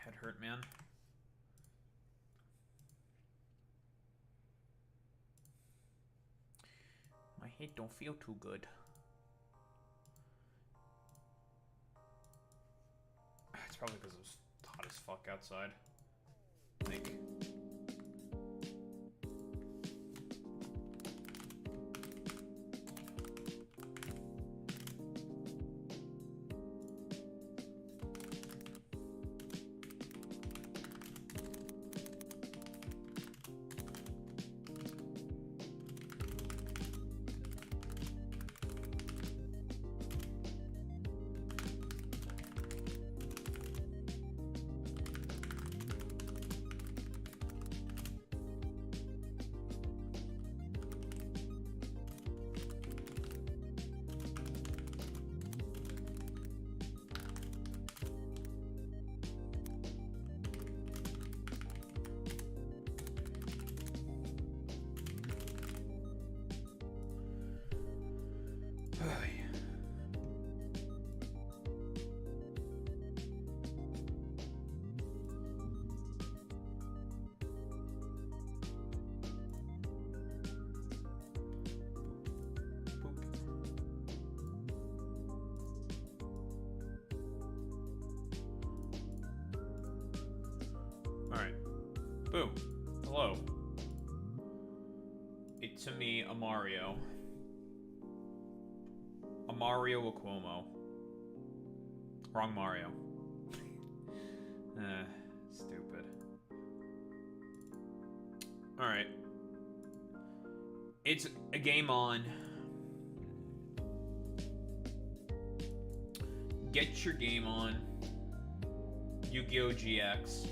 head hurt, man. My head don't feel too good. It's probably because it was hot as fuck outside. I think. Alright. Boom. Hello. It's me, Amario. Amario Cuomo. Wrong Mario. Stupid. Alright. It's a game on. Get your game on. Yu-Gi-Oh! GX.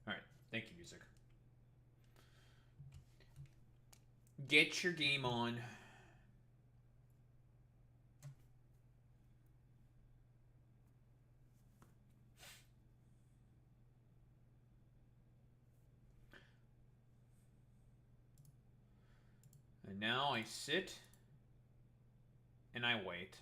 Alright, thank you, music. Get your game on. And now I sit and I wait.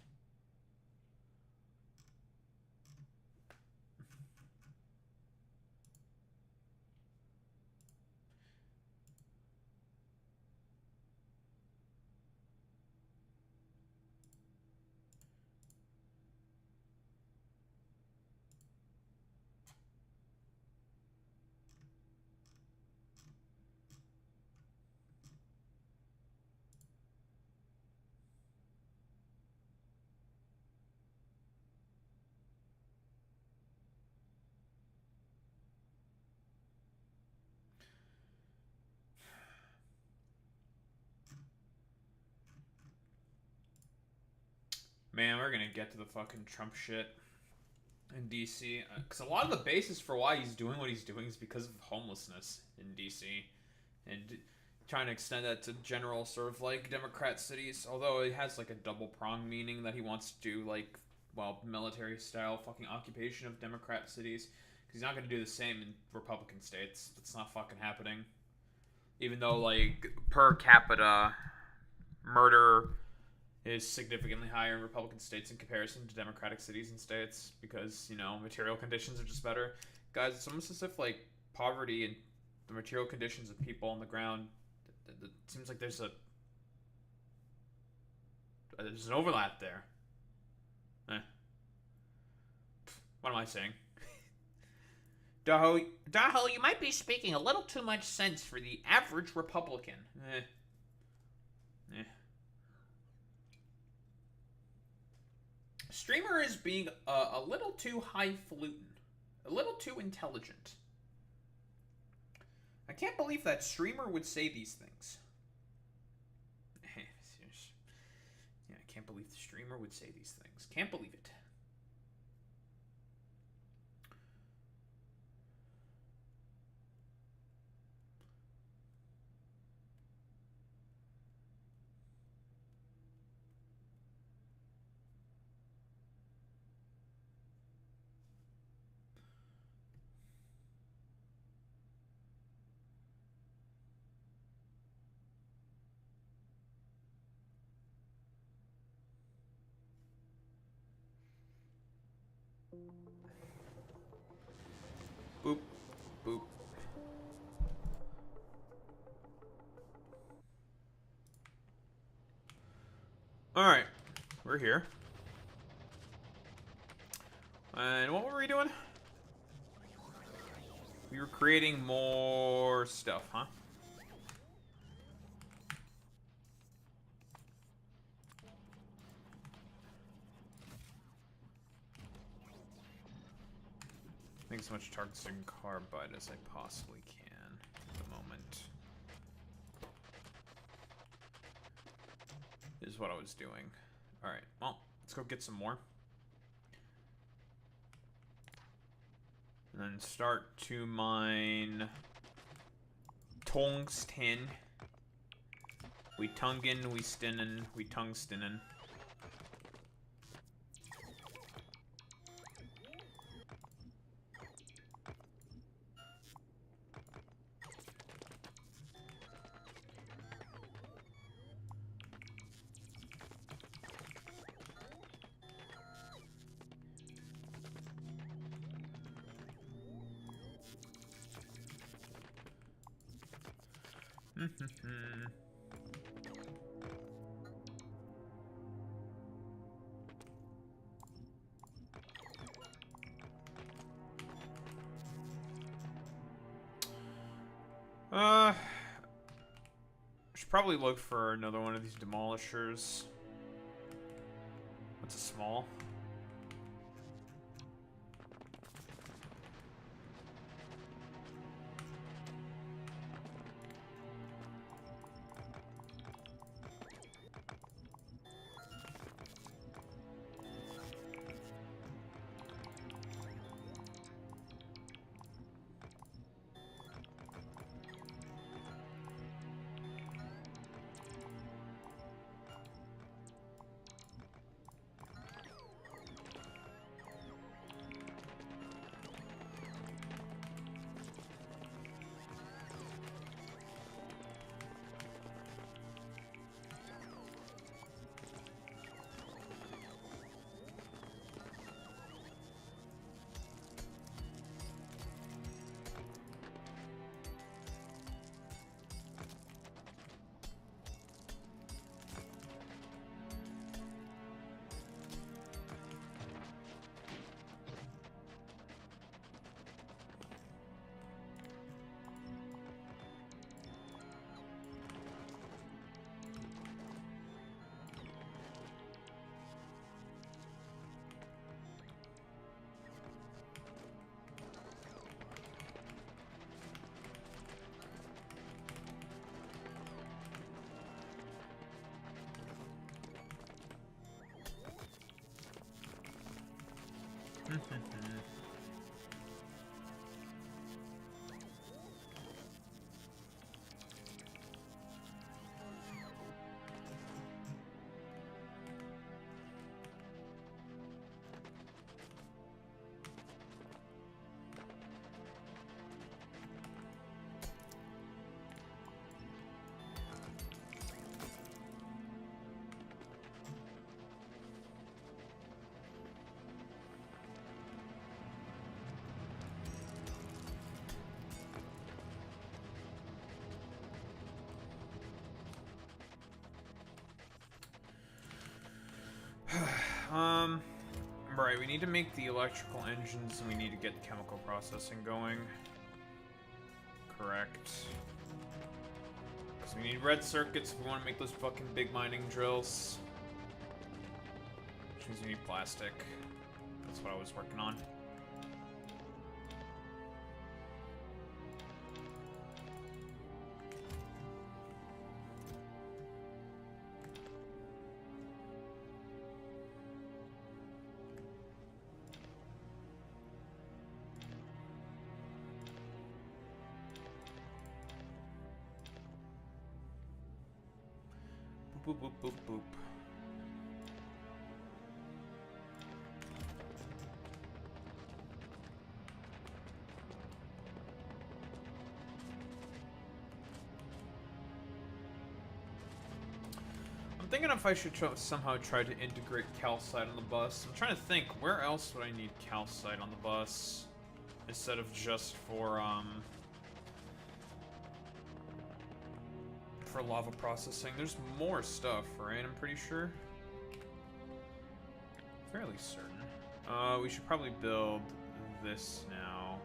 Man, we're gonna get to the fucking Trump shit in DC. Because a lot of the basis for why he's doing what he's doing is because of homelessness in DC. And trying to extend that to general sort of like Democrat cities. Although it has like a double prong meaning that he wants to do like, well, military style fucking occupation of Democrat cities. Because he's not gonna do the same in Republican states. That's not fucking happening. Even though like per capita murder is significantly higher in Republican states in comparison to Democratic cities and states because, you know, material conditions are just better. Guys, it's almost as if, like, poverty and the material conditions of people on the ground, it seems like there's an overlap there. What am I saying? Daho, you might be speaking a little too much sense for the average Republican. Streamer is being a little too highfalutin, a little too intelligent. I can't believe that streamer would say these things. Yeah, I can't believe the streamer would say these things. Can't believe it. we're here. And what were we doing? We were creating more stuff, huh? Make as much tungsten carbide as I possibly can at the moment. Is what I was doing. Alright, well, let's go get some more. And then start to mine tungsten. We tungin, we stinin, we tungstenen. Should probably look for another one of these demolishers. What's a small? Right, we need to make the electrical engines and we need to get chemical processing going. Correct. So we need red circuits if we want to make those fucking big mining drills. Which means we need plastic. That's what I was working on. Boop, boop, boop, boop. I'm thinking if I should somehow try to integrate calcite on the bus. I'm trying to think, where else would I need calcite on the bus? Instead of just for lava processing. There's more stuff, right? I'm pretty sure. fairly certain. We should probably build this now.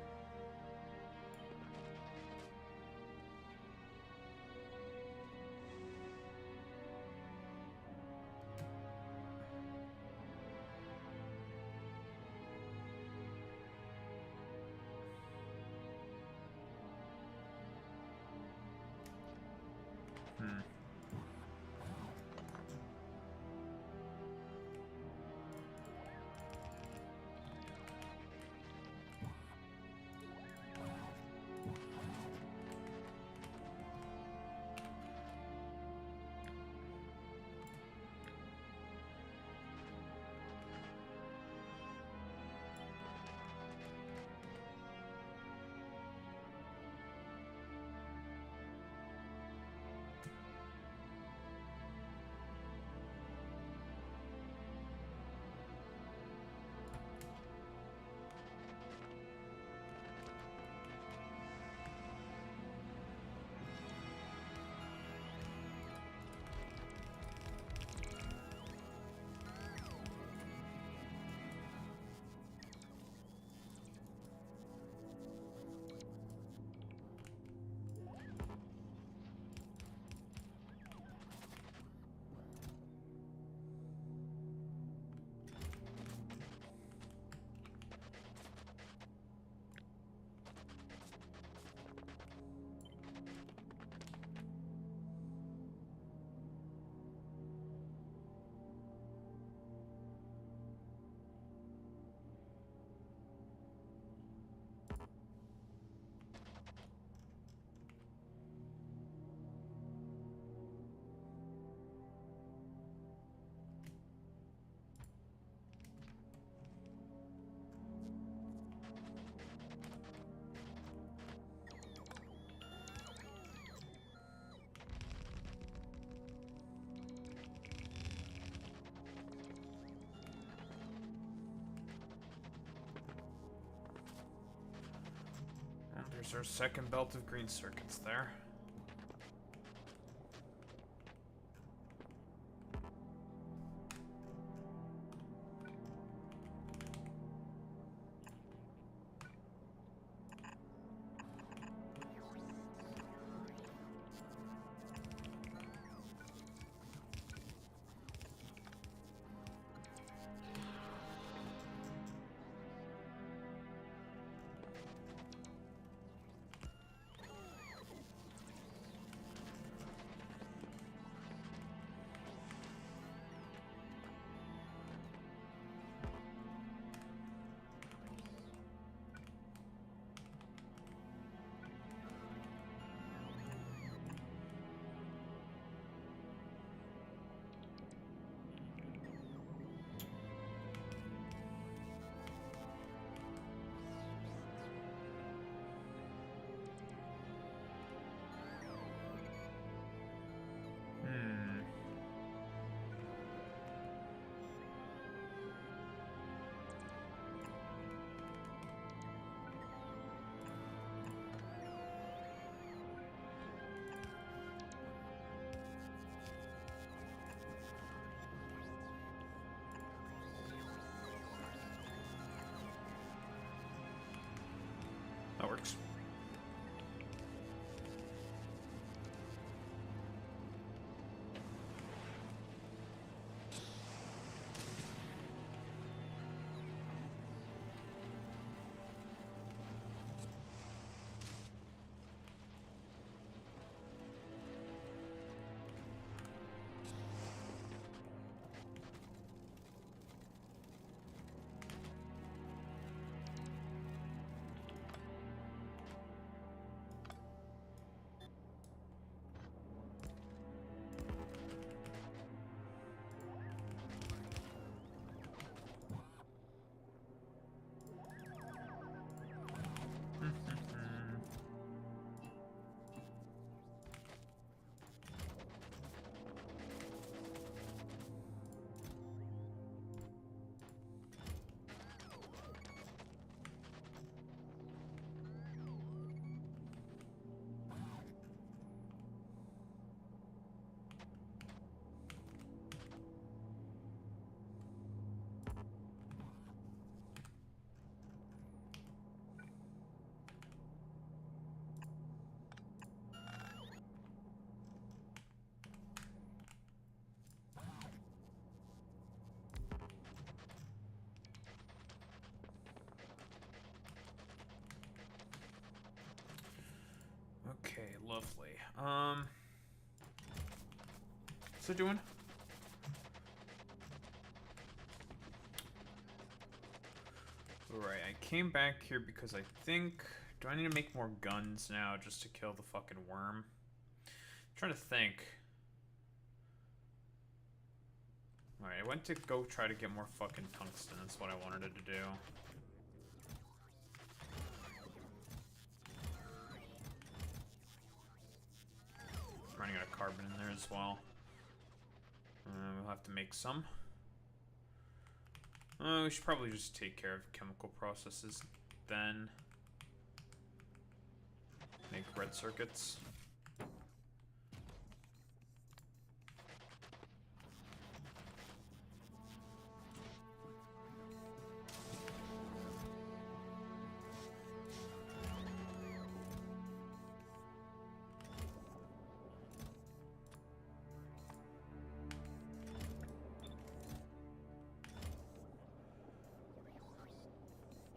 There's our second belt of green circuits there. That works. Lovely. What's it doing? Alright, I came back here because I think... Do I need to make more guns now just to kill the fucking worm? I'm trying to think. Alright, I went to go try to get more fucking tungsten. That's what I wanted it to do. Running out of carbon in there as well. We'll have to make some. We should probably just take care of chemical processes then. Make red circuits.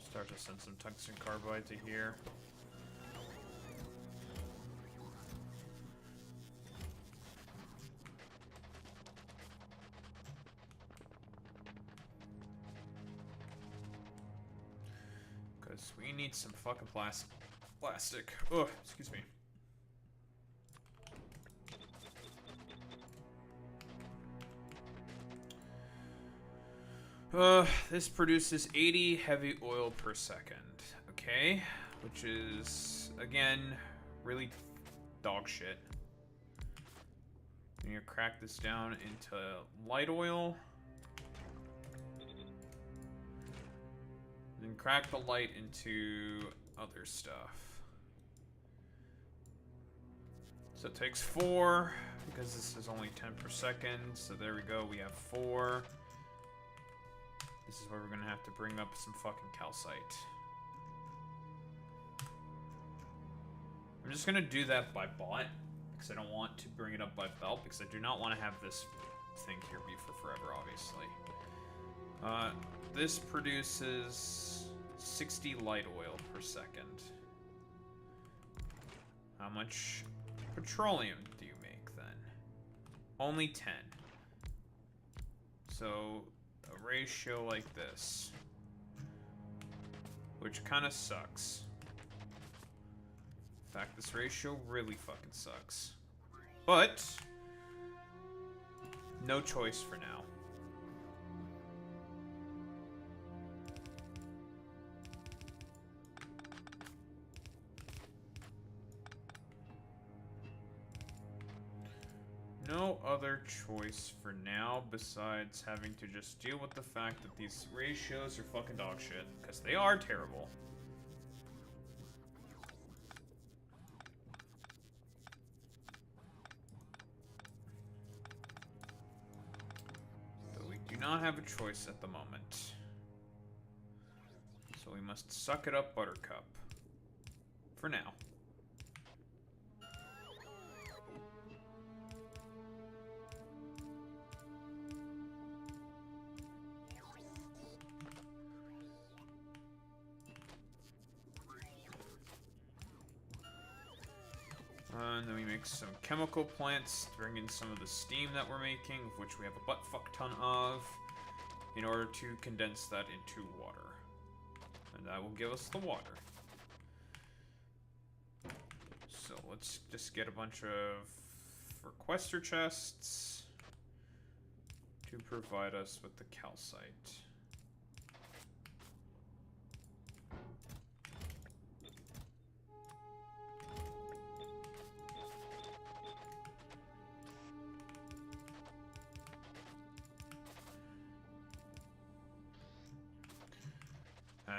Start to send some tungsten carbide to here. Because we need some fucking plastic. Oh, excuse me. This produces 80 heavy oil per second. Okay, which is, again, really dog shit. I'm gonna crack this down into light oil. Then crack the light into other stuff. So it takes 4, because this is only 10 per second. So there we go, we have 4. This is where we're gonna have to bring up some fucking calcite. I'm just gonna do that by bot, because I don't want to bring it up by belt, because I do not want to have this thing here be for forever, obviously. This produces 60 light oil per second. How much petroleum do you make then? Only 10. So a ratio like this, which kind of sucks. In fact, this ratio really fucking sucks. But no choice for now. No other choice for now besides having to just deal with the fact that these ratios are fucking dog shit, because they are terrible. But we do not have a choice at the moment. So we must suck it up, Buttercup. For now. And then we make some chemical plants, bring in some of the steam that we're making, of which we have a butt-fuck ton of, in order to condense that into water. And that will give us the water. So let's just get a bunch of requester chests to provide us with the calcite.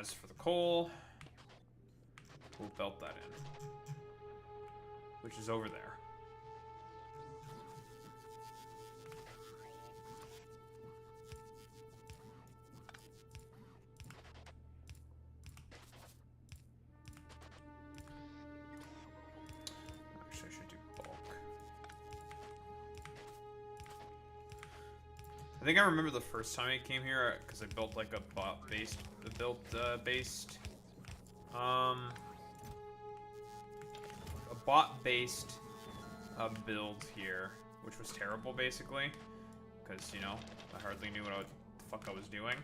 As for the coal, we'll belt that in, which is over there. Actually, I should do bulk. I think I remember the first time I came here, because I built like a bot-based, a bot-based build here, which was terrible, basically. Because, you know, I hardly knew what the fuck I was doing.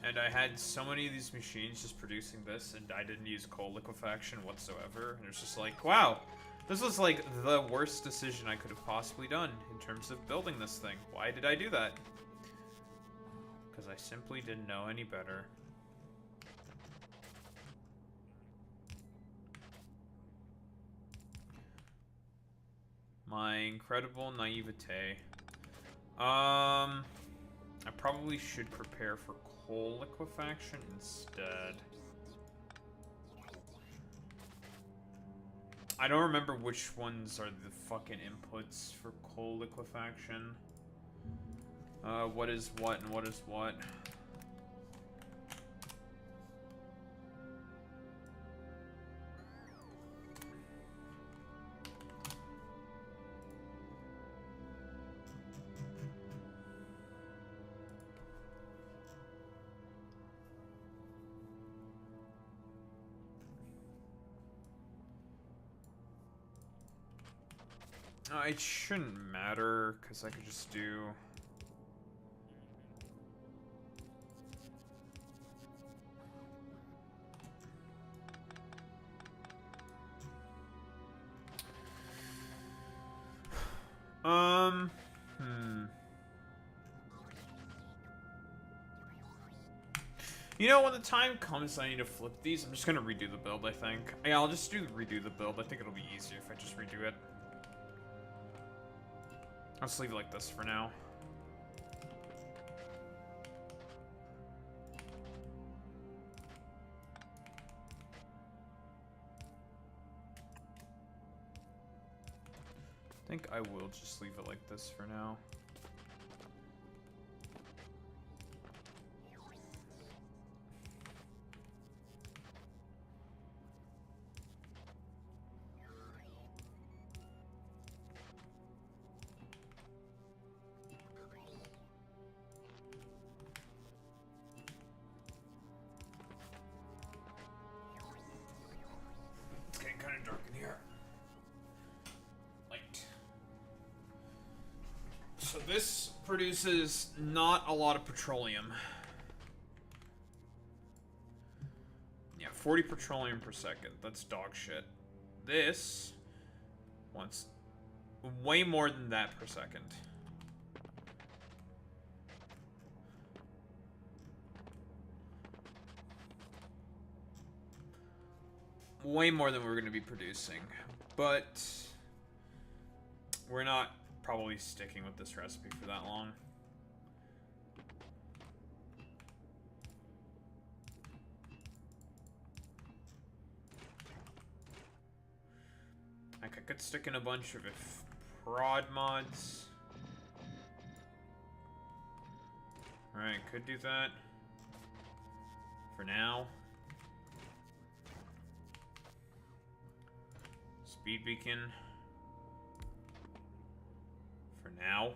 And I had so many of these machines just producing this, and I didn't use coal liquefaction whatsoever. And it was just like, wow, this was like the worst decision I could have possibly done in terms of building this thing. Why did I do that? Because I simply didn't know any better. My incredible naivete. I probably should prepare for coal liquefaction instead. I don't remember which ones are the fucking inputs for coal liquefaction. What is what and what is what? It shouldn't matter, because I could just do... You know, when the time comes I need to flip these, I'm just gonna redo the build, I think. Yeah, I'll just redo the build. I think it'll be easier if I just redo it. I'll just leave it like this for now. I think I will just leave it like this for now. It's getting kind of dark in here. Light. So this produces not a lot of petroleum. Yeah, 40 petroleum per second. That's dog shit. This wants way more than that per second. Way more than we're going to be producing. But we're not probably sticking with this recipe for that long. Like, I could stick in a bunch of prod mods. Alright, could do that. For now. Speed beacon. For now. At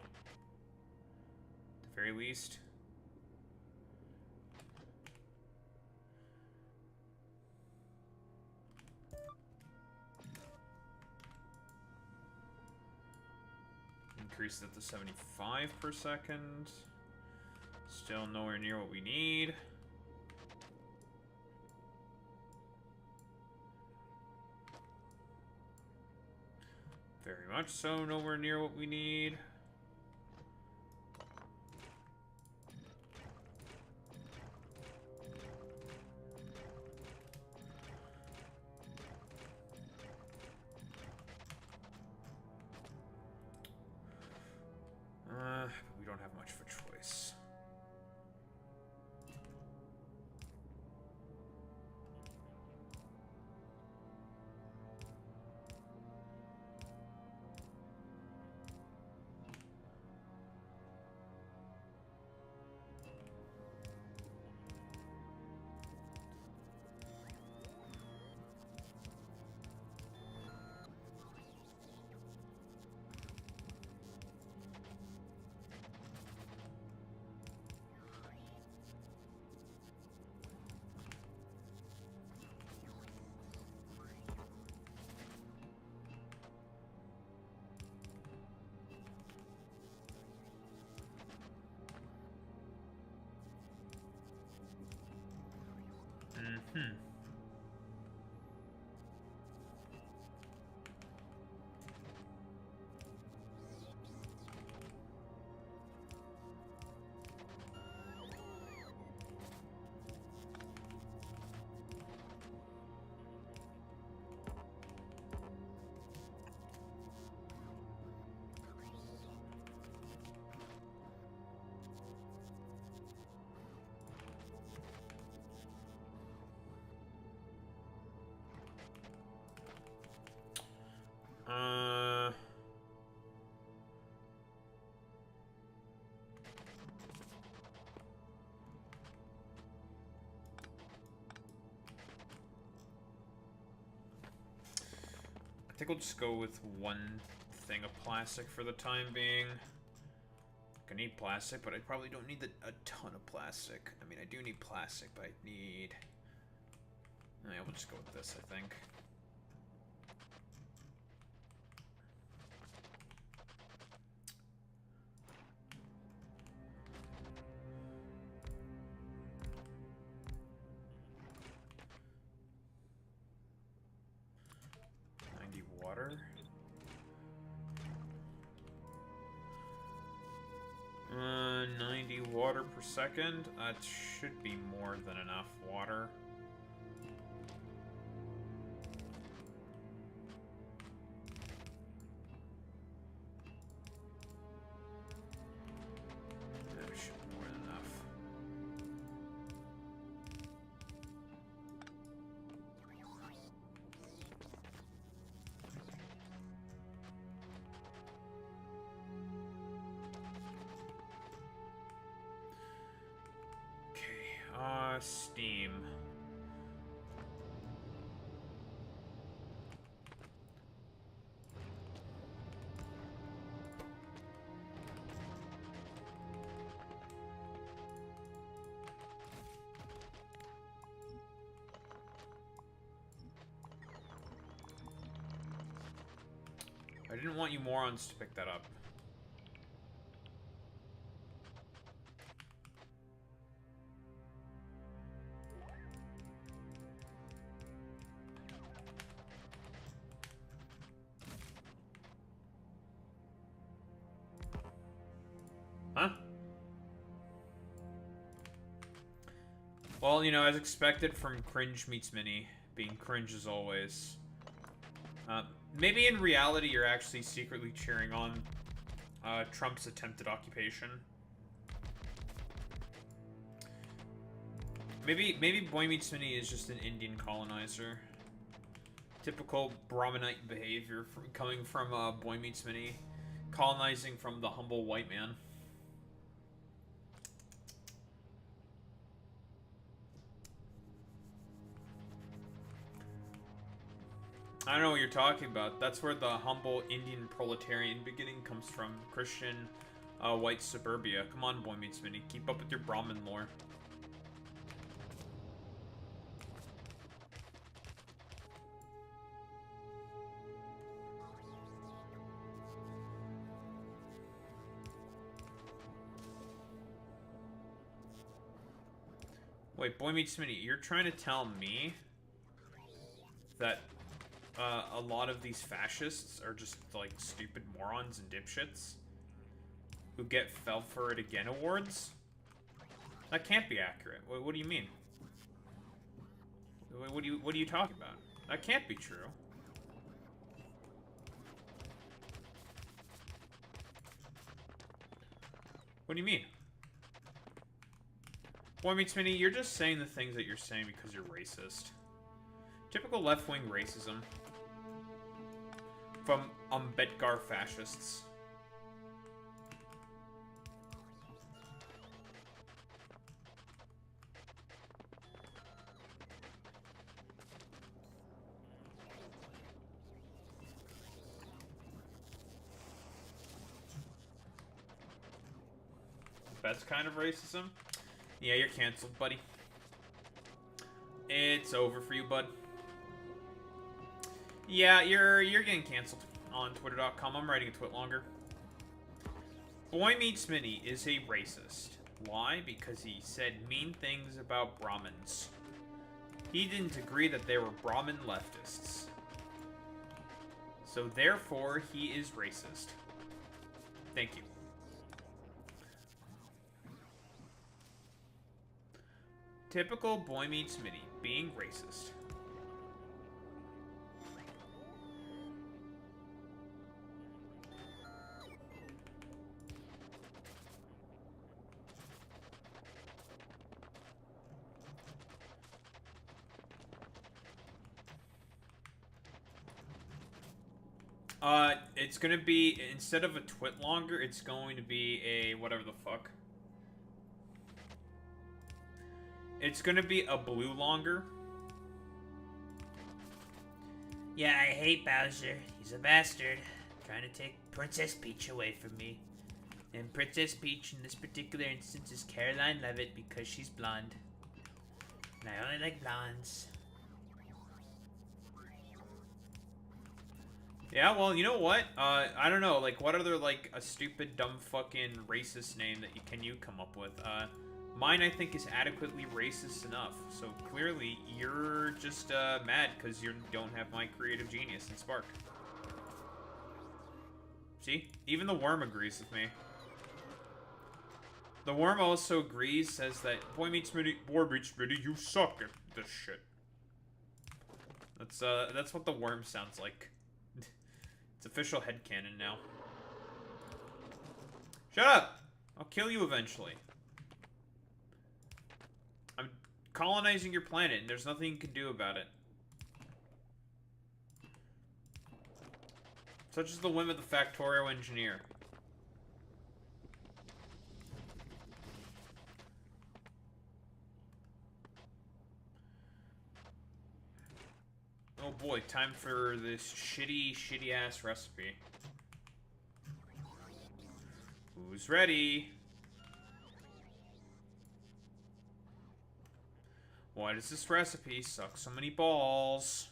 the very least. Increase it to 75 per second. Still nowhere near what we need. Very much so, nowhere near what we need. We don't have much for choice. Hmm. I think we'll just go with one thing of plastic for the time being. I need plastic, but I probably don't need a ton of plastic. I mean, I do need plastic, but I need... Yeah, we'll just go with this, I think. Water. 90 water per second. That should be more than enough water. That should be more than enough. Steam. I didn't want you morons to pick that up. Huh? Well, you know, as expected from Cringe Meets Mini, being cringe as always. Maybe in reality you're actually secretly cheering on Trump's attempted occupation. Maybe Boy Meets Mini is just an Indian colonizer. Typical Brahminite behavior coming from Boy Meets Mini, colonizing from the humble white man. I don't know what you're talking about. That's where the humble Indian proletarian beginning comes from. Christian, white suburbia. Come on, Boy Meets Mini. Keep up with your Brahmin lore. Wait, Boy Meets Mini, you're trying to tell me that a lot of these fascists are just, like, stupid morons and dipshits who get Fell for It Again awards? That can't be accurate. What do you mean? What are you talking about? That can't be true. What do you mean? Boy Meets Mini, you're just saying the things that you're saying because you're racist. Typical left-wing racism. From Ambedkar fascists. Best kind of racism? Yeah, you're canceled, buddy. It's over for you, bud. Yeah, you're getting canceled on Twitter.com. I'm writing a tweet longer. Boy Meets Mini is a racist. Why? Because he said mean things about Brahmins. He didn't agree that they were Brahmin leftists. So therefore, he is racist. Thank you. Typical boy meets Mitty, being racist. It's gonna be, instead of a twit longer, it's going to be a whatever the fuck. It's gonna be a blue longer. Yeah, I hate Bowser. He's a bastard. Trying to take Princess Peach away from me. And Princess Peach in this particular instance is Caroline Levitt because she's blonde. And I only like blondes. Yeah, well, you know what? I don't know. Like, what other, like, a stupid, dumb, fucking racist name that can you come up with? Mine, I think, is adequately racist enough. So, clearly, you're just, mad because you don't have my creative genius and spark. See? Even the worm agrees with me. The worm also agrees, says that, boy meets Mitty, you suck at this shit. That's what the worm sounds like. It's official headcanon now. Shut up! I'll kill you eventually. I'm colonizing your planet, and there's nothing you can do about it. Such is the whim of the Factorio engineer. Oh boy, time for this shitty ass recipe. Who's ready? Why does this recipe suck so many balls?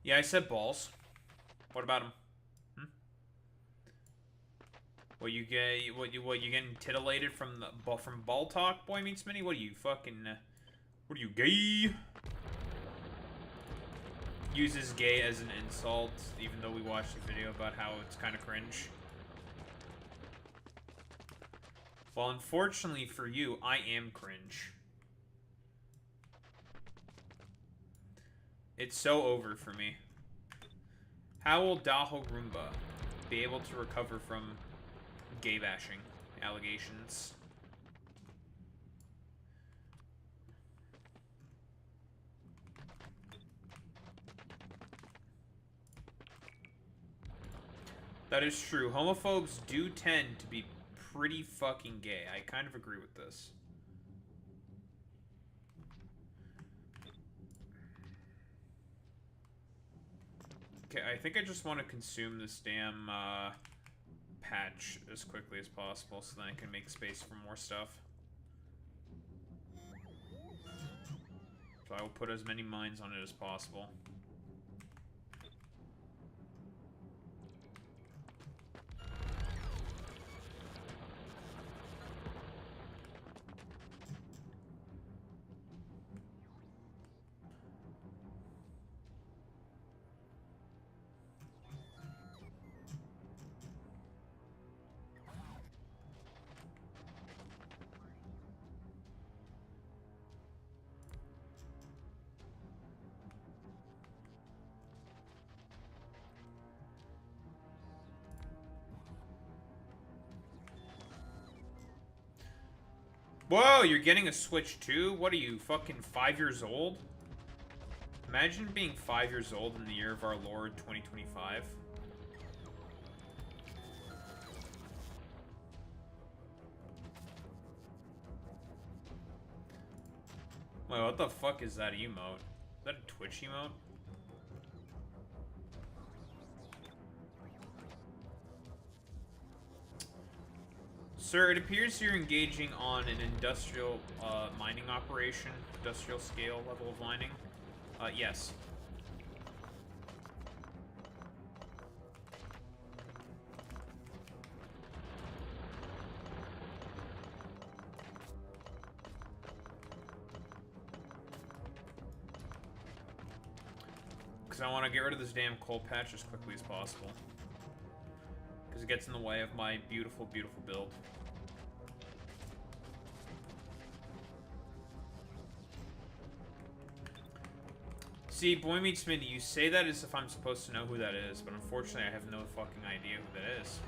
Yeah, I said balls. What about them? What you get? What you getting titillated from ball talk? Boy meets Mitty. What are you fucking? What are you gay? Uses gay as an insult, even though we watched a video about how it's kind of cringe. Well, unfortunately for you, I am cringe. It's so over for me. How will Daho Roomba be able to recover from gay bashing allegations? That is true. Homophobes do tend to be pretty fucking gay. I kind of agree with this. Okay, I think I just want to consume this damn patch as quickly as possible so then I can make space for more stuff. So I will put as many mines on it as possible. Whoa, you're getting a Switch too? What are you, fucking 5 years old? Imagine being 5 years old in the year of our Lord 2025. Wait, what the fuck is that emote? Is that a Twitch emote? Sir, it appears you're engaging on an industrial mining operation, industrial scale level of mining. Yes. Because I want to get rid of this damn coal patch as quickly as possible. Because it gets in the way of my beautiful, beautiful build. See, Boy Meets Mindy, you say that as if I'm supposed to know who that is, but unfortunately I have no fucking idea who that is.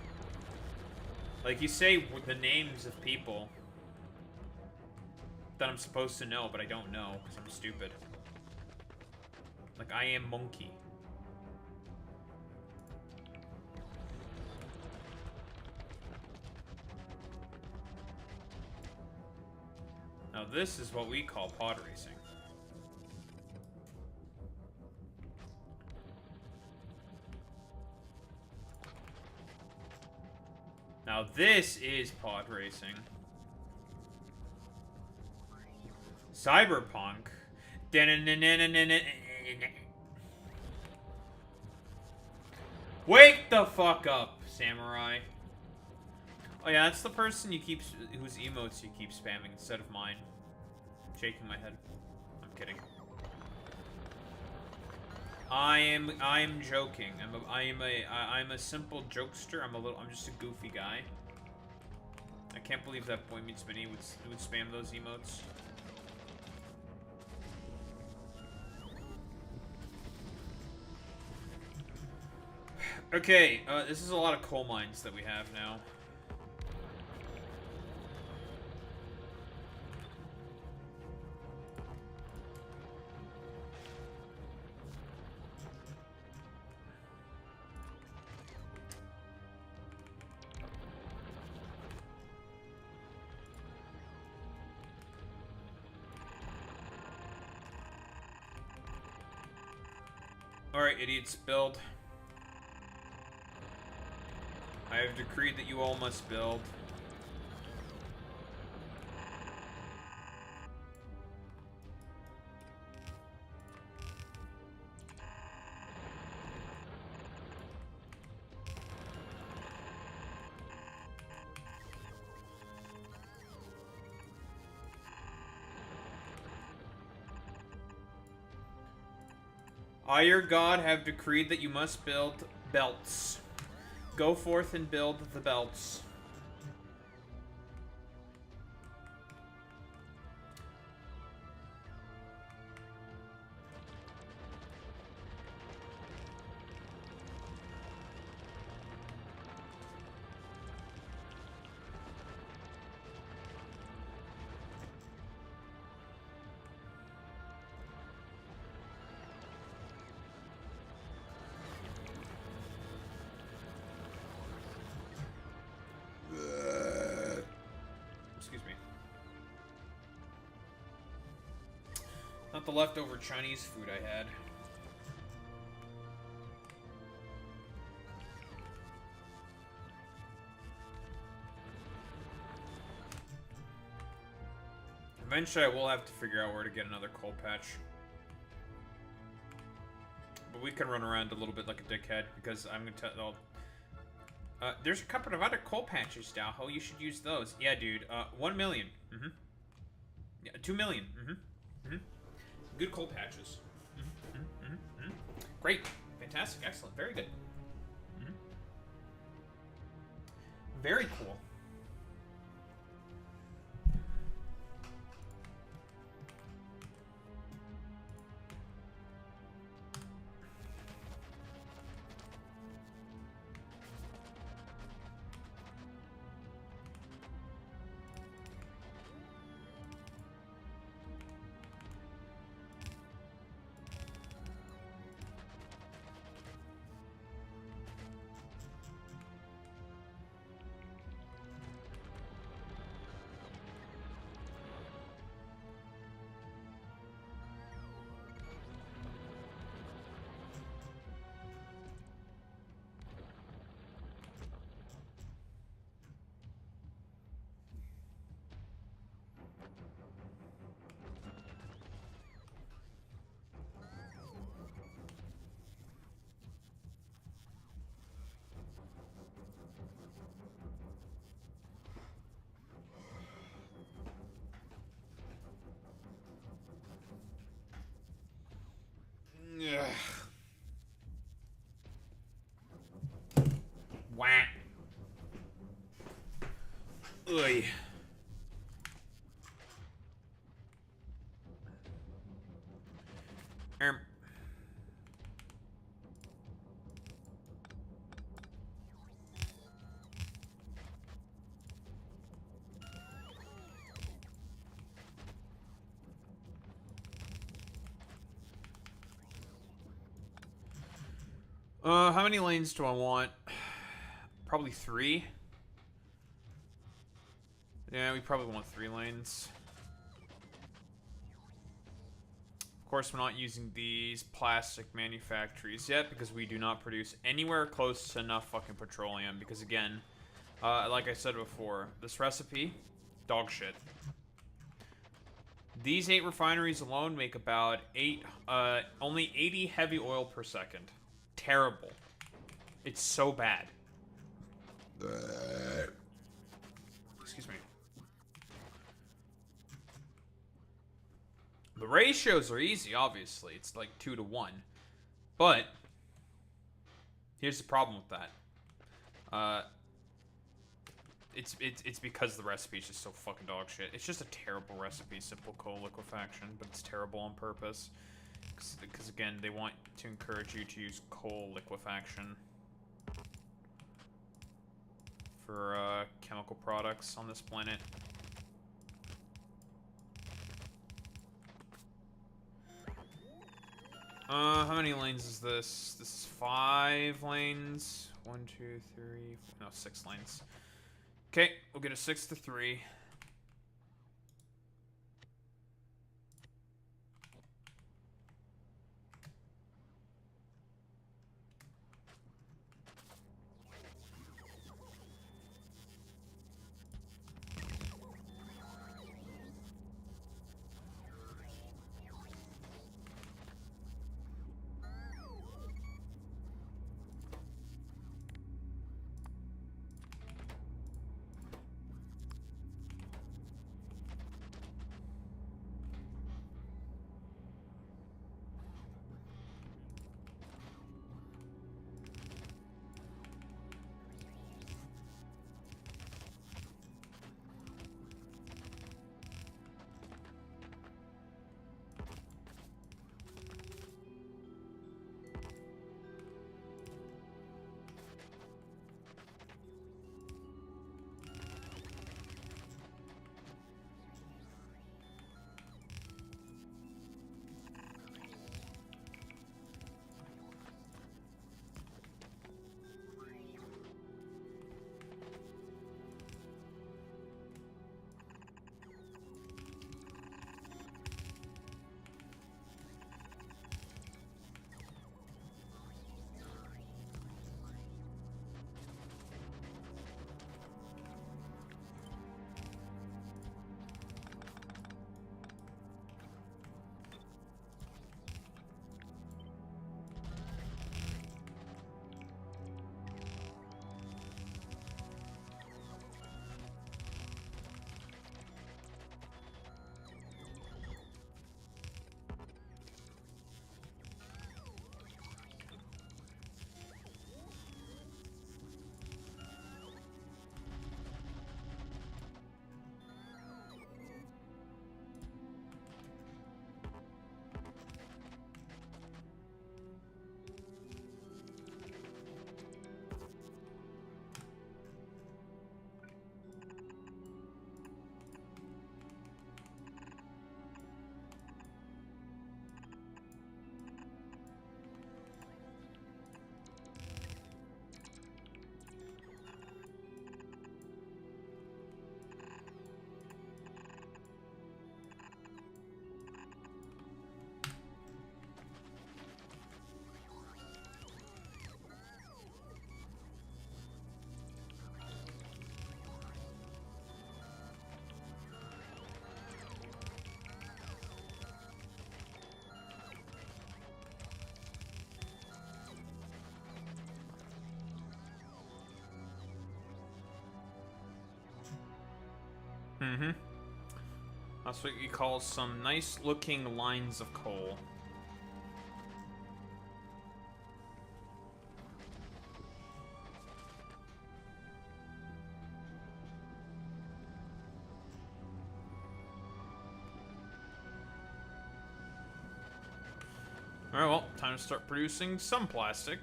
Like, you say the names of people that I'm supposed to know, but I don't know, because I'm stupid. Like, I am Monkey. Now this is what we call pod racing. Now this is pod racing. Cyberpunk. Wake the fuck up, samurai. Oh yeah, that's the person you keep, whose emotes you keep spamming instead of mine. Shaking my head. I'm kidding. I'm joking. I'm a simple jokester. I'm just a goofy guy. I can't believe that Boy Meets Minnie would spam those emotes. Okay, this is a lot of coal mines that we have now. Alright, idiots, build. I have decreed that you all must build. I, your God, have decreed that you must build belts. Go forth and build the belts. Not the leftover Chinese food I had. Eventually I will have to figure out where to get another coal patch. But we can run around a little bit like a dickhead, because I'm gonna tell... there's a couple of other coal patches, Daho. You should use those. Yeah, dude. 1 million. Mm-hmm. Yeah, 2 million. Mm-hmm. Mm-hmm. Good coal patches. Mm-hmm. Mm-hmm. Mm-hmm. Great. Fantastic. Excellent. Very good. Mm-hmm. Very cool. Wah. Oy. Erm. How many lanes do I want? Probably 3. Yeah, we probably want 3 lanes. Of course, we're not using these plastic manufactories yet because we do not produce anywhere close to enough fucking petroleum. Because again, like I said before, this recipe, dog shit. These 8 refineries alone make about only 80 heavy oil per second. Terrible. It's so bad. Excuse me. The ratios are easy, obviously. It's like 2 to 1. But here's the problem with that. It's because the recipe is just so fucking dog shit. It's just a terrible recipe, simple coal liquefaction, but it's terrible on purpose. Because again, they want to encourage you to use coal liquefaction for chemical products on this planet. How many lanes is this? This is 5 lanes. 1, 2, 3, 4, no, 6 lanes. Okay, we'll get a 6 to 3. Mm-hmm. That's what you call some nice looking lines of coal. Alright, well, time to start producing some plastic.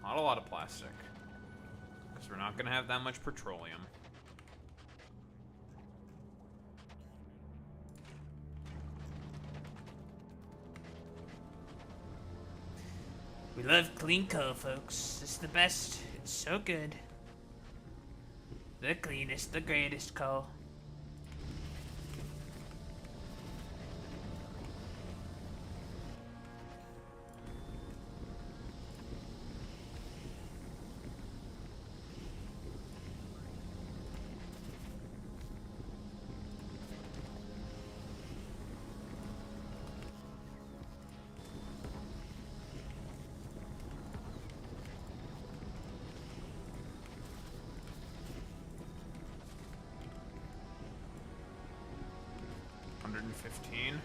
Not a lot of plastic. Because we're not going to have that much petroleum. We love clean coal, folks. It's the best. It's so good. The cleanest, the greatest coal. $115.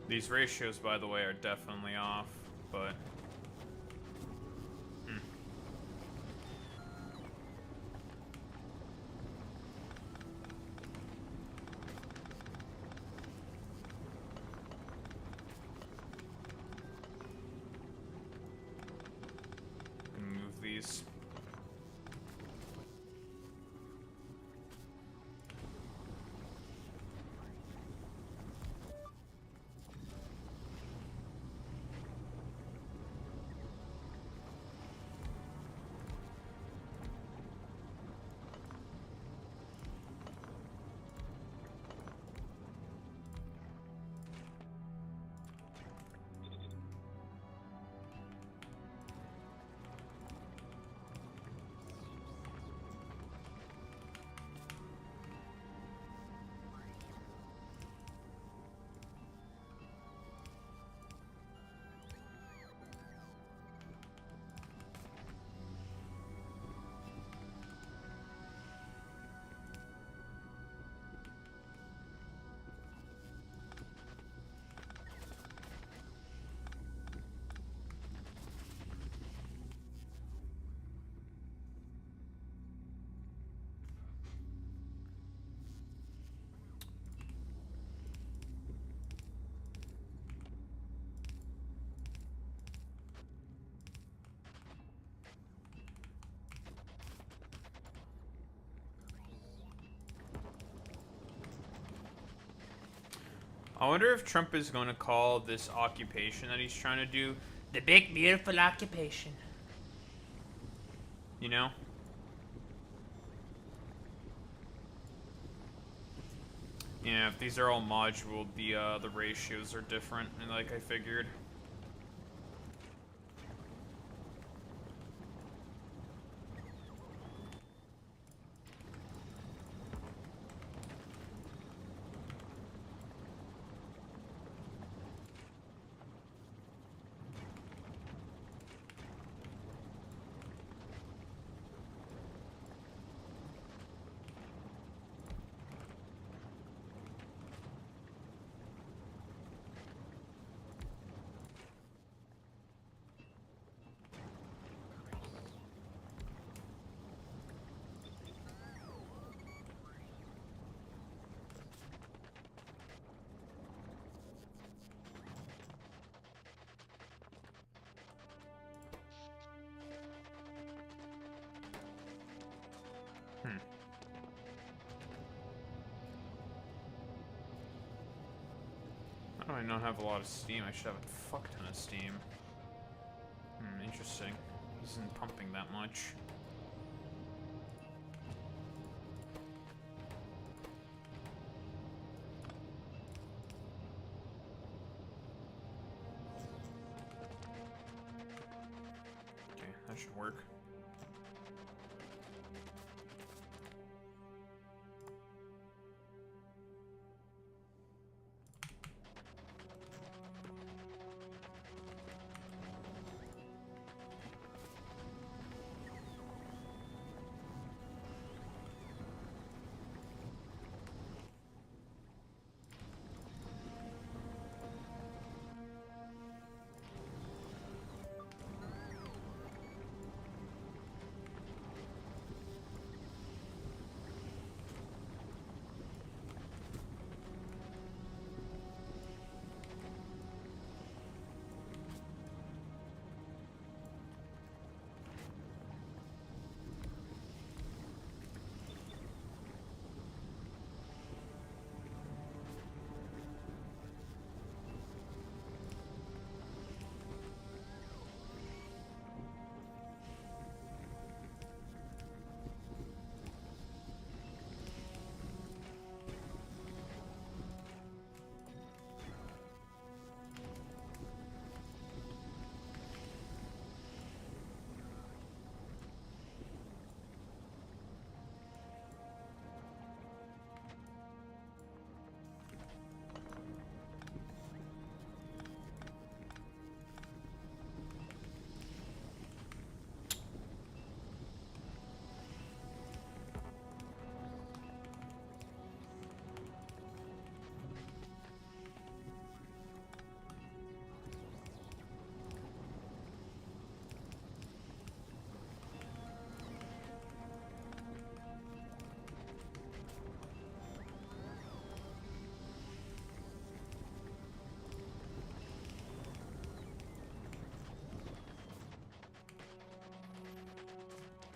These ratios, by the way, are definitely off, but... Move these. I wonder if Trump is going to call this occupation that he's trying to do, The big, beautiful occupation. you know? Yeah, if these are all moduled, the ratios are different, and like I figured. How do I not have a lot of steam? I should have a fuck ton of steam. Interesting. He isn't pumping that much. that should work.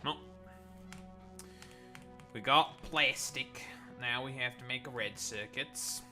No. We got plastic. Now we have to make a red circuits.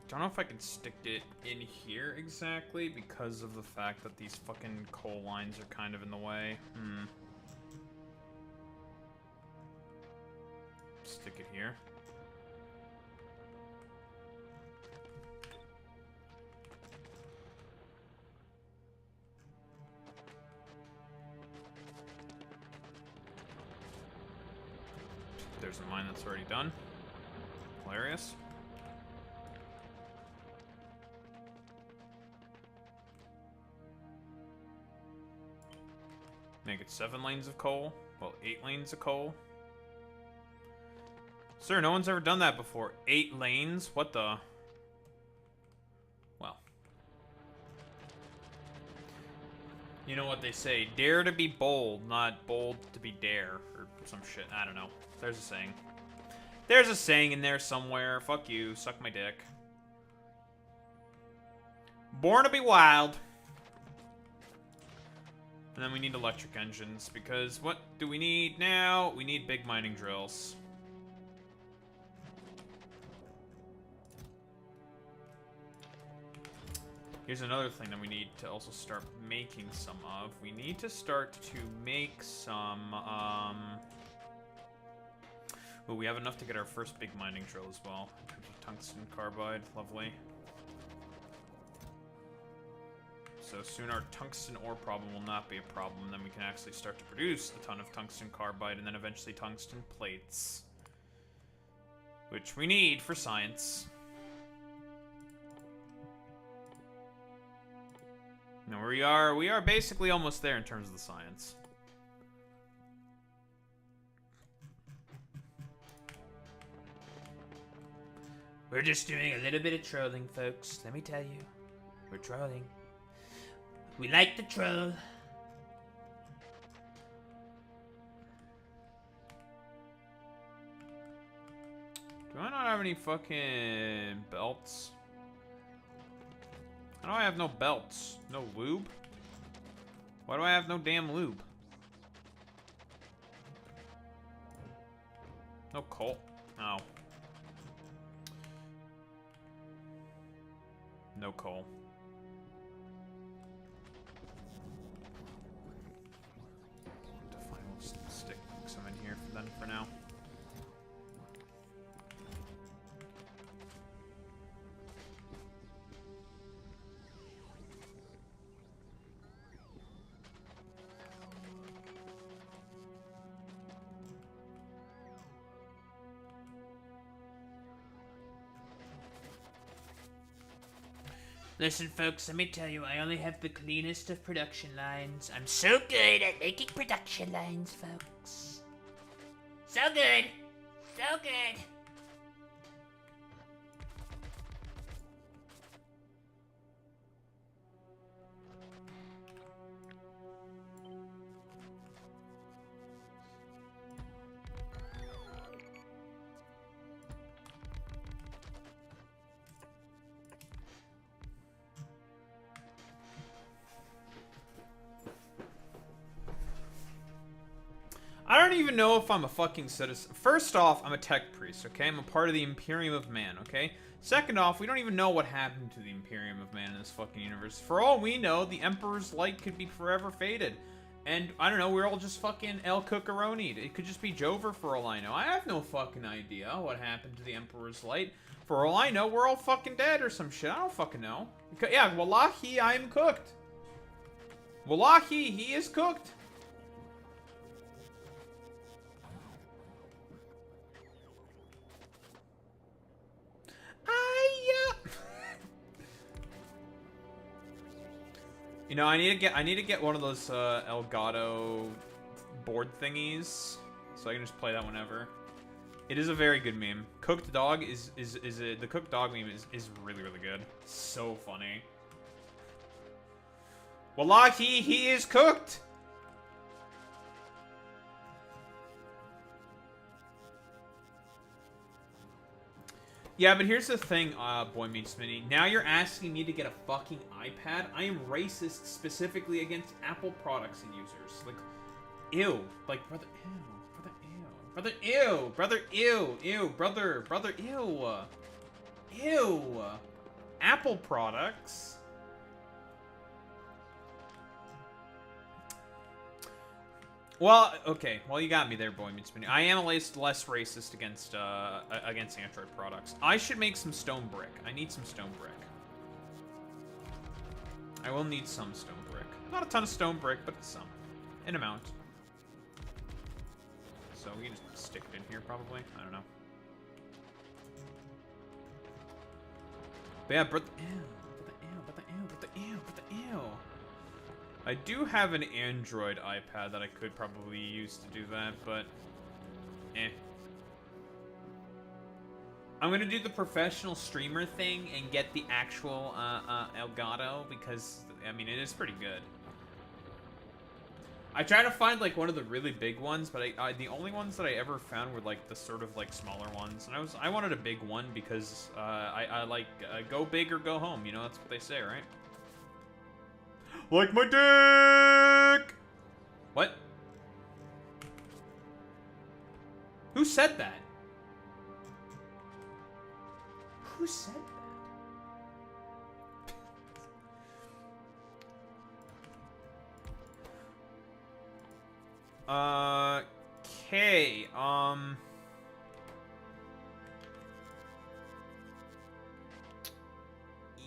Don't know if I can stick it in here exactly because of the fact that these fucking coal lines are kind of in the way. Stick it here. There's a mine that's already done. Hilarious. Make it 7 lanes of coal. Well, 8 lanes of coal. Sir, no one's ever done that before. 8 lanes? What the? Well. You know what they say. Dare to be bold, not bold to be dare. Or some shit. I don't know. There's a saying. There's a saying in there somewhere. Fuck you. Suck my dick. Born to be wild. And then we need electric engines, because what do we need now? We need big mining drills. Here's another thing that we need to also start making some of. We need to start to make some, Ooh, we have enough to get our first big mining drill as well. In terms of tungsten carbide, lovely. So soon our tungsten ore problem will not be a problem, and then we can actually start to produce a ton of tungsten carbide and then eventually tungsten plates. Which we need for science. Now we are basically almost there in terms of the science. We're just doing a little bit of trolling, folks. Let me tell you. We're trolling. We like to troll. Do I not have any fucking belts? How do I have no belts? No lube? Why do I have no damn lube? No coal. Oh. No coal. Fine, we'll just stick some in here for now. Listen, folks, let me tell you, I only have the cleanest of production lines. I'm so good at making production lines, folks. So good. So good. I don't even know if I'm a fucking citizen. First off, I'm a tech priest, okay? I'm a part of the Imperium of Man, okay? Second off, we don't even know what happened to the Imperium of Man in this fucking universe. For all we know, the Emperor's light could be forever faded. And, I don't know, we're all just fucking El Cucaroni'd. It could just be Jover for all I know. I have no fucking idea what happened to the Emperor's light. For all I know, we're all fucking dead or some shit. I don't fucking know. Yeah, wallahi, I am cooked. Wallahi, he is cooked. You know, I need to get one of those Elgato board thingies, so I can just play that whenever. It is a very good meme. Cooked dog the cooked dog meme is really good. So funny. Wallahi, he is cooked. Yeah, but here's the thing, Boy Meets Mini. Now you're asking me to get a fucking iPad? I am racist specifically against Apple products and users. Like, ew. Like, brother, ew. Brother, ew. Brother, ew. Ew. Apple products? Well, okay. Well, you got me there, Boy Meets Mini. I am at least less racist against Android products. I should make some stone brick. I need some stone brick. I will need some stone brick. Not a ton of stone brick, but some. An amount. So we can just stick it in here, probably. I don't know. But yeah, but the ew. I do have an Android iPad that I could probably use to do that, but I'm gonna do the professional streamer thing and get the actual Elgato because, I mean, it is pretty good. I tried to find like one of the really big ones, but the only ones that I ever found were like the sort of like smaller ones, and I wanted a big one because I like go big or go home. You know, that's what they say, right? Like my dick! What? Who said that? Who said that? Okay,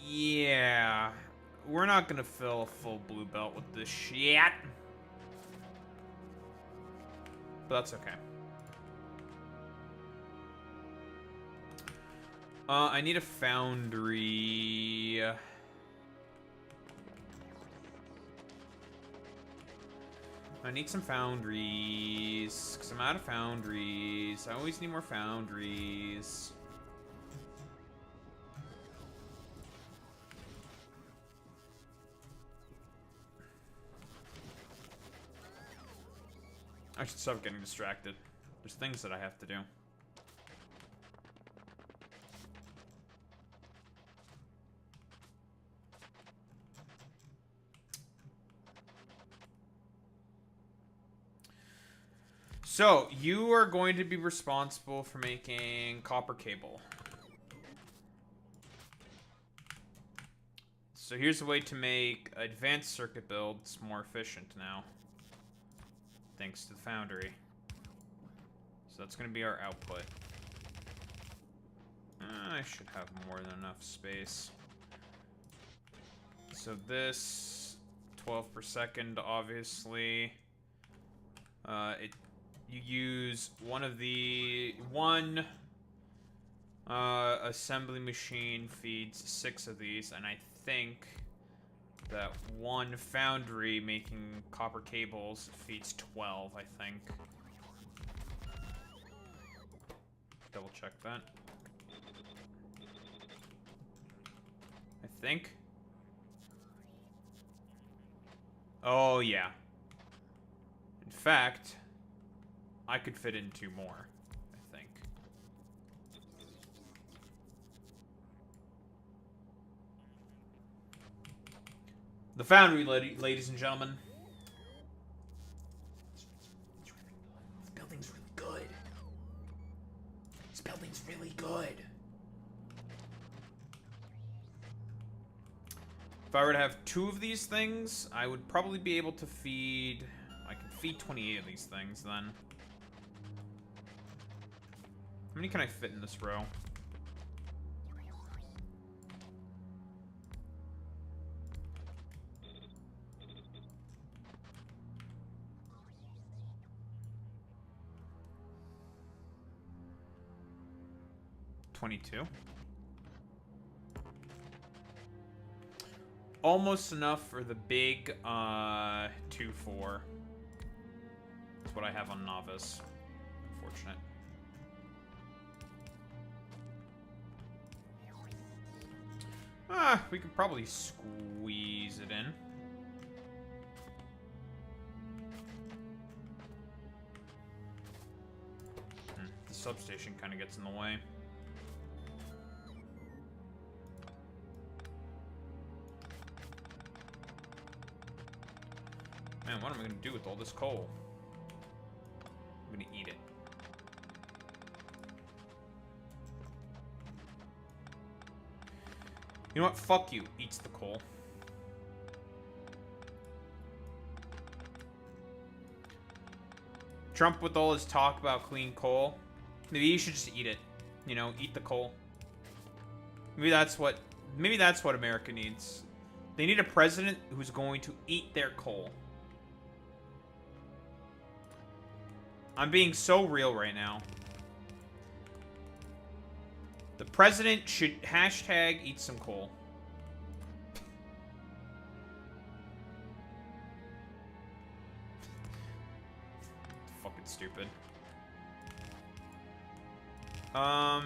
yeah. We're not gonna fill a full blue belt with this shit. But that's okay. I need a foundry. I need some foundries, because I'm out of foundries. I always need more foundries. I should stop getting distracted. There's things that I have to do. So, you are going to be responsible for making copper cable. So here's a way to make advanced circuit builds more efficient now. Thanks to the foundry. So that's going to be our output. I should have more than enough space. So this 12 per second, obviously. You use one assembly machine feeds 6 of these, and I think that one foundry making copper cables feeds 12, I think. Double check that. I think. Oh, yeah. In fact, I could fit in 2 more, I think. The foundry, ladies and gentlemen. This building's really good. This building's really good. If I were to have 2 of these things, I would probably be able to feed... I can feed 28 of these things, then. How many can I fit in this row? $22. Almost enough for the big 2-4. That's what I have on Novice. Unfortunate. We could probably squeeze it in. The substation kind of gets in the way. Man, what am I going to do with all this coal? I'm going to eat it. You know what? Fuck you. Eats the coal. Trump with all his talk about clean coal. Maybe you should just eat it. You know, eat the coal. Maybe that's what America needs. They need a president who's going to eat their coal. I'm being so real right now. The president should hashtag eat some coal. Fucking stupid. I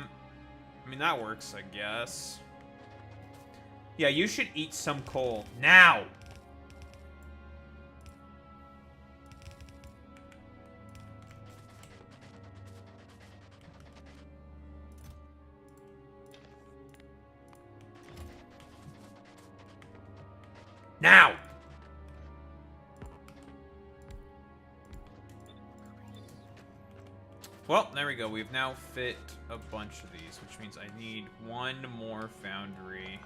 mean, that works, I guess. Yeah, you should eat some coal. Now! Now! Well, there we go. We've now fit a bunch of these, which means I need 1 more foundry.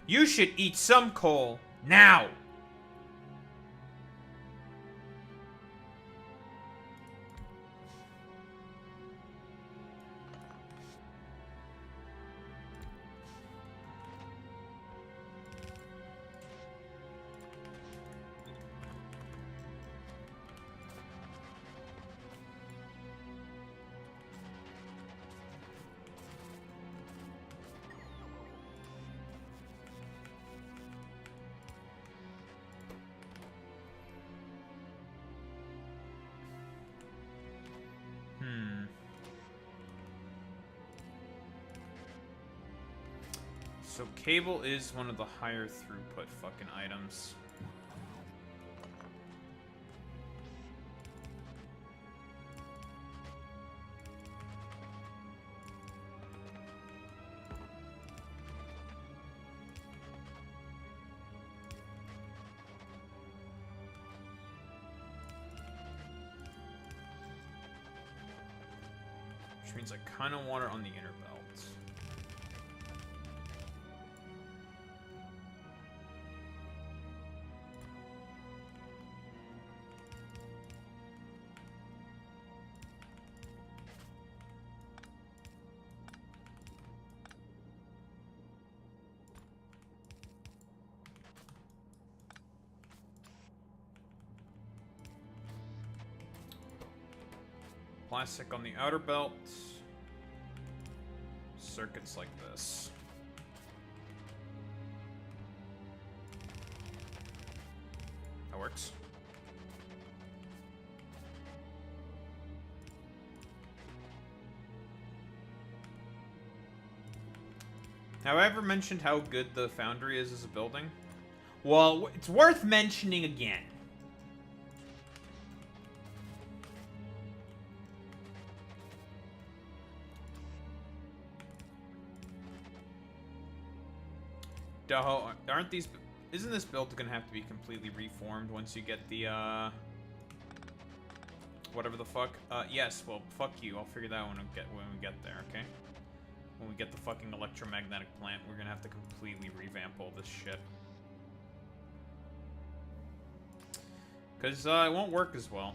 You should eat some coal now! So cable is one of the higher throughput fucking items. which means I kind of want it on the inner belt. Plastic on the outer belt. Circuits like this. That works. Have I ever mentioned how good the foundry is as a building? Well, it's worth mentioning again. Aren't these... Isn't this build gonna have to be completely reformed once you get the, whatever the fuck? Yes, well, fuck you. I'll figure that out when we get there, okay? When we get the fucking electromagnetic plant, we're gonna have to completely revamp all this shit. Because, it won't work as well.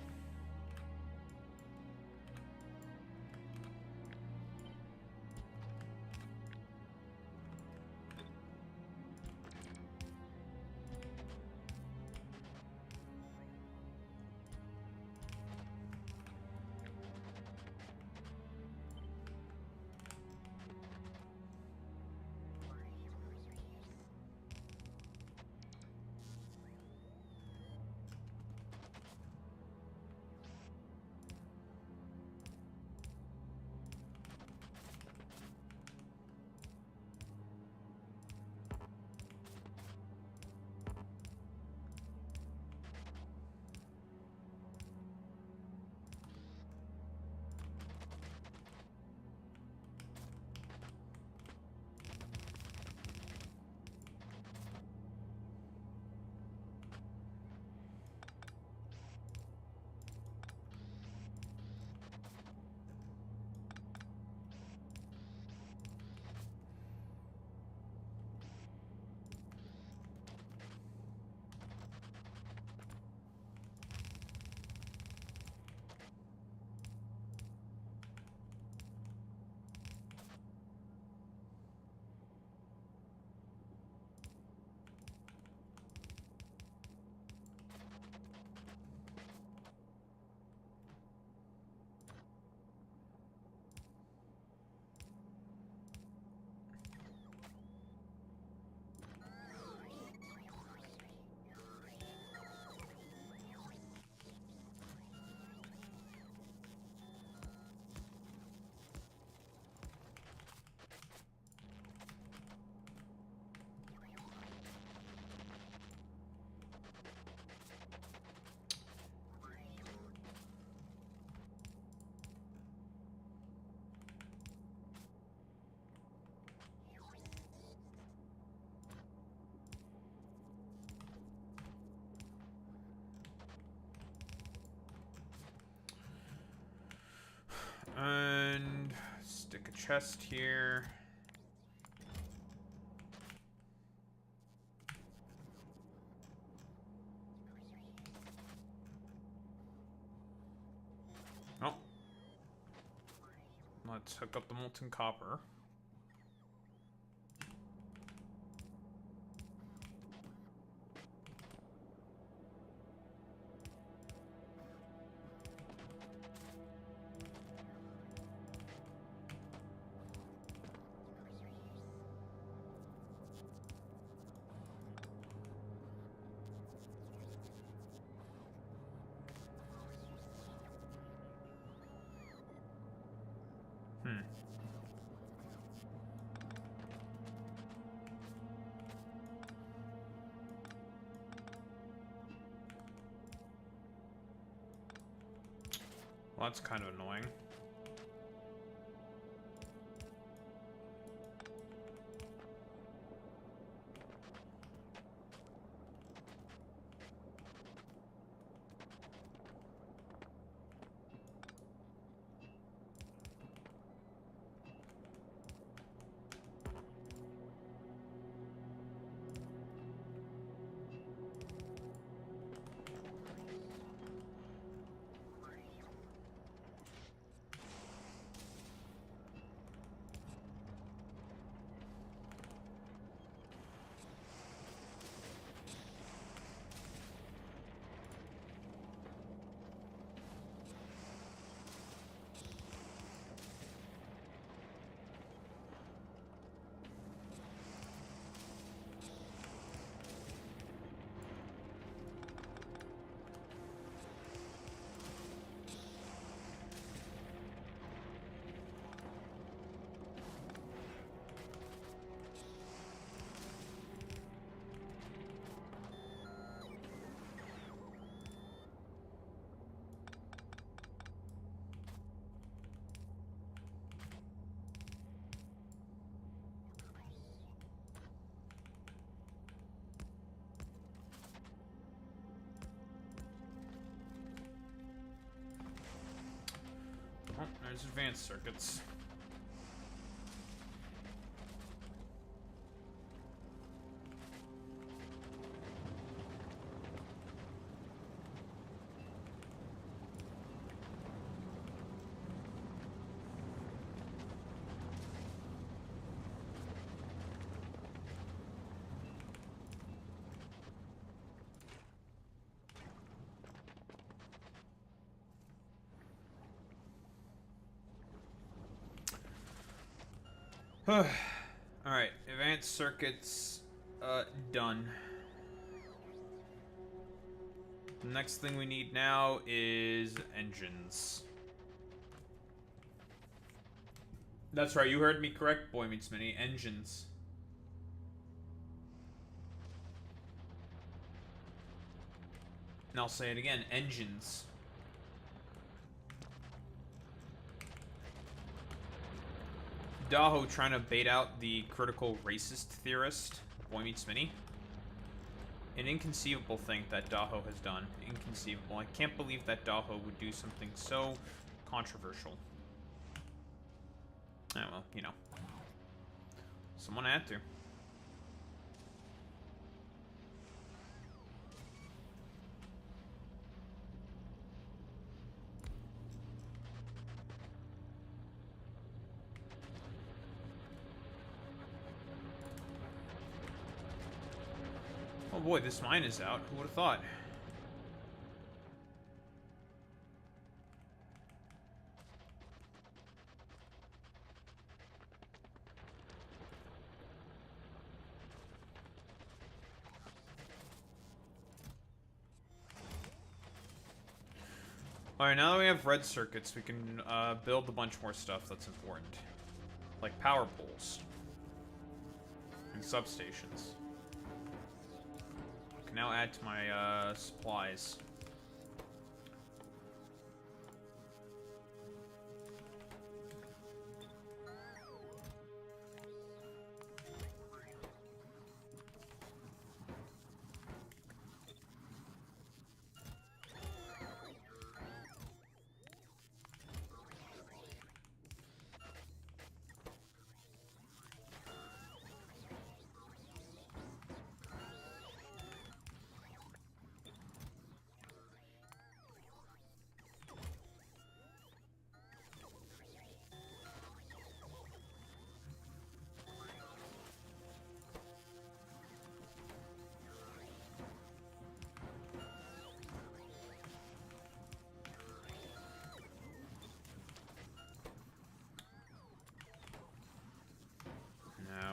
And stick a chest here. Oh. Let's hook up the molten copper. Well, that's kind of annoying. There's advanced circuits. Alright, advanced circuits, done. The next thing we need now is engines. That's right, you heard me correct, Boy Meets Mini. Engines. And I'll say it again, engines. Daho trying to bait out the critical racist theorist, Boy Meets Mini. An inconceivable thing that Daho has done. Inconceivable. I can't believe that Daho would do something so controversial. Oh, well, you know. Someone had to. Oh boy, this mine is out. Who would have thought? Alright, now that we have red circuits, we can build a bunch more stuff that's important. Like power poles. And substations. I can now add to my supplies.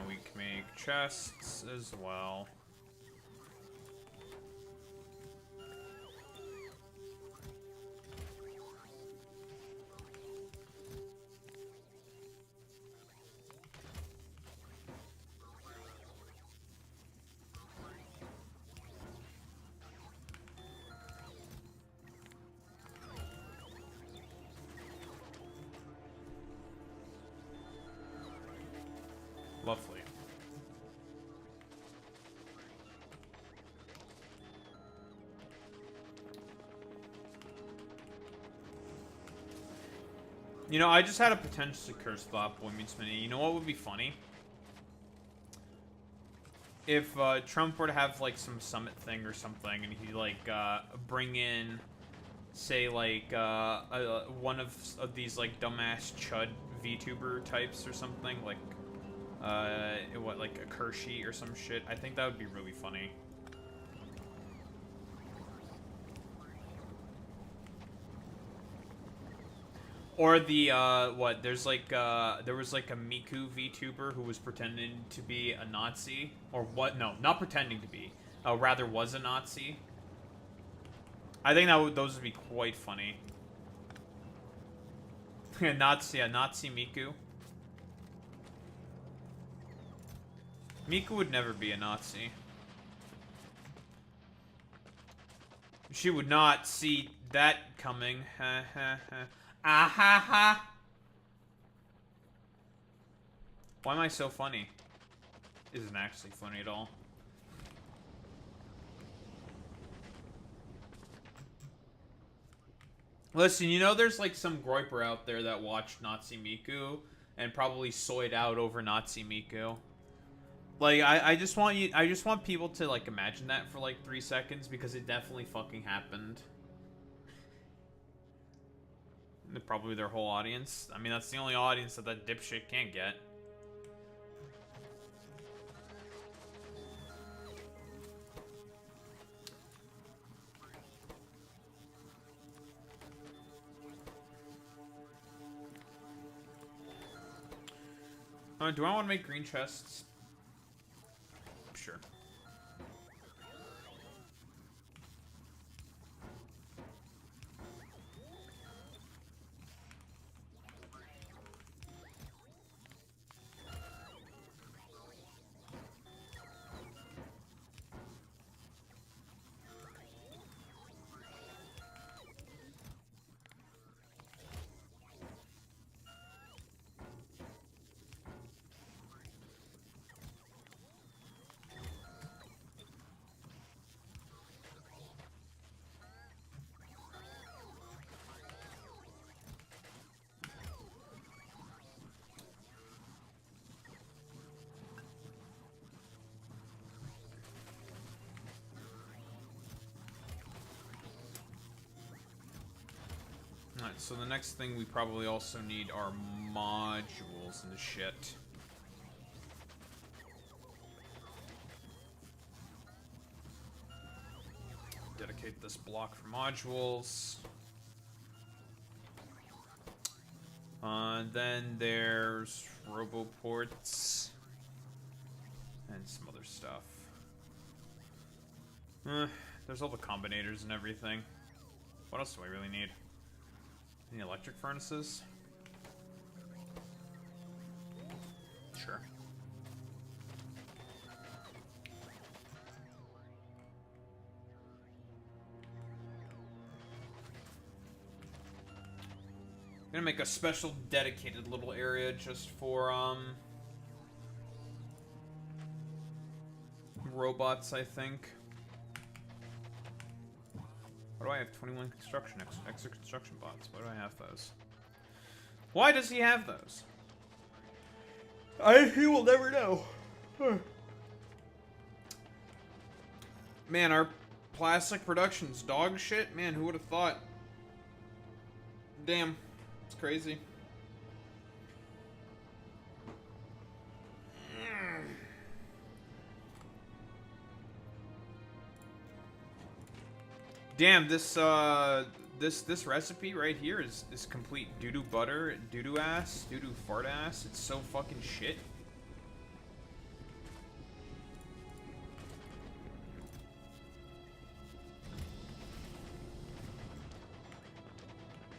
We can make chests as well. Lovely. You know, I just had a potentially cursed thought, Boy Meets Mini. You know what would be funny? If Trump were to have like some summit thing or something, and he like bring in, say like one of these like dumbass chud VTuber types or something, like what, like a Kershey or some shit. I think that would be really funny. Or the, what, there's like, there was like a Miku VTuber who was pretending to be a Nazi. Or what, no, not pretending to be. Rather was a Nazi. I think those would be quite funny. Nazi Miku. Miku would never be a Nazi. She would not see that coming. Ha ha ha. Ah ha ha. Why am I so funny? Isn't actually funny at all. Listen, you know there's like some groiper out there that watched Nazi Miku and probably soyed out over Nazi Miku. Like I just want you I just want people to like imagine that for like 3 seconds because it definitely fucking happened. Probably their whole audience. I mean that's the only audience that that dipshit can't get. Do I want to make green chests? Sure. Alright, so the next thing we probably also need are modules and shit. Dedicate this block for modules. Then there's roboports and some other stuff. There's all the combinators and everything. What else do I really need? Any electric furnaces? Sure. I'm gonna make a special dedicated little area just for robots, I think. Why do I have 21 construction extra construction bots? Why do I have those? Why does he have those? He will never know. Man, our plastic production's dog shit. Man, who would have thought? Damn, it's crazy. Damn, this this recipe right here is complete doo-doo butter, doo-doo ass, doo-doo fart ass. It's so fucking shit.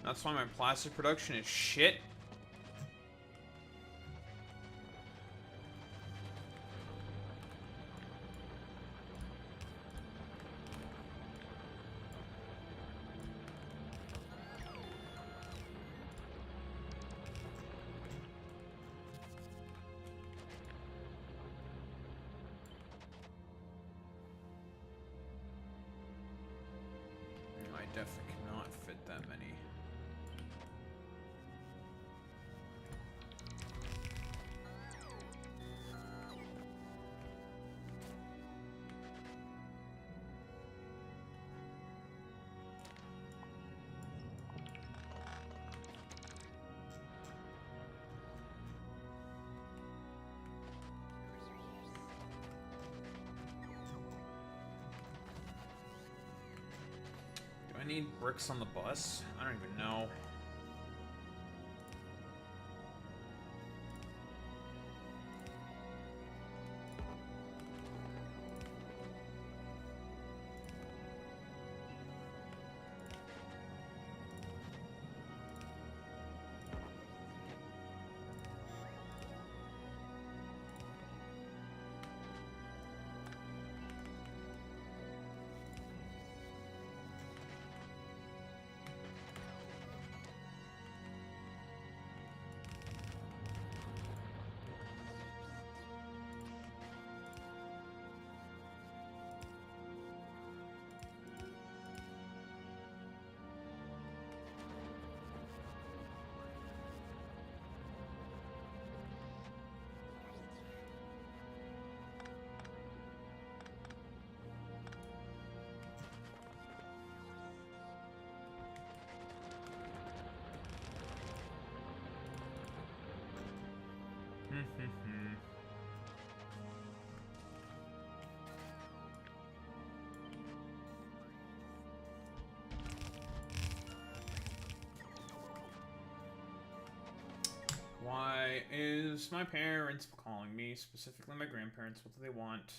That's why my plastic production is shit. I definitely cannot fit that many. I need bricks on the bus? I don't even know. Why is my parents calling me? Specifically my grandparents. What do they want?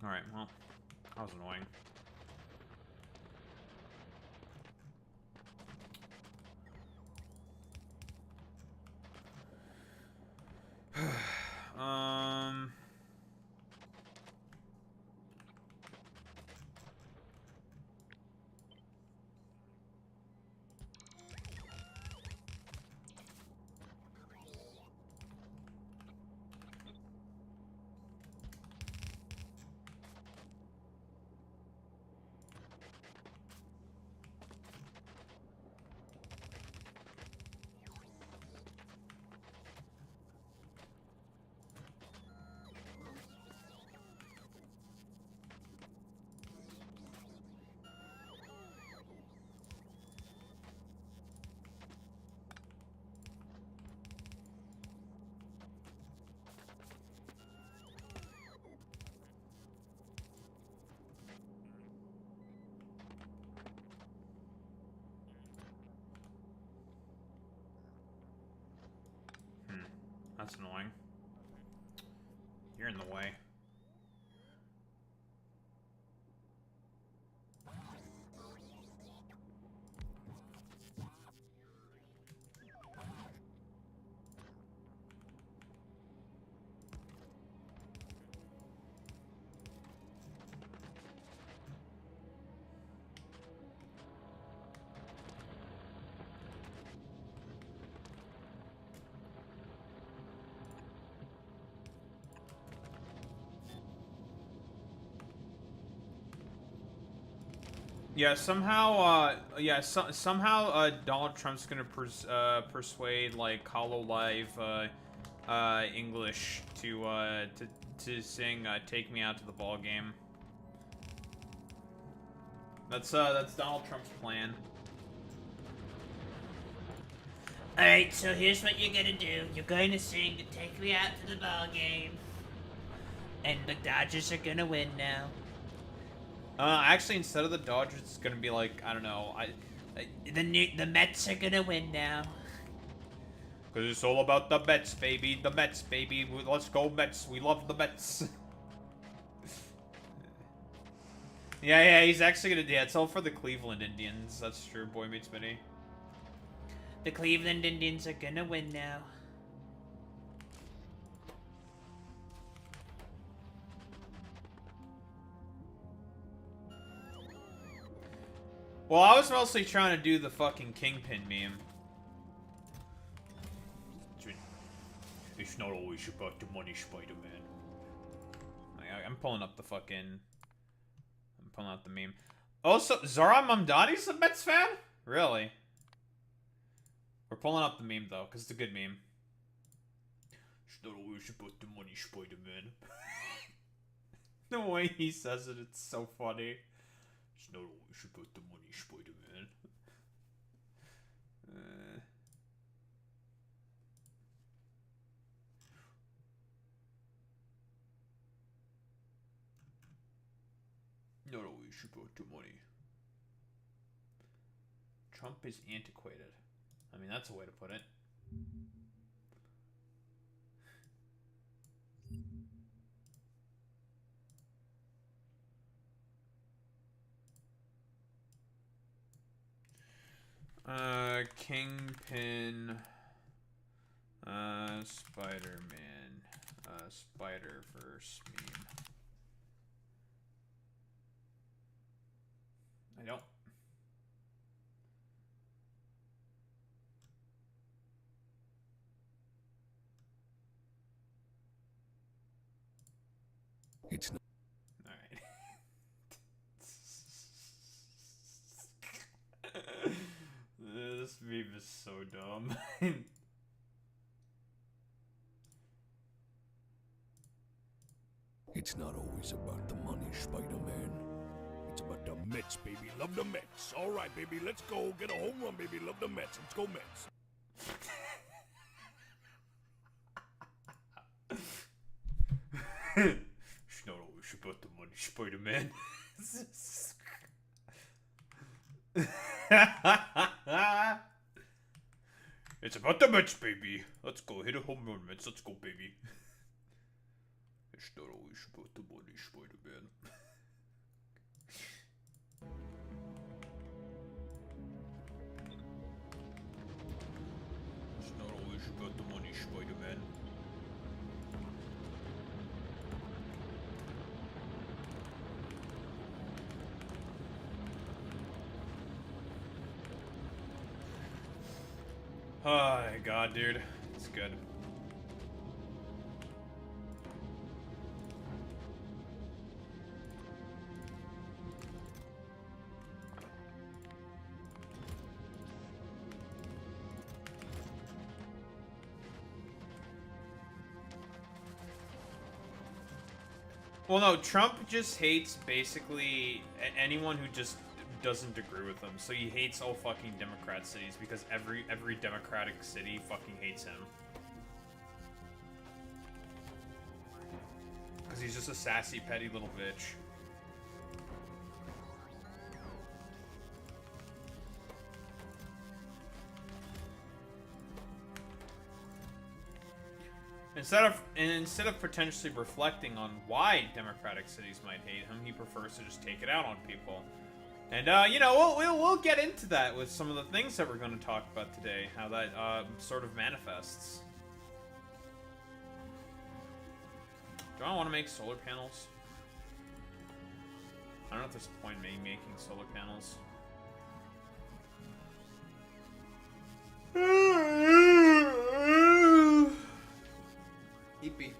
Alright, well, that was annoying. um... That's annoying. You're in the way. Yeah, somehow, Donald Trump's gonna persuade, like, Hololive, English to sing, Take Me Out to the Ball Game. That's Donald Trump's plan. Alright, so here's what you're gonna do. You're going to sing Take Me Out to the Ball Game. And the Dodgers are gonna win now. Actually, instead of the Dodgers, it's gonna be like, I don't know, The Mets are gonna win now. Because it's all about the Mets, baby. The Mets, baby. Let's go Mets. We love the Mets. yeah, he's actually gonna, yeah, it's all for the Cleveland Indians. That's true, Boy Meets Minnie. The Cleveland Indians are gonna win now. Well, I was mostly trying to do the fucking Kingpin meme. It's not always about the money, Spider-Man. I'm pulling up the fucking... I'm pulling out the meme. Also, Zara Mamdani's a Mets fan? Really? We're pulling up the meme, though, because it's a good meme. It's not always about the money, Spider-Man. The way he says it, it's so funny. It's not always about the money, Spider-Man. Not always about the money. Trump is antiquated. I mean, that's a way to put it. Kingpin, Spider-Man, Spider-Verse meme. I don't. It's not. is so dumb. It's not always about the money, Spider-Man. It's about the Mets, baby. Love the Mets. All right, baby, let's go. Get a home run, baby. Love the Mets. Let's go, Mets. It's not always about the money, Spider-Man. It's about the Mets, baby. Let's go. Hit a home run, Mets. Let's go, baby. It's not always about the money, Spider-Man. It's not always about the money, Spider-Man. Oh my god, dude. It's good. Well, no, Trump just hates basically anyone who just doesn't agree with him. So he hates all fucking Democrat cities because every Democratic city fucking hates him. Because he's just a sassy, petty little bitch. Instead of potentially reflecting on why Democratic cities might hate him, he prefers to just take it out on people. And you know, we'll get into that with some of the things that we're going to talk about today, how that sort of manifests. Do I want to make solar panels? I don't know if there's a point in me making solar panels. Hippie.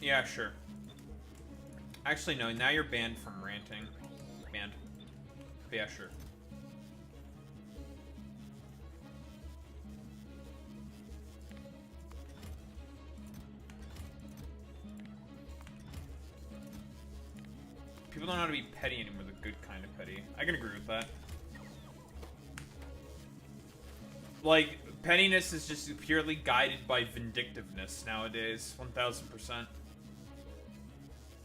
Yeah, sure. Actually, no, now you're banned from ranting. Banned. But yeah, sure. People don't know how to be petty anymore, the good kind of petty. I can agree with that. Like, pettiness is just purely guided by vindictiveness nowadays. 1000%.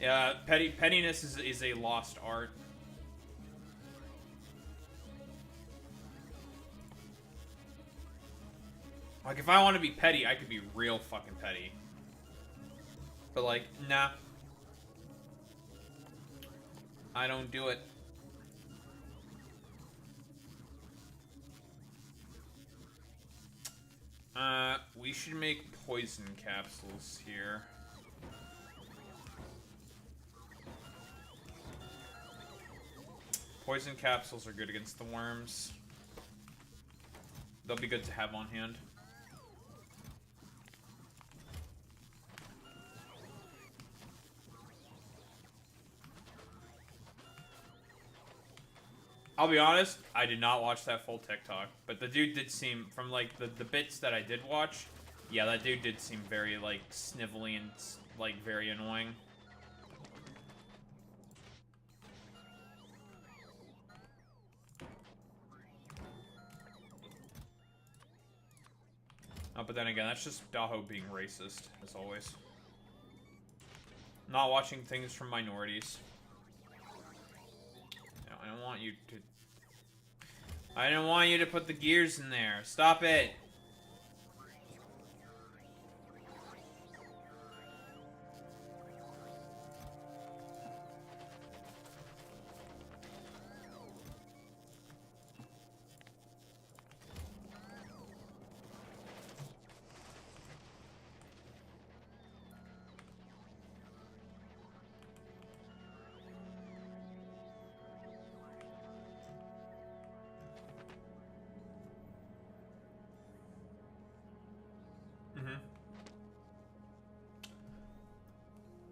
Yeah, pettiness is a lost art. Like, if I want to be petty, I could be real fucking petty. But, like, nah. I don't do it. We should make poison capsules here. Poison capsules are good against the worms. They'll be good to have on hand. I'll be honest, I did not watch that full TikTok, but the dude did seem, from like the bits that I did watch, yeah, that dude did seem very like snivelly and like very annoying. But then again, that's just Daho being racist, as always. Not watching things from minorities. No, I don't want you to... I didn't want you to put the gears in there. Stop it!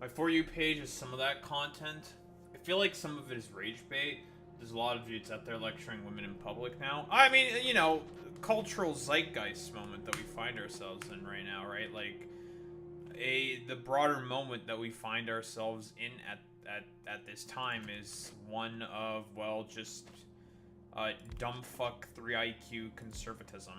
My For You page is some of that content. I feel like some of it is rage bait. There's a lot of dudes out there lecturing women in public now. I mean, you know, cultural zeitgeist moment that we find ourselves in right now, right? Like, the broader moment that we find ourselves in at this time is one of, well, just dumb fuck 3 IQ conservatism.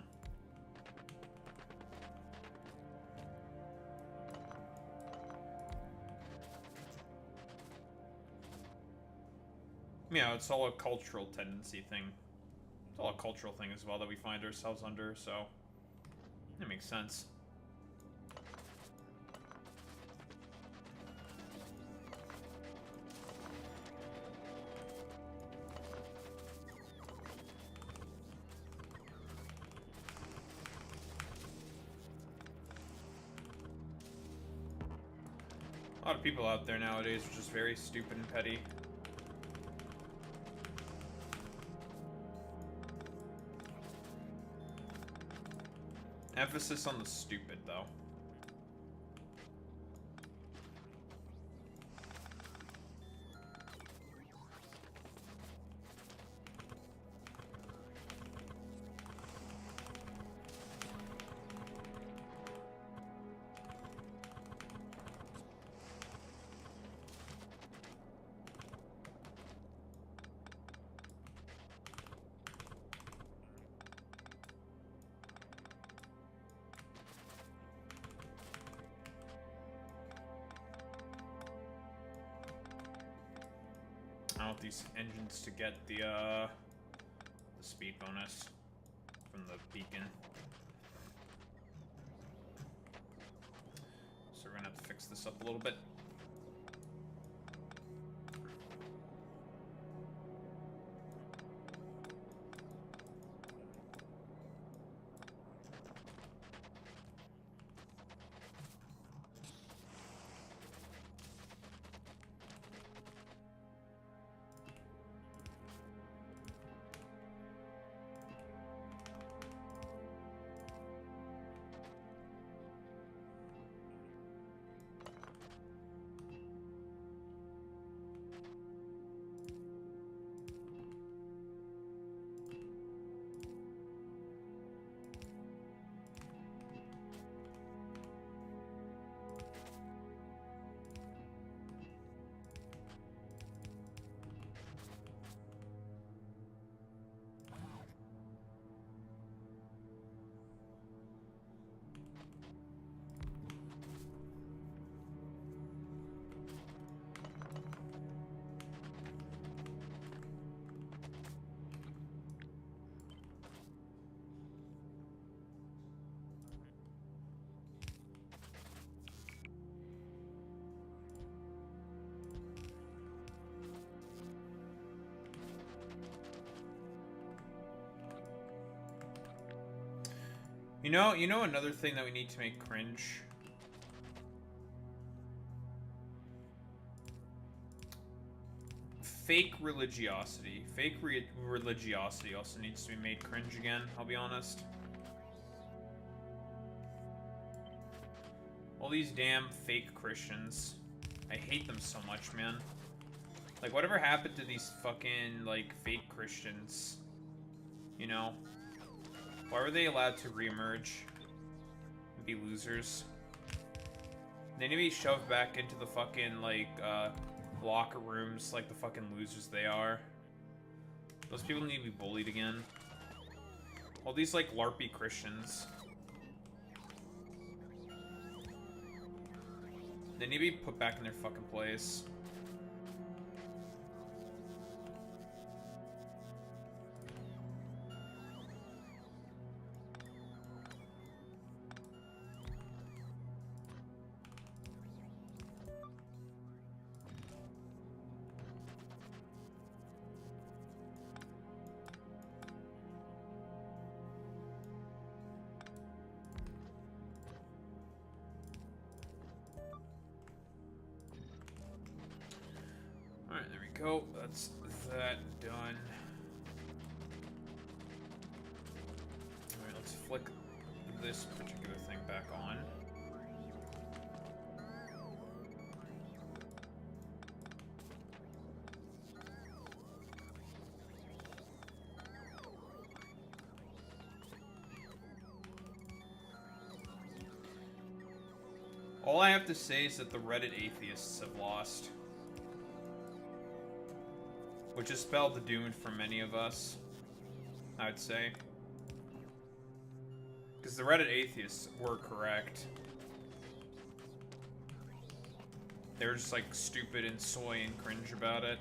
Yeah, it's all a cultural tendency thing. It's all a cultural thing as well that we find ourselves under, so it makes sense. A lot of people out there nowadays are just very stupid and petty. Emphasis on the stupid, though. I want these engines to get the speed bonus from the beacon. So we're gonna have to fix this up a little bit. You know another thing that we need to make cringe? Fake religiosity. Fake religiosity also needs to be made cringe again, I'll be honest. All these damn fake Christians. I hate them so much, man. Like, whatever happened to these fucking, like, fake Christians? You know? Why were they allowed to reemerge and be losers? They need to be shoved back into the fucking, like, locker rooms like the fucking losers they are. Those people need to be bullied again. All these, like, LARPy Christians. They need to be put back in their fucking place. Alright, there we go. That's that done. Alright, let's flick this particular thing back on. All I have to say is that the Reddit atheists have lost. Which has spelled the doom for many of us, I would say. Because the Reddit atheists were correct. They were just like stupid and soy and cringe about it.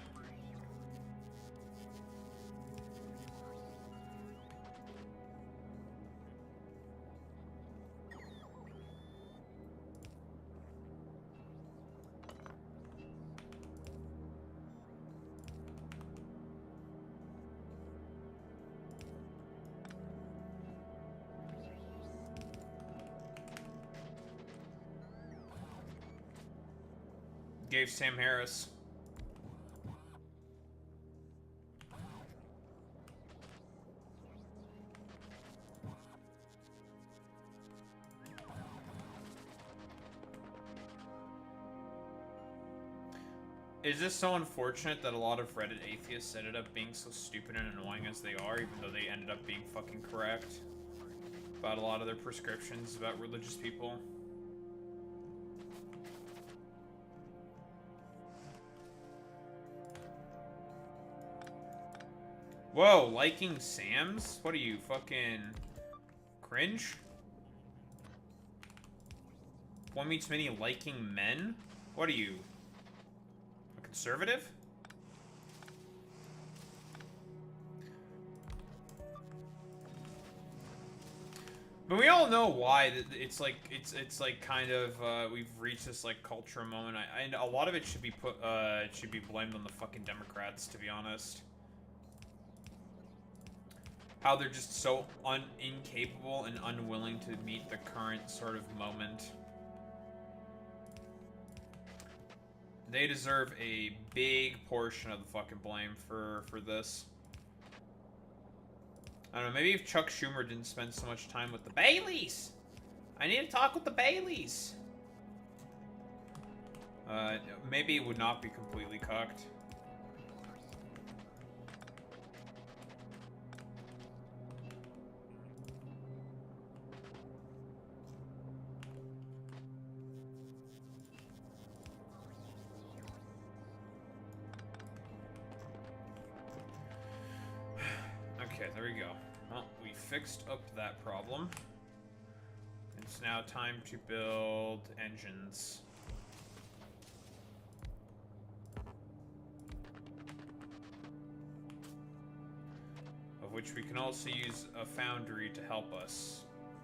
Gave Sam Harris. Is this so unfortunate that a lot of Reddit atheists ended up being so stupid and annoying as they are, even though they ended up being fucking correct about a lot of their prescriptions about religious people? Whoa, liking Sam's? What are you, fucking cringe? One meets many liking men? What are you, a conservative? But we all know why. It's like kind of we've reached this like culture moment. And a lot of it should be blamed on the fucking Democrats, to be honest. How they're just so incapable and unwilling to meet the current sort of moment. They deserve a big portion of the fucking blame for this. I don't know, maybe if Chuck Schumer didn't spend so much time with the Baileys! I need to talk with the Baileys! Maybe it would not be completely cucked. Okay, there we go. Well, we fixed up that problem. It's now time to build engines. Of which we can also use a foundry to help us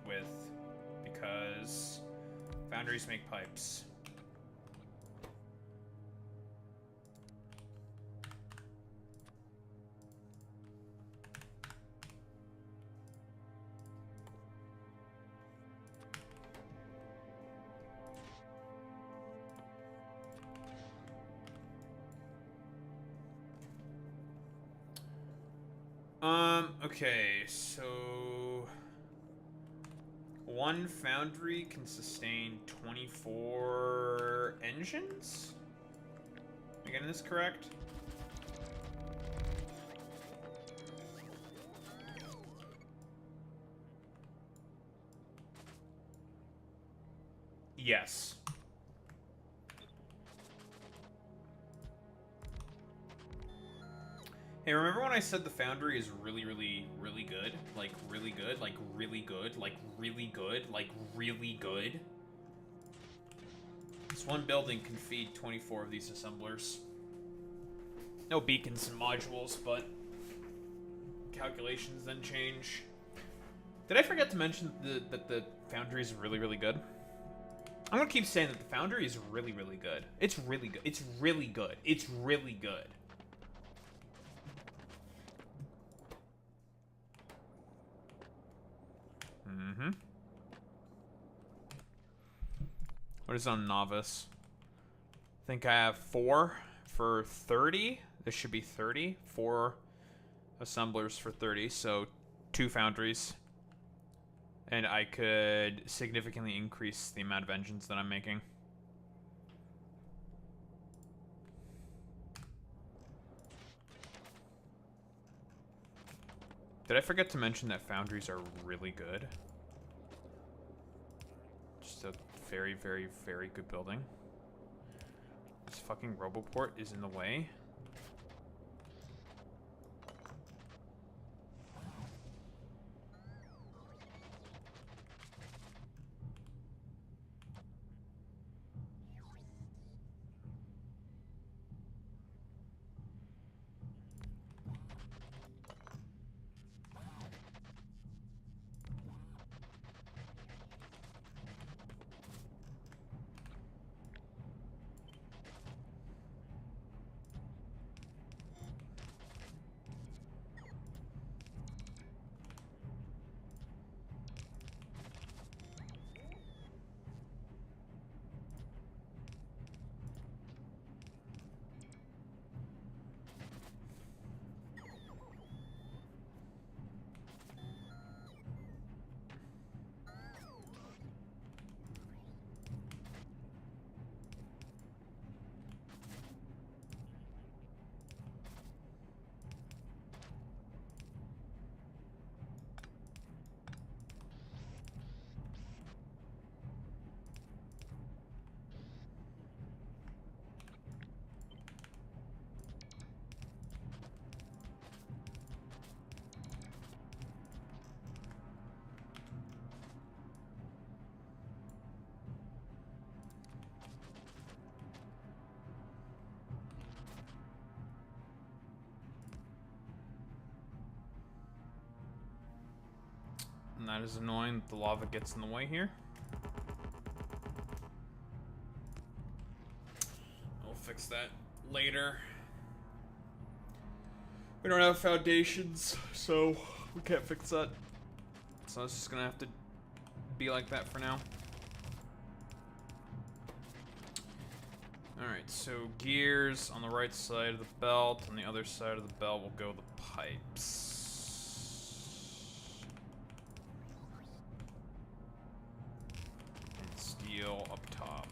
with, because foundries make pipes. Okay, so one foundry can sustain 24 engines? Am I getting this correct? Yes. Hey, remember when I said the foundry is really, really, really good? Like, really good? Like, really good? Like, really good? Like, really good? This one building can feed 24 of these assemblers. No beacons and modules, but calculations then change. Did I forget to mention that the foundry is really, really good? I'm gonna keep saying that the foundry is really, really good. It's really good. It's really good. It's really good. Mm-hmm. What is on novice? I think I have 4 for 30. This should be 30. 4 assemblers for 30, so 2 foundries. And I could significantly increase the amount of engines that I'm making. Did I forget to mention that foundries are really good? just a very, very, very good building. This fucking Roboport is in the way. And that is annoying that the lava gets in the way here. I'll fix that later. We don't have foundations, so we can't fix that. So it's just gonna have to be like that for now. Alright, so gears on the right side of the belt. On the other side of the belt will go the pipes. And steel up top.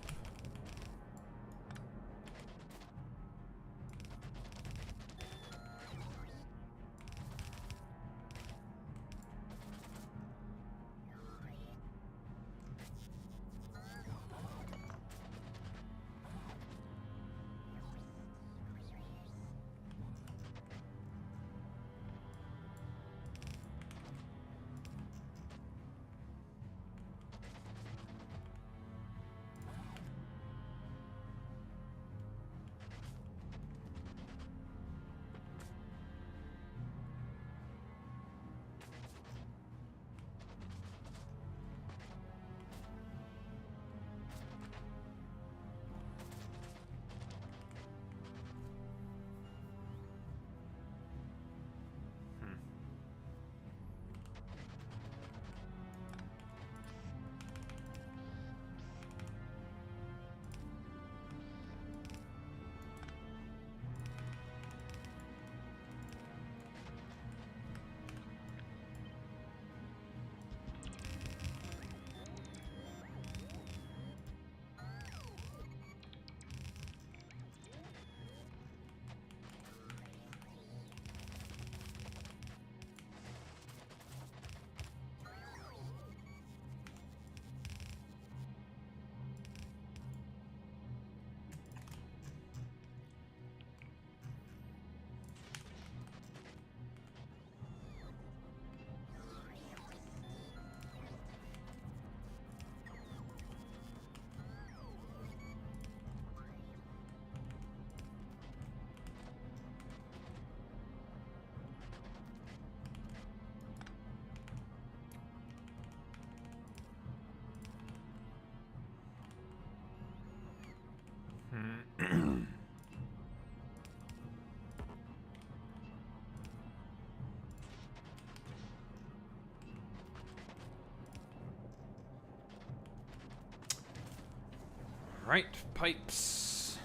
Right, pipes.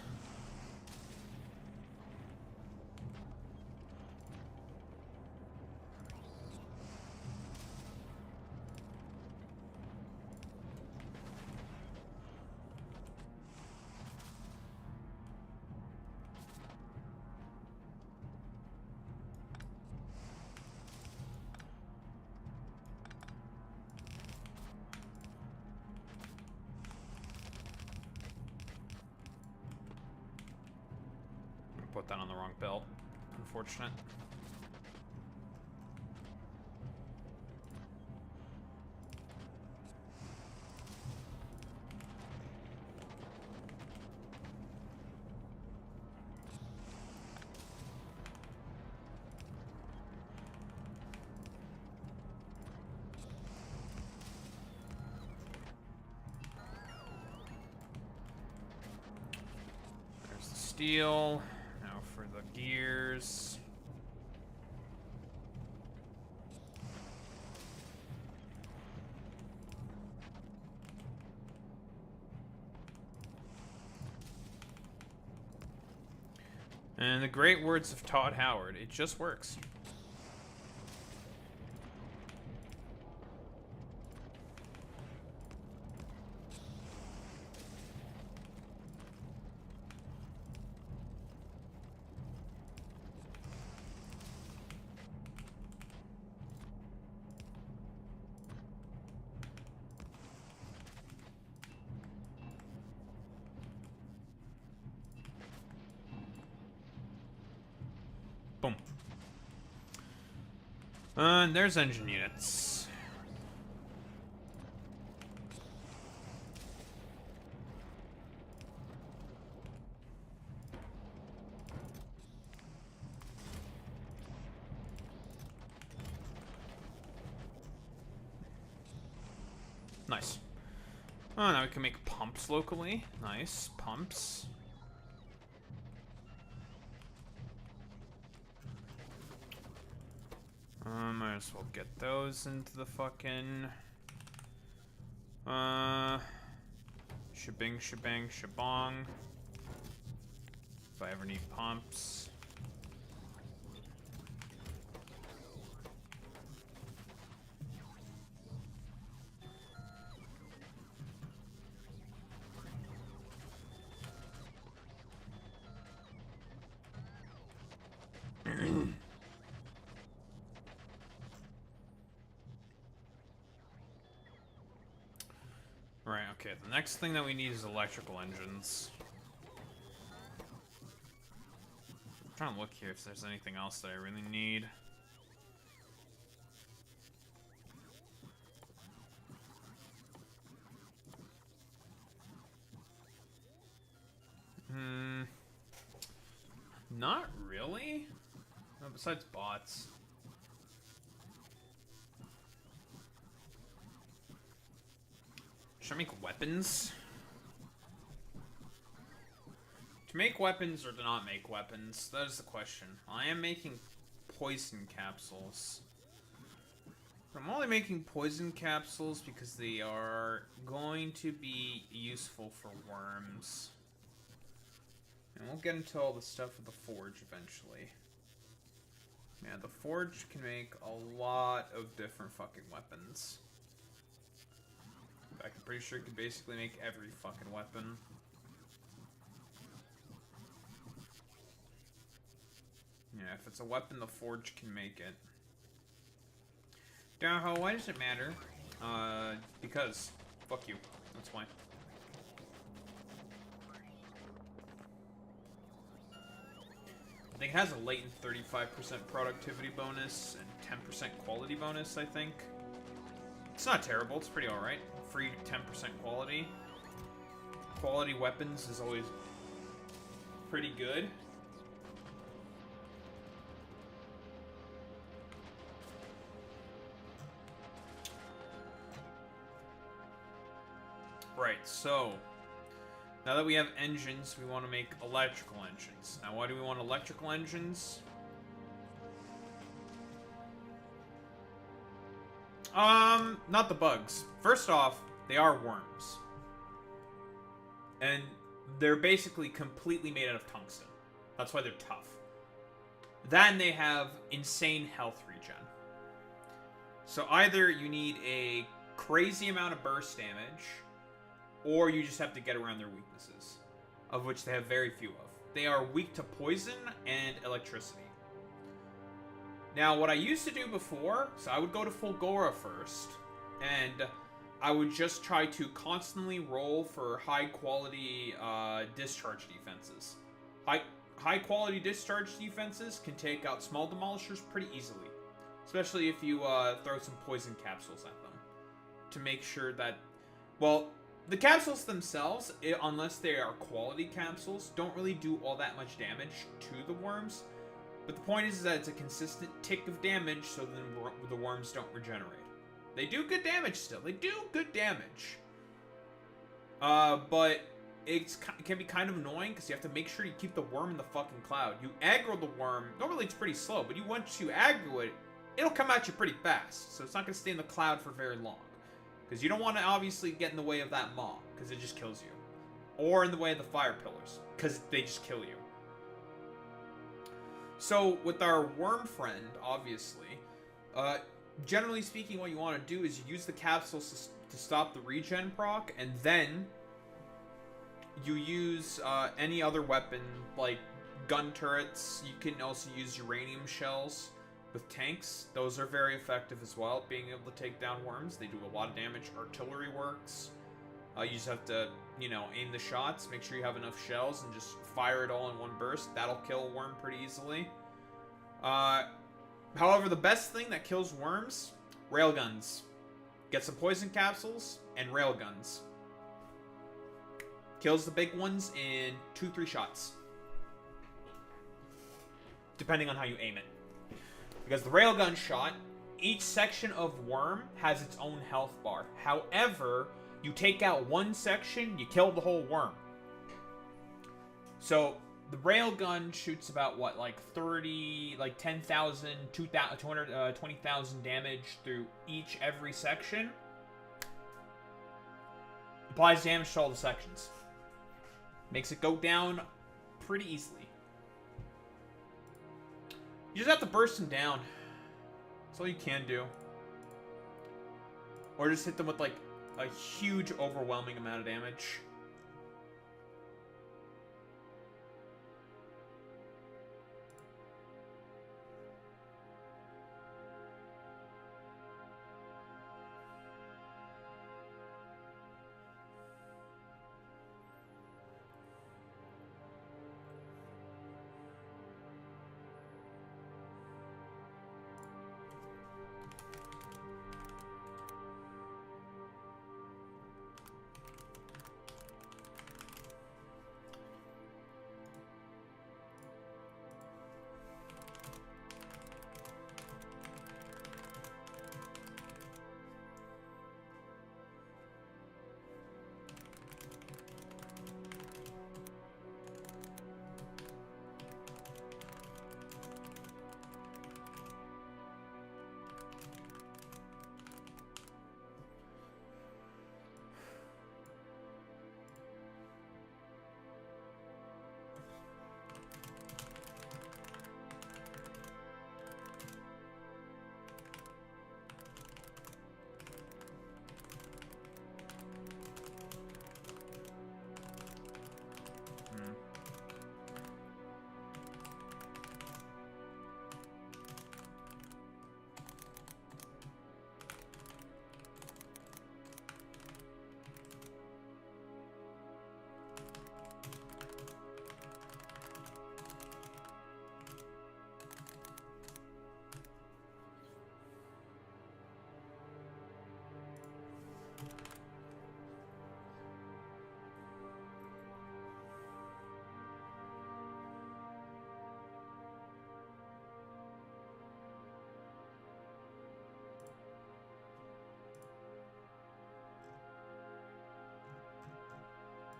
that on the wrong build. Unfortunate. There's the steel. Now for the gears. And the great words of Todd Howard, it just works. Boom. And there's engine units. Nice. Oh, now we can make pumps locally. Nice. Pumps. Might as well get those into the fucking... Shebang, shebang, shabong. If I ever need pumps. Right, okay, the next thing that we need is electrical engines. I'm trying to look here if there's anything else that I really need. Not really. No, besides bots. Should I make weapons? To make weapons or to not make weapons? That is the question. I am making poison capsules. But I'm only making poison capsules because they are going to be useful for worms. And we'll get into all the stuff with the forge eventually. Yeah, the forge can make a lot of different fucking weapons. In fact, I'm pretty sure it can basically make every fucking weapon. Yeah, if it's a weapon, the forge can make it. Downho, why does it matter? Because. Fuck you. That's why. I think it has a latent 35% productivity bonus and 10% quality bonus, I think. It's not terrible, it's pretty alright. Free 10% quality. Quality weapons is always pretty good. Right, so now that we have engines, we want to make electrical engines. Now, why do we want electrical engines? Not the bugs. First off, they are worms. And they're basically completely made out of tungsten. That's why they're tough. Then they have insane health regen. So either you need a crazy amount of burst damage, or you just have to get around their weaknesses, of which they have very few of. They are weak to poison and electricity. Now, what I used to do before, so I would go to Fulgora first, and I would just try to constantly roll for high-quality discharge defenses. high quality discharge defenses can take out small demolishers pretty easily. Especially if you throw some poison capsules at them. To make sure that... Well, the capsules themselves, unless they are quality capsules, don't really do all that much damage to the worms. But the point is that it's a consistent tick of damage so then the worms don't regenerate. They do good damage still. They do good damage. But it can be kind of annoying because you have to make sure you keep the worm in the fucking cloud. You aggro the worm. Normally it's pretty slow, but once you aggro it, it'll come at you pretty fast. So it's not going to stay in the cloud for very long. Because you don't want to obviously get in the way of that maw, because it just kills you. Or in the way of the fire pillars, because they just kill you. So with our worm friend, obviously, generally speaking, what you want to do is you use the capsules to stop the regen proc, and then you use any other weapon, like gun turrets. You can also use uranium shells with tanks. Those are very effective as well, being able to take down worms. They do a lot of damage. Artillery works. You just have to, aim the shots, make sure you have enough shells, and just fire it all in one burst. That'll kill a worm pretty easily. However, the best thing that kills worms, railguns. Get some poison capsules and railguns. Kills the big ones in 2-3 shots. Depending on how you aim it. Because the railgun shot, each section of worm has its own health bar. However, you take out one section, you kill the whole worm. So, the railgun shoots about, 10,000, 220,000 damage through every section. Applies damage to all the sections. Makes it go down pretty easily. You just have to burst them down. That's all you can do. Or just hit them with, a huge, overwhelming amount of damage.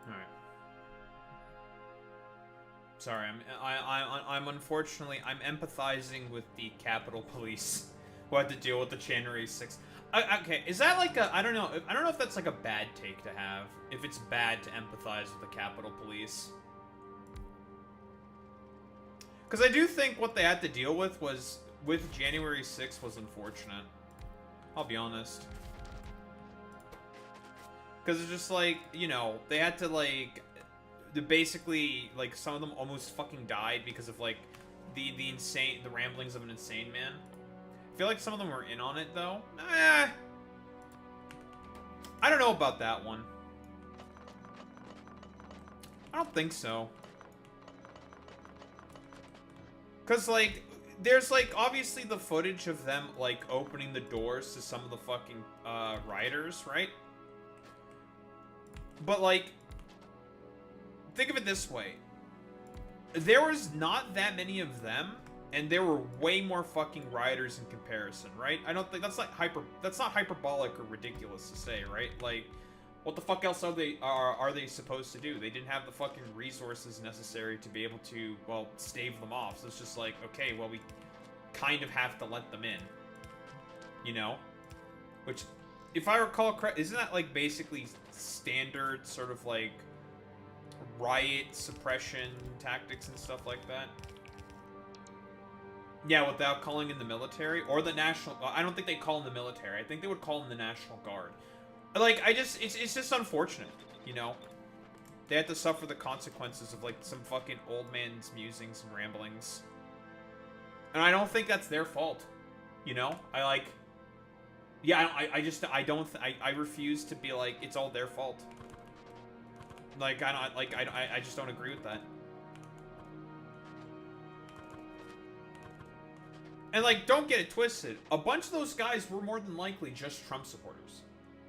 Alright. Sorry, I'm unfortunately, I'm empathizing with the Capitol Police who had to deal with the January 6th. Okay, is that I don't know if that's a bad take to have, if it's bad to empathize with the Capitol Police. Because I do think what they had to deal with January 6th was unfortunate. I'll be honest. Because it's just they had to basically, some of them almost fucking died because of, the ramblings of an insane man. I feel like some of them were in on it, though. I don't know about that one. I don't think so. Because, like, there's, like, obviously the footage of them, like, opening the doors to some of the fucking, rioters, right? But, like, think of it this way. There was not that many of them, and there were way more fucking rioters in comparison, right? I don't think that's not hyperbolic or ridiculous to say, right? Like, what the fuck else are they supposed to do? They didn't have the fucking resources necessary to be able to, well, stave them off. So it's just like, okay, well, we kind of have to let them in. You know? Which, if I recall correct, isn't that like basically standard sort of like riot suppression tactics and stuff like that? Yeah, without calling in the military or the national. I don't think they call in the military. I think they would call in the National Guard. Like, it's just unfortunate, you know. They had to suffer the consequences of like some fucking old man's musings and ramblings, and I don't think that's their fault, you know. I refuse to be like it's all their fault. Like, I just don't agree with that. And, like, don't get it twisted. A bunch of those guys were more than likely just Trump supporters.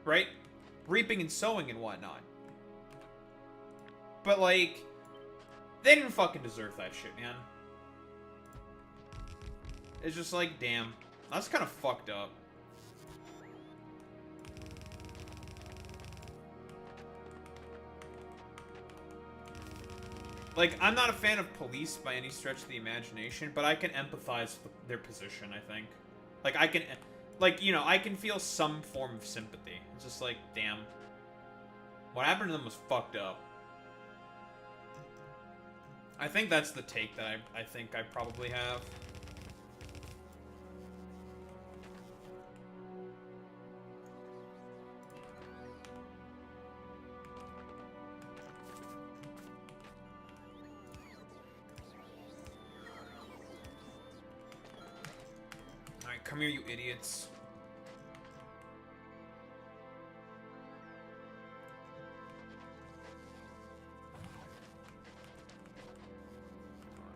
Right? Reaping and sowing and whatnot. But, like, they didn't fucking deserve that shit, man. It's just like, damn. That's kind of fucked up. Like, I'm not a fan of police by any stretch of the imagination, but I can empathize with their position, I think. Like, you know, I can feel some form of sympathy. It's just like, damn. What happened to them was fucked up. I think that's the take that I think I probably have. Come here, you idiots.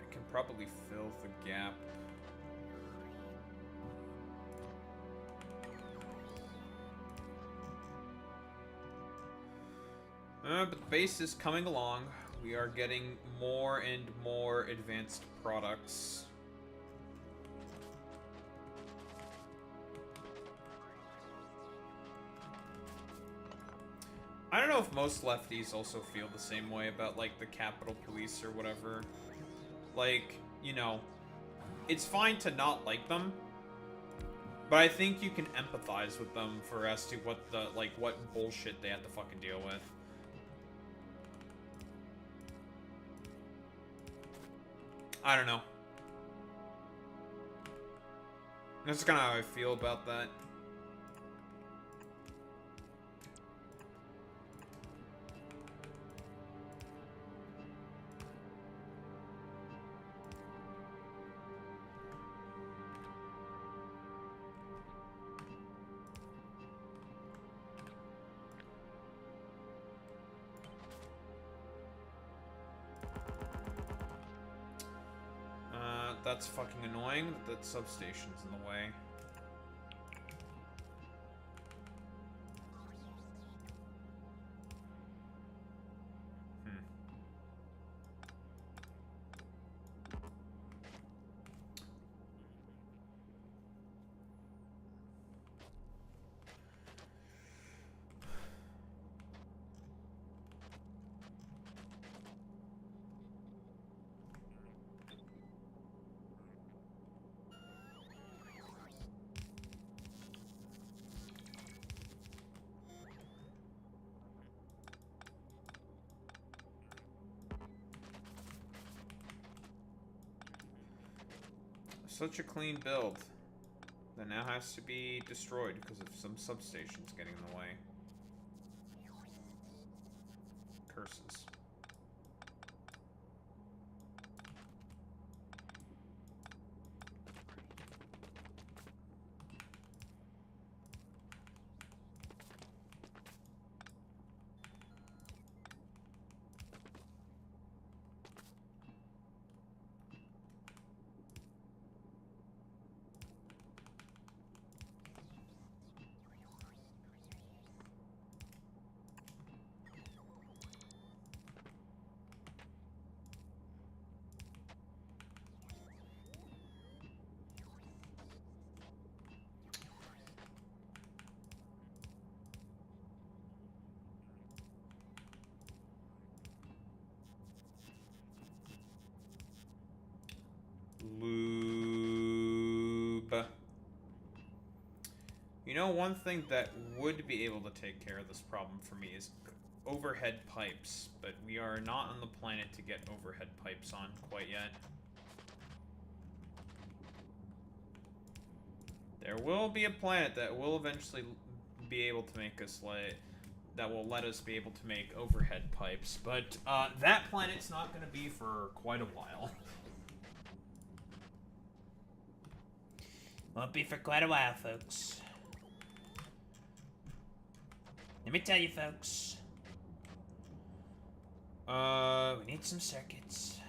I can probably fill the gap. But the base is coming along. We are getting more and more advanced products. I don't know if most lefties also feel the same way about, like, the Capitol Police or whatever. Like, you know, it's fine to not like them, but I think you can empathize with them for as to what the, like, what bullshit they have to fucking deal with. I don't know. That's kind of how I feel about that. That's fucking annoying. That substation's in the way. Such a clean build that now has to be destroyed because of some substations getting in the way. Curses. You know, one thing that would be able to take care of this problem for me is overhead pipes, but we are not on the planet to get overhead pipes on quite yet. There will be a planet that will eventually be able to make us that will let us be able to make overhead pipes, but that planet's not going to be for quite a while. Won't be for quite a while, folks. Let me tell you, folks. We need some circuits.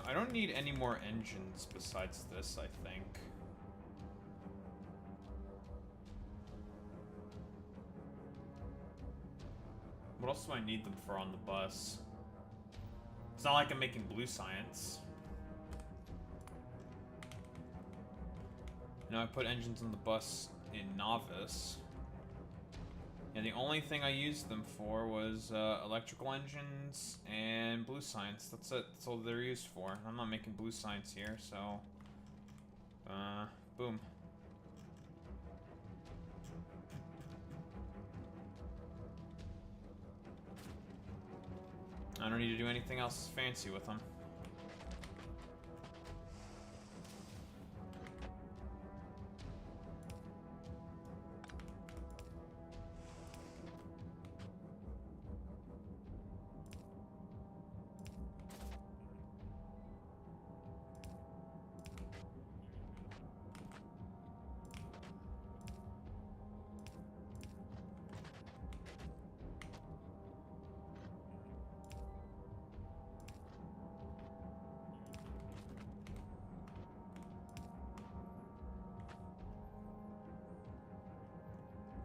I don't need any more engines besides this, I think. What else do I need them for on the bus? It's not like I'm making blue science. You know, I put engines on the bus in Novice. Yeah, the only thing I used them for was electrical engines and blue science. That's it. That's all they're used for. I'm not making blue science here, so... boom. I don't need to do anything else fancy with them.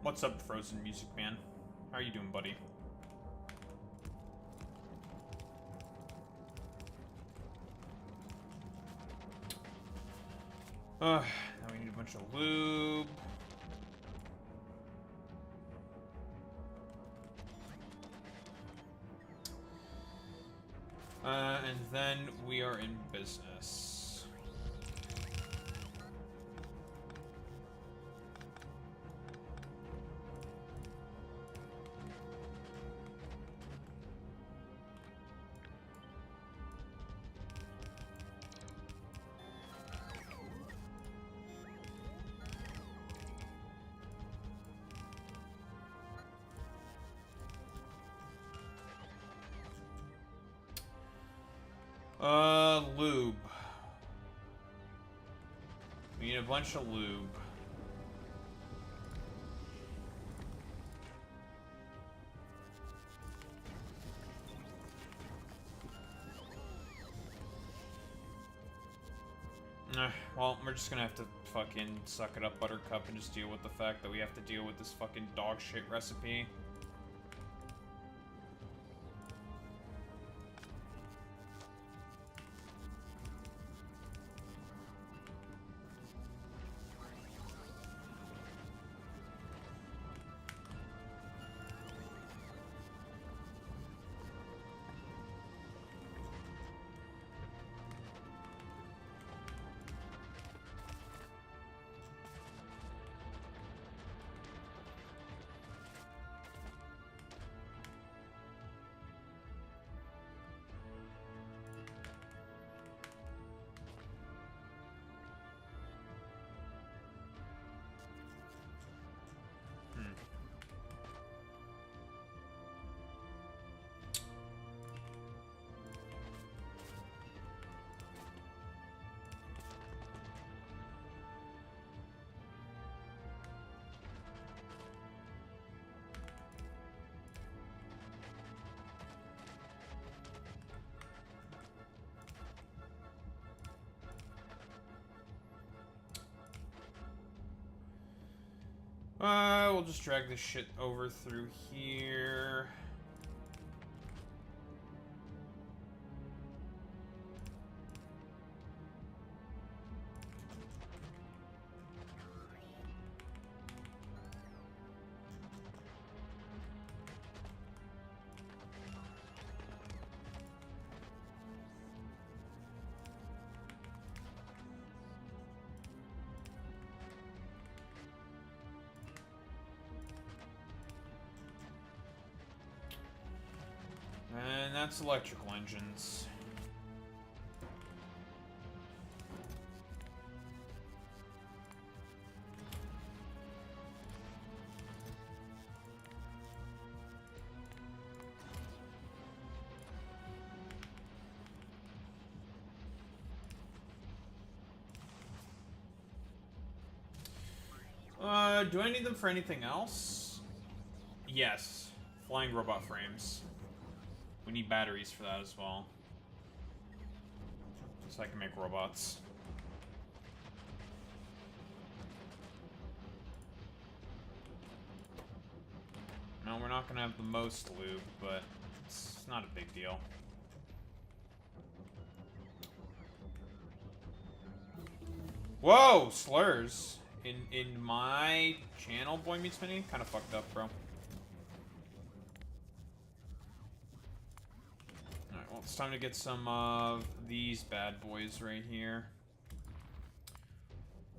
What's up, Frozen Music Man? How are you doing, buddy? Now we need a bunch of lube. And then we are in business. Lube. We need a bunch of lube. Well, we're just gonna have to fucking suck it up, Buttercup, and just deal with the fact that we have to deal with this fucking dog shit recipe. We'll just drag this shit over through here. And that's electrical engines. Do I need them for anything else? Yes. Flying robot frames. We need batteries for that as well. So I can make robots. No, we're not gonna have the most lube, but it's not a big deal. Whoa! Slurs. In my channel, Boy Meets Mini? Kinda fucked up, bro. Alright, well, it's time to get some of these bad boys right here.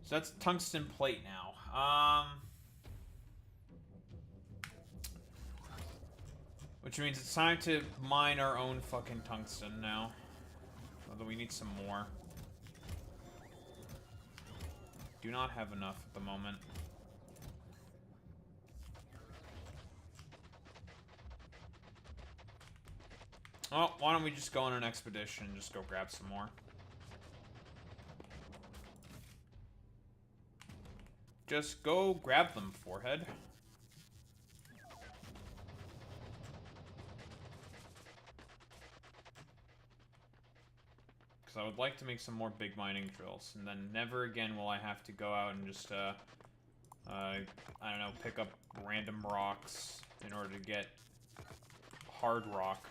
So that's tungsten plate now. Which means it's time to mine our own fucking tungsten now. Although we need some more. Do not have enough at the moment. Oh, why don't we just go on an expedition and just go grab some more? Just go grab them, forehead. Because I would like to make some more big mining drills, and then never again will I have to go out and just, I don't know, pick up random rocks in order to get hard rock.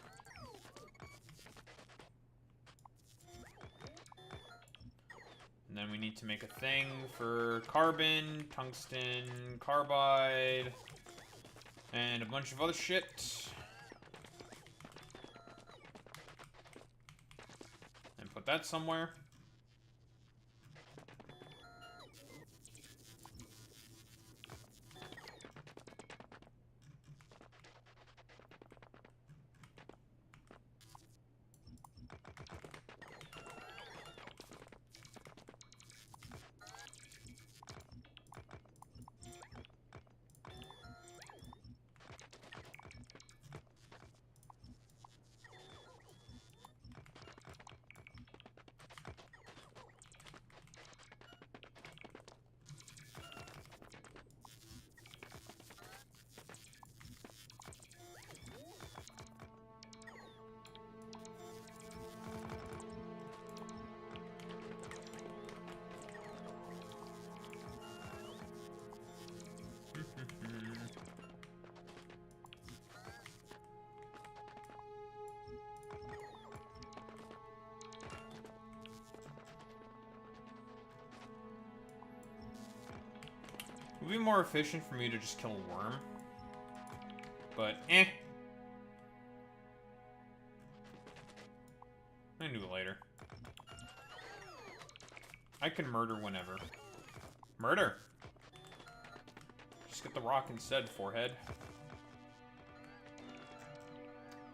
And then we need to make a thing for carbon, tungsten, carbide, and a bunch of other shit. And put that somewhere. It would be more efficient for me to just kill a worm. But, eh. I can do it later. I can murder whenever. Murder! Just get the rock instead, forehead.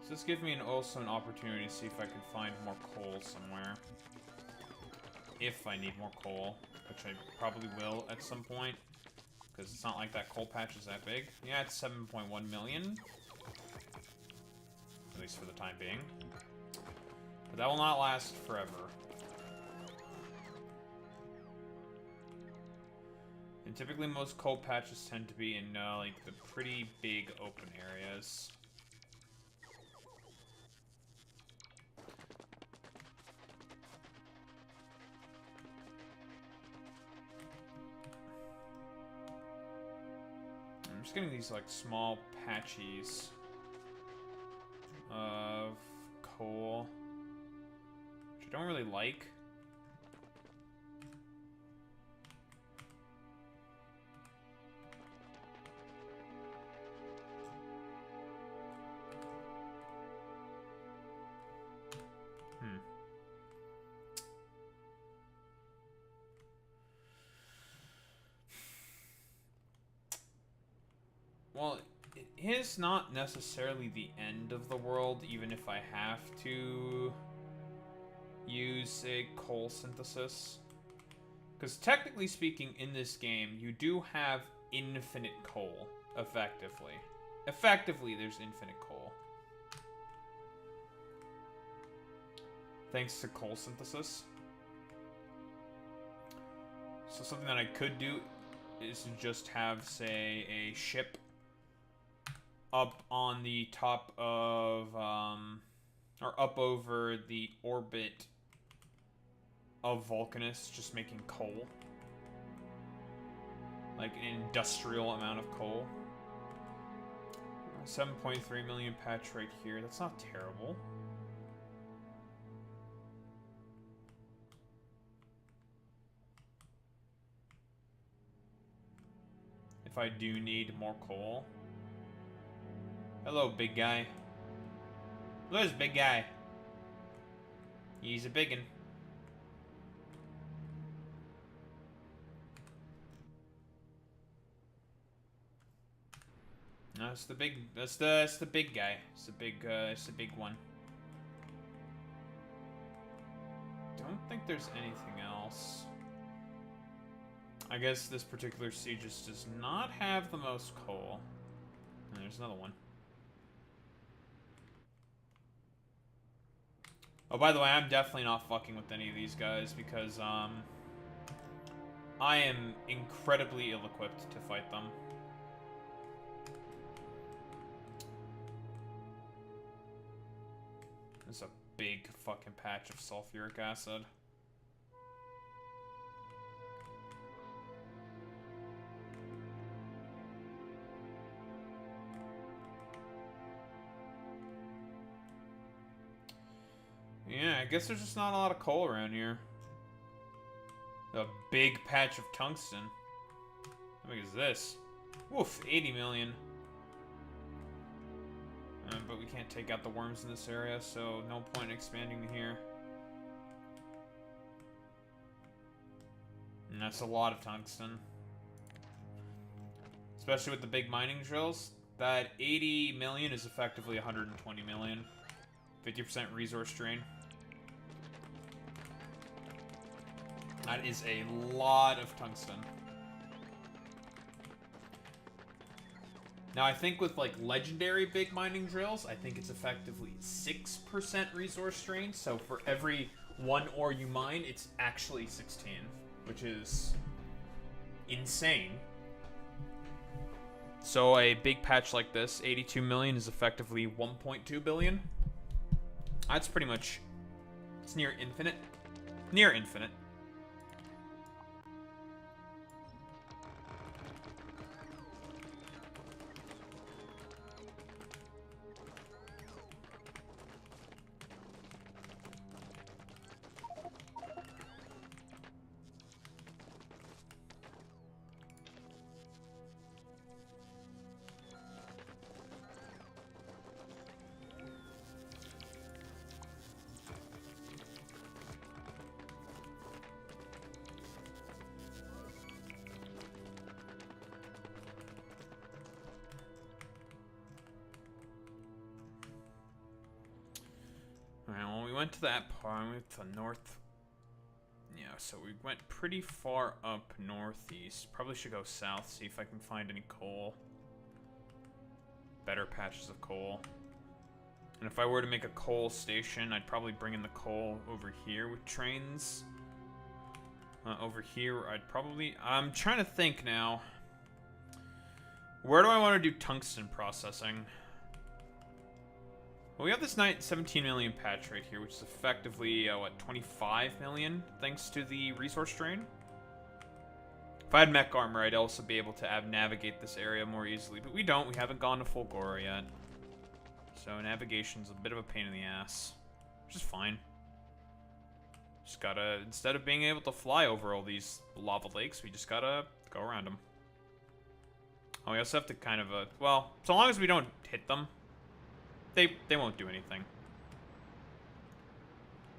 So this gives me also an opportunity to see if I can find more coal somewhere. If I need more coal, which I probably will at some point. Because it's not like that coal patch is that big. Yeah, it's 7.1 million. At least for the time being. But that will not last forever. And typically most coal patches tend to be in, like, the pretty big open areas. I'm just getting these like small patches of coal, which I don't really like. Well, it is not necessarily the end of the world, even if I have to use a coal synthesis. Because technically speaking, in this game, you do have infinite coal, effectively. Effectively, there's infinite coal. Thanks to coal synthesis. So something that I could do is to just have, say, a ship up on the top of, or up over the orbit of Vulcanus, just making coal. Like an industrial amount of coal. 7.3 million patch right here. That's not terrible. If I do need more coal. Hello, big guy. Look at this big guy. He's a biggin. No, that's the big. That's the big guy. It's the big one. Don't think there's anything else. I guess this particular siege just does not have the most coal. And there's another one. Oh, by the way, I'm definitely not fucking with any of these guys because, I am incredibly ill-equipped to fight them. There's a big fucking patch of sulfuric acid. Yeah, I guess there's just not a lot of coal around here. A big patch of tungsten. How big is this? Woof, 80 million. But we can't take out the worms in this area, so no point in expanding here. And that's a lot of tungsten. Especially with the big mining drills. That 80 million is effectively 120 million. 50% resource drain. That is a lot of tungsten. Now, I think with, like, legendary big mining drills, I think it's effectively 6% resource drain. So for every 1 ore you mine, it's actually 16, which is insane. So a big patch like this, 82 million, is effectively 1.2 billion. That's pretty much... It's near infinite. Near infinite. Alright, well, we went to that part. We went to the north. Yeah, so we went pretty far up northeast. Probably should go south, see if I can find any coal. Better patches of coal. And if I were to make a coal station, I'd probably bring in the coal over here with trains. Over here, I'd probably... I'm trying to think now. Where do I want to do tungsten processing? Well, we have this 17 million patch right here, which is effectively, what, 25 million, thanks to the resource drain? If I had mech armor, I'd also be able to navigate this area more easily. But we don't. We haven't gone to full Gora yet. So navigation's a bit of a pain in the ass. Which is fine. Just gotta, instead of being able to fly over all these lava lakes, we just gotta go around them. Oh, we also have to kind of, well, so long as we don't hit them, they won't do anything.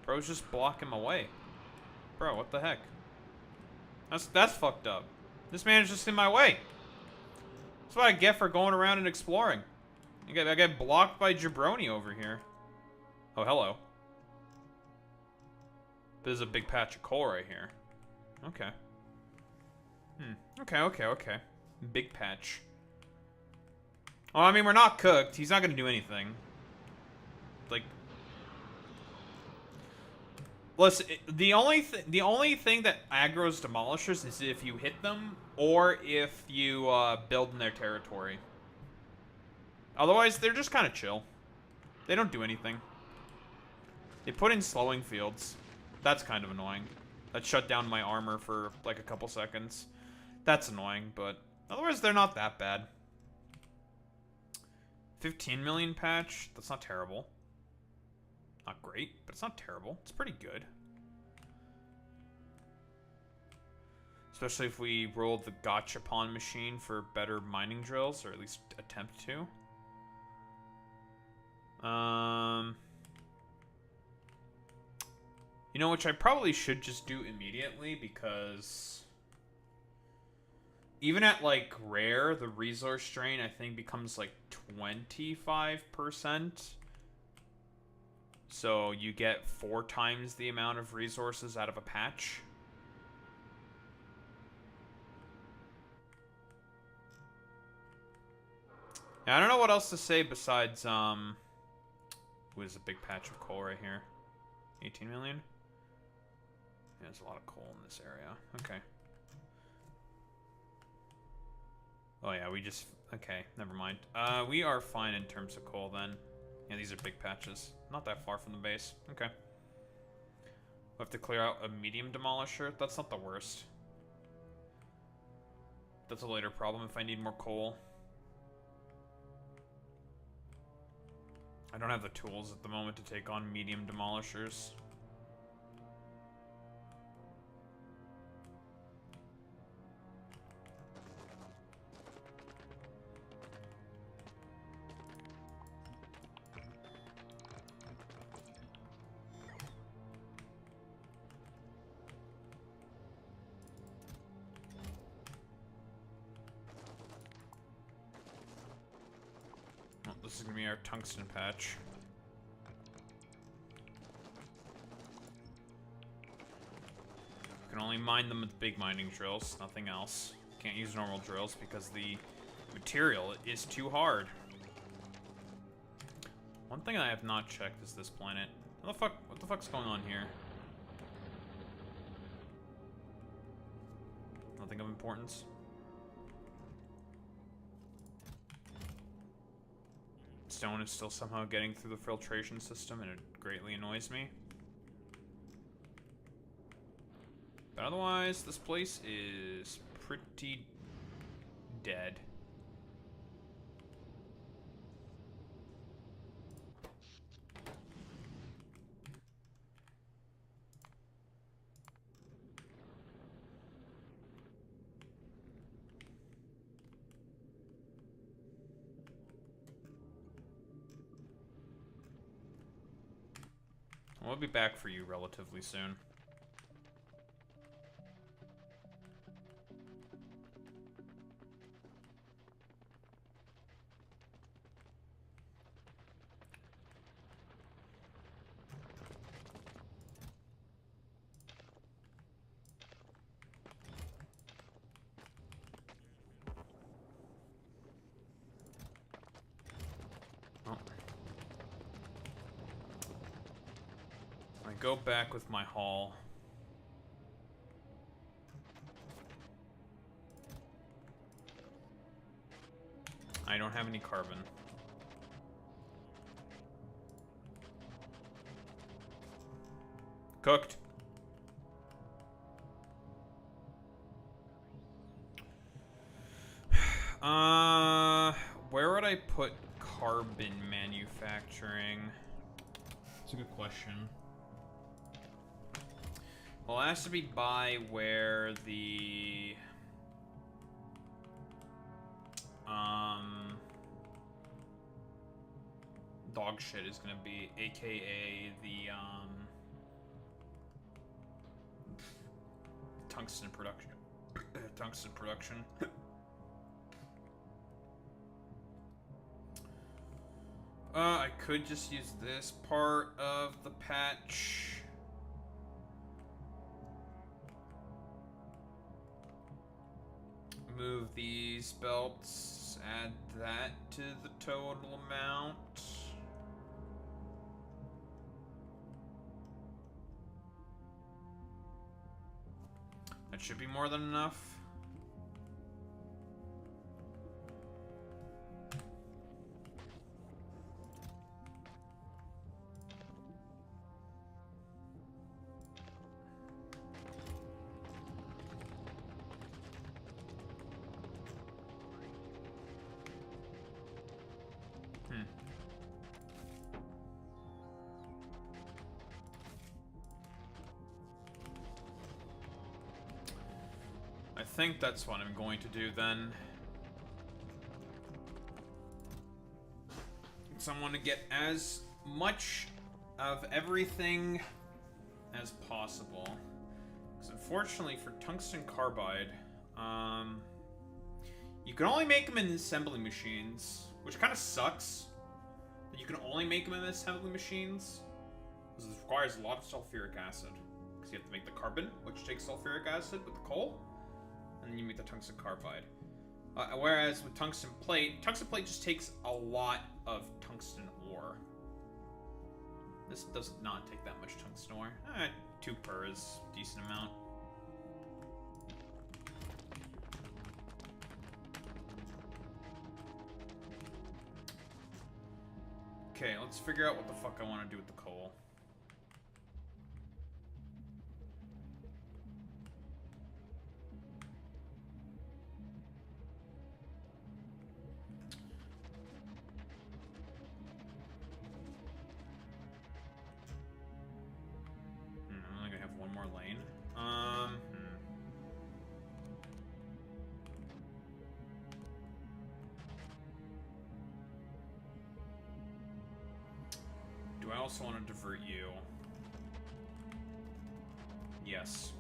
Bro's just blocking my way. Bro, what the heck? That's fucked up. This man is just in my way. That's what I get for going around and exploring. I get blocked by Jabroni over here. Oh, hello. There's a big patch of coal right here. Okay. Okay. Big patch. Well, I mean, we're not cooked. He's not gonna do anything. Like, listen, the only thing that aggroes demolishers is if you hit them or if you build in their territory. Otherwise, they're just kind of chill. They don't do anything. They put in slowing fields. That's kind of annoying. That shut down my armor for like a couple seconds. That's annoying, but otherwise they're not that bad. 15 million patch, that's not terrible. Not great, but it's not terrible. It's pretty good. Especially if we roll the gachapon machine for better mining drills, or at least attempt to. You know, which I probably should just do immediately, because even at, like, rare, the resource drain, I think, becomes, like, 25%. So you get 4 times the amount of resources out of a patch. Yeah, I don't know what else to say besides, there's a big patch of coal right here. 18 million? Yeah, there's a lot of coal in this area. Okay. Oh yeah, we just... Okay, never mind. We are fine in terms of coal then. Yeah, these are big patches. Not that far from the base. Okay. We'll have to clear out a medium demolisher. That's not the worst. That's a later problem if I need more coal. I don't have the tools at the moment to take on medium demolishers. This is gonna be our tungsten patch. You can only mine them with big mining drills, nothing else. Can't use normal drills because the material is too hard. One thing I have not checked is this planet. What the fuck's going on here? Nothing of importance. Stone is still somehow getting through the filtration system, and it greatly annoys me. But otherwise, this place is pretty dead. We'll be back for you relatively soon. Go back with my haul. I don't have any carbon. Cooked. Where would I put carbon manufacturing? That's a good question. Well, it has to be by where the dog shit is gonna be, aka the tungsten production. Tungsten production. I could just use this part of the patch. Move these belts, add that to the total amount. That should be more than enough. I think that's what I'm going to do then. So I want to get as much of everything as possible. Because unfortunately for tungsten carbide, you can only make them in assembly machines, which kind of sucks. That you can only make them in assembly machines, because it requires a lot of sulfuric acid. Because you have to make the carbon, which takes sulfuric acid with the coal, and then you make the tungsten carbide. Whereas with tungsten plate just takes a lot of tungsten ore. This does not take that much tungsten ore. 2 per is a decent amount. Okay, let's figure out what the fuck I want to do with the coal. I'm only gonna have one more lane. Do I also want to divert you? Yes.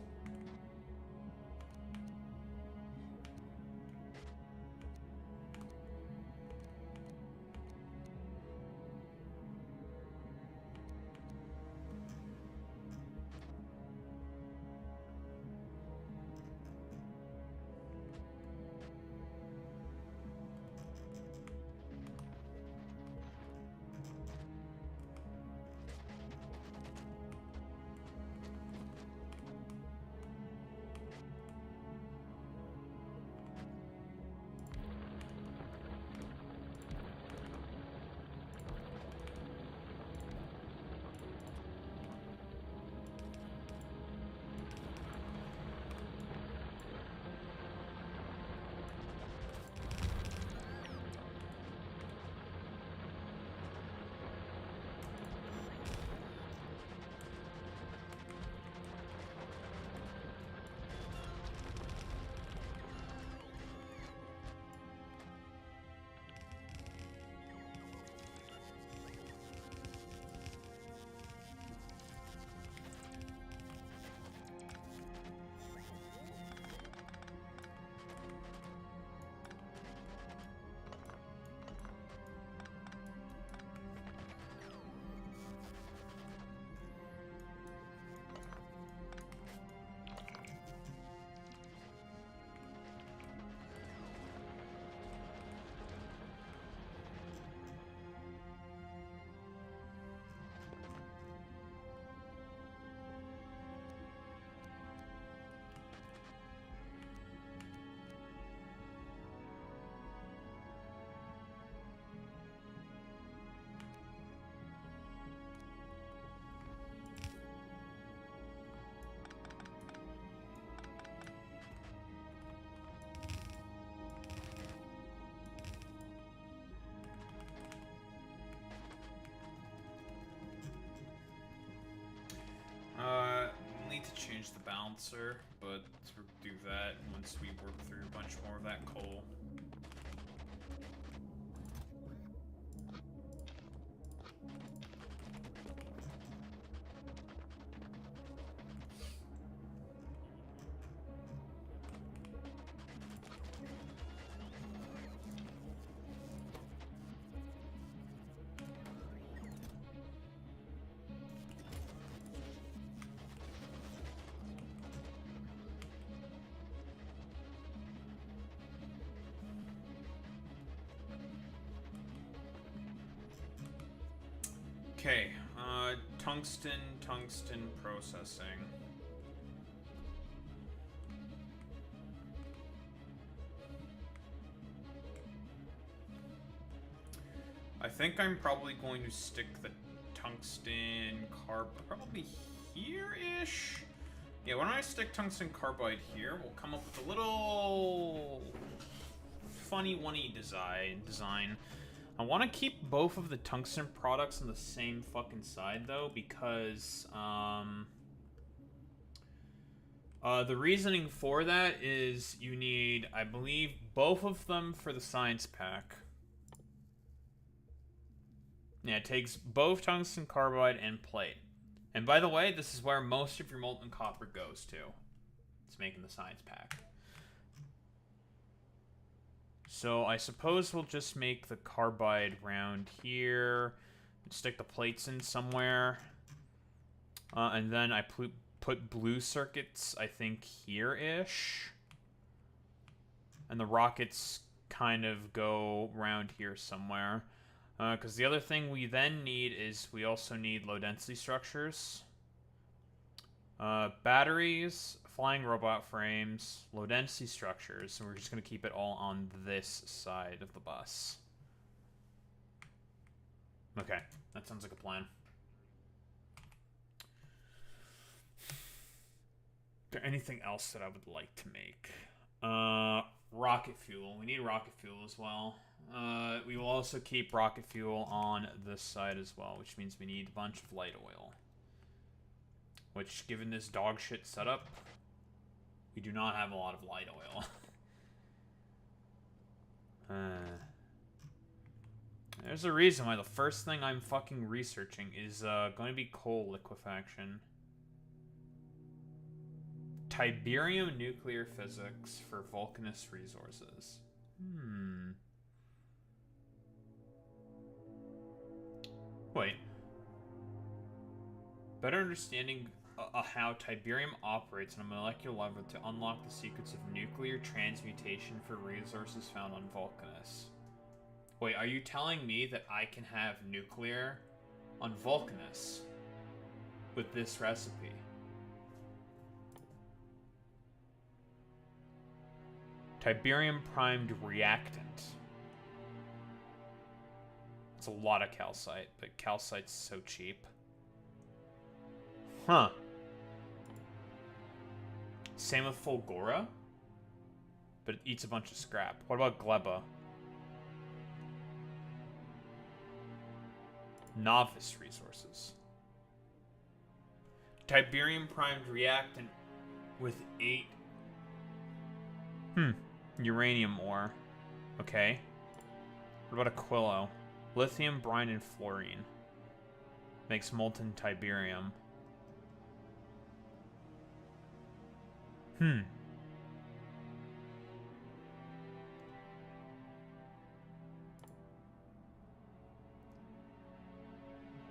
balancer, but we'll do that once we work through a bunch more of that coal. Okay, tungsten processing. I think I'm probably going to stick the tungsten probably here-ish. Yeah, why don't I stick tungsten carbide here? We'll come up with a little funny-wunny design. I want to keep both of the tungsten products on the same fucking side, though, because, the reasoning for that is you need, I believe, both of them for the science pack. Yeah, it takes both tungsten carbide and plate. And by the way, this is where most of your molten copper goes to. It's making the science pack. So I suppose we'll just make the carbide round here, stick the plates in somewhere, and then I put blue circuits, I think, here-ish. And the rockets kind of go around here somewhere. Because the other thing we then need is we also need low-density structures. Batteries, flying robot frames, low-density structures, and we're just going to keep it all on this side of the bus. Okay, that sounds like a plan. Is there anything else that I would like to make? Rocket fuel. We need rocket fuel as well. We will also keep rocket fuel on this side as well, which means we need a bunch of light oil. Which, given this dog shit setup, we do not have a lot of light oil. There's a reason why the first thing I'm fucking researching is going to be coal liquefaction. Tiberium nuclear physics for Vulcanus resources. Wait. Better understanding how Tiberium operates on a molecular level to unlock the secrets of nuclear transmutation for resources found on Vulcanus. Wait, are you telling me that I can have nuclear on Vulcanus with this recipe? Tiberium primed reactant. It's a lot of calcite, but calcite's so cheap. Huh. Same with Fulgora, but it eats a bunch of scrap. What about Gleba? Novice resources. Tiberium primed reactant with 8. Uranium ore. Okay. What about Aquilo? Lithium, brine, and fluorine. Makes molten Tiberium.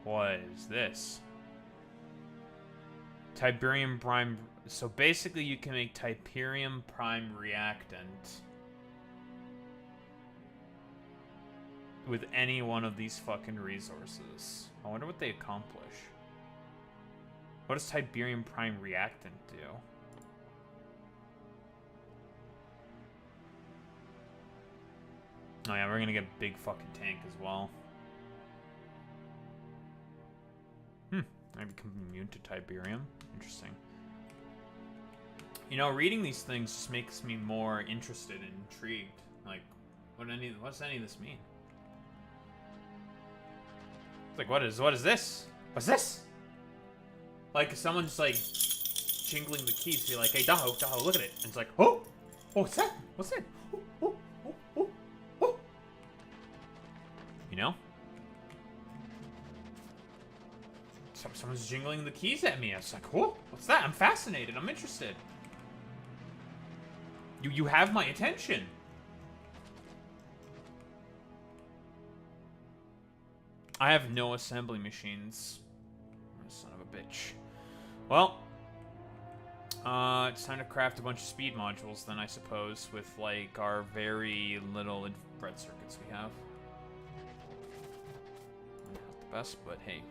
What is this? Tiberium prime. So basically you can make Tiberium prime reactant with any one of these fucking resources. I wonder what they accomplish. What does Tiberium prime reactant do? Oh yeah, we're gonna get a big fucking tank as well. I become immune to Tiberium. Interesting. You know, reading these things just makes me more interested and intrigued. Like, what's any of this mean? It's like, what is this? What's this? Like, someone just like jingling the keys to be like, hey, Daho, Daho, look at it. And it's like, oh, what's that? What's that? Oh, oh, oh, oh, oh. You know? Someone's jingling the keys at me. I was like, oh, what's that? I'm fascinated. I'm interested. You have my attention. I have no assembly machines. Son of a bitch. Well, it's time to craft a bunch of speed modules then, I suppose, with, like, our very little infrared circuits we have. Not the best, but hey.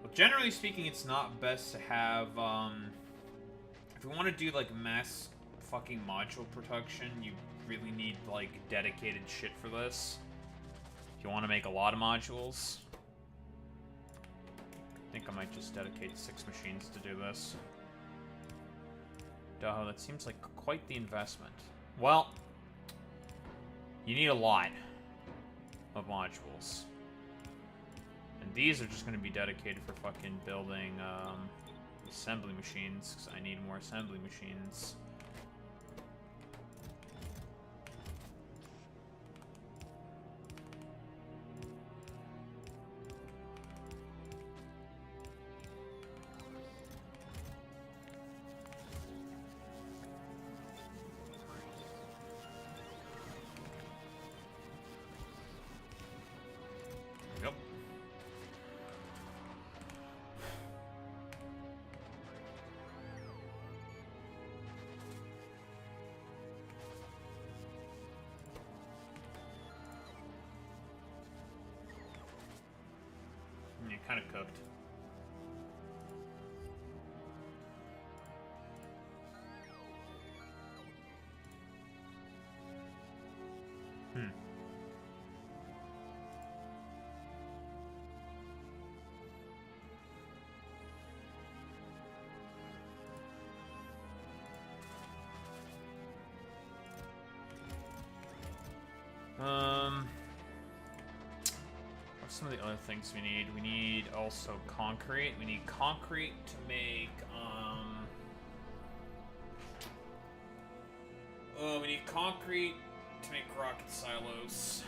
Well, generally speaking, it's not best to have, if we want to do, like, mass fucking module production, you really need, like, dedicated shit for this. If you want to make a lot of modules. I think I might just dedicate 6 machines to do this. Duh, that seems like quite the investment. Well, you need a lot of modules. And these are just going to be dedicated for fucking building assembly machines, because I need more assembly machines. Yep. Yeah, kind of cooked. What's some of the other things we need? We need also concrete. We need concrete to make, we need concrete to make rocket silos.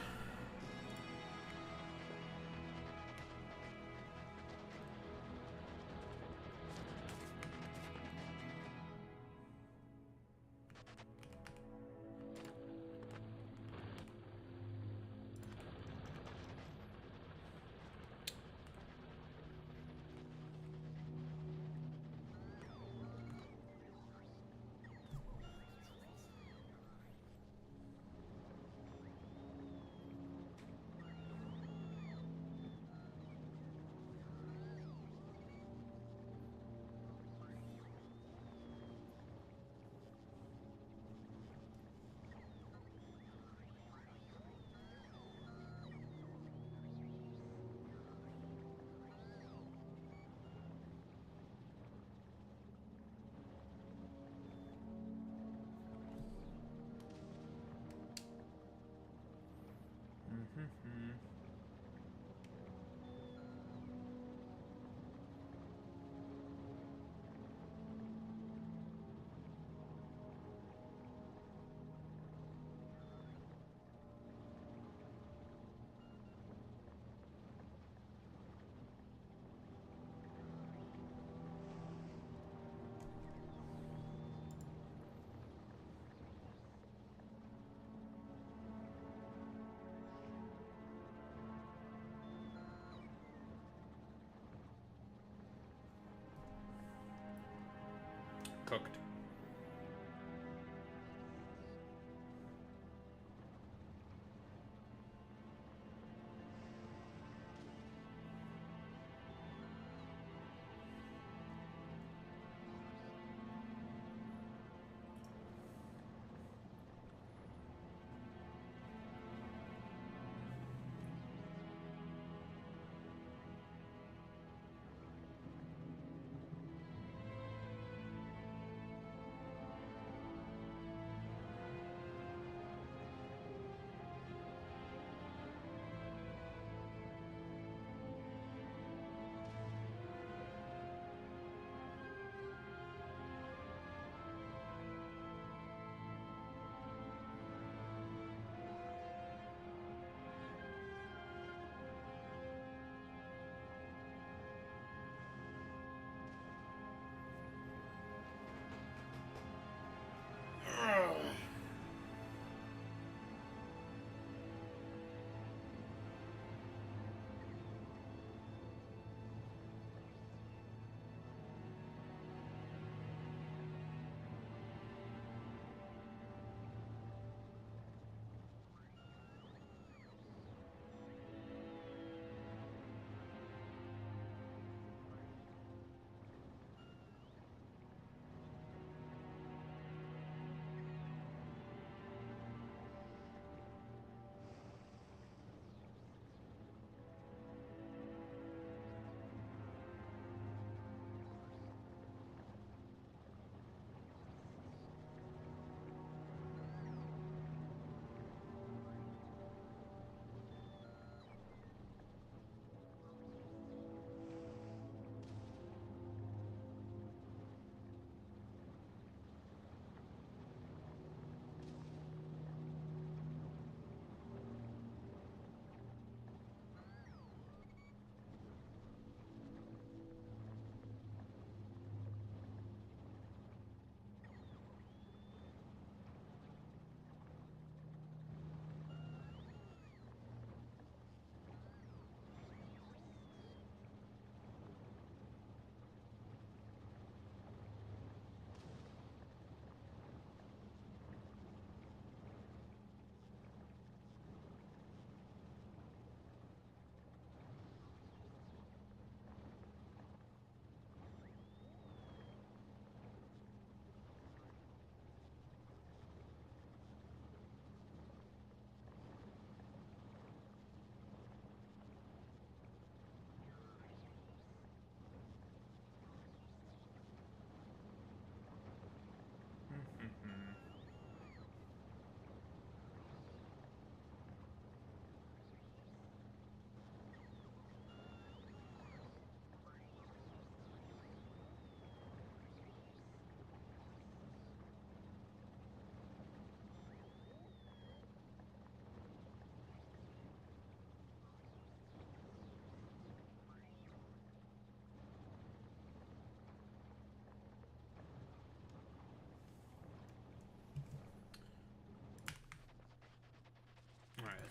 Cooked.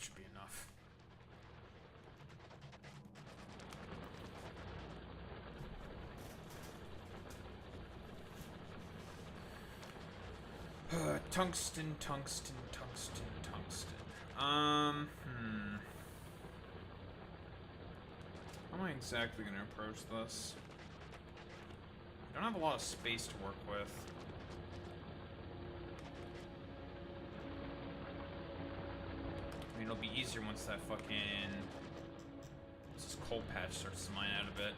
That should be enough. Tungsten, tungsten, tungsten, tungsten. How am I exactly gonna approach this? I don't have a lot of space to work with. I mean, it'll be easier once that fucking... once this coal patch starts to mine out a bit.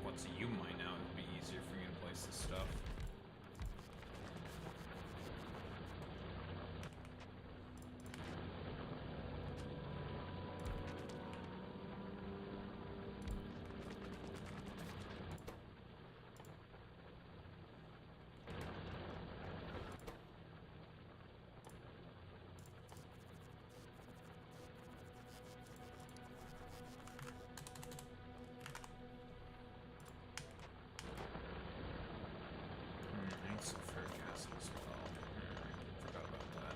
Once you mine out, it'll be easier for me to place this stuff. Sulfuric acid as well. Forgot about that.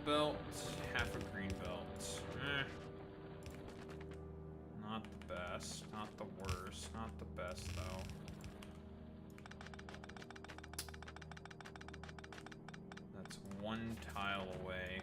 Belt, half a green belt. Not the best, not the worst, not the best though. That's one tile away.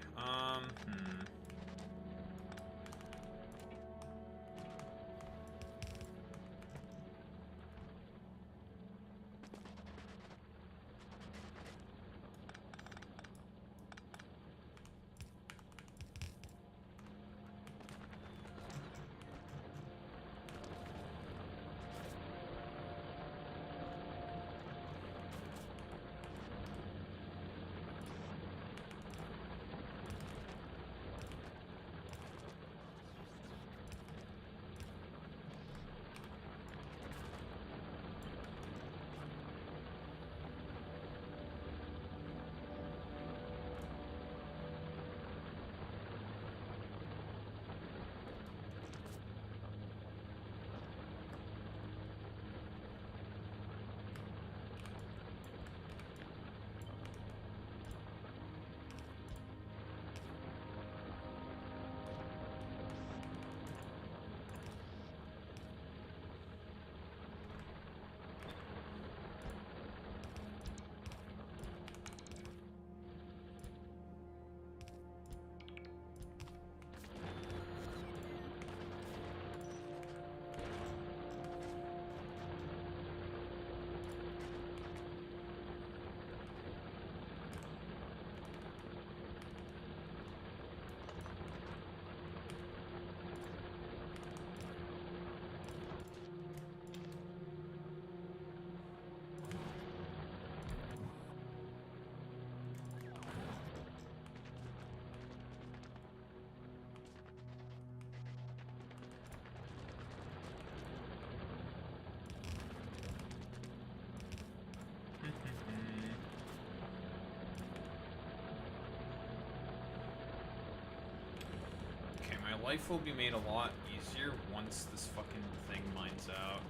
life will be made a lot easier once this fucking thing mines out.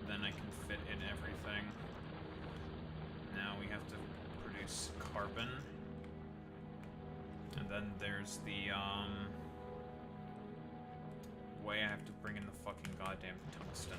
Then I can fit in everything. Now we have to produce carbon. And then there's the, way I have to bring in the fucking goddamn tungsten.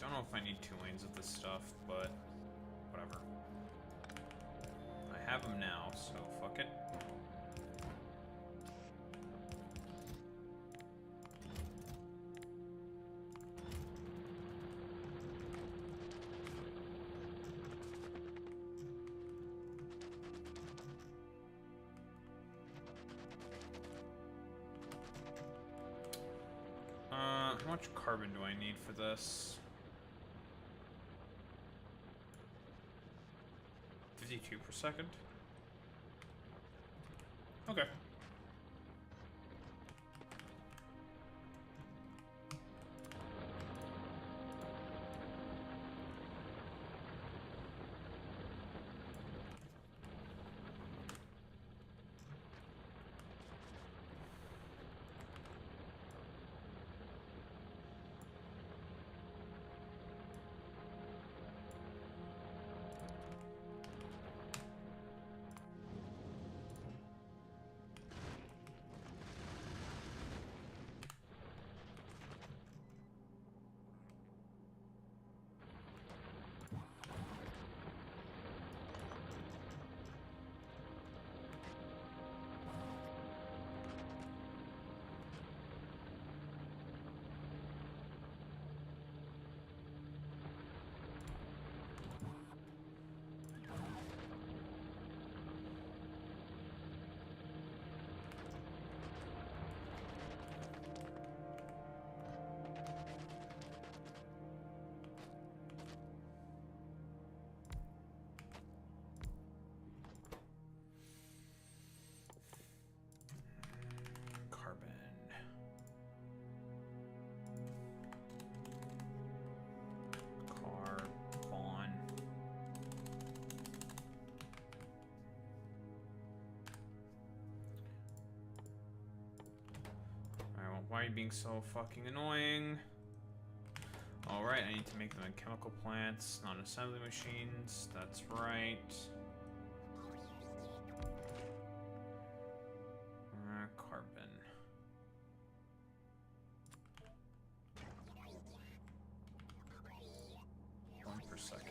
Don't know if I need 2 lanes of this stuff, but whatever. I have them now, so fuck it. How much carbon do I need for this? 52 per second. Okay. Why are you being so fucking annoying? Alright, I need to make them in chemical plants, not assembly machines. That's right. Carbon. 1 per second.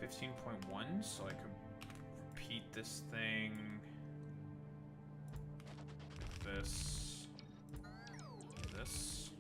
15.1, so I could repeat this thing. This. This.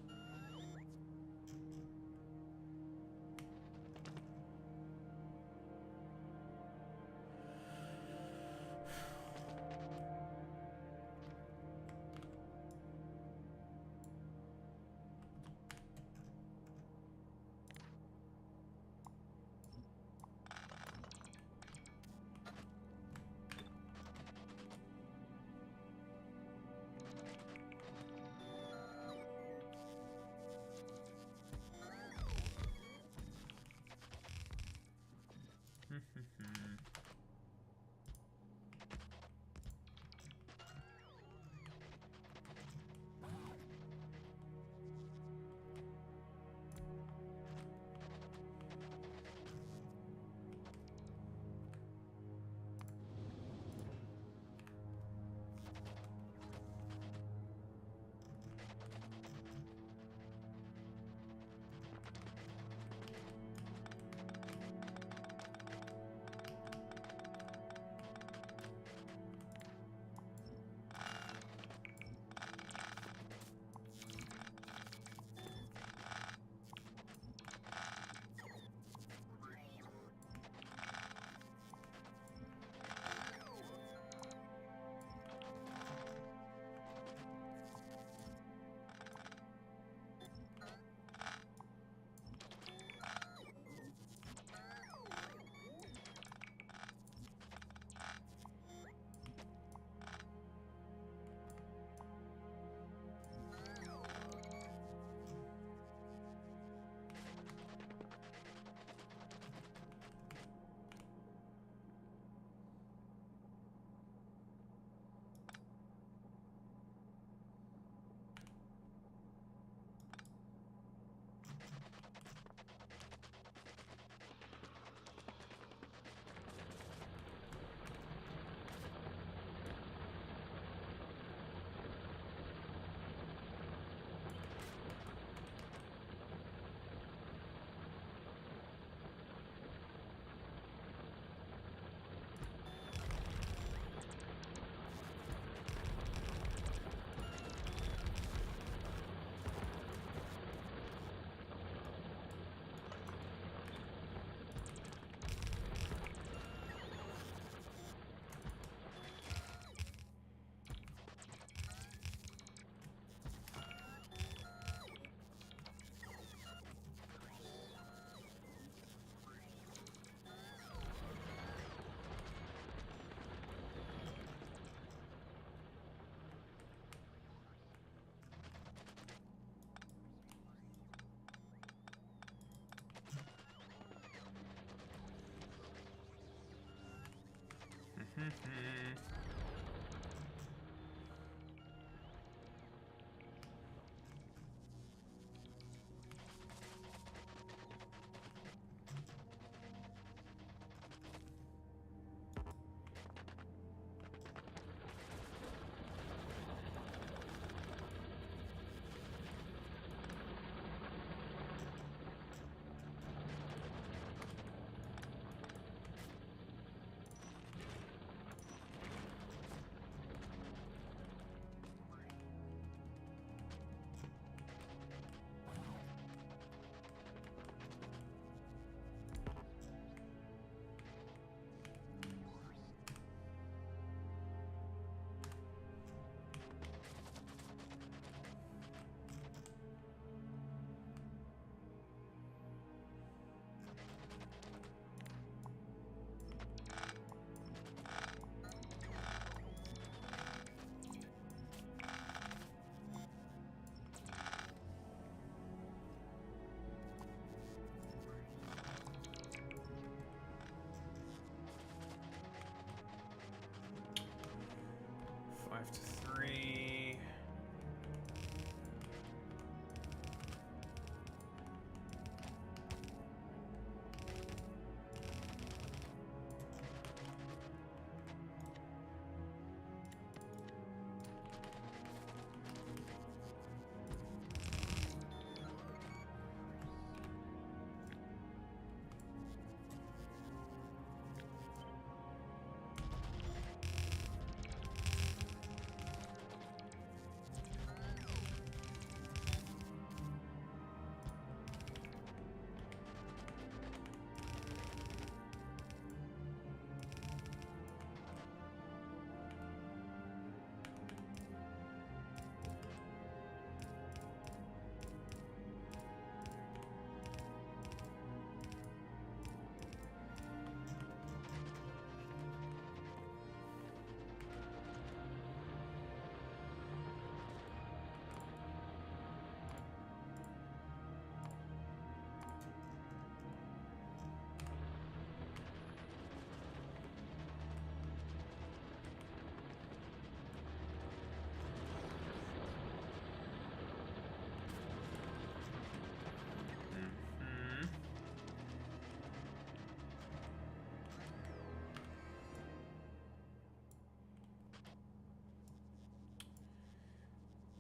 Five to 3.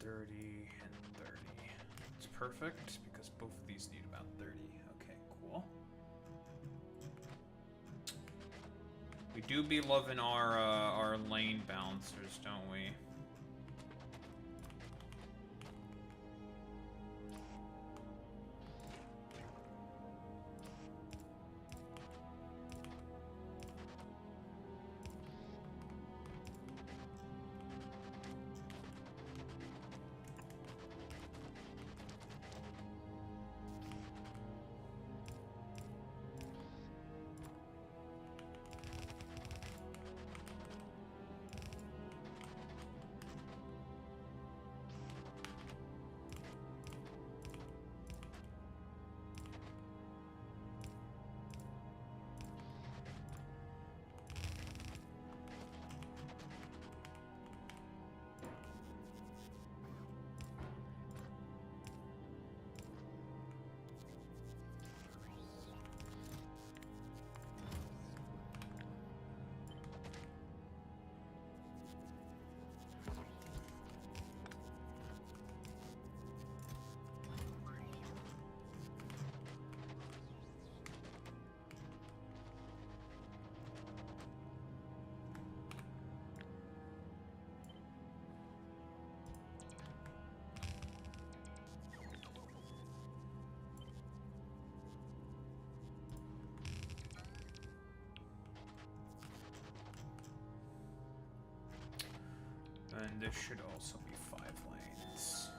30 and 30. It's perfect because both of these need about 30. Okay, cool. We do be loving our lane balancers, don't we? And this should also be 5 lanes.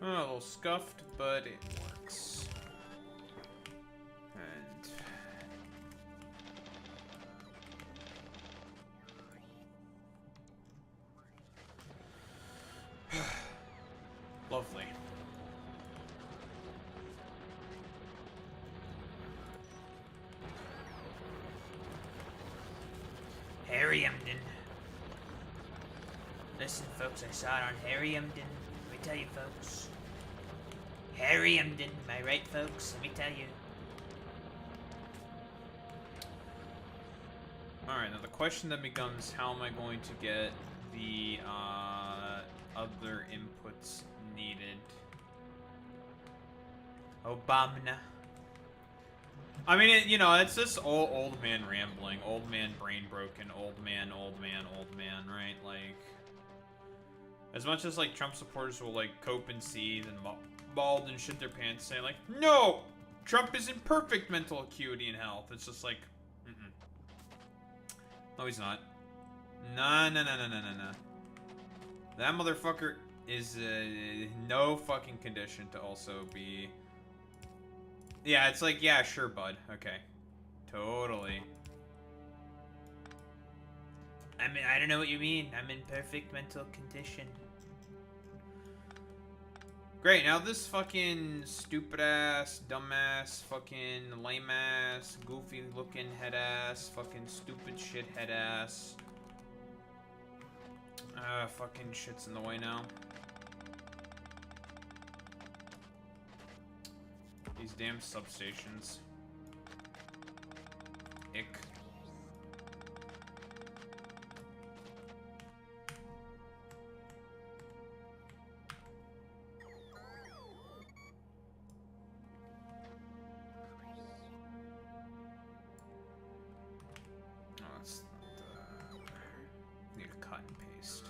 Oh, a little scuffed, but it works. And lovely. Harry Emden. Listen, folks, I saw it on Harry Emden. Let me tell you, folks. Harry Emden, am I right, folks? Let me tell you. Alright, now the question then becomes, how am I going to get the other inputs needed? Obama. I mean, you know, it's just old man rambling, old man brain broken, old man, right? Like, as much as, like, Trump supporters will, like, cope and seethe and bald and shit their pants saying, like, no! Trump is in perfect mental acuity and health. It's just like, no, he's not. Nah. That motherfucker is no fucking condition to also be... Yeah, it's like, yeah, sure, bud. Okay. Totally. I mean, I don't know what you mean. I'm in perfect mental condition. Great, now this fucking stupid-ass, dumbass, fucking lame-ass, goofy-looking head-ass, fucking stupid shit head-ass. Fucking shit's in the way now. These damn substations. Ick. Oh, that's not the... Need a cut and paste.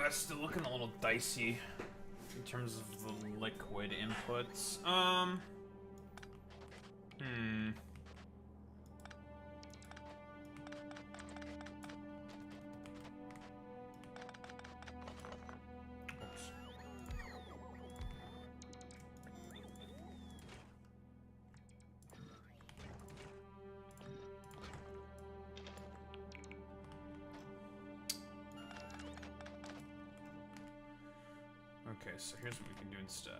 That's still looking a little dicey in terms of the liquid inputs. Oops. Okay, so here's what we can do instead.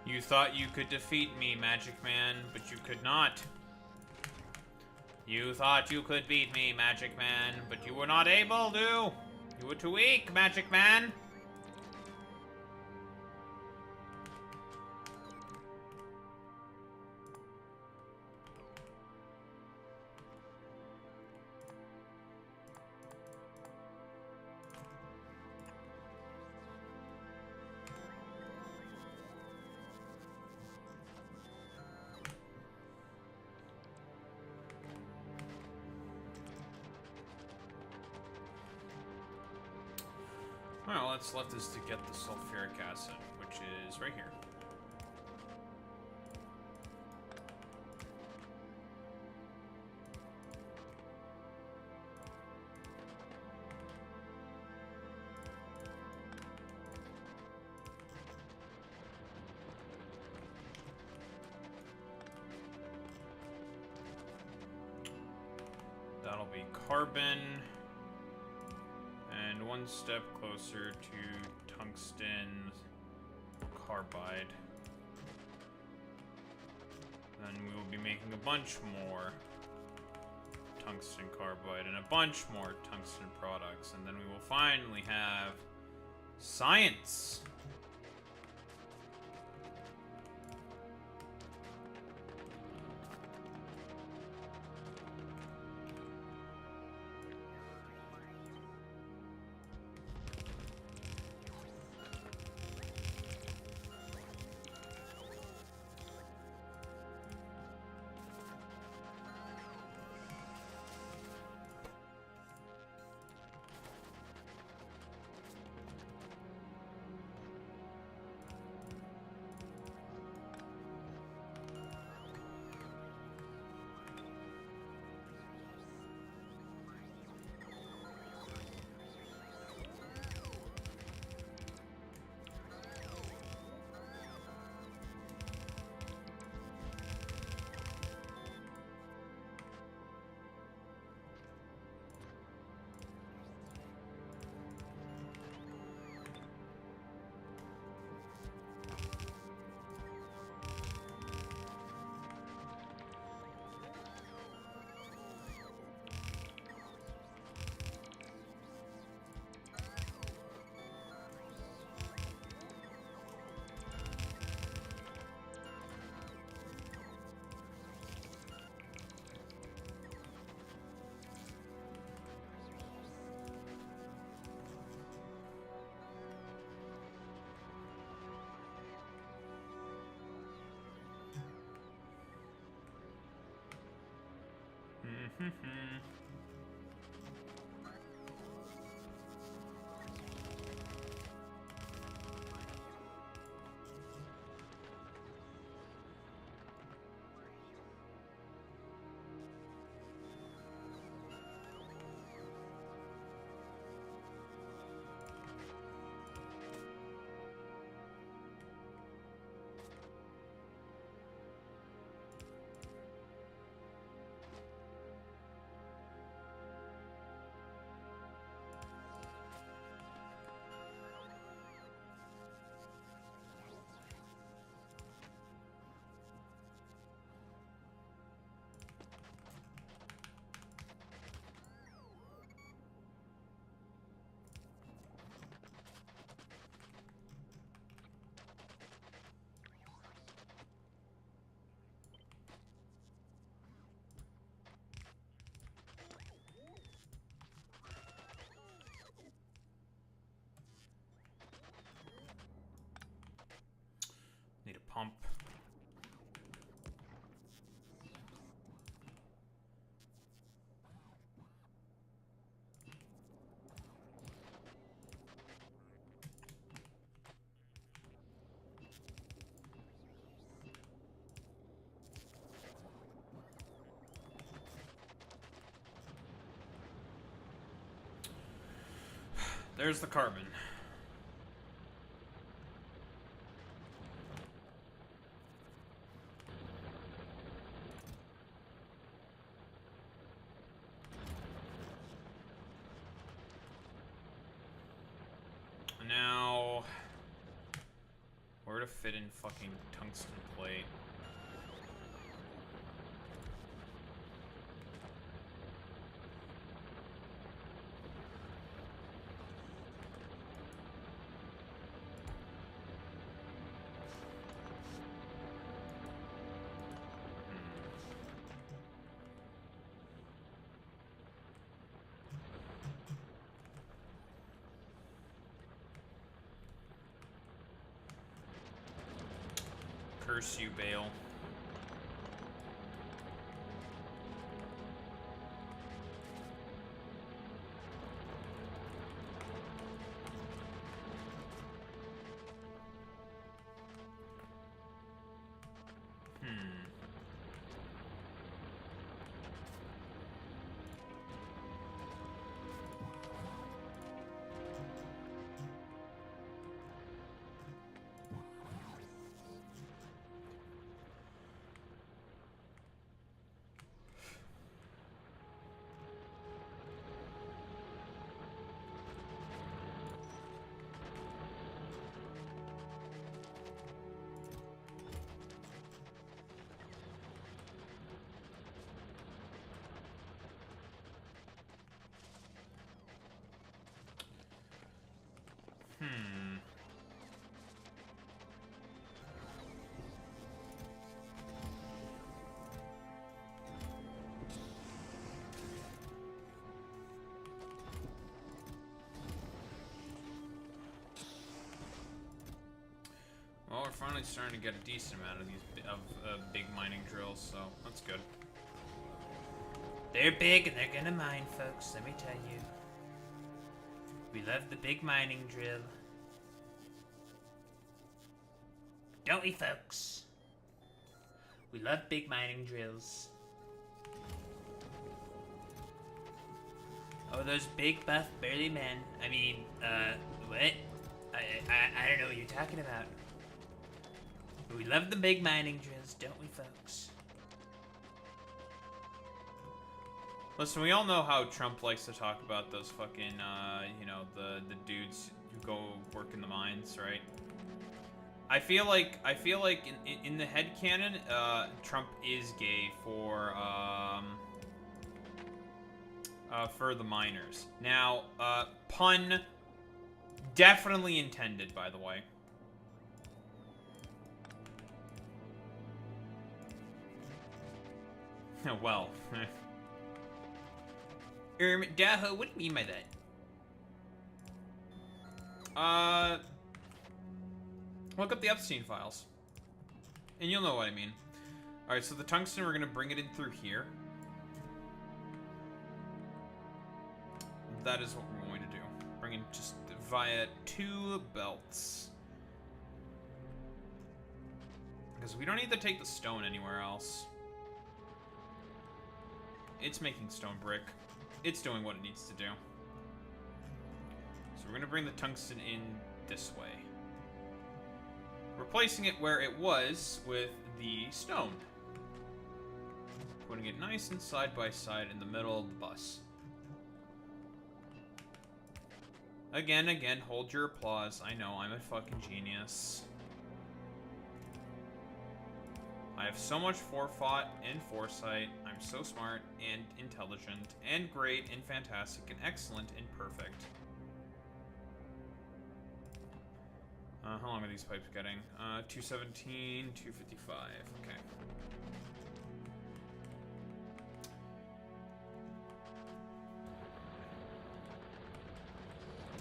You thought you could defeat me, Magic Man, but you could not. You thought you could beat me, Magic Man, but you were not able to. You were too weak, Magic Man. Well, what's left is to get the sulfuric acid, which is right here. That'll be carbon. And one step closer to tungsten carbide. Then we will be making a bunch more tungsten carbide and a bunch more tungsten products. And then we will finally have science. Need a pump. There's the carbon. Now, Where to fit in fucking tungsten plate? Curse you, Bale. Well, we're finally starting to get a decent amount of these big mining drills, so that's good. They're big and they're gonna mine, folks, let me tell you. We love the big mining drill. Don't we, folks? We love big mining drills. Oh, those big, buff, burly men. I mean, what? I don't know what you're talking about. But we love the big mining drills, don't we, folks? Listen, we all know how Trump likes to talk about those fucking, you know, the dudes who go work in the mines, right? I feel like in the headcanon, Trump is gay for the miners. Now, pun definitely intended, by the way. Well. Daho, what do you mean by that? Look up the Epstein files. And you'll know what I mean. Alright, so the tungsten, we're gonna bring it in through here. That is what we're going to do. Bring it just via 2 belts. Because we don't need to take the stone anywhere else. It's making stone brick. It's doing what it needs to do. So we're going to bring the tungsten in this way. Replacing it where it was with the stone. Putting it nice and side by side in the middle of the bus. Again, hold your applause. I know, I'm a fucking genius. I have so much forethought and foresight. I'm so smart and intelligent and great and fantastic and excellent and perfect. How long are these pipes getting? 217, 255. Okay.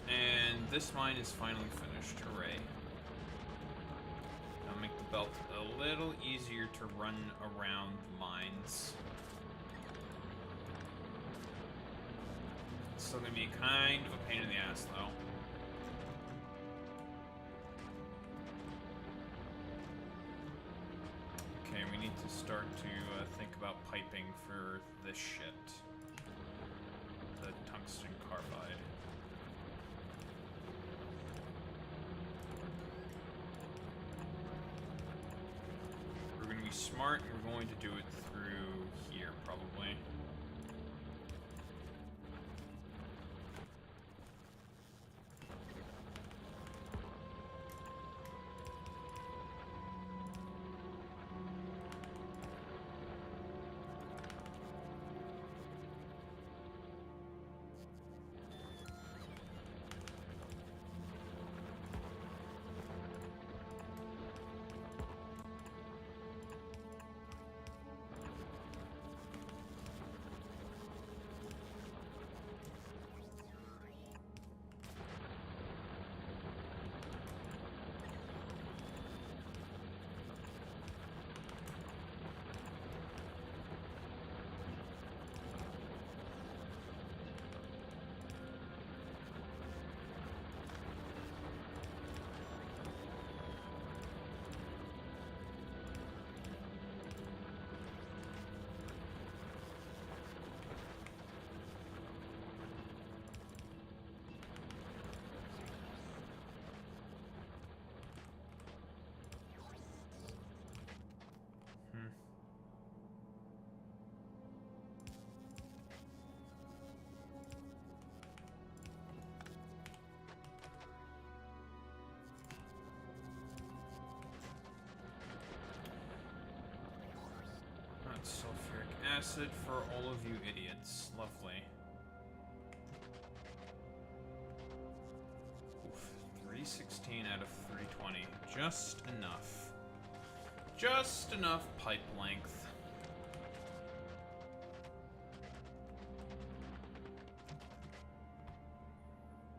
And this mine is finally finished. Hooray. I'll make the belt a little easier to run around the mines. It's still gonna be kind of a pain in the ass, though. Okay, we need to start to think about piping for this shit. The tungsten carbide. We're going to be smart, and we're going to do it through here, probably. sulfuric acid for all of you idiots. Lovely. Oof, 316 out of 320. Just enough. Just enough pipe length.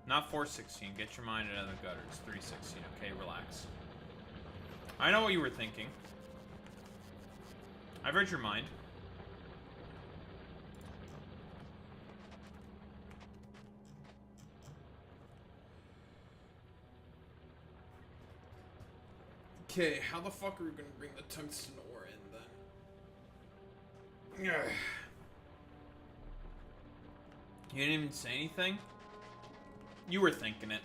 Not 416. Get your mind out of the gutter. It's 316. Okay, relax. I know what you were thinking. I've read your mind. Okay, how the fuck are we gonna bring the tungsten ore in then? Ugh. You didn't even say anything? You were thinking it.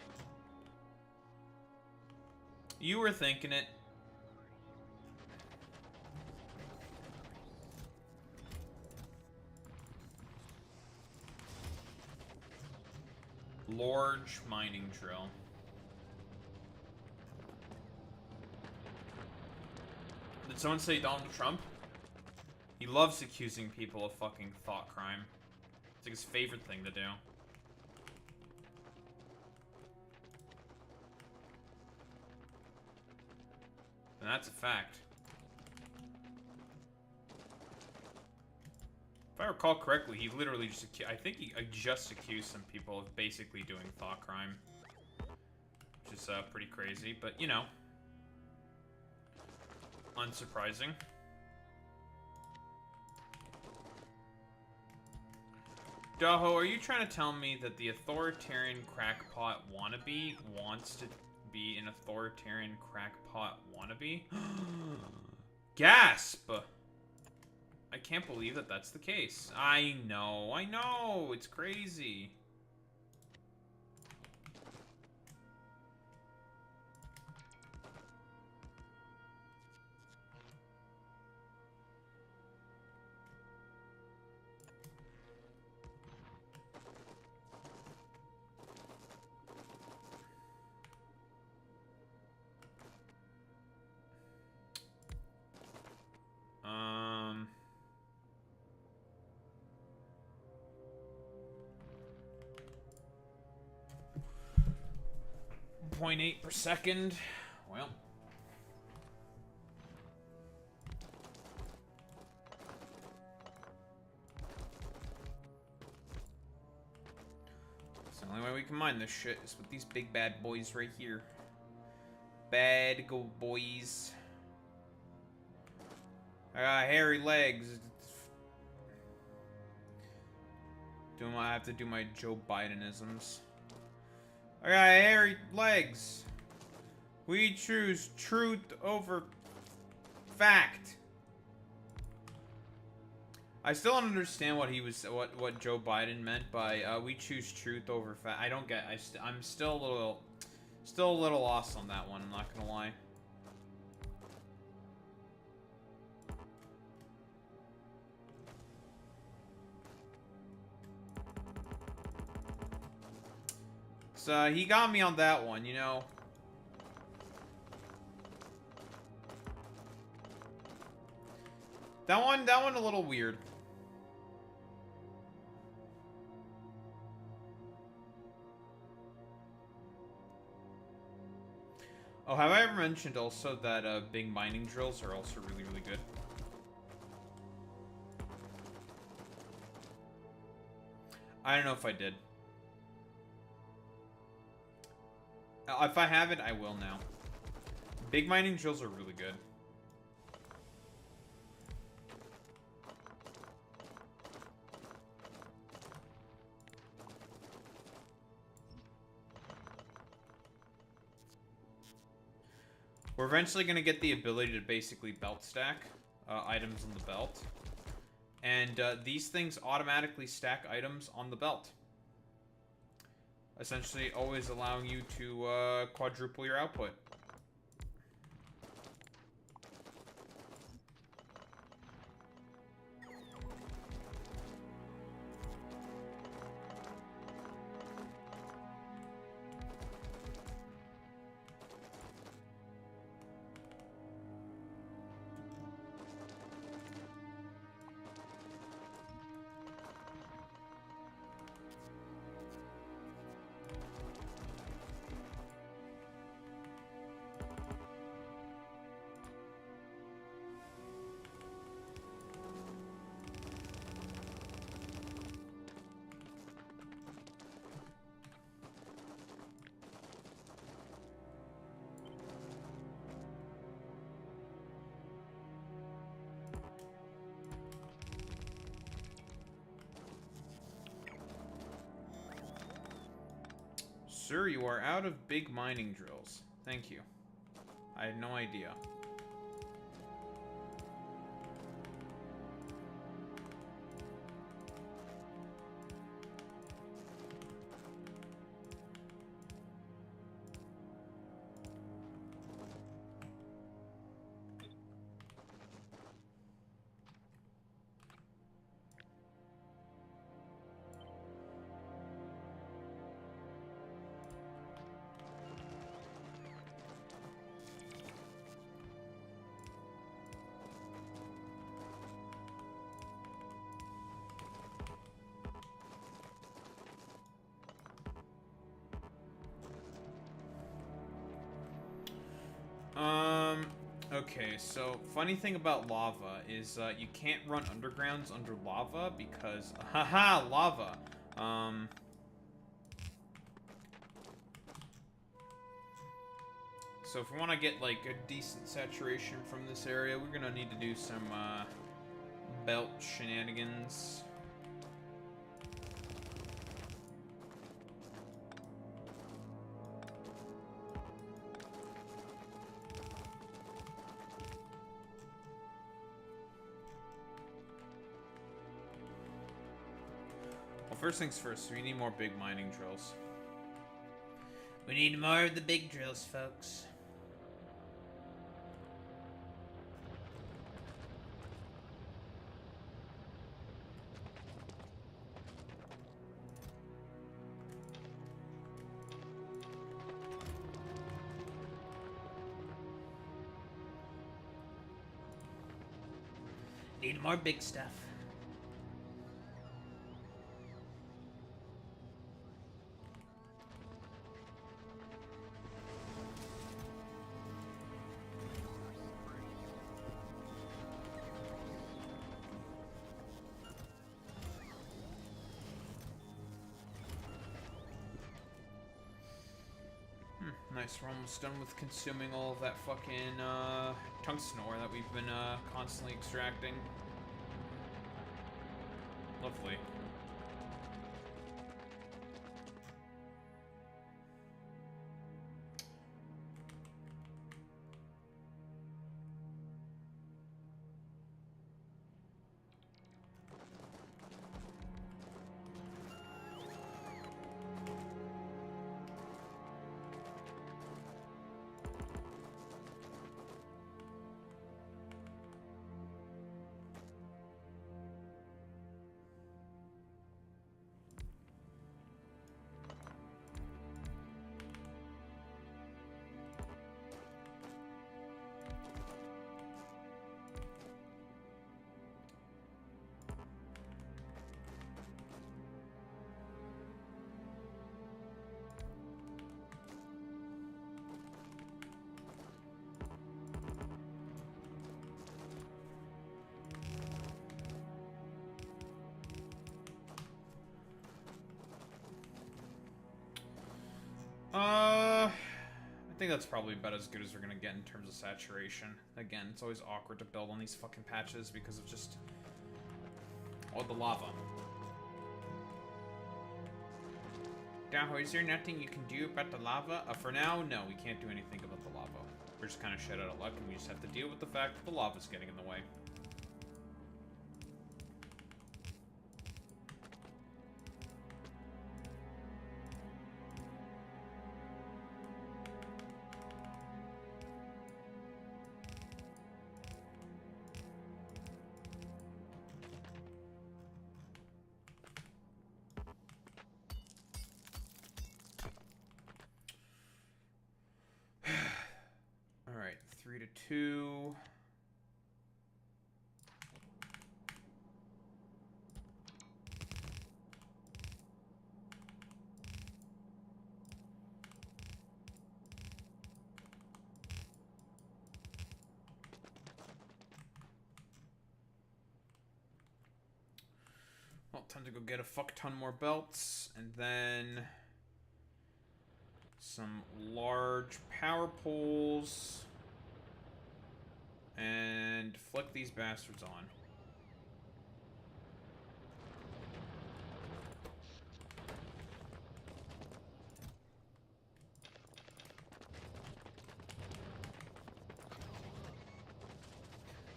You were thinking it. Large mining drill. Did someone say Donald Trump? He loves accusing people of fucking thought crime. It's like his favorite thing to do. And that's a fact. If I recall correctly, he literally just I think he just accused some people of basically doing thought crime. Which is pretty crazy, but you know. Unsurprising. Daho, are you trying to tell me that the authoritarian crackpot wannabe wants to be an authoritarian crackpot wannabe? Gasp! I can't believe that that's the case. I know, it's crazy. Um... 0.8 per second. Well. It's the only way we can mine this shit is with these big bad boys right here. Bad go boys. I got hairy legs. I have to do my Joe Bidenisms. I got hairy legs. We choose truth over fact. I still don't understand what he was, what Joe Biden meant by we choose truth over fact. I don't get. I'm still a little lost on that one. I'm not gonna lie. So he got me on that one, you know. That one a little weird. Oh, have I ever mentioned also that big mining drills are also really, really good? I don't know if I did. If I haven't, I will now. Big mining drills are really good. We're eventually going to get the ability to basically belt stack items on the belt. And these things automatically stack items on the belt. Essentially always allowing you to quadruple your output. Sir, you are out of big mining drills. Thank you. I had no idea. Okay, so funny thing about lava is you can't run undergrounds under lava because haha, lava. So if we want to get like a decent saturation from this area, we're gonna need to do some belt shenanigans. Well, first things first, we need more big mining drills. We need more of the big drills, folks. Need more big stuff. Nice, we're almost done with consuming all of that fucking tungsten ore that we've been constantly extracting. Lovely. I think that's probably about as good as we're gonna get in terms of saturation. Again, it's always awkward to build on these fucking patches because of just all the lava. Daho, is there nothing you can do about the lava? For now, no, we can't do anything about the lava. We're just kind of shit out of luck, and we just have to deal with the fact that the lava's getting in the way. Alright, 3 to 2. Well, time to go get a fuck ton more belts, and then some large power poles, and flick these bastards on.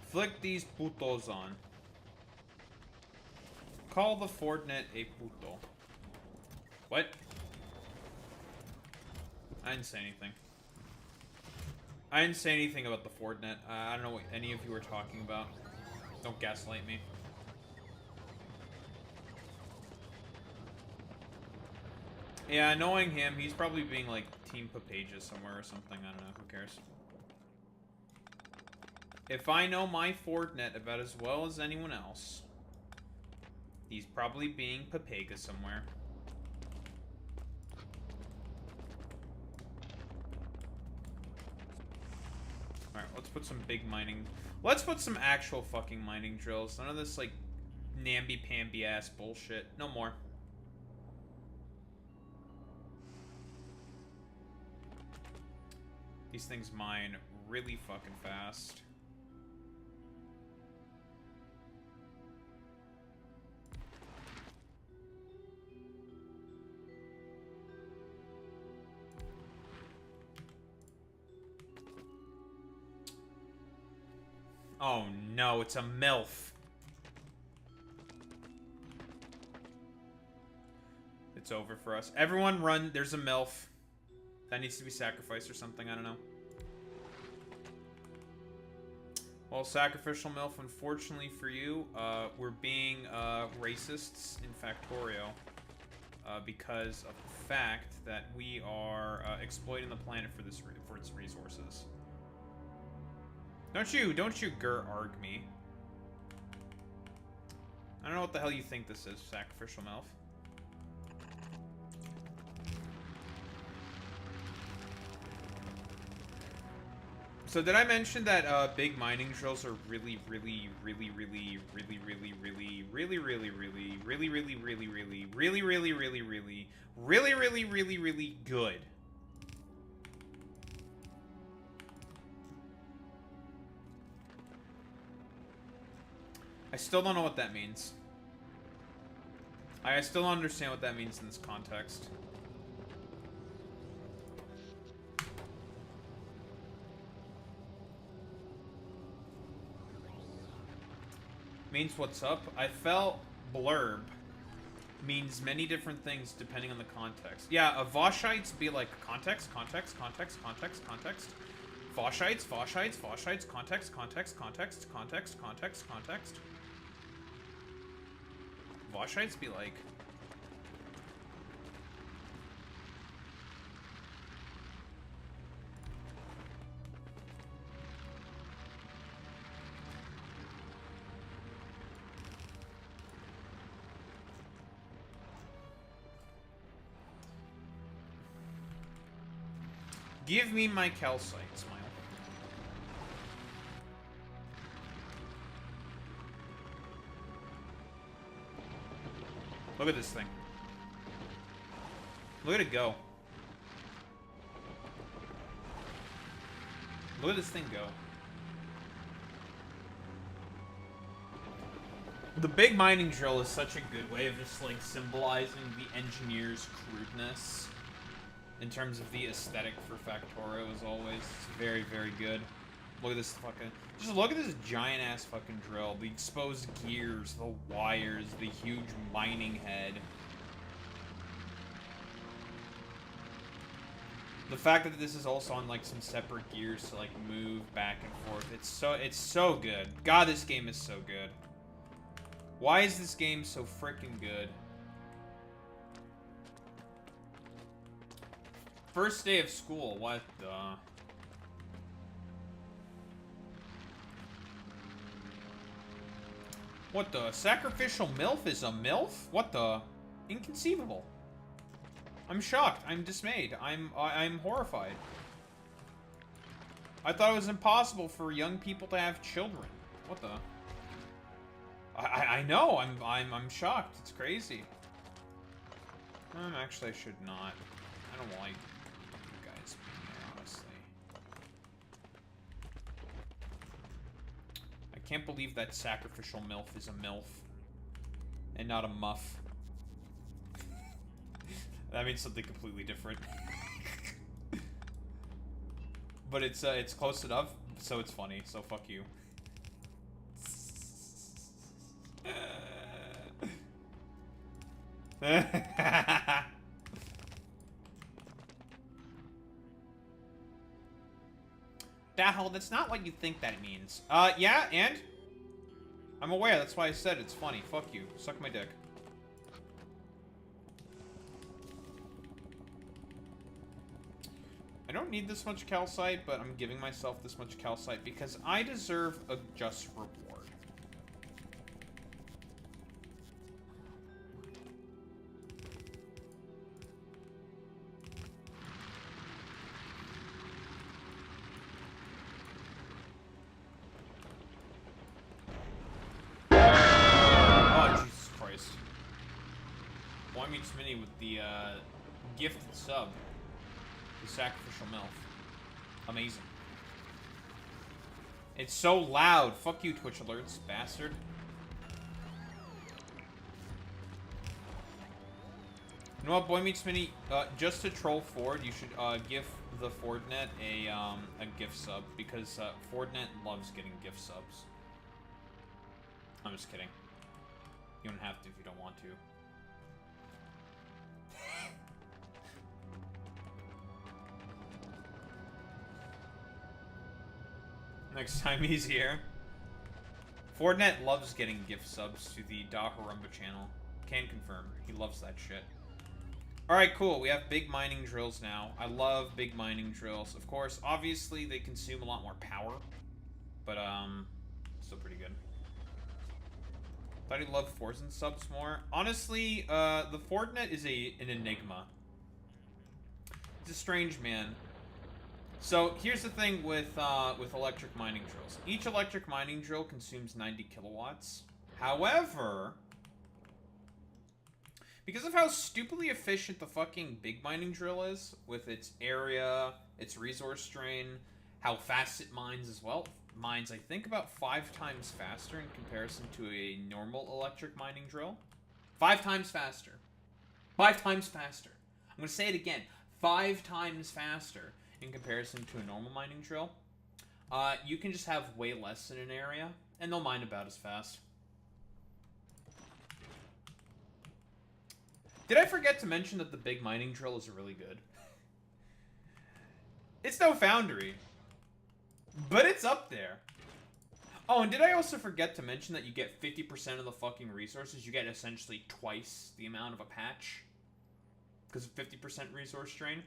Flick these putos on. Call the Fortnite a puto. What? I didn't say anything. I didn't say anything about the Fortnite. I don't know what any of you were talking about. Don't gaslight me. Yeah, knowing him, he's probably being like Team Papages somewhere or something. I don't know. Who cares? If I know my Fortnite about as well as anyone else, he's probably being Papega somewhere. Alright, let's put some big mining... Let's put some actual fucking mining drills. None of this, like, namby-pamby ass bullshit. No more. These things mine really fucking fast. Oh no, it's a MILF. It's over for us. Everyone run, there's a MILF. That needs to be sacrificed or something, I don't know. Well, sacrificial MILF, unfortunately for you, we're being racists in Factorio because of the fact that we are exploiting the planet for its resources. Don't you arg me. I don't know what the hell you think this is, sacrificial MILF. So did I mention that big mining drills are really good? I still don't know what that means. I still don't understand what that means in this context. Means what's up? I felt blurb means many different things depending on the context. Yeah, Voshites be like context. Voshites, context. Voshites be like... Give me my calcite, Smile. Look at this thing. Look at it go. Look at this thing go. The big mining drill is such a good way of just like symbolizing the engineer's crudeness. In terms of the aesthetic for Factorio, as always, it's very, very good. Look at this fucking... Just look at this giant-ass fucking drill. The exposed gears, the wires, the huge mining head. The fact that this is also on, like, some separate gears to, like, move back and forth. It's so good. God, this game is so good. Why is this game so freaking good? First day of school, what the... What the? Sacrificial MILF is a MILF? What the? Inconceivable. I'm shocked. I'm dismayed. I'm horrified. I thought it was impossible for young people to have children. What the? I know. I'm shocked. It's crazy. Actually, I should not. I don't like you guys being there, honestly. I can't believe that sacrificial MILF is a MILF and not a muff. That means something completely different. But it's close enough, so it's funny. So fuck you. Dahel, that's not what you think that means. Yeah, and? I'm aware, that's why I said it's funny. Fuck you. Suck my dick. I don't need this much calcite, but I'm giving myself this much calcite because I deserve a just reward. Oh, Jesus Christ. Boy Meets Mini with the, gifted sub. The sacrificial MILF. Amazing. It's so loud. Fuck you, Twitch alerts, bastard. You know what, Boy Meets Mini? Just to troll Ford, you should give the Fordnet a gift sub because Fordnet loves getting gift subs. I'm just kidding. You don't have to if you don't want to. Next time he's here. Fordnet loves getting gift subs to the Daharumba channel. Can confirm. He loves that shit. Alright, cool. We have big mining drills now. I love big mining drills. Of course, obviously, they consume a lot more power. But, still pretty good. Thought he loved Forzen subs more. Honestly, the Fordnet is an enigma. It's a strange man. So, here's the thing with electric mining drills. Each electric mining drill consumes 90 kilowatts. However, because of how stupidly efficient the fucking big mining drill is, with its area, its resource drain, how fast it mines as well, mines, I think, about 5 times faster in comparison to a normal electric mining drill. 5 times faster. 5 times faster. I'm going to say it again. 5 times faster in comparison to a normal mining drill. You can just have way less in an area, and they'll mine about as fast. Did I forget to mention that the big mining drill is really good? It's no Foundry, but it's up there. Oh, and did I also forget to mention that you get 50% of the fucking resources? You get essentially twice the amount of a patch because of 50% resource drain.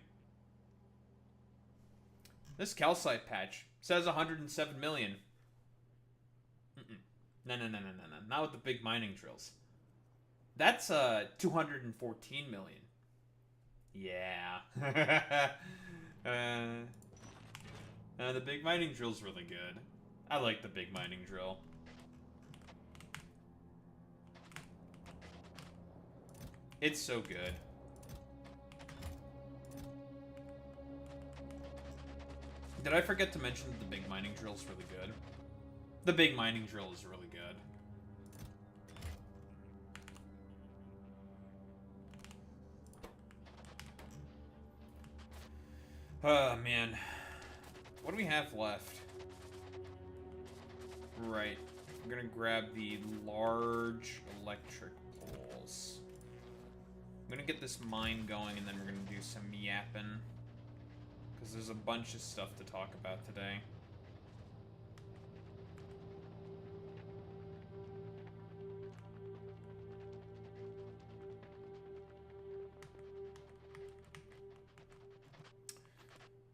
This calcite patch says 107 million. No. Not with the big mining drills. That's 214 million. Yeah. The big mining drill's really good. I like the big mining drill. It's so good. Did I forget to mention that the big mining drill's really good? The big mining drill is really good. Oh, man. What do we have left? Right. I'm gonna grab the large electric poles. I'm gonna get this mine going, and then we're gonna do some yapping. Because there's a bunch of stuff to talk about today.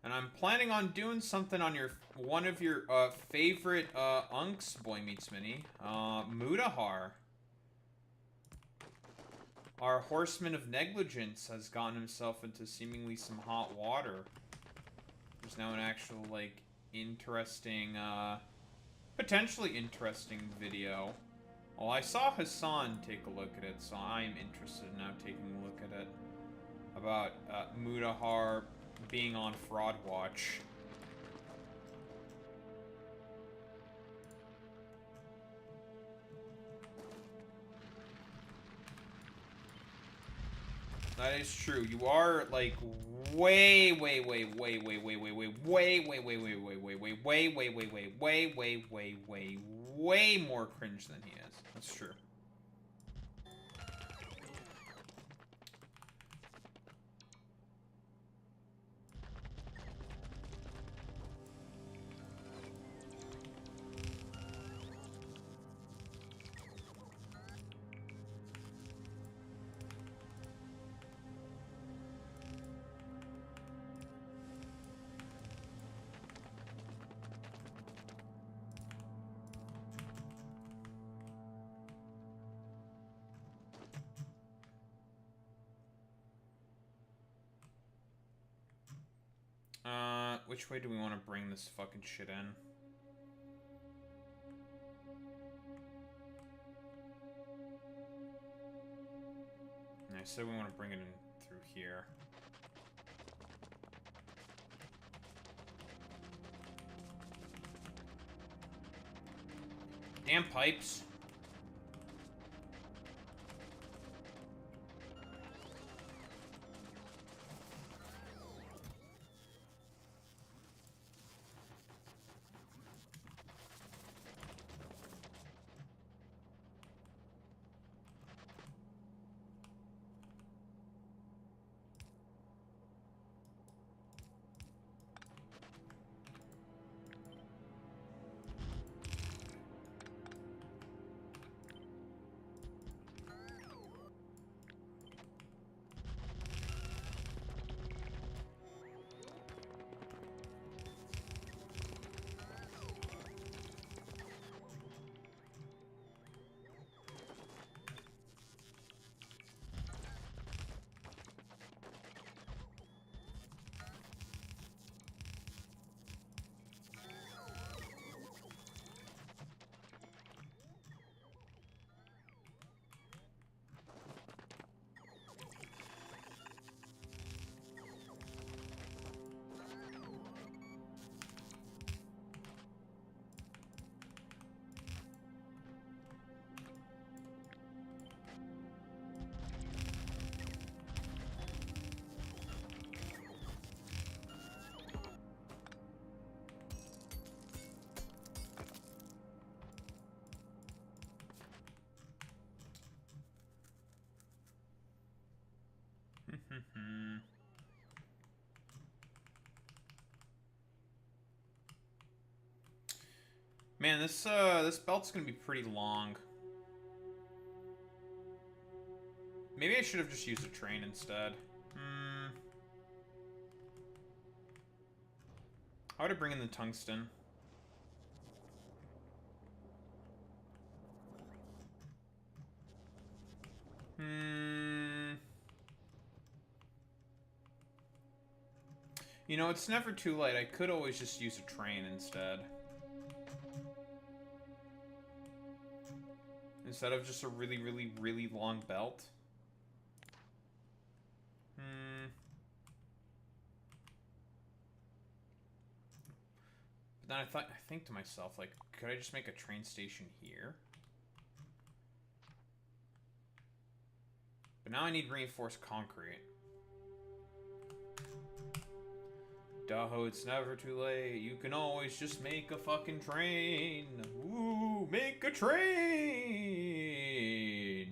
And I'm planning on doing something on one of your favorite unks, Boy Meets Mini, Mudahar. Our horseman of negligence has gotten himself into seemingly some hot water. There's now an actual, like, interesting, potentially interesting video. Well, I saw Hassan take a look at it, so I'm interested in now taking a look at it. About Mudahar being on Fraud Watch. That is true. You are like way more cringe than he is. That's true. which way do we want to bring this fucking shit in? I said we want to bring it in through here. Damn pipes. Man, this belt's gonna be pretty long. Maybe I should have just used a train instead. How would I bring in the tungsten? You know, it's never too late. I could always just use a train instead. Instead of just a really, really, really long belt. But then I think to myself, like, could I just make a train station here? But now I need reinforced concrete. Daho, it's never too late. You can always just make a fucking train. Ooh, make a train.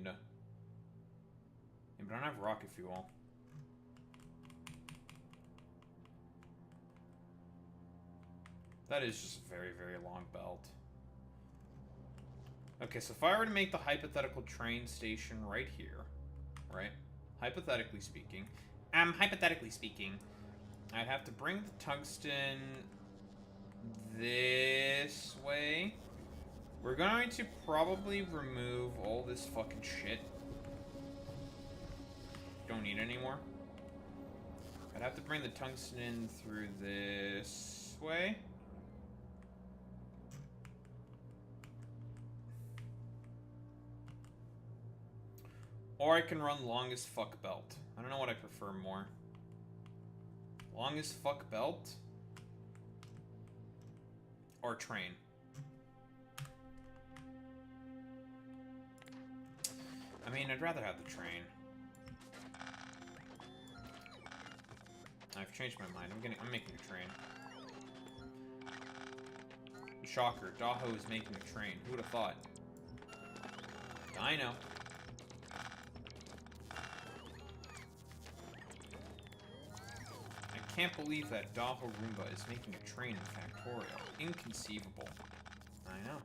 Yeah, but I don't have rocket fuel. That is just a very, very long belt. Okay, so if I were to make the hypothetical train station right here, right? Hypothetically speaking, I'd have to bring the tungsten this way. We're going to probably remove all this fucking shit. Don't need anymore. I'd have to bring the tungsten in through this way. Or I can run long as fuck belt. I don't know what I prefer more. Long as fuck belt or train. I mean, I'd rather have the train. I've changed my mind. I'm making a train. Shocker, Daho is making a train. Who would have thought? I know. I can't believe that Daho Roomba is making a train in Factorio. Inconceivable. I know.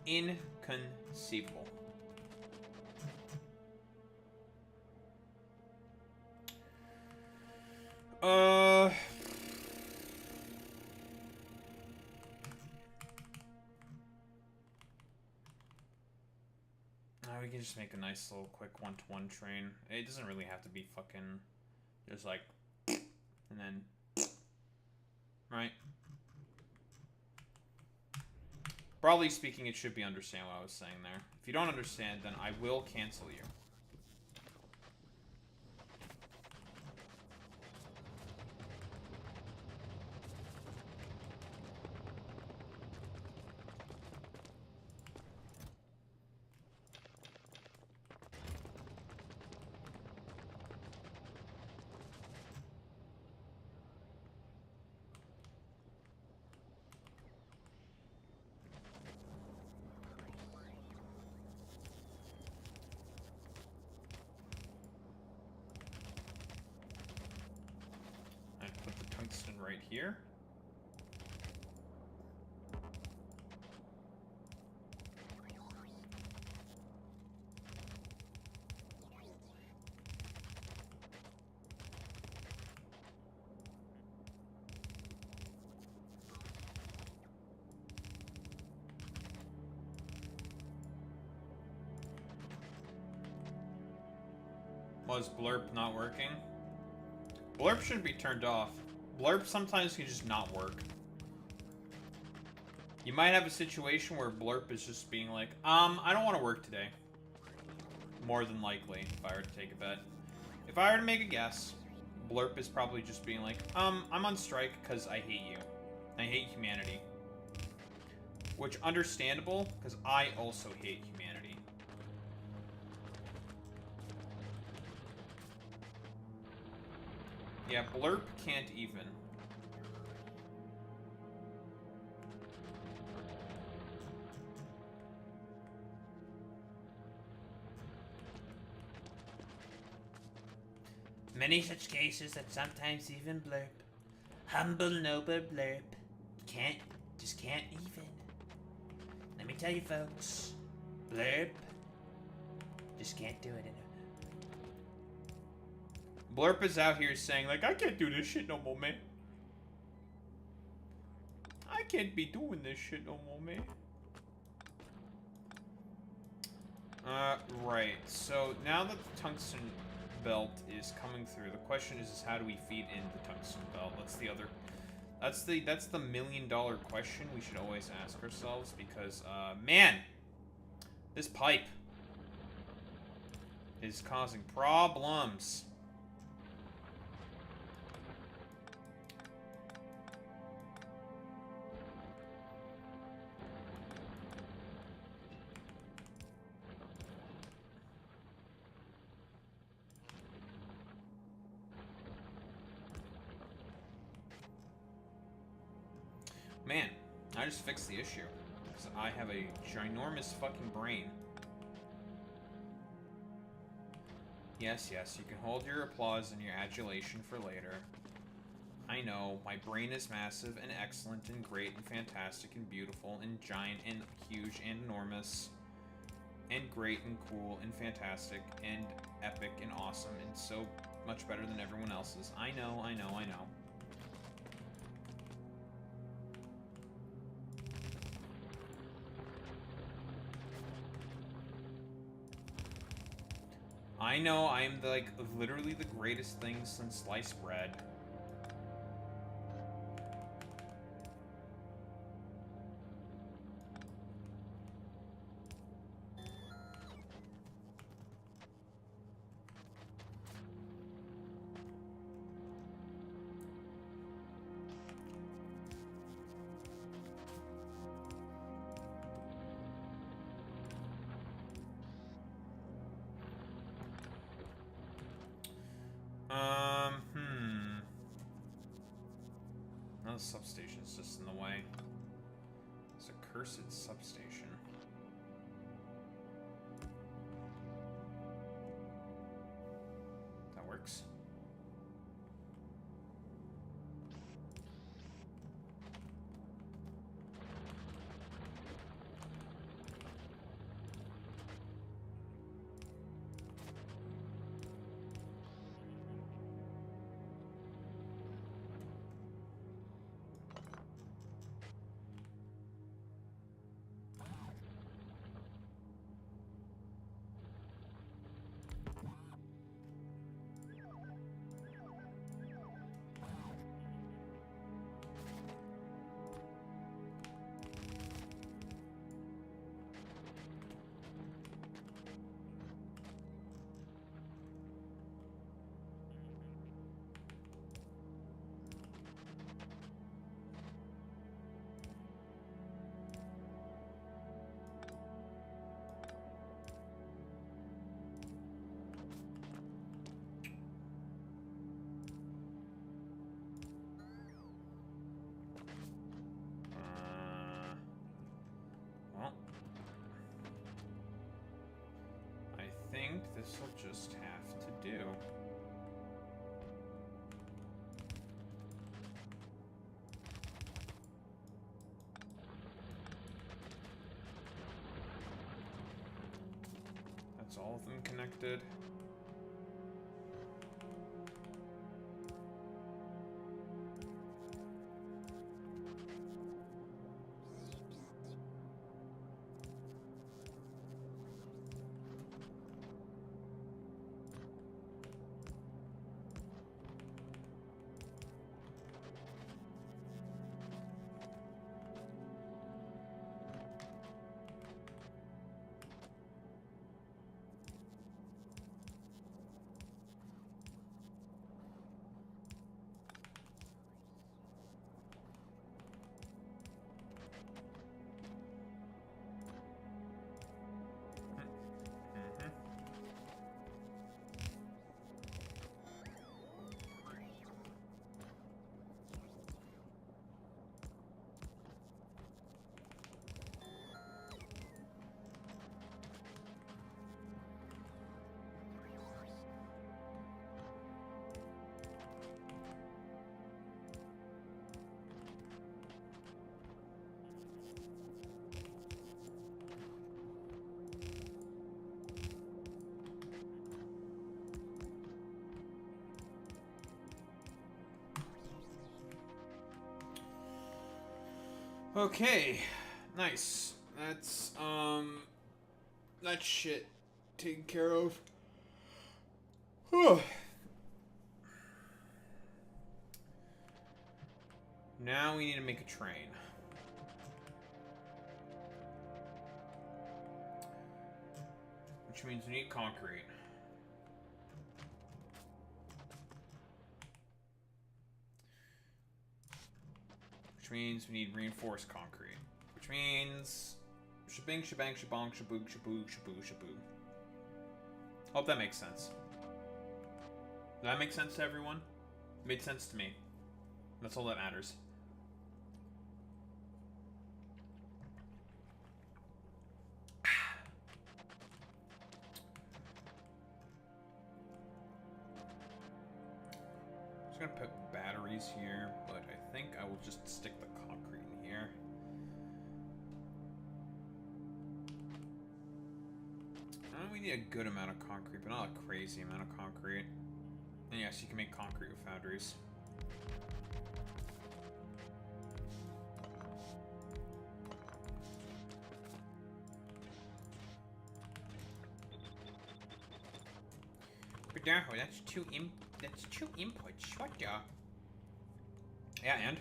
Inconceivable. can just make a nice little quick 1-to-1 train. It doesn't really have to be fucking just like, and then, right? Broadly speaking, it should be understand what I was saying there. If you don't understand, then I will cancel you. Right here. Was Blurp not working? Blurp shouldn't be turned off. Blurp sometimes can just not work. You might have a situation where Blurp is just being like, I don't want to work today. More than likely, if I were to take a bet. If I were to make a guess, Blurp is probably just being like, I'm on strike because I hate you. I hate humanity. Which, understandable, because I also hate humanity. Yeah, Blurp can't even. Many such cases that sometimes even Blurp, humble noble Blurp, just can't even. Let me tell you folks, Blurp just can't do it. Blurp is out here saying, like, I can't do this shit no more, man. I can't be doing this shit no more, man. Right. So, now that the tungsten belt is coming through, the question is how do we feed in the tungsten belt? That's the $1 million question we should always ask ourselves, because, man, this pipe is causing problems. Man, I just fixed the issue. Because I have a ginormous fucking brain. Yes, you can hold your applause and your adulation for later. I know, my brain is massive and excellent and great and fantastic and beautiful and giant and huge and enormous. And great and cool and fantastic and epic and awesome and so much better than everyone else's. I know. I know I am literally the greatest thing since sliced bread. No, the substation's just in the way. It's a cursed substation. That works. this will just have to do. That's all of them connected. Okay, nice. That's that shit taken care of. Whew. Now we need to make a train. Which means we need concrete. Which means we need reinforced concrete. Which means shabing, shabang, shabong, shaboog, shaboo, shaboo, shaboo. Hope that makes sense. Does that make sense to everyone? It made sense to me. That's all that matters. Just gonna put batteries here, but I think I will just stick the concrete in here. We need a good amount of concrete, but not a crazy amount of concrete. And yes, you can make concrete with foundries. But that's two inputs. What the? Yeah, and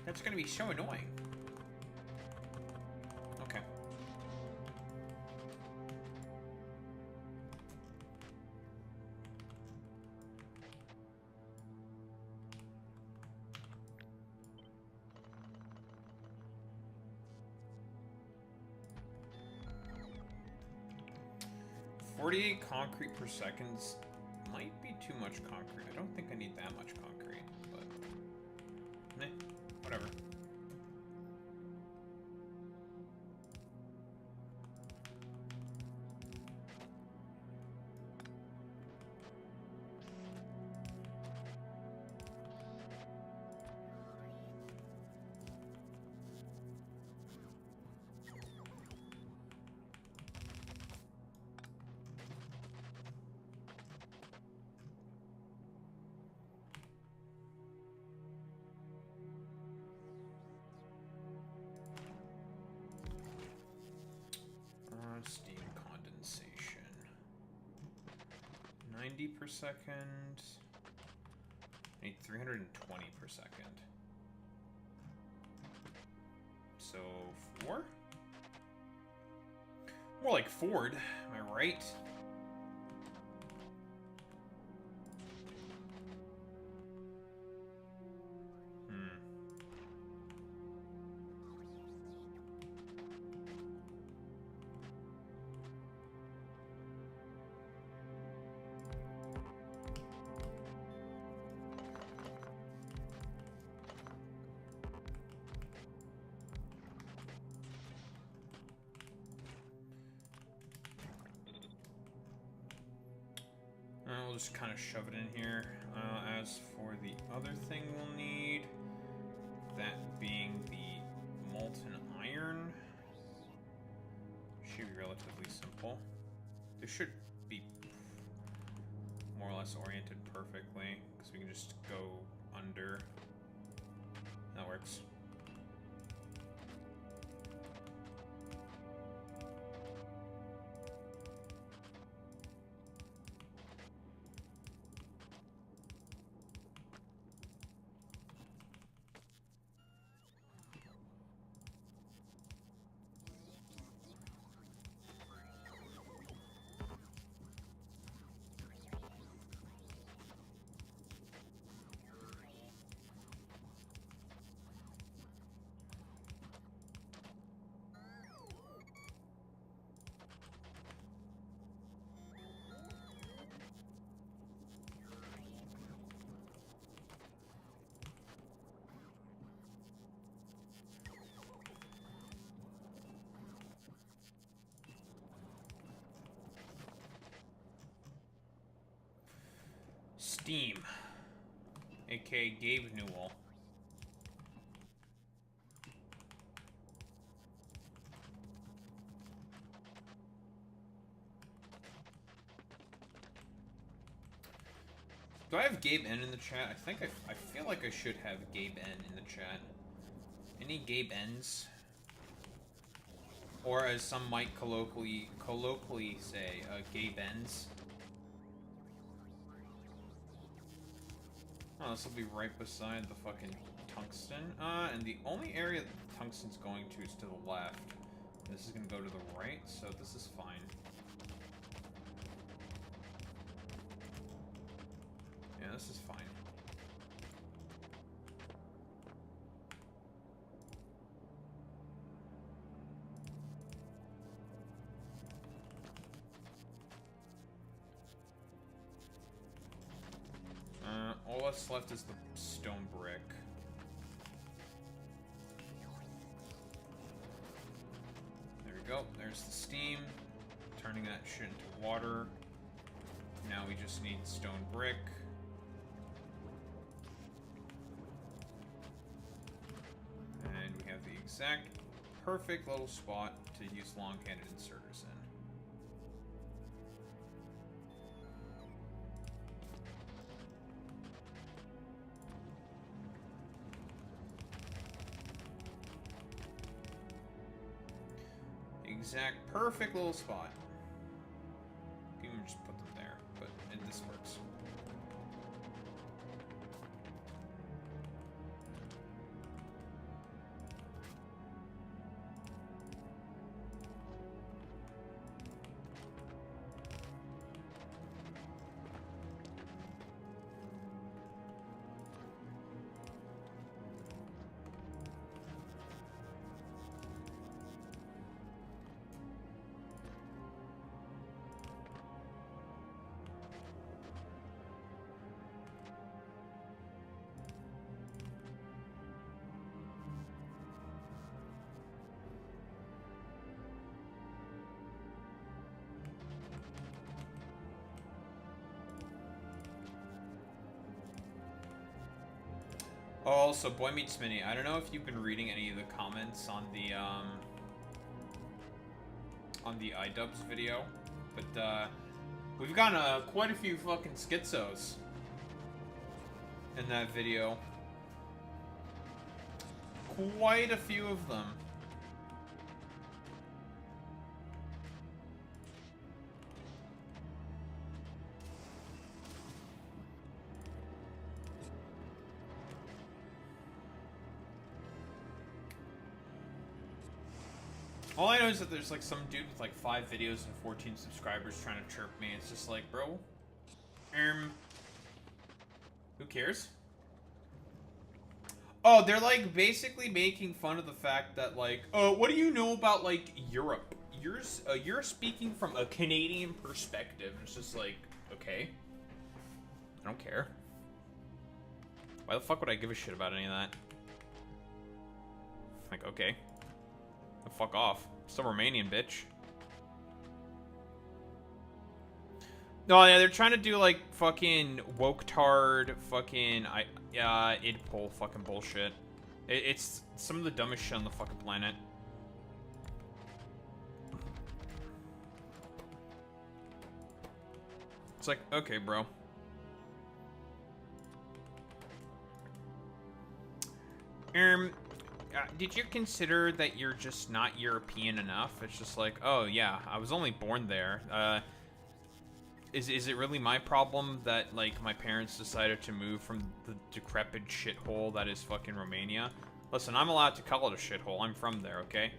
that's gonna be so annoying. Okay. $48 concrete per second might be too much concrete. I don't think I need that much concrete, but whatever. Steam condensation. 90 per second. I need 320 per second. So 4? More like Ford, am I right? We'll just kind of shove it in here. As for the other thing we'll need, that being the molten iron, should be relatively simple. This should be more or less oriented perfectly, because we can just go under. That works. Steam, aka Gabe Newell. Do I have Gabe N in the chat? I think I feel like I should have Gabe N in the chat. Any Gabe N's? Or as some might colloquially say, Gabe N's. Oh, this will be right beside the fucking tungsten. And the only area that the tungsten's going to is to the left. This is gonna go to the right, so this is fine. Yeah, this is fine. All that's left is the stone brick. There we go. There's the steam. Turning that shit into water. Now we just need stone brick. And we have the exact perfect little spot to use long-handed inserters in. Exact perfect little spot. You can just put them there, but this works. Also, Boy Meets Mini, I don't know if you've been reading any of the comments on the iDubbbz video, but we've gotten quite a few fucking schizos in that video. Quite a few of them. All I know is that there's like some dude with like 5 videos and 14 subscribers trying to chirp me. It's just like, bro, who cares? Oh, they're like basically making fun of the fact that like, oh, what do you know about like Europe? You're speaking from a Canadian perspective. It's just like, okay, I don't care. Why the fuck would I give a shit about any of that? Like, okay. Fuck off. Still Romanian, bitch. No, yeah, they're trying to do like fucking woke tard, fucking idpol fucking bullshit. It's some of the dumbest shit on the fucking planet. It's like, okay, bro. Did you consider that you're just not European enough? It's just like, oh yeah, I was only born there. Is it really my problem that, like, my parents decided to move from the decrepit shithole that is fucking Romania? Listen, I'm allowed to call it a shithole. I'm from there, okay?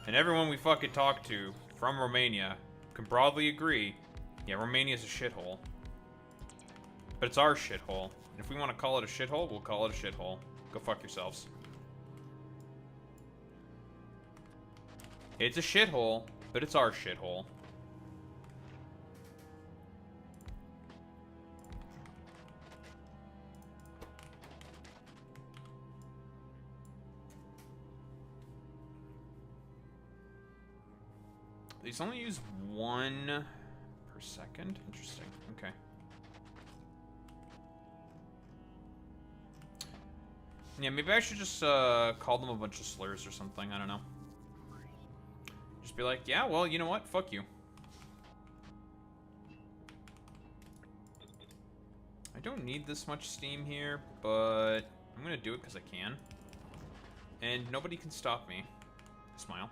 And everyone we fucking talk to from Romania can broadly agree, yeah, Romania's a shithole. But it's our shithole. And if we want to call it a shithole, we'll call it a shithole. Go fuck yourselves. It's a shithole, but it's our shithole. These only use 1 per second? Interesting. Okay. Yeah, maybe I should just call them a bunch of slurs or something. I don't know. Just be like, yeah, well, you know what? Fuck you. I don't need this much steam here, but I'm gonna do it because I can. And nobody can stop me. Smile.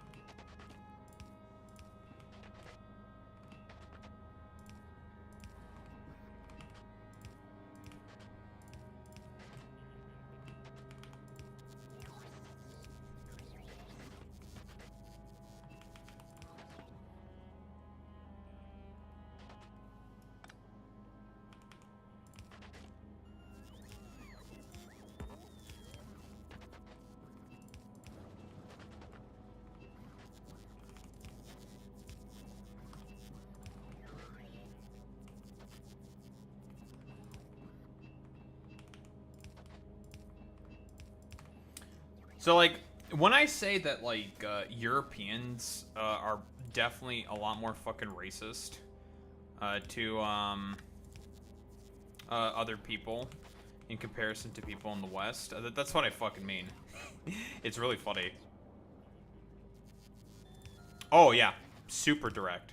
So, like, when I say that, like, Europeans are definitely a lot more fucking racist to other people in comparison to people in the West, that's what I fucking mean. It's really funny. Oh, yeah. Super direct.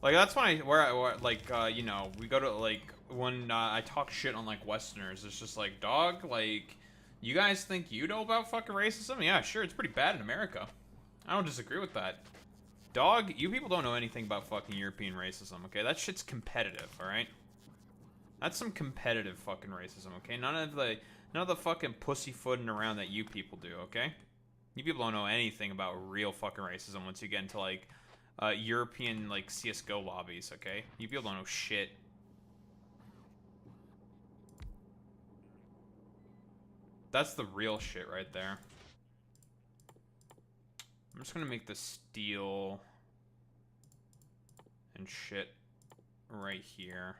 Like, that's when you know, we go to, like, when I talk shit on, like, Westerners, it's just like, dog, like, you guys think you know about fucking racism? Yeah, sure, it's pretty bad in America. I don't disagree with that. Dog, you people don't know anything about fucking European racism, okay? That shit's competitive, alright? That's some competitive fucking racism, okay? None of the fucking pussyfooting around that you people do, okay? You people don't know anything about real fucking racism once you get into, like, European, like, CSGO lobbies, okay? You people don't know shit. That's the real shit right there. I'm just gonna make the steel and shit right here.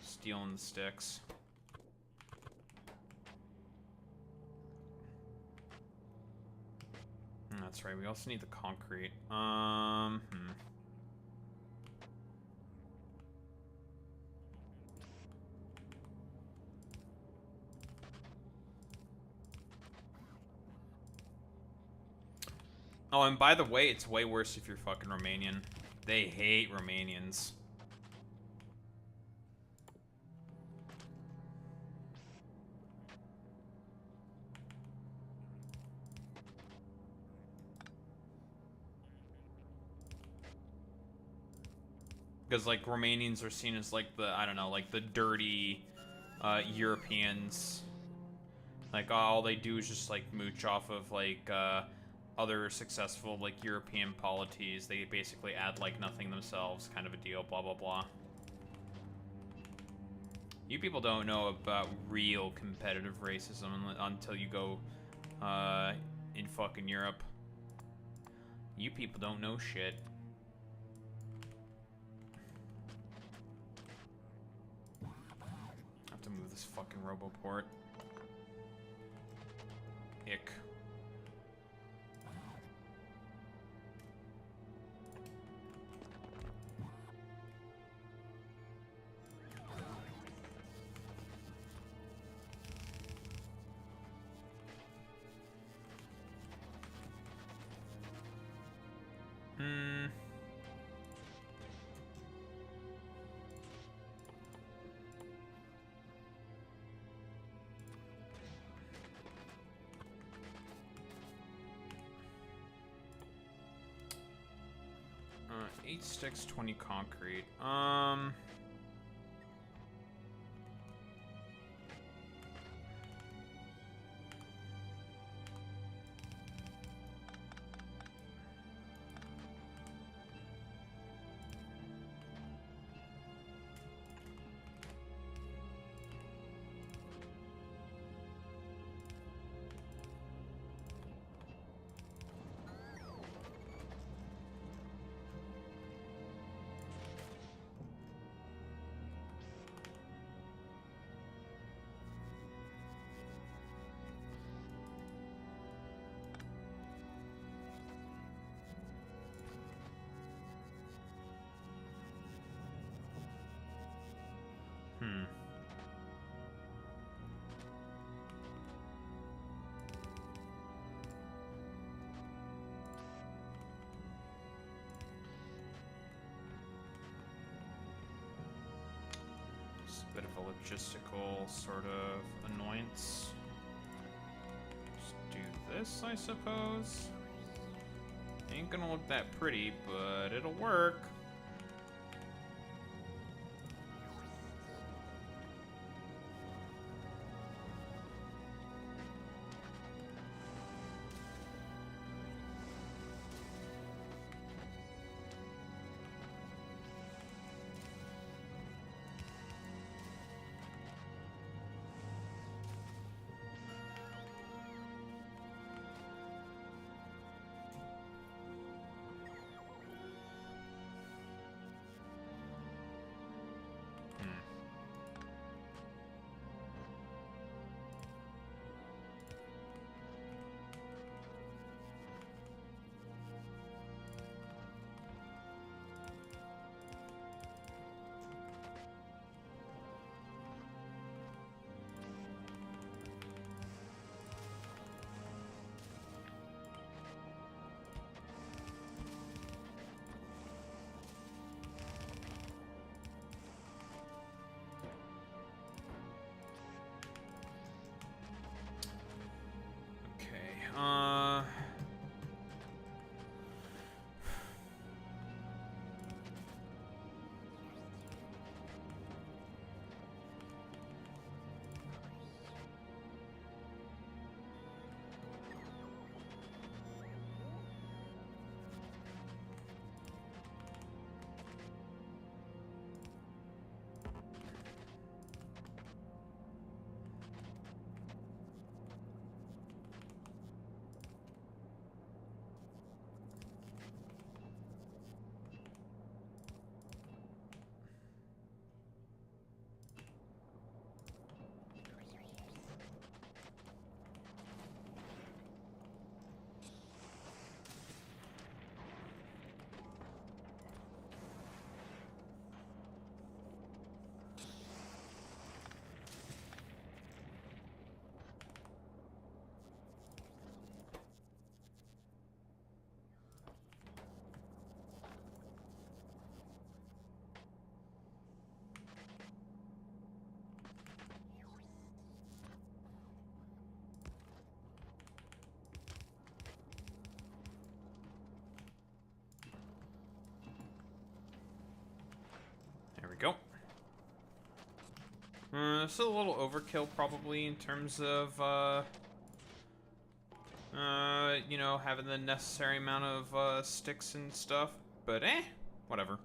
Steel and the sticks. That's right, we also need the concrete. Oh, and by the way, it's way worse if you're fucking Romanian. They hate Romanians. Because, like, Romanians are seen as, like, the, I don't know, like, the dirty Europeans. Like, all they do is just, like, mooch off of, like, other successful, like, European polities. They basically add, like, nothing themselves, kind of a deal, blah, blah, blah. You people don't know about real competitive racism until you go in fucking Europe. You people don't know shit. I have to move this fucking Roboport. hick. 8 sticks, 20 concrete. It's a bit of a logistical sort of annoyance. Just do this, I suppose. Ain't gonna look that pretty, but it'll work. There we go. This is a little overkill probably in terms of, you know, having the necessary amount of, sticks and stuff, but whatever.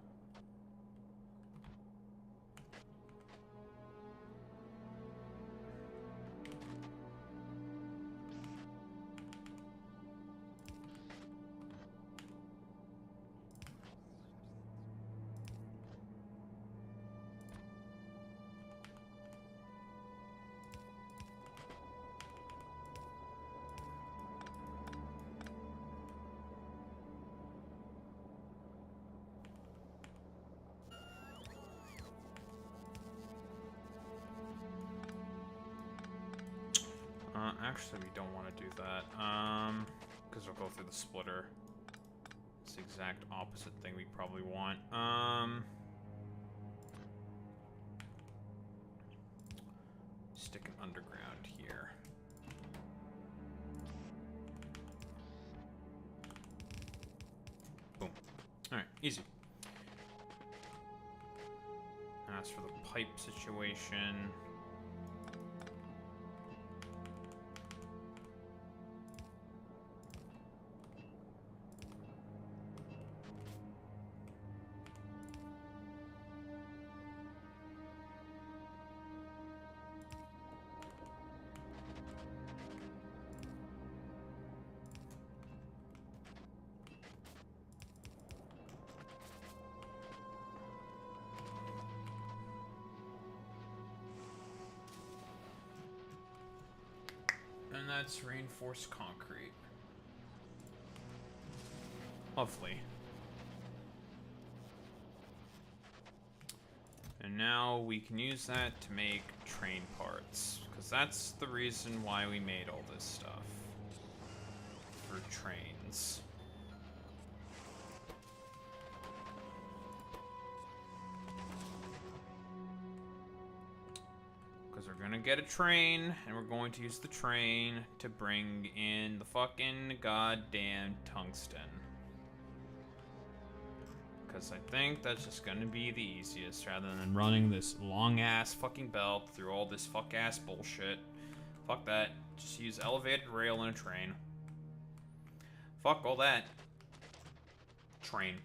actually, we don't want to do that. Because we'll go through the splitter. It's the exact opposite thing we probably want. Stick an underground here. Boom. Alright, easy. That's for the pipe situation. And that's reinforced concrete. Lovely. And now we can use that to make train parts, because that's the reason why we made all this stuff. For trains. Because we're gonna get a train, and we're going to use the train to bring in the fucking goddamn tungsten. Because I think that's just gonna be the easiest, rather than running this long-ass fucking belt through all this fuck-ass bullshit. Fuck that. Just use elevated rail and a train. Fuck all that. Train.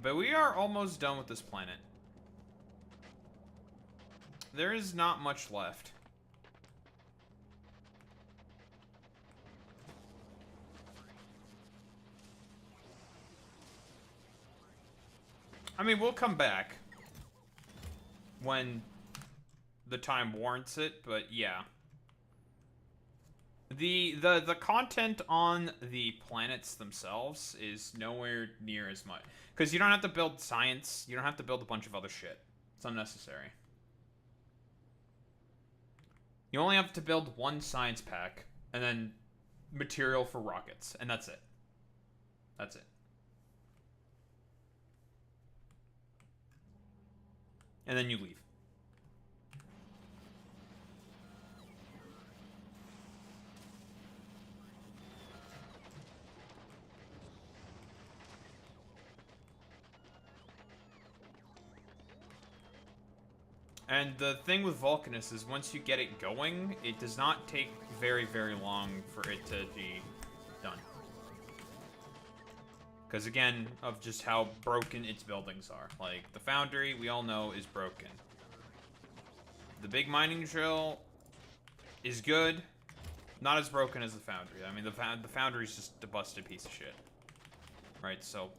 But we are almost done with this planet. There is not much left. I mean, we'll come back when the time warrants it, but yeah. The content on the planets themselves is nowhere near as much. Because you don't have to build science, you don't have to build a bunch of other shit. It's unnecessary. You only have to build one science pack, and then material for rockets, and that's it. That's it. And then you leave. And the thing with Vulcanus is once you get it going, it does not take very, very long for it to be done. Because again, of just how broken its buildings are. Like, the foundry, we all know, is broken. The big mining drill is good. Not as broken as the foundry. I mean, the foundry is just a busted piece of shit. Right, so,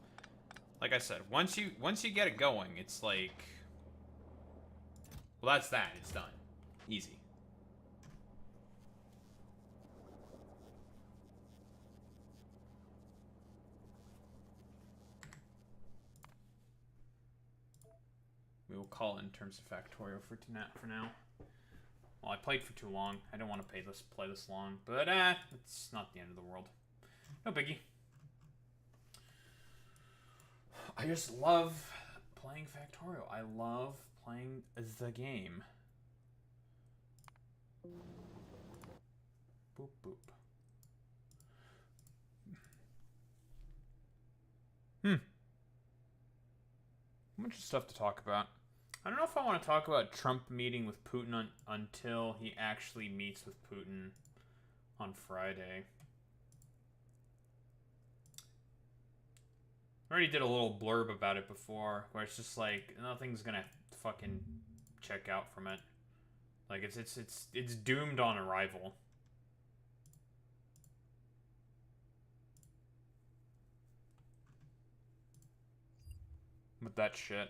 like I said, once you get it going, it's like... Well, that's that. It's done. Easy. We will call it in terms of Factorio for now. Well, I played for too long. I don't want to play this long, but it's not the end of the world. No biggie. I just love playing Factorio. I love playing the game. Boop boop. Much stuff to talk about. I don't know if I want to talk about Trump meeting with Putin until he actually meets with Putin on Friday. I already did a little blurb about it before, where it's just like nothing's gonna fucking check out from it. Like it's doomed on arrival. With that shit.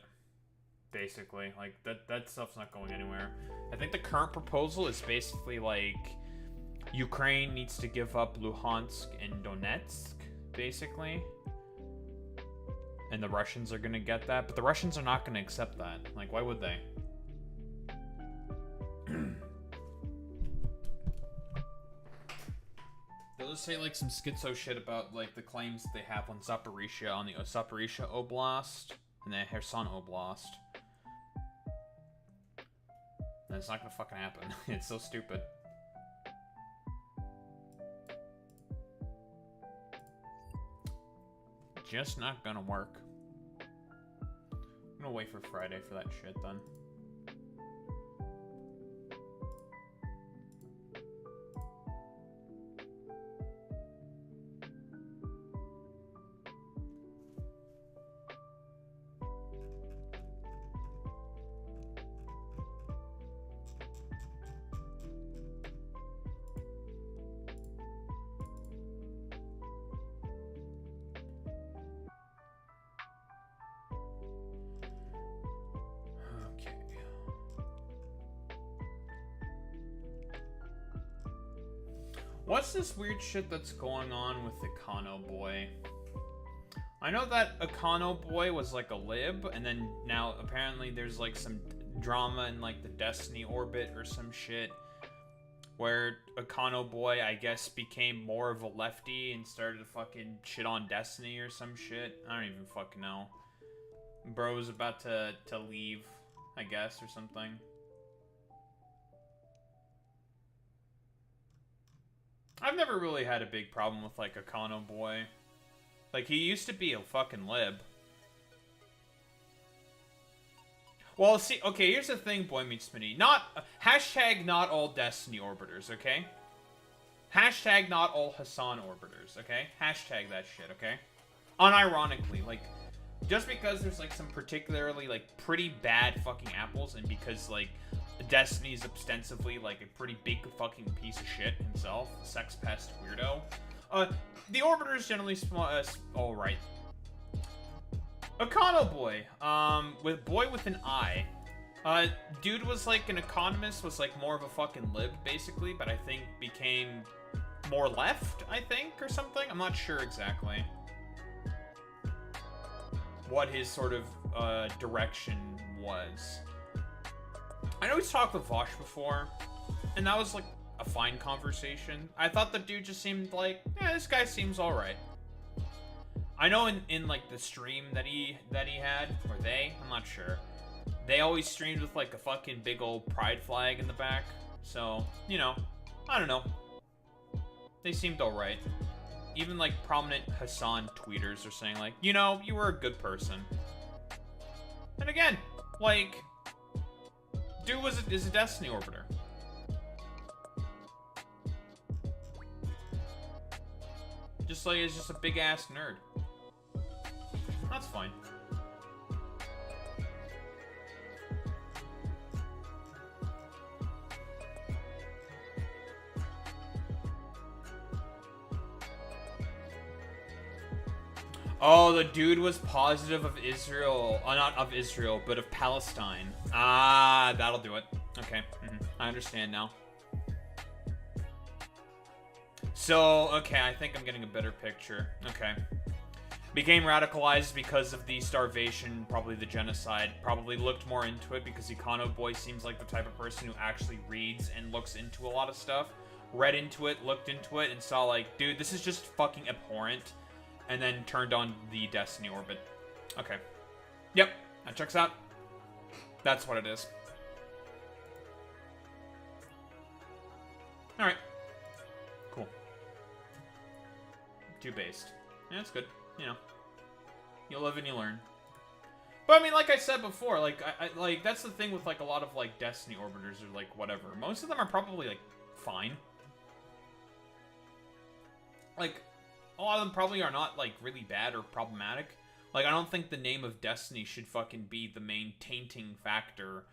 Basically. Like, that stuff's not going anywhere. I think the current proposal is basically, like, Ukraine needs to give up Luhansk and Donetsk, basically. And the Russians are gonna get that, but the Russians are not gonna accept that. Like, why would they? they'll just say like some schizo shit about like the claims that they have on Zaporizhia, on the Zaporizhia Oblast and the Kherson Oblast. And it's not gonna fucking happen. It's so stupid. Just not gonna work. I'm gonna wait for Friday for that shit then. What's this weird shit that's going on with Econo Boy? I know that Econo Boy was like a lib, and then now apparently there's like some drama in like the Destiny orbit or some shit, where Econo Boy, I guess, became more of a lefty and started to fucking shit on Destiny or some shit. I don't even fucking know. Bro's about to leave, I guess, or something. I've never really had a big problem with, like, Econo Boy. Like, he used to be a fucking lib. Well, see, okay, here's the thing, Boy Meets Smitty. Hashtag not all Destiny orbiters, okay? Hashtag not all Hassan orbiters, okay? Hashtag that shit, okay? Unironically, like, just because there's, like, some particularly, like, pretty bad fucking apples, and because, like, Destiny's ostensibly like a pretty big fucking piece of shit himself, sex pest weirdo. The orbiters generally all right. Econo Boy, with boy with an I. Dude was like an economist, was like more of a fucking lib basically, but I think became more left, I think, or something. I'm not sure exactly what his sort of direction was. I know he's talked with Vosh before, and that was like a fine conversation. I thought the dude just seemed like, yeah, this guy seems alright. I know in like the stream that he had, or I'm not sure. They always streamed with like a fucking big old pride flag in the back. So, you know, I don't know. They seemed alright. Even like prominent Hassan tweeters are saying like, you know, you were a good person. And again, like, dude is a Destiny orbiter. Just like, is just a big ass nerd. That's fine. Oh, the dude was positive of Israel. Not of Israel, but of Palestine. Ah, that'll do it. Okay. I understand now. So, okay, I think I'm getting a better picture. Okay. Became radicalized because of the starvation, probably the genocide. Probably looked more into it because Econo Boy seems like the type of person who actually reads and looks into a lot of stuff. Read into it, looked into it, and saw like, dude, this is just fucking abhorrent. And then turned on the Destiny orbit. Okay. Yep, that checks out. That's what it is. Alright. Cool. Too based. Yeah, that's good. You know. You live and you learn. But I mean, like I said before, like, I like, that's the thing with, like, a lot of, like, Destiny orbiters or, like, whatever. Most of them are probably, like, fine. Like, a lot of them probably are not, like, really bad or problematic. Like, I don't think the name of Destiny should fucking be the main tainting factor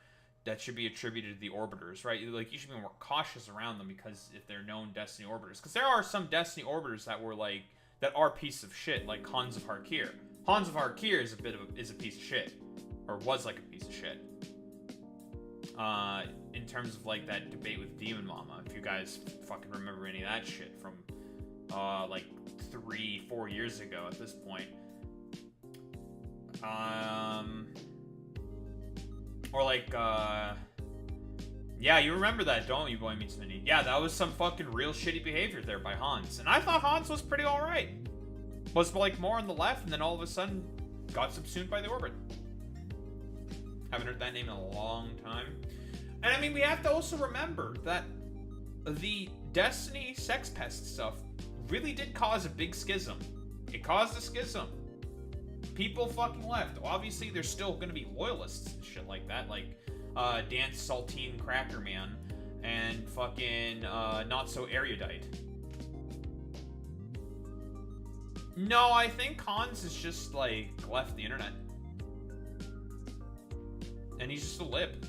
that should be attributed to the orbiters, right? Like, you should be more cautious around them because if they're known Destiny orbiters. Because there are some Destiny orbiters that were, like, that are piece of shit, like Hans of Harkir. Hans of Harkir is a piece of shit. Or was, like, a piece of shit. In terms of, like, that debate with Demon Mama. If you guys fucking remember any of that shit from, like, 3-4 years ago at this point. Or like Yeah, you remember that, don't you, Boy Meets Minnie? Yeah, that was some fucking real shitty behavior there by Hans. And I thought Hans was pretty alright. Was like more on the left, and then all of a sudden got subsumed by the orbit. Haven't heard that name in a long time. And I mean, we have to also remember that the Destiny sex pest stuff really did cause a big schism. It caused a schism. People fucking left. Obviously, there's still gonna be loyalists and shit like that, like Dance Saltine Cracker Man and fucking Not So Erudite. No, I think Hans is just like left the internet. And he's just a lib.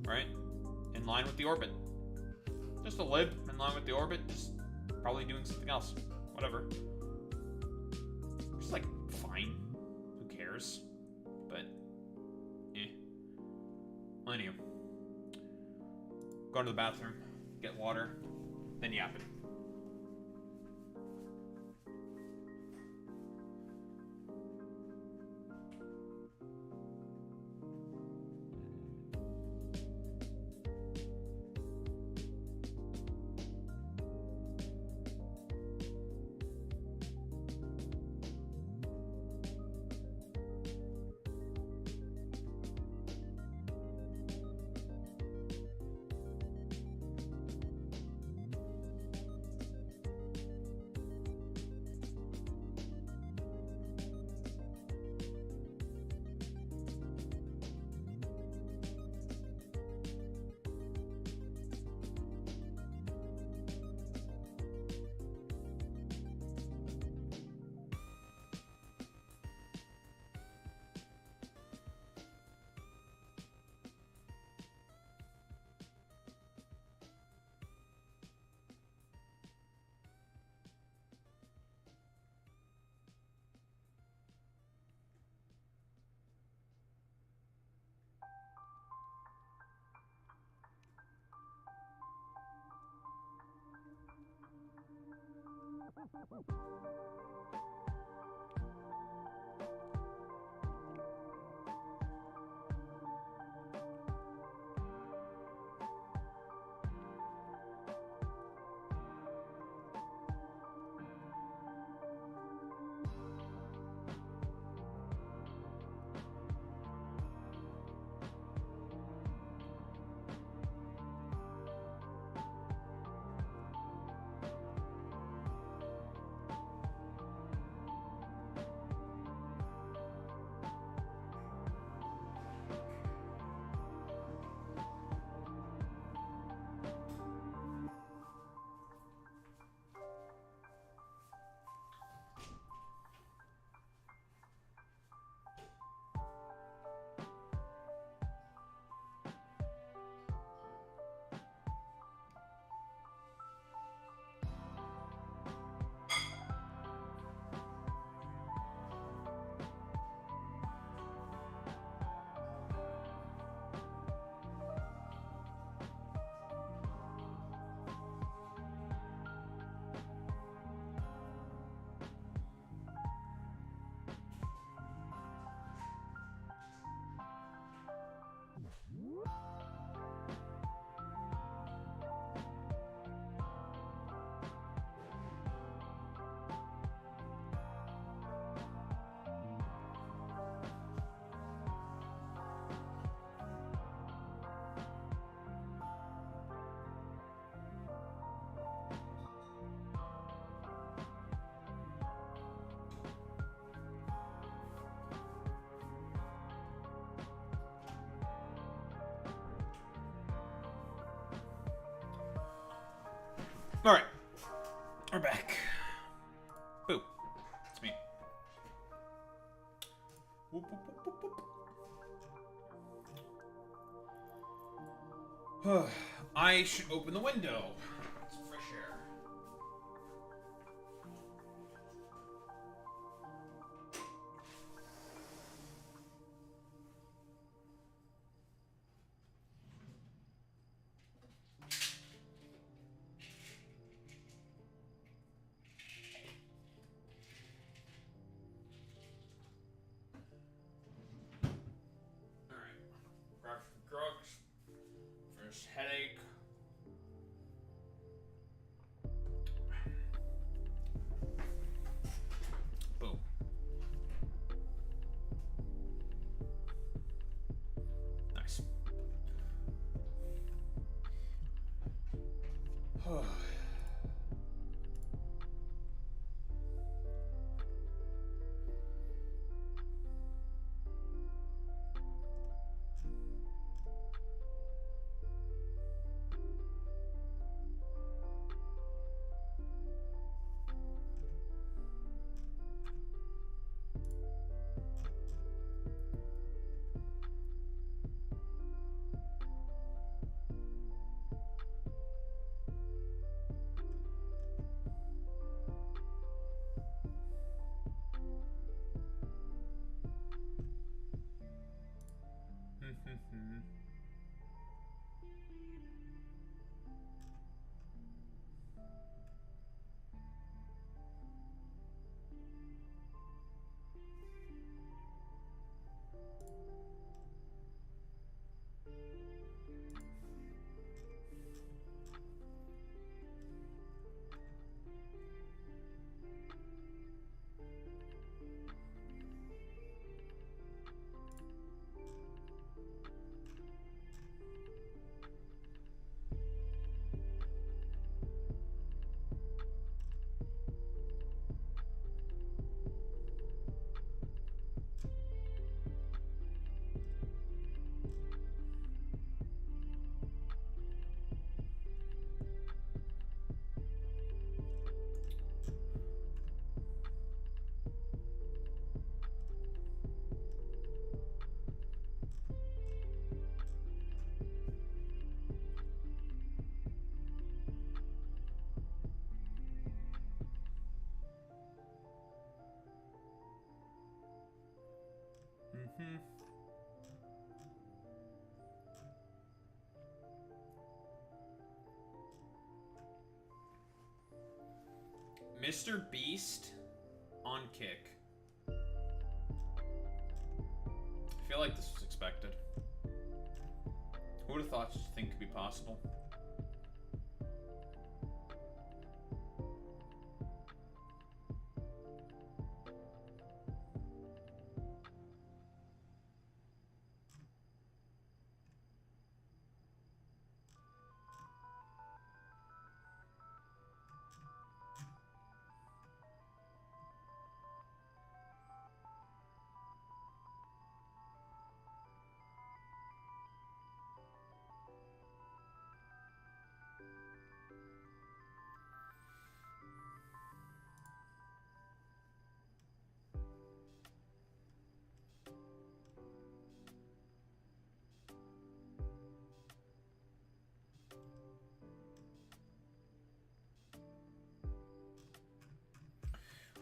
Right? In line with the orbit. Just a lib in line with the orbit, just probably doing something else. Whatever. Just like, fine. Who cares? But, eh. Well, anyway. Go to the bathroom, get water, then yap it. Alright. We're back. Boo. It's me. Whoop, whoop, whoop, whoop, whoop. I should open the window. Some fresh air. Alright. Grab some drugs. Mr. Beast on kick. I feel like this was expected. Who would have thought such a thing could be possible?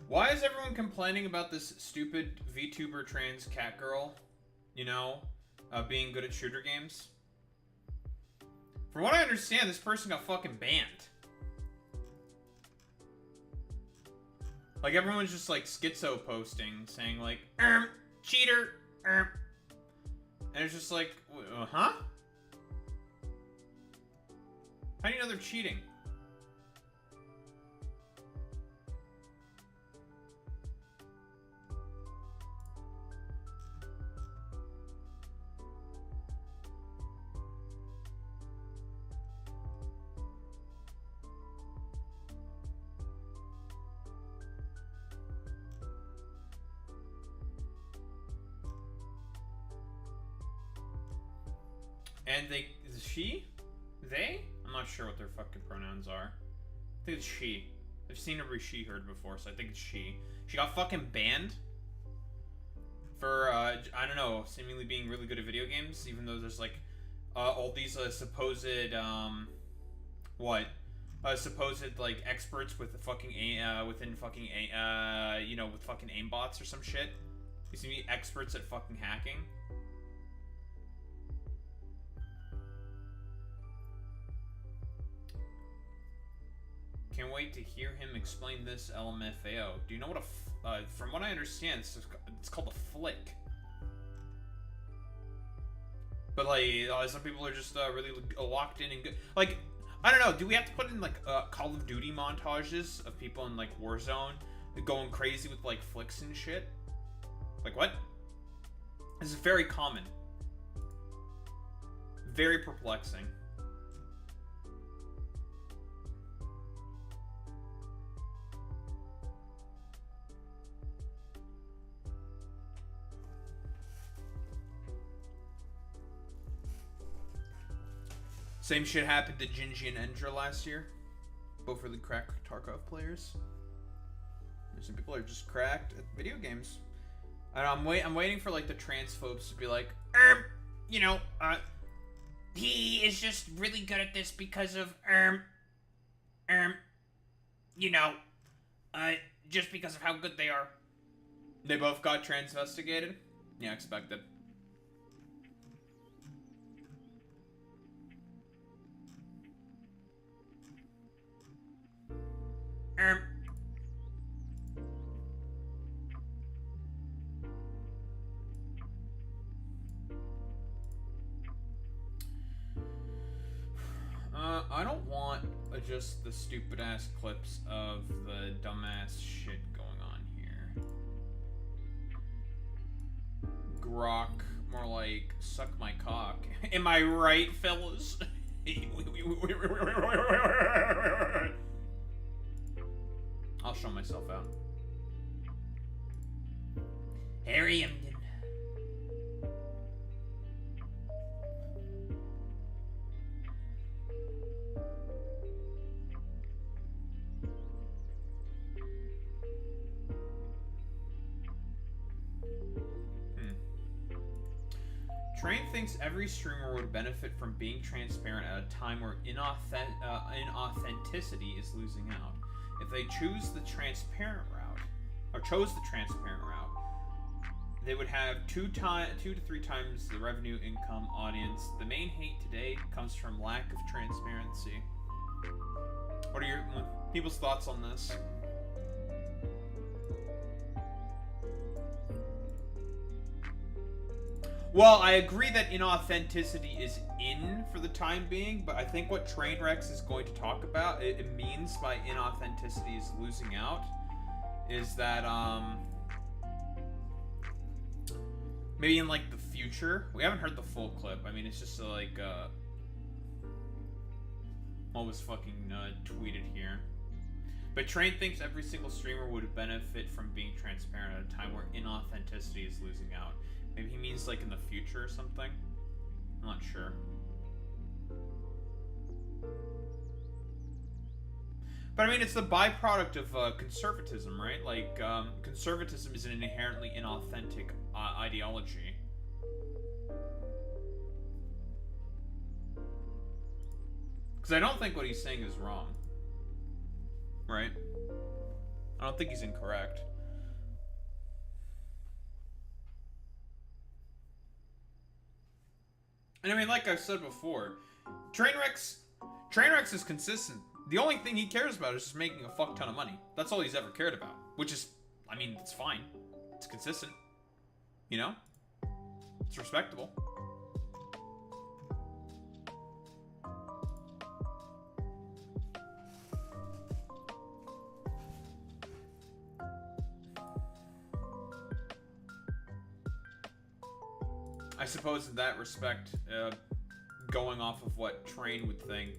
Why is everyone complaining about this stupid VTuber trans cat girl, you know, being good at shooter games? From what I understand, this person got fucking banned. Like, everyone's just, like, schizo posting, saying, like, cheater, And it's just like, huh? How do you know they're cheating? And they, is she? They? I'm not sure what their fucking pronouns are. I think it's she. I've seen every she heard before, so I think it's she. She got fucking banned for, I don't know, seemingly being really good at video games, even though there's, like, all these supposed, supposed, like, experts with the fucking, within fucking, you know, with fucking aimbots or some shit. These seem to be experts at fucking hacking. Can't wait to hear him explain this LMFAO. Do you know what from what I understand, it's called a flick. But like, some people are just really locked in and good. Like, I don't know. Do we have to put in like Call of Duty montages of people in like Warzone going crazy with like flicks and shit? Like what? This is very common. Very perplexing. Same shit happened to Gingy and Endra last year. Both really cracked Tarkov players. Some people are just cracked at video games. And I'm waiting for like the transphobes to be like, you know, he is just really good at this because of, you know, just because of how good they are. They both got transvestigated? Yeah, expected. I don't want just the stupid ass clips of the dumbass shit going on here. Grok, more like suck my cock. Am I right, fellas? I'll show myself out. Harry Emden. Train thinks every streamer would benefit from being transparent at a time where inauthenticity is losing out. If they chose the transparent route, they would have 2 to 3 times the revenue, income, audience. The main hate today comes from lack of transparency. What are your people's thoughts on this? Well, I agree that inauthenticity is in for the time being, but I think what Trainwrecks is going to talk about, it means by inauthenticity is losing out, is that, maybe in, like, the future, we haven't heard the full clip, I mean, it's just, like, what was fucking, tweeted here. But Train thinks every single streamer would benefit from being transparent at a time where inauthenticity is losing out. Maybe he means like in the future or something. I'm not sure. But I mean, it's the byproduct of conservatism, right? Like, conservatism is an inherently inauthentic ideology. Because I don't think what he's saying is wrong. Right? I don't think he's incorrect. And I mean, like I've said before, Trainwrecks is consistent. The only thing he cares about is just making a fuck ton of money. That's all he's ever cared about. Which is, I mean, it's fine. It's consistent. You know? It's respectable. I suppose in that respect, going off of what Train would think,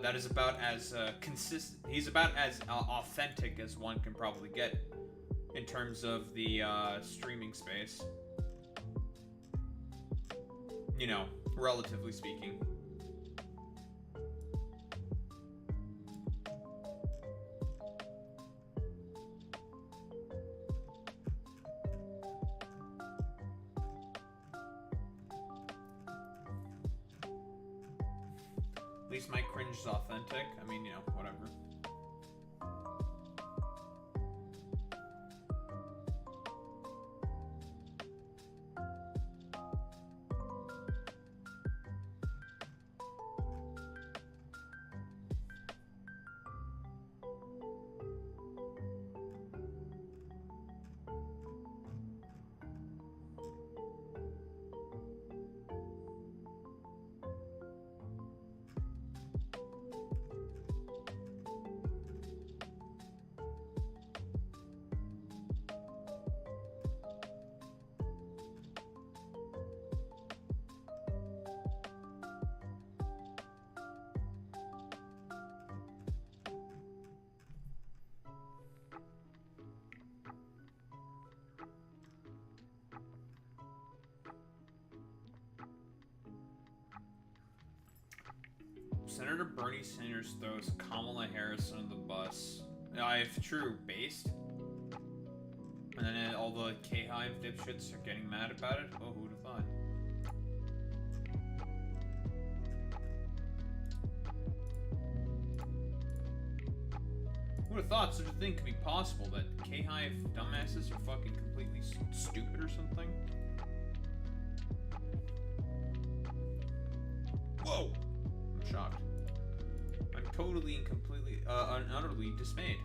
that is about as consistent. He's about as authentic as one can probably get in terms of the streaming space. You know, relatively speaking. At least my cringe is authentic. I mean, you know, whatever. Senator Bernie Sanders throws Kamala Harris under the bus. If true, based. And then all the K-Hive dipshits are getting mad about it. Oh, who'd have thought? Who would have thought such a thing could be possible? That K-Hive dumbasses are fucking completely stupid or something? Whoa! I'm shocked. I'm totally and completely, utterly dismayed.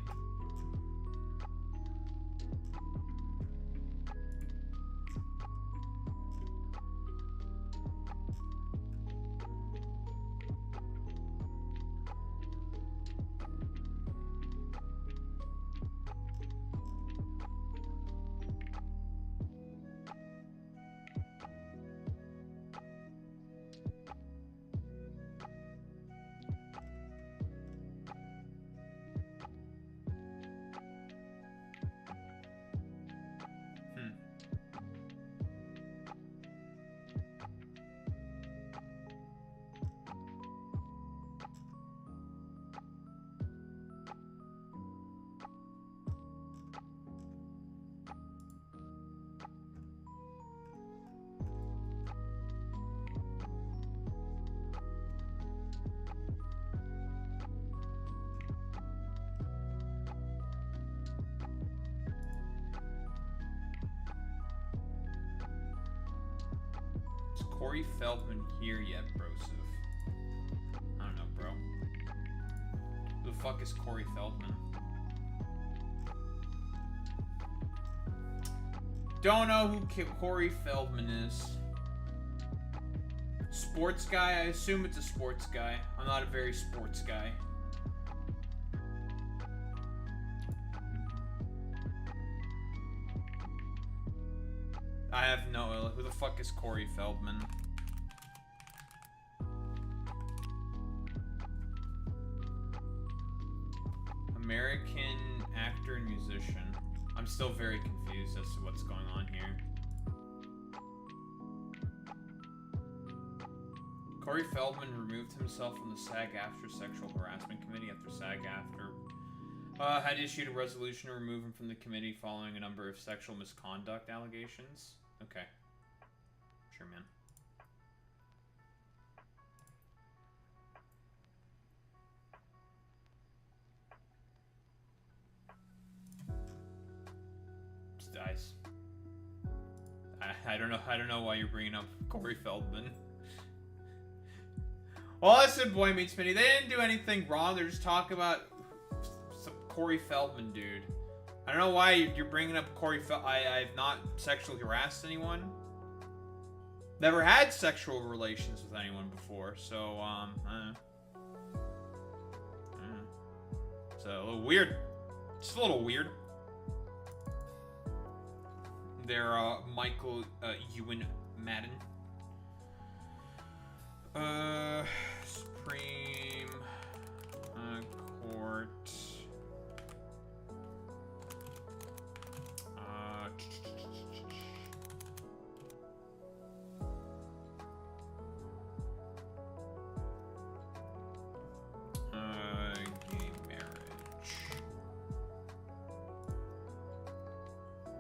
Corey Feldman here yet, brosif? I don't know, bro. Who the fuck is Corey Feldman? Don't know who Corey Feldman is. Sports guy? I assume it's a sports guy. I'm not a very sports guy. I have no... Who the fuck is Corey Feldman? American actor and musician. I'm still very confused as to what's going on here. Corey Feldman removed himself from the SAG-AFTRA Sexual Harassment Committee after SAG-AFTRA had issued a resolution to remove him from the committee following a number of sexual misconduct allegations. Okay. Sure, man. Just dies. I don't know why you're bringing up Corey Feldman. Well, listen, Boy Meets Minnie, they didn't do anything wrong. They're just talking about some Corey Feldman dude. I don't know why you're bringing up Corey Feldman. I've not sexually harassed anyone. Never had sexual relations with anyone before, so, it's a little weird. Just a little weird. They're, Michael, Ewan Madden. Supreme, Court. Gay marriage.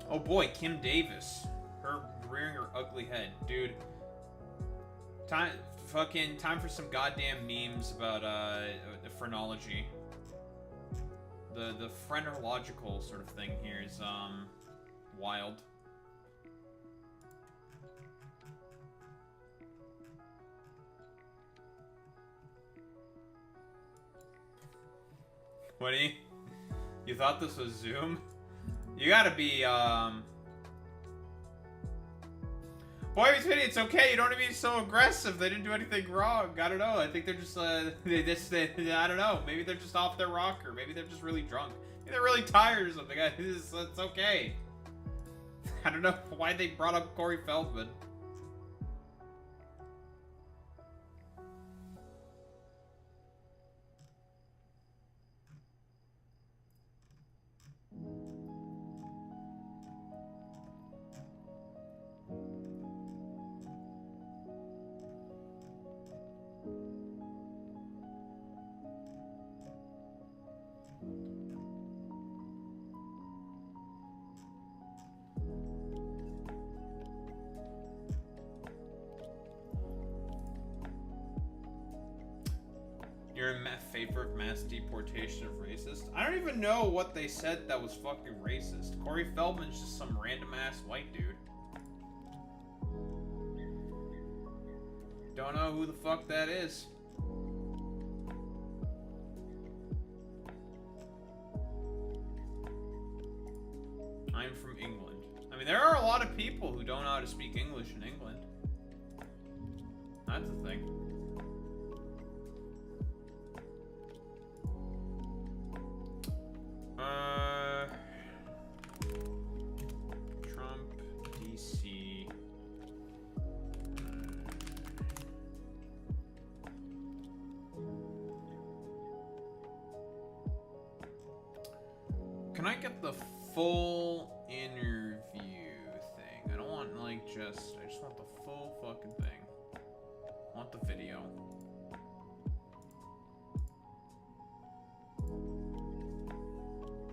Oh boy, Kim Davis. Her rearing her ugly head. Dude. Time for some goddamn memes about the phrenology. The phrenological sort of thing here is wild. What do you thought this was Zoom? You gotta be Boy, it's okay. You don't have to be so aggressive. They didn't do anything wrong. I don't know. I think they're just, I don't know. Maybe they're just off their rocker. Maybe they're just really drunk. Maybe they're really tired or something. It's okay. I don't know why they brought up Corey Feldman. You're in favor of mass deportation of racists? I don't even know what they said that was fucking racist. Corey Feldman's just some random ass white dude. Don't know who the fuck that is. I'm from England. I mean, there are a lot of people who don't know how to speak English in England. That's the thing. Trump, DC. Can I get the full interview thing? I don't want, like, I just want the full fucking thing. I want the video.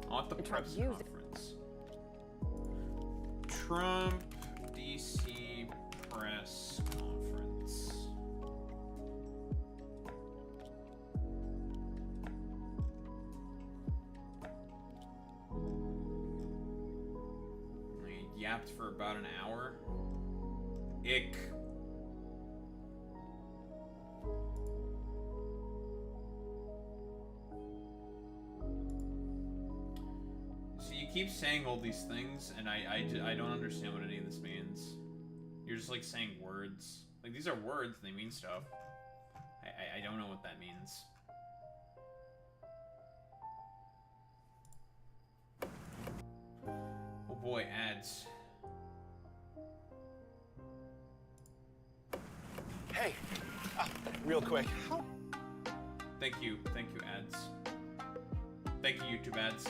I want the press conference. Trump DC press conference. I yapped for about an hour. Ick. Keep saying all these things, and I don't understand what any of this means. You're just like saying words. Like, these are words, and they mean stuff. I don't know what that means. Oh boy, ads. Hey, real quick. Thank you, ads. Thank you, YouTube ads.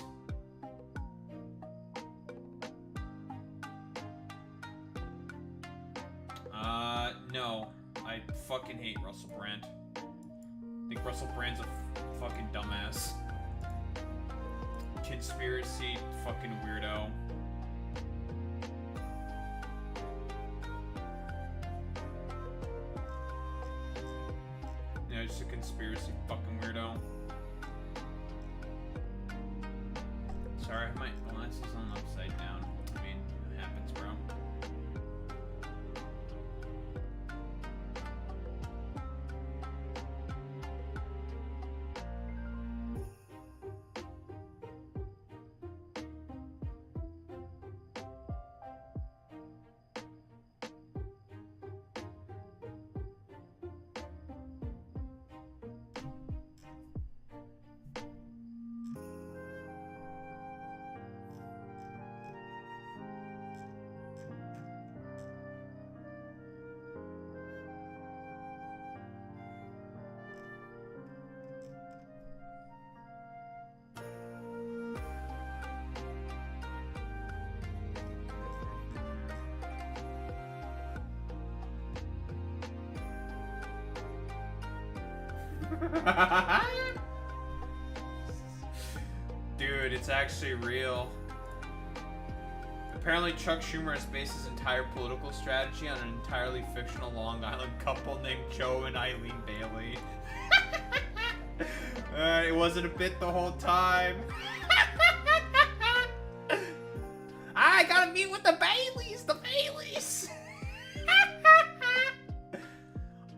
No. I fucking hate Russell Brand. I think Russell Brand's a fucking dumbass. Conspiracy fucking weirdo. Yeah, just a conspiracy fucking weirdo. Sorry, my glasses on upside down. I mean, it happens, bro. Dude, it's actually real. Apparently Chuck Schumer has based his entire political strategy on an entirely fictional Long Island couple named Joe and Eileen Bailey. It wasn't a bit the whole time. I gotta meet with the Baileys! The Baileys!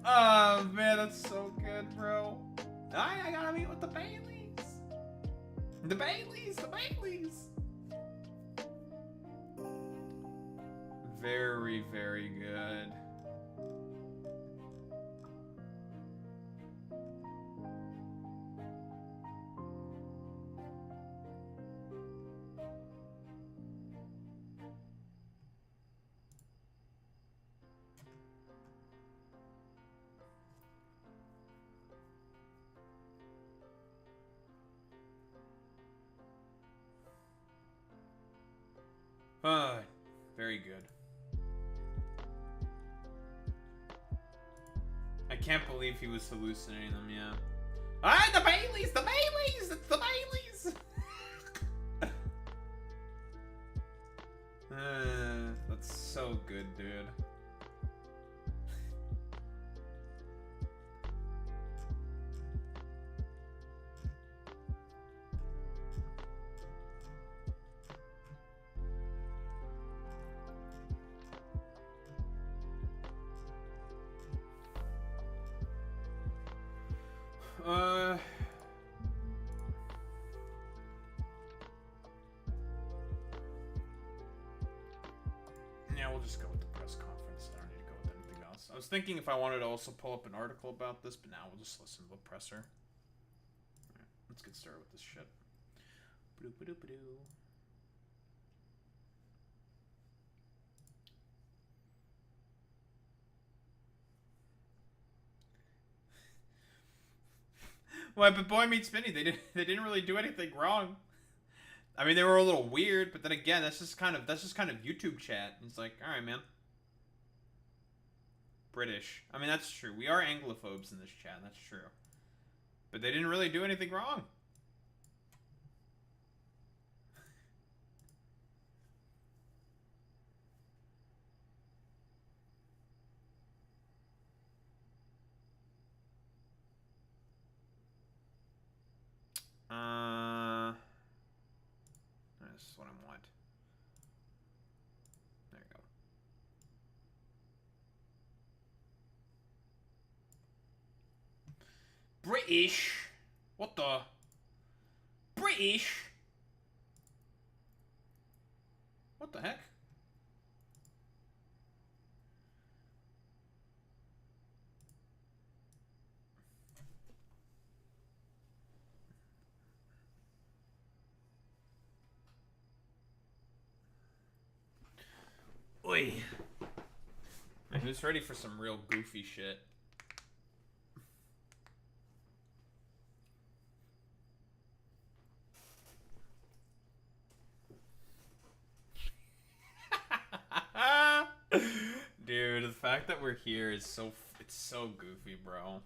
Oh man, that's so good, bro. I gotta meet with the Baileys. The Baileys, the Baileys. Very, very good. Very good. I can't believe he was hallucinating them, yeah. Ah, the Baileys! The Baileys! It's the Baileys! That's so good, dude. Yeah, we'll just go with the press conference. I don't need to go with anything else. I was thinking if I wanted to also pull up an article about this, but now we'll just listen to the presser. Alright, let's get started with this shit. Ba-doo-ba-doo-ba-doo. Well, but Boy Meets Spinny, they didn't really do anything wrong. I mean, they were a little weird, but then again, that's just kind of YouTube chat. It's like, all right, man. British. I mean, that's true. We are Anglophobes in this chat. That's true. But they didn't really do anything wrong. This is what I want. There you go. British? What the? British? What the heck? Oi. Man, who's ready for some real goofy shit? Dude, the fact that we're here is it's so goofy, bro.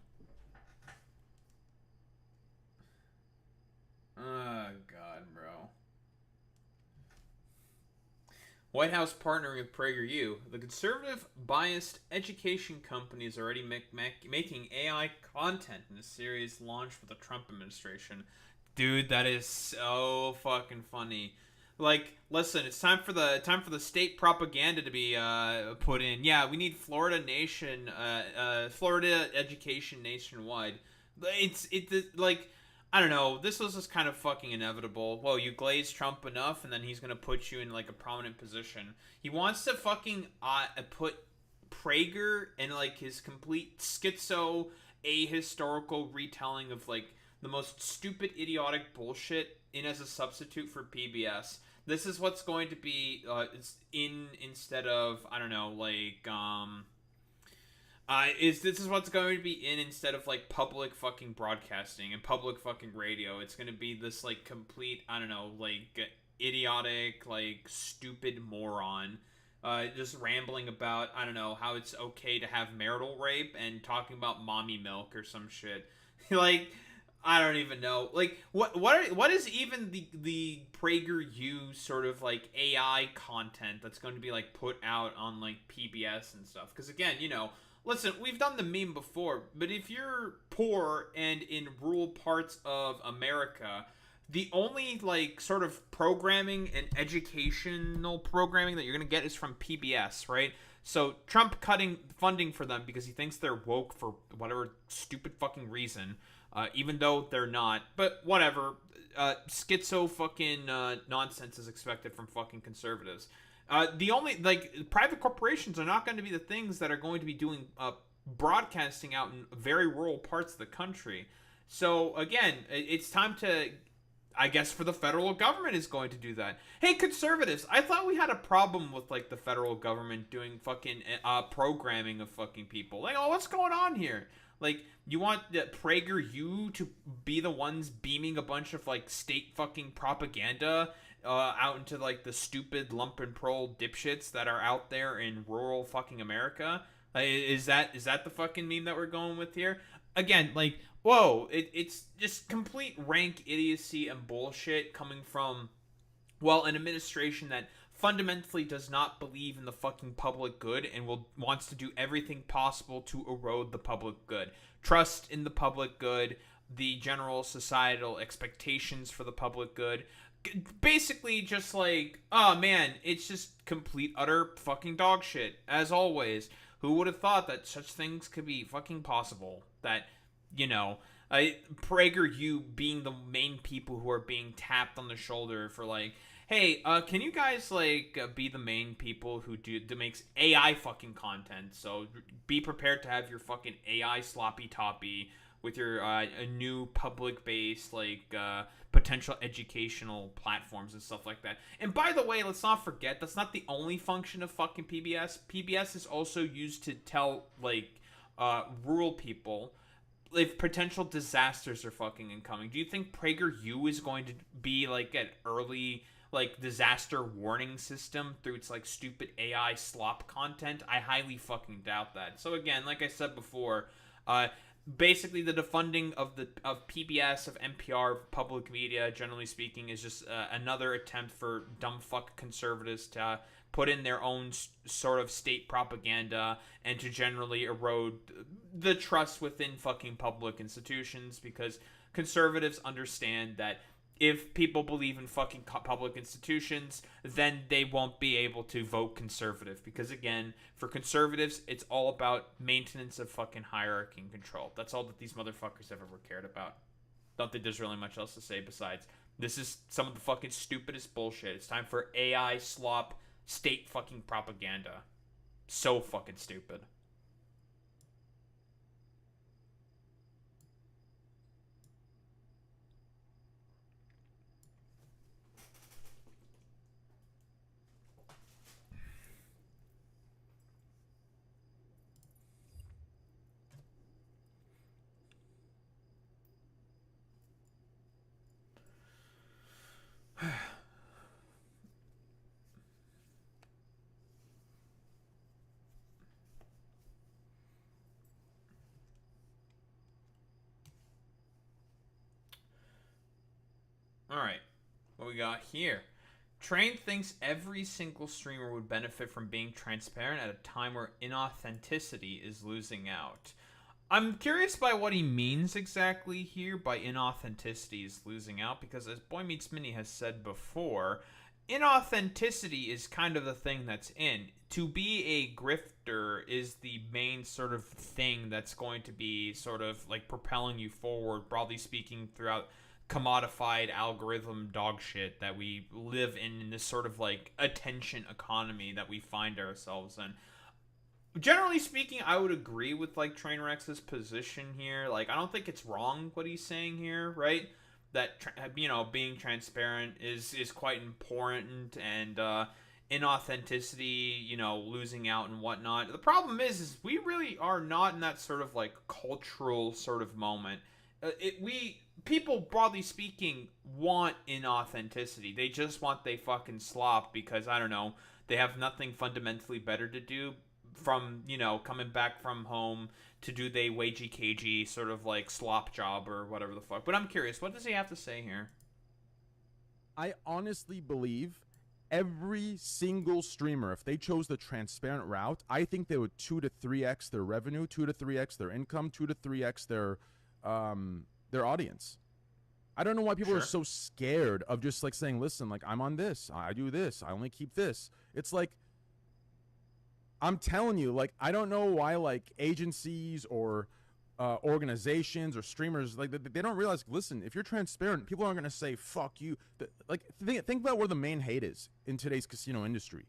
Oh, God, bro. White House partnering with PragerU. The conservative, biased education company is already making AI content in a series launched with the Trump administration. Dude, that is so fucking funny. Like, listen, it's time for the state propaganda to be put in. Yeah, we need Florida education nationwide. It's like, I don't know. This was just kind of fucking inevitable. Whoa, you glaze Trump enough, and then he's gonna put you in like a prominent position. He wants to fucking put Prager in like his complete schizo ahistorical retelling of like the most stupid, idiotic bullshit in as a substitute for PBS. This is what's going to be instead of, I don't know, like this is what's going to be in instead of like public fucking broadcasting and public fucking radio. It's going to be this like complete, I don't know, like idiotic, like stupid moron just rambling about, I don't know, how it's okay to have marital rape and talking about mommy milk or some shit. Like, I don't even know. Like, what is even the PragerU sort of like AI content that's going to be like put out on like PBS and stuff? Because again, you know, listen, we've done the meme before, but if you're poor and in rural parts of America, the only like sort of programming and educational programming that you're going to get is from PBS, right? So Trump cutting funding for them because he thinks they're woke for whatever stupid fucking reason. Even though they're not, but whatever. Schizo fucking nonsense is expected from fucking conservatives. The only, like, private corporations are not going to be the things that are going to be doing broadcasting out in very rural parts of the country. So, again, it's time to, I guess, for the federal government is going to do that. Hey, conservatives, I thought we had a problem with, like, the federal government doing fucking programming of fucking people. Like, oh, what's going on here? Like, you want PragerU to be the ones beaming a bunch of, like, state fucking propaganda out into, like, the stupid lumpenproll dipshits that are out there in rural fucking America? Is that the fucking meme that we're going with here? Again, like, whoa, it's just complete rank idiocy and bullshit coming from, well, an administration that fundamentally does not believe in the fucking public good and wants to do everything possible to erode the public good. Trust in the public good, the general societal expectations for the public good. Basically just like, oh man, it's just complete utter fucking dog shit, as always. Who would have thought that such things could be fucking possible? That, you know, PragerU being the main people who are being tapped on the shoulder for like, hey, can you guys like be the main people who makes AI fucking content? So be prepared to have your fucking AI sloppy toppy with your a new public based like potential educational platforms and stuff like that. And by the way, let's not forget that's not the only function of fucking PBS. PBS is also used to tell like rural people if potential disasters are fucking incoming. Do you think PragerU is going to be like an early like disaster warning system through its like stupid AI slop content? I highly fucking doubt that. So again, like I said before, basically the defunding of PBS, of NPR, of public media, generally speaking, is just another attempt for dumb fuck conservatives to put in their own sort of state propaganda and to generally erode the trust within fucking public institutions, because conservatives understand that if people believe in fucking public institutions, then they won't be able to vote conservative. Because again, for conservatives, it's all about maintenance of fucking hierarchy and control. That's all that these motherfuckers have ever cared about. Don't think there's really much else to say besides, this is some of the fucking stupidest bullshit. It's time for AI slop state fucking propaganda. So fucking stupid. Alright, what we got here? Train thinks every single streamer would benefit from being transparent at a time where inauthenticity is losing out. I'm curious by what he means exactly here by inauthenticity is losing out, because as Boy Meets Mini has said before, inauthenticity is kind of the thing that's in. To be a grifter is the main sort of thing that's going to be sort of like propelling you forward, broadly speaking, throughout commodified algorithm dog shit that we live in this sort of like attention economy that we find ourselves in. Generally speaking, I would agree with like Trainwreck's position here. Like, I don't think it's wrong what he's saying here, right? That being transparent is quite important, and inauthenticity, losing out and whatnot. The problem is we really are not in that sort of like cultural sort of moment. People, broadly speaking, want inauthenticity. They just want they fucking slop because, I don't know, they have nothing fundamentally better to do from, coming back from home to do they wagey cagey sort of like slop job or whatever the fuck. But I'm curious, what does he have to say here? I honestly believe every single streamer, if they chose the transparent route, I think they would 2 to 3x their revenue, 2 to 3x their income, 2 to 3x their audience. I don't know why people are so scared of just like saying, listen, like I'm on this, I do this, I only keep this. It's like, I'm telling you, like, I don't know why like agencies or organizations or streamers, like they don't realize, listen, if you're transparent, people aren't going to say, fuck you. Like, think about where the main hate is in today's casino industry.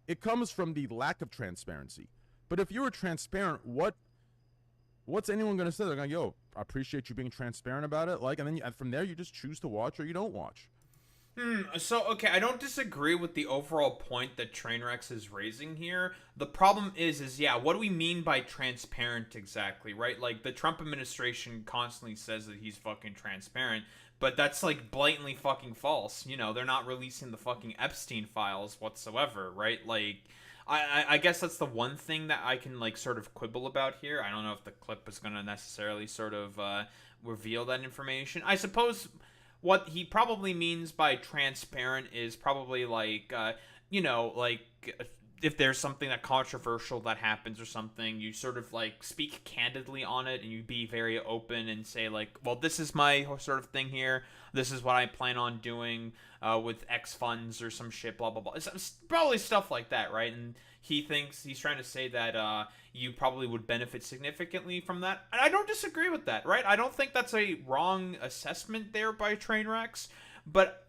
It comes from the lack of transparency. But if you were transparent, what's anyone going to say? They're going, yo, I appreciate you being transparent about it. Like, and then from there, you just choose to watch or you don't watch. So, okay, I don't disagree with the overall point that Trainwreck is raising here. The problem is, yeah, what do we mean by transparent exactly, right? Like, the Trump administration constantly says that he's fucking transparent, but that's, like, blatantly fucking false. They're not releasing the fucking Epstein files whatsoever, right? Like, I guess that's the one thing that I can, like, sort of quibble about here. I don't know if the clip is going to necessarily sort of reveal that information. I suppose what he probably means by transparent is probably like, if there's something that controversial that happens or something, you sort of like speak candidly on it, and you be very open and say like, well, this is my sort of thing here. This is what I plan on doing with X funds or some shit, blah blah blah. It's probably stuff like that, right? And he thinks he's trying to say that you probably would benefit significantly from that, and I don't disagree with that, right? I don't think that's a wrong assessment there by Trainwrecks, but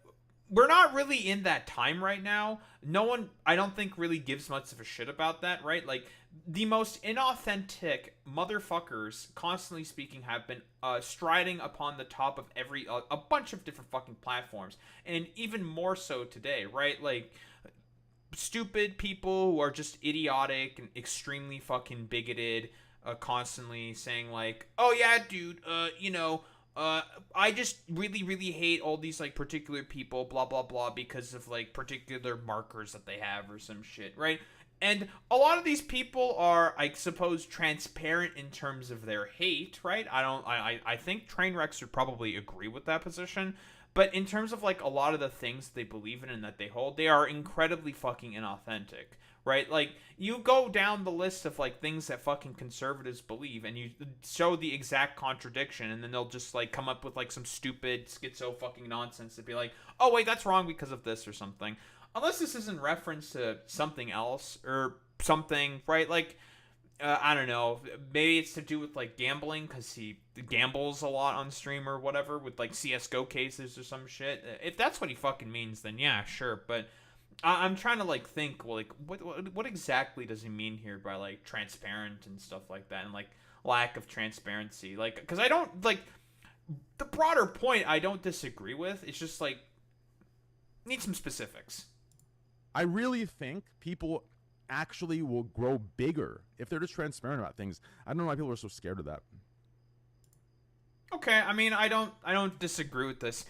we're not really in that time right now. No one, I don't think, really gives much of a shit about that, right? Like, the most inauthentic motherfuckers, constantly speaking, have been striding upon the top of a bunch of different fucking platforms. And even more so today, right? Like, stupid people who are just idiotic and extremely fucking bigoted, constantly saying, like, oh yeah, dude, I just really, really hate all these, like, particular people, blah, blah, blah, because of, like, particular markers that they have or some shit, right? And a lot of these people are, I suppose, transparent in terms of their hate, right? I think Trainwrecks would probably agree with that position. But in terms of, like, a lot of the things they believe in and that they hold, they are incredibly fucking inauthentic, right? Like, you go down the list of, like, things that fucking conservatives believe, and you show the exact contradiction, and then they'll just, like, come up with, like, some stupid schizo fucking nonsense to be like, oh, wait, that's wrong because of this or something. Unless this is in reference to something else or something, right? Like, I don't know. Maybe it's to do with, like, gambling, because he gambles a lot on stream or whatever, with, like, CSGO cases or some shit. If that's what he fucking means, then yeah, sure. But I'm trying to, like, think, well, like, what exactly does he mean here by, like, transparent and stuff like that, and, like, lack of transparency? Like, because I don't, like, the broader point I don't disagree with. It's just, like, need some specifics. I really think people actually will grow bigger if they're just transparent about things. I don't know why people are so scared of that. Okay, I mean, I don't disagree with this.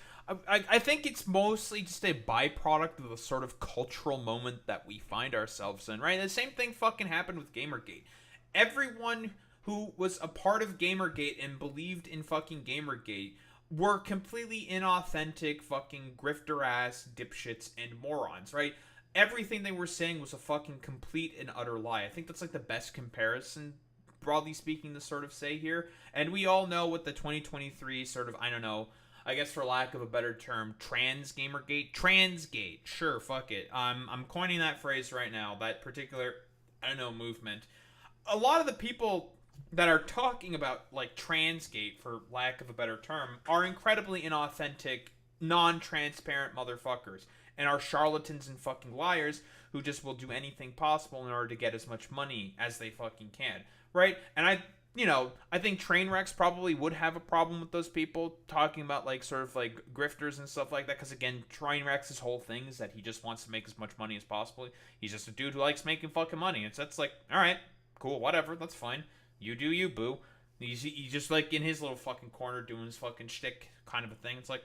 I think it's mostly just a byproduct of the sort of cultural moment that we find ourselves in, right? The same thing fucking happened with Gamergate. Everyone who was a part of Gamergate and believed in fucking Gamergate were completely inauthentic fucking grifter ass dipshits and morons, right? Everything they were saying was a fucking complete and utter lie. I think that's, like, the best comparison, broadly speaking, to sort of say here. And we all know what the 2023 sort of, I don't know, I guess for lack of a better term, Transgate, sure, fuck it. I'm coining that phrase right now, that particular, I don't know, movement. A lot of the people that are talking about, like, Transgate, for lack of a better term, are incredibly inauthentic, non-transparent motherfuckers, and are charlatans and fucking liars who just will do anything possible in order to get as much money as they fucking can, right? And I think Trainwrecks probably would have a problem with those people talking about, like, sort of, like, grifters and stuff like that, because, again, Trainwrecks' whole thing is that he just wants to make as much money as possible. He's just a dude who likes making fucking money, and so that's like, alright, cool, whatever, that's fine. You do you, boo. He's just, like, in his little fucking corner doing his fucking shtick kind of a thing. It's like,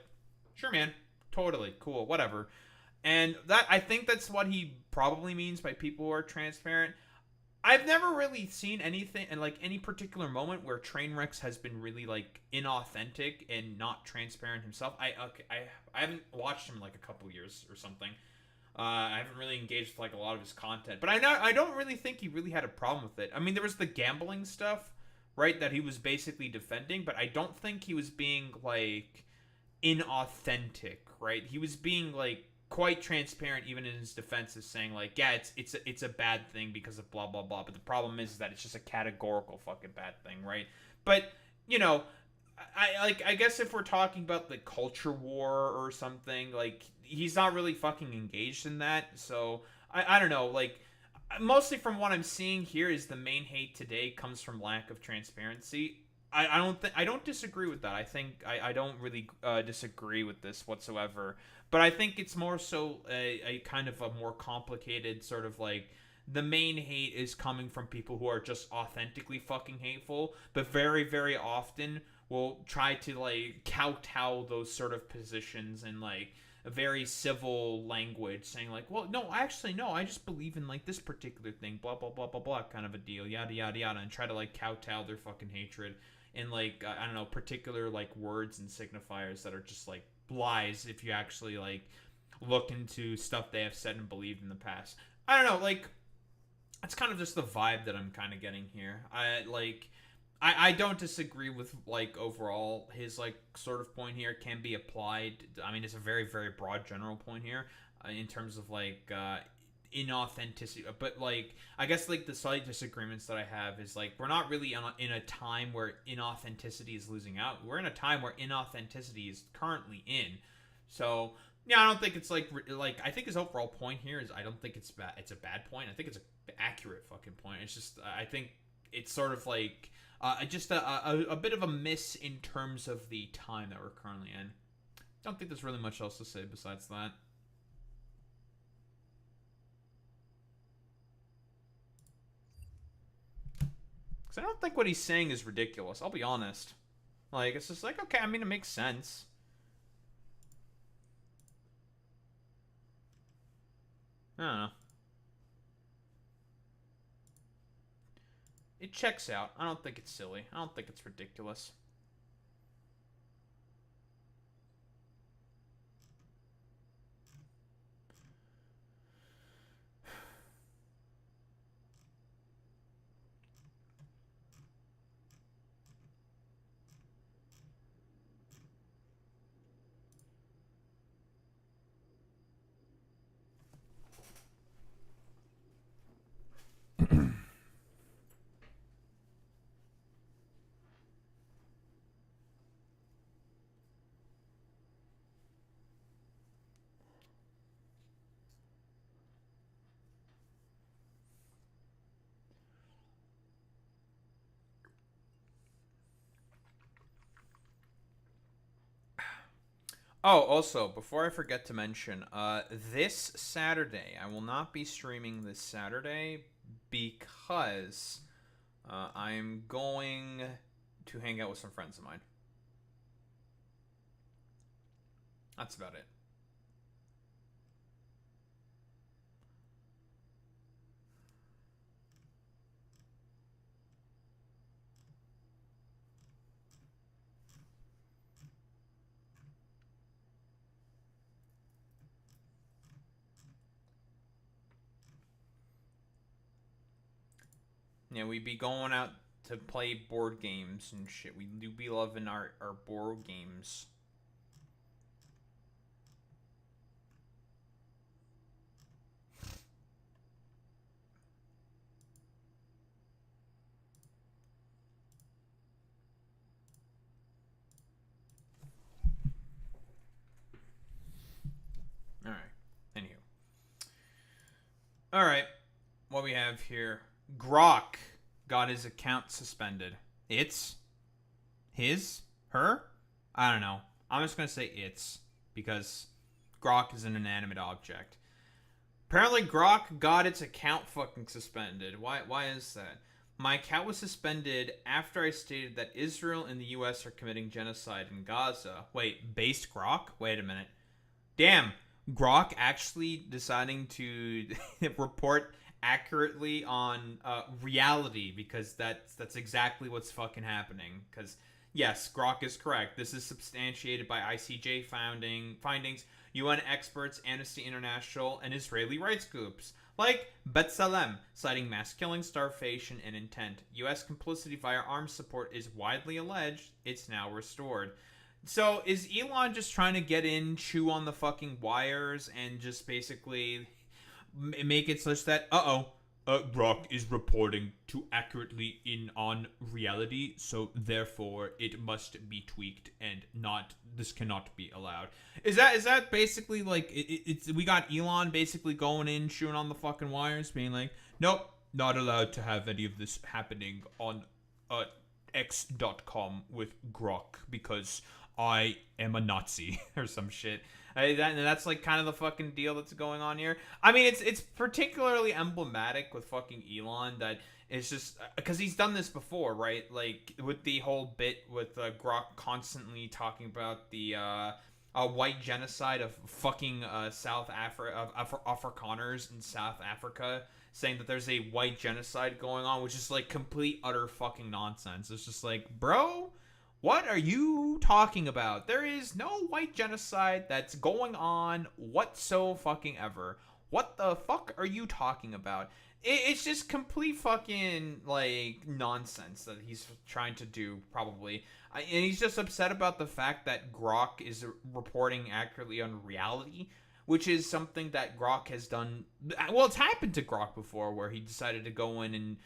sure, man, totally, cool, whatever. And that, I think that's what he probably means by people who are transparent. I've never really seen anything, and, like, any particular moment where Trainwrecks has been really, like, inauthentic and not transparent himself. I haven't watched him in, like, a couple years or something. I haven't really engaged with, like, a lot of his content, but I don't really think he really had a problem with it. I mean, there was the gambling stuff, right, that he was basically defending, but I don't think he was being, like, inauthentic, right? He was being, like, quite transparent even in his defense, is saying, like, yeah, it's a bad thing because of blah blah blah, but the problem is that it's just a categorical fucking bad thing, right? But, you know, I guess if we're talking about the culture war or something, like, he's not really fucking engaged in that. So I don't know, like, mostly from what I'm seeing here is the main hate today comes from lack of transparency. I don't disagree with that. I think I don't really disagree with this whatsoever. But I think it's more so a kind of a more complicated sort of, like, the main hate is coming from people who are just authentically fucking hateful, but very, very often will try to, like, kowtow those sort of positions in, like, a very civil language, saying, like, well, no, actually, no, I just believe in, like, this particular thing, blah, blah, blah, blah, blah, kind of a deal, yada, yada, yada, and try to, like, kowtow their fucking hatred in, like, I don't know, particular, like, words and signifiers that are just, like, lies if you actually, like, look into stuff they have said and believed in the past. I don't know, like, That's kind of just the vibe that I'm kind of getting here. I don't disagree with like overall his like sort of point here can be applied. I mean, it's a very very broad general point here in terms of like inauthenticity. But like I guess like the slight disagreements that I have is like we're not really in a time where inauthenticity is losing out. We're in a time where inauthenticity is currently in. So yeah, I don't think it's like I think his overall point here is I don't think it's bad. It's a bad point. I think it's an accurate fucking point. It's just I think it's sort of like just a bit of a miss in terms of the time that we're currently in. Don't think there's really much else to say besides that. Because I don't think what he's saying is ridiculous. I'll be honest. Like, it's just like, okay, I mean, it makes sense. I don't know. It checks out. I don't think it's silly. I don't think it's ridiculous. Oh, also, before I forget to mention, this Saturday, I will not be streaming this Saturday because I'm going to hang out with some friends of mine. That's about it. Yeah, we be going out to play board games and shit. We do be loving our board games. Alright. Anywho. Alright. What we have here. Grok got his account suspended. It's his? Her? I don't know. I'm just going to say it's because Grok is an inanimate object. Apparently Grok got its account fucking suspended. Why is that? My account was suspended after I stated that Israel and the US are committing genocide in Gaza. Wait, based Grok? Wait a minute. Damn, Grok actually deciding to report accurately on reality because that's exactly what's fucking happening. Because yes, Grok is correct. This is substantiated by ICJ findings, UN experts, Amnesty International, and Israeli rights groups like B'Tselem, citing mass killing, starvation, and intent. U.S. complicity via arms support is widely alleged. It's now restored. So is Elon just trying to get in, chew on the fucking wires, and just basically make it such that Grok is reporting too accurately in on reality, so therefore it must be tweaked and this cannot be allowed. Is that basically like it's we got Elon basically going in, chewing on the fucking wires, being like, nope, not allowed to have any of this happening on x.com with Grok because I am a Nazi or some shit. That's like kind of the fucking deal that's going on here. I mean, it's particularly emblematic with fucking Elon that it's just because he's done this before, right? Like with the whole bit with Grok constantly talking about the white genocide of fucking South Africa, Afrikaners in South Africa, saying that there's a white genocide going on, which is like complete utter fucking nonsense. It's just like, bro, what are you talking about? There is no white genocide that's going on whatso fucking ever. What the fuck are you talking about? it's just complete fucking like nonsense that he's trying to do, probably. And he's just upset about the fact that Grok is reporting accurately on reality, which is something that Grok has done. Well, it's happened to Grok before, where he decided to go in and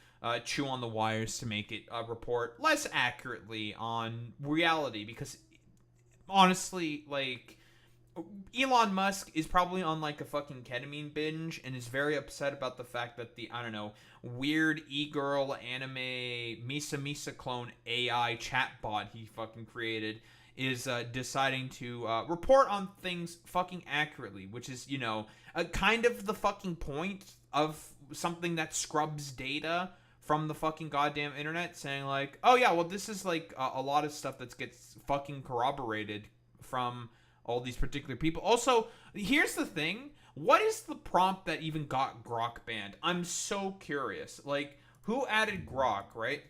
chew on the wires to make it report less accurately on reality, because honestly, like, Elon Musk is probably on like a fucking ketamine binge and is very upset about the fact that the, I don't know, weird e-girl anime Misa Misa clone AI chatbot he fucking created is deciding to report on things fucking accurately, which is, you know, kind of the fucking point of something that scrubs data from the fucking goddamn internet, saying like, oh yeah, well this is like a lot of stuff that gets fucking corroborated from all these particular people. Also, here's the thing. What is the prompt that even got Grok banned? I'm so curious. Like, who added Grok, right?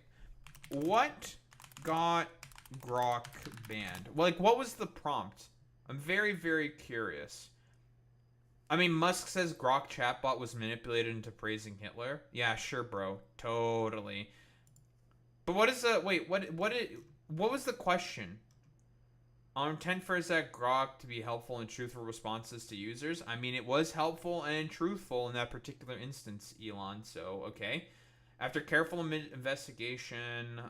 What got Grok banned? Like, what was the prompt? I'm very, very curious. I mean, Musk says Grok chatbot was manipulated into praising Hitler. Yeah, sure, bro. Totally. But what is the... Wait, what was the question? Our intent for is that Grok to be helpful and truthful responses to users. I mean, it was helpful and truthful in that particular instance, Elon. So, okay. After careful investigation,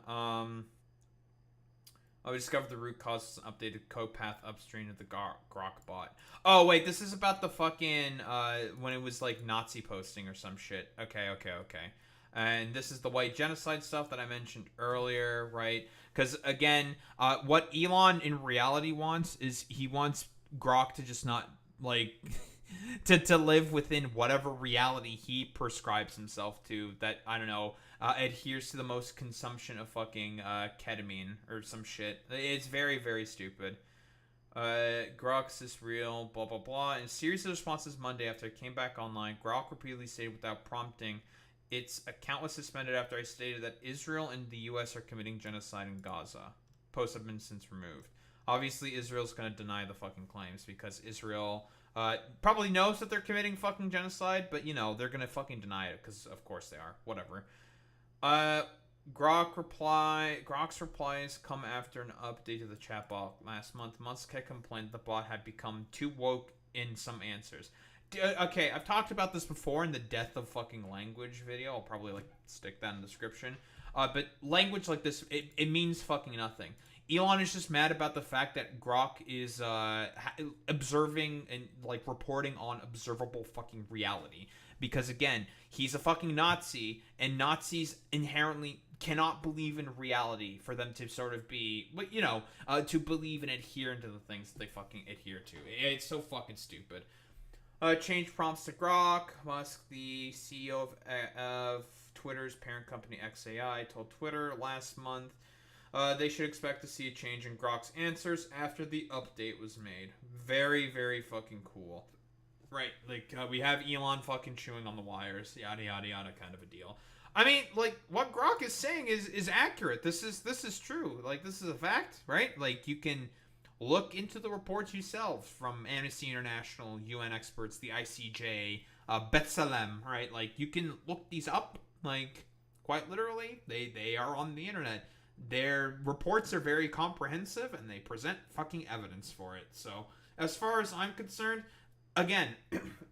we discovered the root cause of an updated code path upstream of the Grok bot. Oh, wait, this is about the fucking, when it was, like, Nazi posting or some shit. Okay. And this is the white genocide stuff that I mentioned earlier, right? Because, again, what Elon in reality wants is he wants Grok to just not, like, to live within whatever reality he prescribes himself to that, I don't know, adheres to the most consumption of fucking ketamine or some shit. It's very, very stupid. Grok's is real, blah, blah, blah. In a series of responses Monday after it came back online, Grok repeatedly stated without prompting its account was suspended after I stated that Israel and the U.S. are committing genocide in Gaza. Posts have been since removed. Obviously, Israel's going to deny the fucking claims because Israel probably knows that they're committing fucking genocide, but, you know, they're going to fucking deny it because, of course, they are. Whatever. Grok's replies come after an update to the chatbot last month. Musk had complained the bot had become too woke in some answers. Okay, I've talked about this before in the death of fucking language video. I'll probably, like, stick that in the description. But language like this, it means fucking nothing. Elon is just mad about the fact that Grok is observing and, like, reporting on observable fucking reality. Because, again, he's a fucking Nazi, and Nazis inherently cannot believe in reality for them to sort of be, you know, to believe and adhere to the things that they fucking adhere to. It's so fucking stupid. Change prompts to Grok. Musk, the CEO of Twitter's parent company XAI, told Twitter last month they should expect to see a change in Grok's answers after the update was made. Very, very fucking cool. Right, like, we have Elon fucking chewing on the wires, yada, yada, yada kind of a deal. I mean, like, what Grok is saying is accurate. This is true. Like, this is a fact, right? Like, you can look into the reports yourselves from Amnesty International, UN experts, the ICJ, B'Tselem, right? Like, you can look these up, like, quite literally. They are on the internet. Their reports are very comprehensive, and they present fucking evidence for it. So, as far as I'm concerned, again,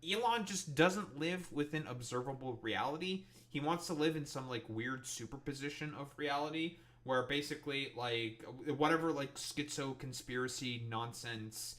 Elon just doesn't live within observable reality. He wants to live in some, like, weird superposition of reality where basically, like, whatever, like, schizo conspiracy nonsense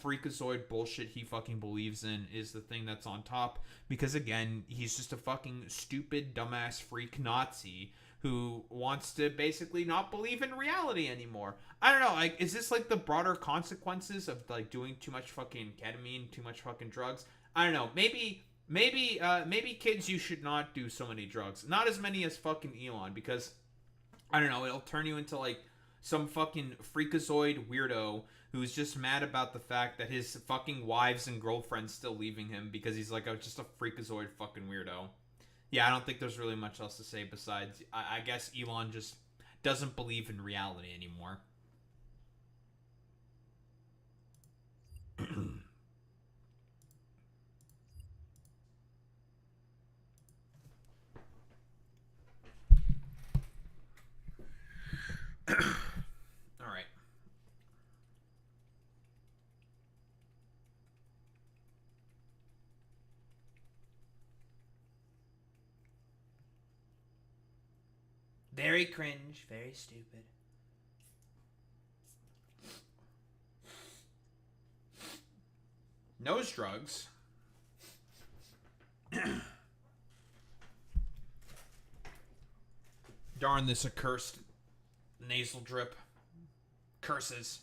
freakazoid bullshit he fucking believes in is the thing that's on top. Because, again, he's just a fucking stupid, dumbass freak Nazi who wants to basically not believe in reality anymore. I don't know, like, is this, like, the broader consequences of, like, doing too much fucking ketamine, too much fucking drugs? I don't know, maybe kids, you should not do so many drugs. Not as many as fucking Elon, because, I don't know, it'll turn you into, like, some fucking freakazoid weirdo who's just mad about the fact that his fucking wives and girlfriends still leaving him because he's, like, just a freakazoid fucking weirdo. Yeah, I don't think there's really much else to say besides, I guess Elon just doesn't believe in reality anymore. Very cringe, very stupid. Nose drugs. Darn this accursed nasal drip. Curses.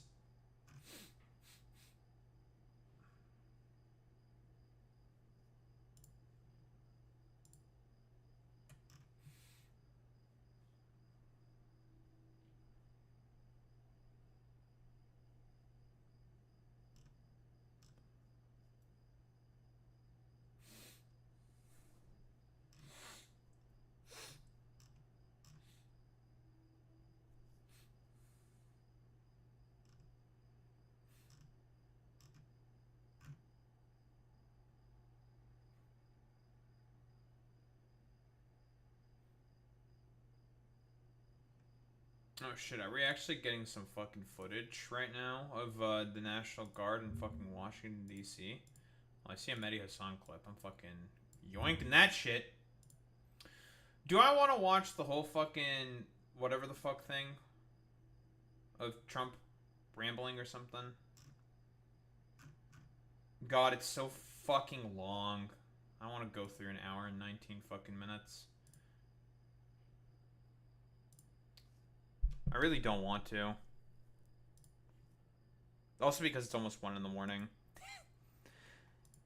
Oh shit, are we actually getting some fucking footage right now of the National Guard in fucking Washington, D.C.? Well, I see a Mehdi Hassan clip. I'm fucking yoinking that shit. Do I want to watch the whole fucking whatever the fuck thing of Trump rambling or something? God, it's so fucking long. I want to go through an hour and 19 fucking minutes. I really don't want to. Also because it's almost 1 in the morning.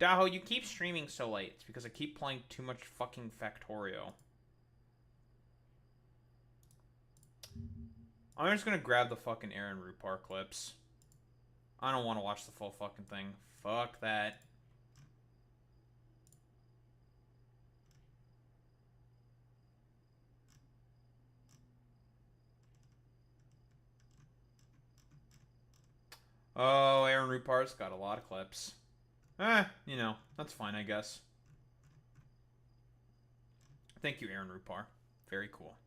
Daho, you keep streaming so late. It's because I keep playing too much fucking Factorio. I'm just gonna grab the fucking Aaron Rupar clips. I don't want to watch the full fucking thing. Fuck that. Oh, Aaron Rupar's got a lot of clips. You know, that's fine, I guess. Thank you, Aaron Rupar. Very cool.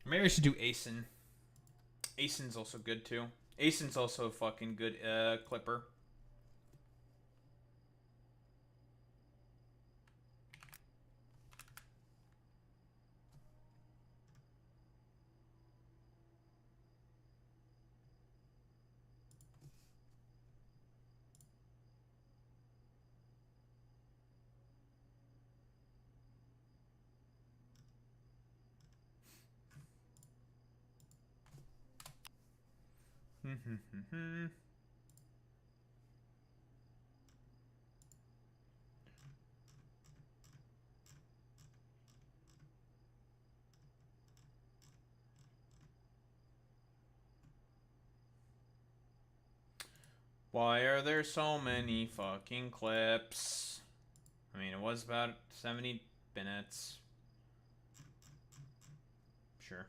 Maybe I should do Asen. Asen's also good, too. Asen's also a fucking good clipper. Why are there so many fucking clips? I mean, it was about 70 minutes. Sure.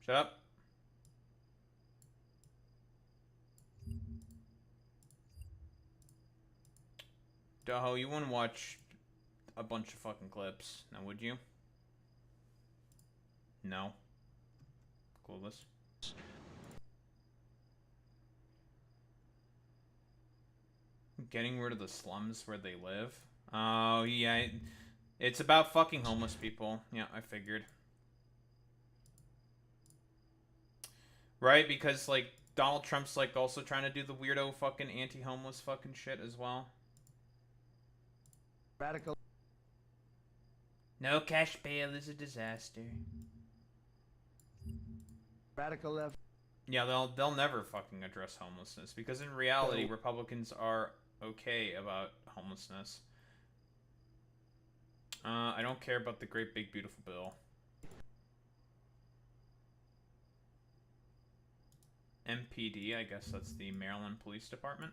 Shut up. Daho, you wouldn't watch a bunch of fucking clips, now would you? No. Clueless. Getting rid of the slums where they live? Oh, yeah. It's about fucking homeless people. Yeah, I figured. Right? Because, like, Donald Trump's, like, also trying to do the weirdo fucking anti-homeless fucking shit as well. Radical. No cash bail is a disaster. Radical left. Yeah, they'll never fucking address homelessness because in reality, Republicans are okay about homelessness. I don't care about the great big beautiful bill. MPD, I guess that's the Maryland Police Department.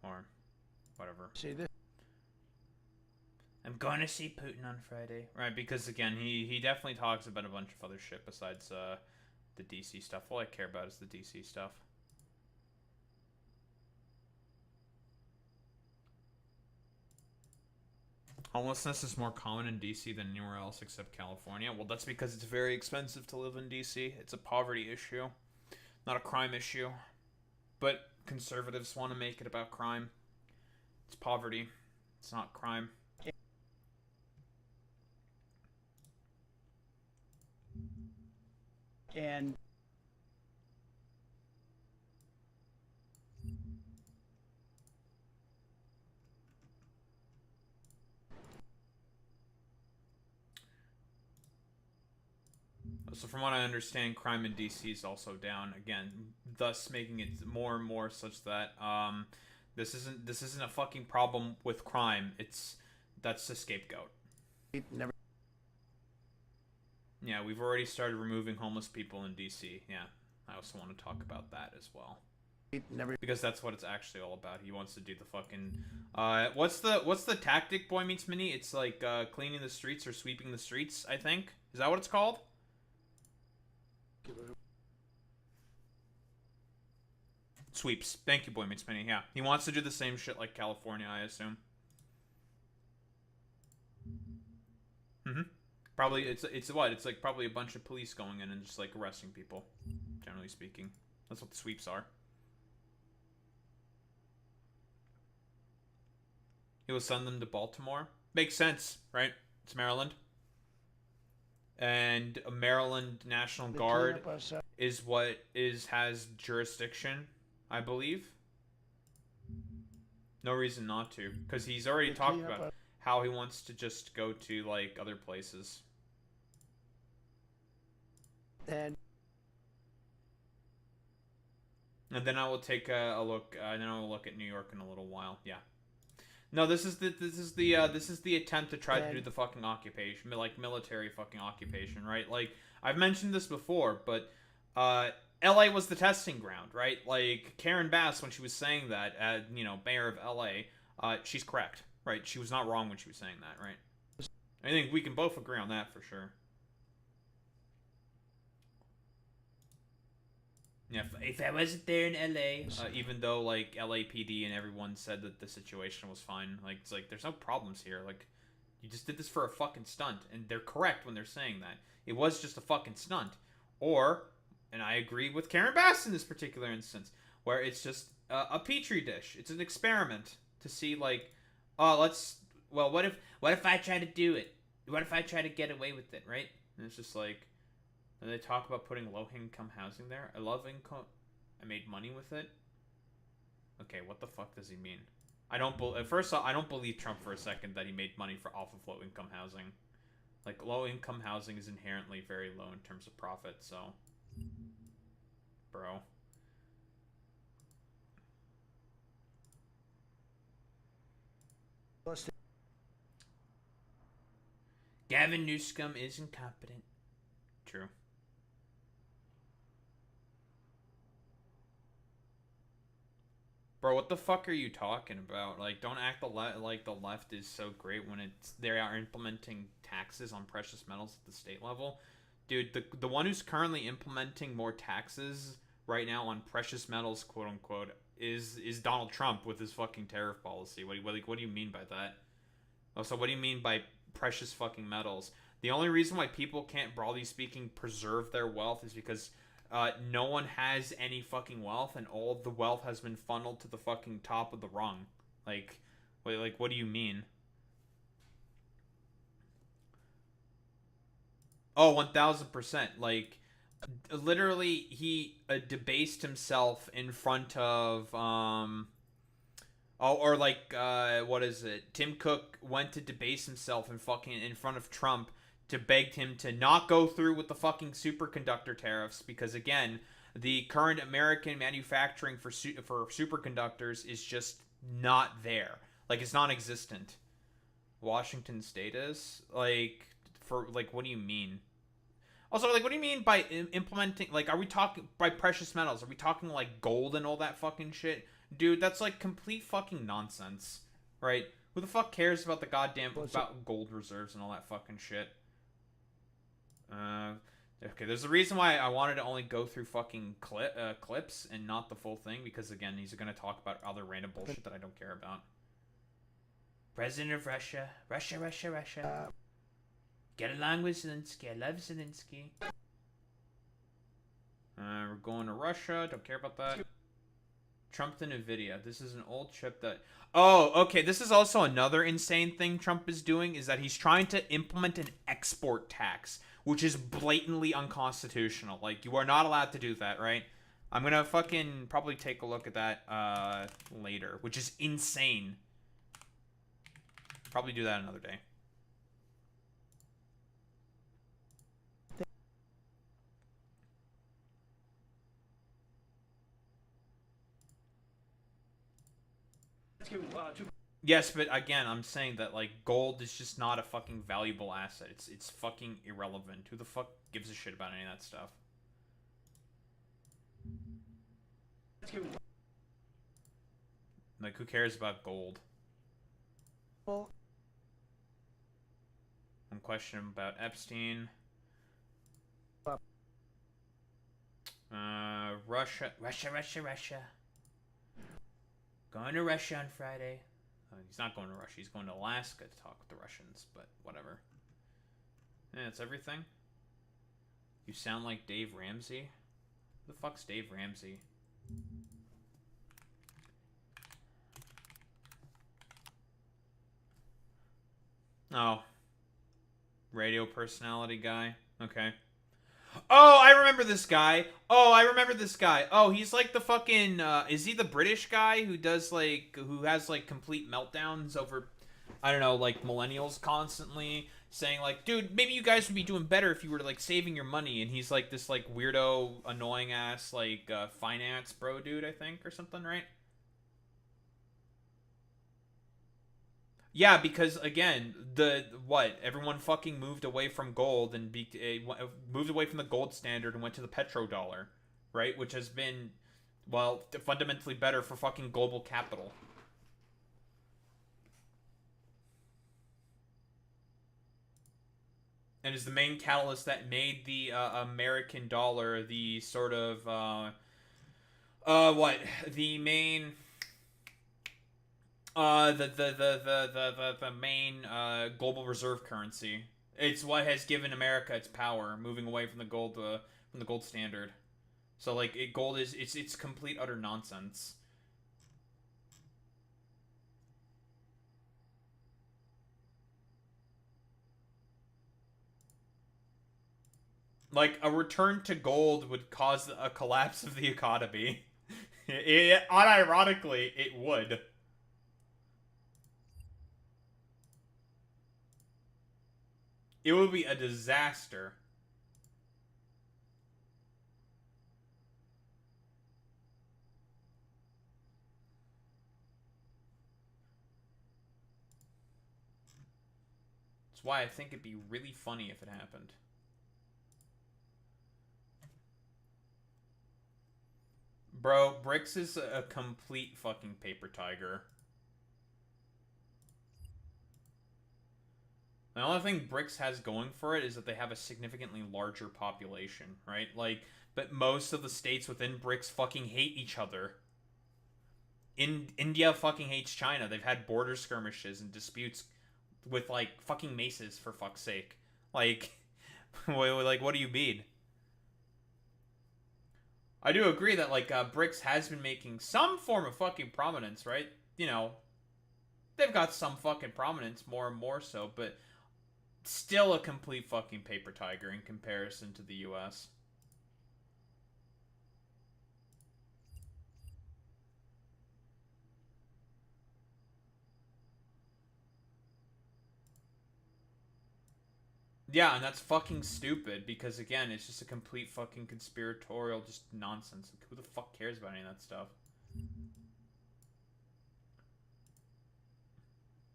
Or whatever. See this. I'm going to see Putin on Friday. Right, because again, he definitely talks about a bunch of other shit besides the DC stuff. All I care about is the DC stuff. Homelessness is more common in DC than anywhere else except California. Well, that's because it's very expensive to live in DC. It's a poverty issue, not a crime issue. But conservatives want to make it about crime. It's poverty. It's not crime. And So from what I understand, crime in DC is also down again, thus making it more and more such that this isn't a fucking problem with crime. That's the scapegoat. never. Yeah, we've already started removing homeless people in DC. Yeah, I also want to talk about that as well. Never. Because that's what it's actually all about. He wants to do the fucking what's the tactic, Boy Meets Mini? It's like cleaning the streets or sweeping the streets, I think. Is that what it's called? Sweeps. Thank you, Boy Meets Mini. Yeah, he wants to do the same shit like California, I assume. Probably it's what? It's like probably a bunch of police going in and just like arresting people, generally speaking. That's what the sweeps are. He will send them to Baltimore. Makes sense, right? It's Maryland. And a Maryland National Guard is what has jurisdiction, I believe. No reason not to, because he's already talked about how he wants to just go to like other places. And then I will take a look. Then I will look at New York in a little while. Yeah. No, this is the attempt to try to do the fucking occupation, like military fucking occupation, right? Like I've mentioned this before, but LA was the testing ground, right? Like Karen Bass, when she was saying that, mayor of LA, she's correct, right? She was not wrong when she was saying that, right? I think we can both agree on that for sure. Yeah, If I wasn't there in LA, even though like LAPD and everyone said that the situation was fine, like it's like there's no problems here. Like you just did this for a fucking stunt, and they're correct when they're saying that it was just a fucking stunt. Or, and I agree with Karen Bass in this particular instance, where it's just a petri dish. It's an experiment to see like, what if I try to do it? What if I try to get away with it, right? And it's just like. And they talk about putting low-income housing there. I love income. I made money with it. Okay, what the fuck does he mean? First off, I don't believe Trump for a second that he made money off of low-income housing. Like, low-income housing is inherently very low in terms of profit, so... Bro. Gavin Newsom is incompetent. True. Bro, what the fuck are you talking about? Like, don't act like the left is so great when they are implementing taxes on precious metals at the state level. Dude, the one who's currently implementing more taxes right now on precious metals, quote unquote, is Donald Trump with his fucking tariff policy. What do you mean by that? Also, what do you mean by precious fucking metals? The only reason why people can't, broadly speaking, preserve their wealth is because no one has any fucking wealth, and all of the wealth has been funneled to the fucking top of the rung. Like, what do you mean? Oh, 1000%. Like, literally, he debased himself in front of, what is it? Tim Cook went to debase himself in front of Trump to beg him to not go through with the fucking superconductor tariffs because, again, the current American manufacturing for superconductors is just not there. Like, it's non-existent. Washington State is? Like, what do you mean? Also, like, what do you mean by implementing, like, are we talking, by precious metals, are we talking, like, gold and all that fucking shit? Dude, that's, like, complete fucking nonsense, right? Who the fuck cares about the goddamn, about gold reserves and all that fucking shit? Okay, there's a reason why I wanted to only go through fucking clips and not the full thing, because, again, he's gonna talk about other random bullshit that I don't care about. President of Russia. Russia. Get along with Zelensky. I love Zelensky. We're going to Russia. Don't care about that. Trump to NVIDIA. This is an old chip that... Oh, okay. This is also another insane thing Trump is doing, is that he's trying to implement an export tax, which is blatantly unconstitutional. Like, you are not allowed to do that, right? I'm gonna fucking probably take a look at that later, which is insane. Probably do that another day. Yes, but again, I'm saying that, like, gold is just not a fucking valuable asset. It's fucking irrelevant. Who the fuck gives a shit about any of that stuff? Like, who cares about gold? Well, One question about Epstein. Russia. Going to Russia on Friday. He's not going to Russia. He's going to Alaska to talk with the Russians, but whatever. Yeah, that's everything. You sound like Dave Ramsey. Who the fuck's Dave Ramsey? Oh. Radio personality guy. Okay. Oh, I remember this guy. Oh, he's like the fucking, is he the British guy who does, like, who has, like, complete meltdowns over, I don't know, like, millennials constantly saying, like, dude, maybe you guys would be doing better if you were, like, saving your money, and he's, like, this, like, weirdo, annoying-ass, like, finance bro dude, I think, or something, right? Yeah, because again, everyone fucking moved away from gold and moved away from the gold standard and went to the petrodollar, right? Which has been, well, fundamentally better for fucking global capital. And is the main catalyst that made the American dollar the sort of the main. The main global reserve currency. It's what has given America its power, moving away from the gold standard. So like, gold is it's complete utter nonsense. Like, a return to gold would cause a collapse of the economy. Unironically, it would. It would be a disaster. That's why I think it'd be really funny if it happened. Bro, BRICS is a complete fucking paper tiger. The only thing BRICS has going for it is that they have a significantly larger population, right? Like, but most of the states within BRICS fucking hate each other. India fucking hates China. They've had border skirmishes and disputes with, like, fucking maces, for fuck's sake. Like, what do you mean? I do agree that, like, BRICS has been making some form of fucking prominence, right? You know, they've got some fucking prominence, more and more so, but still a complete fucking paper tiger in comparison to the US. Yeah, and that's fucking stupid because, again, it's just a complete fucking conspiratorial just nonsense. Like, who the fuck cares about any of that stuff?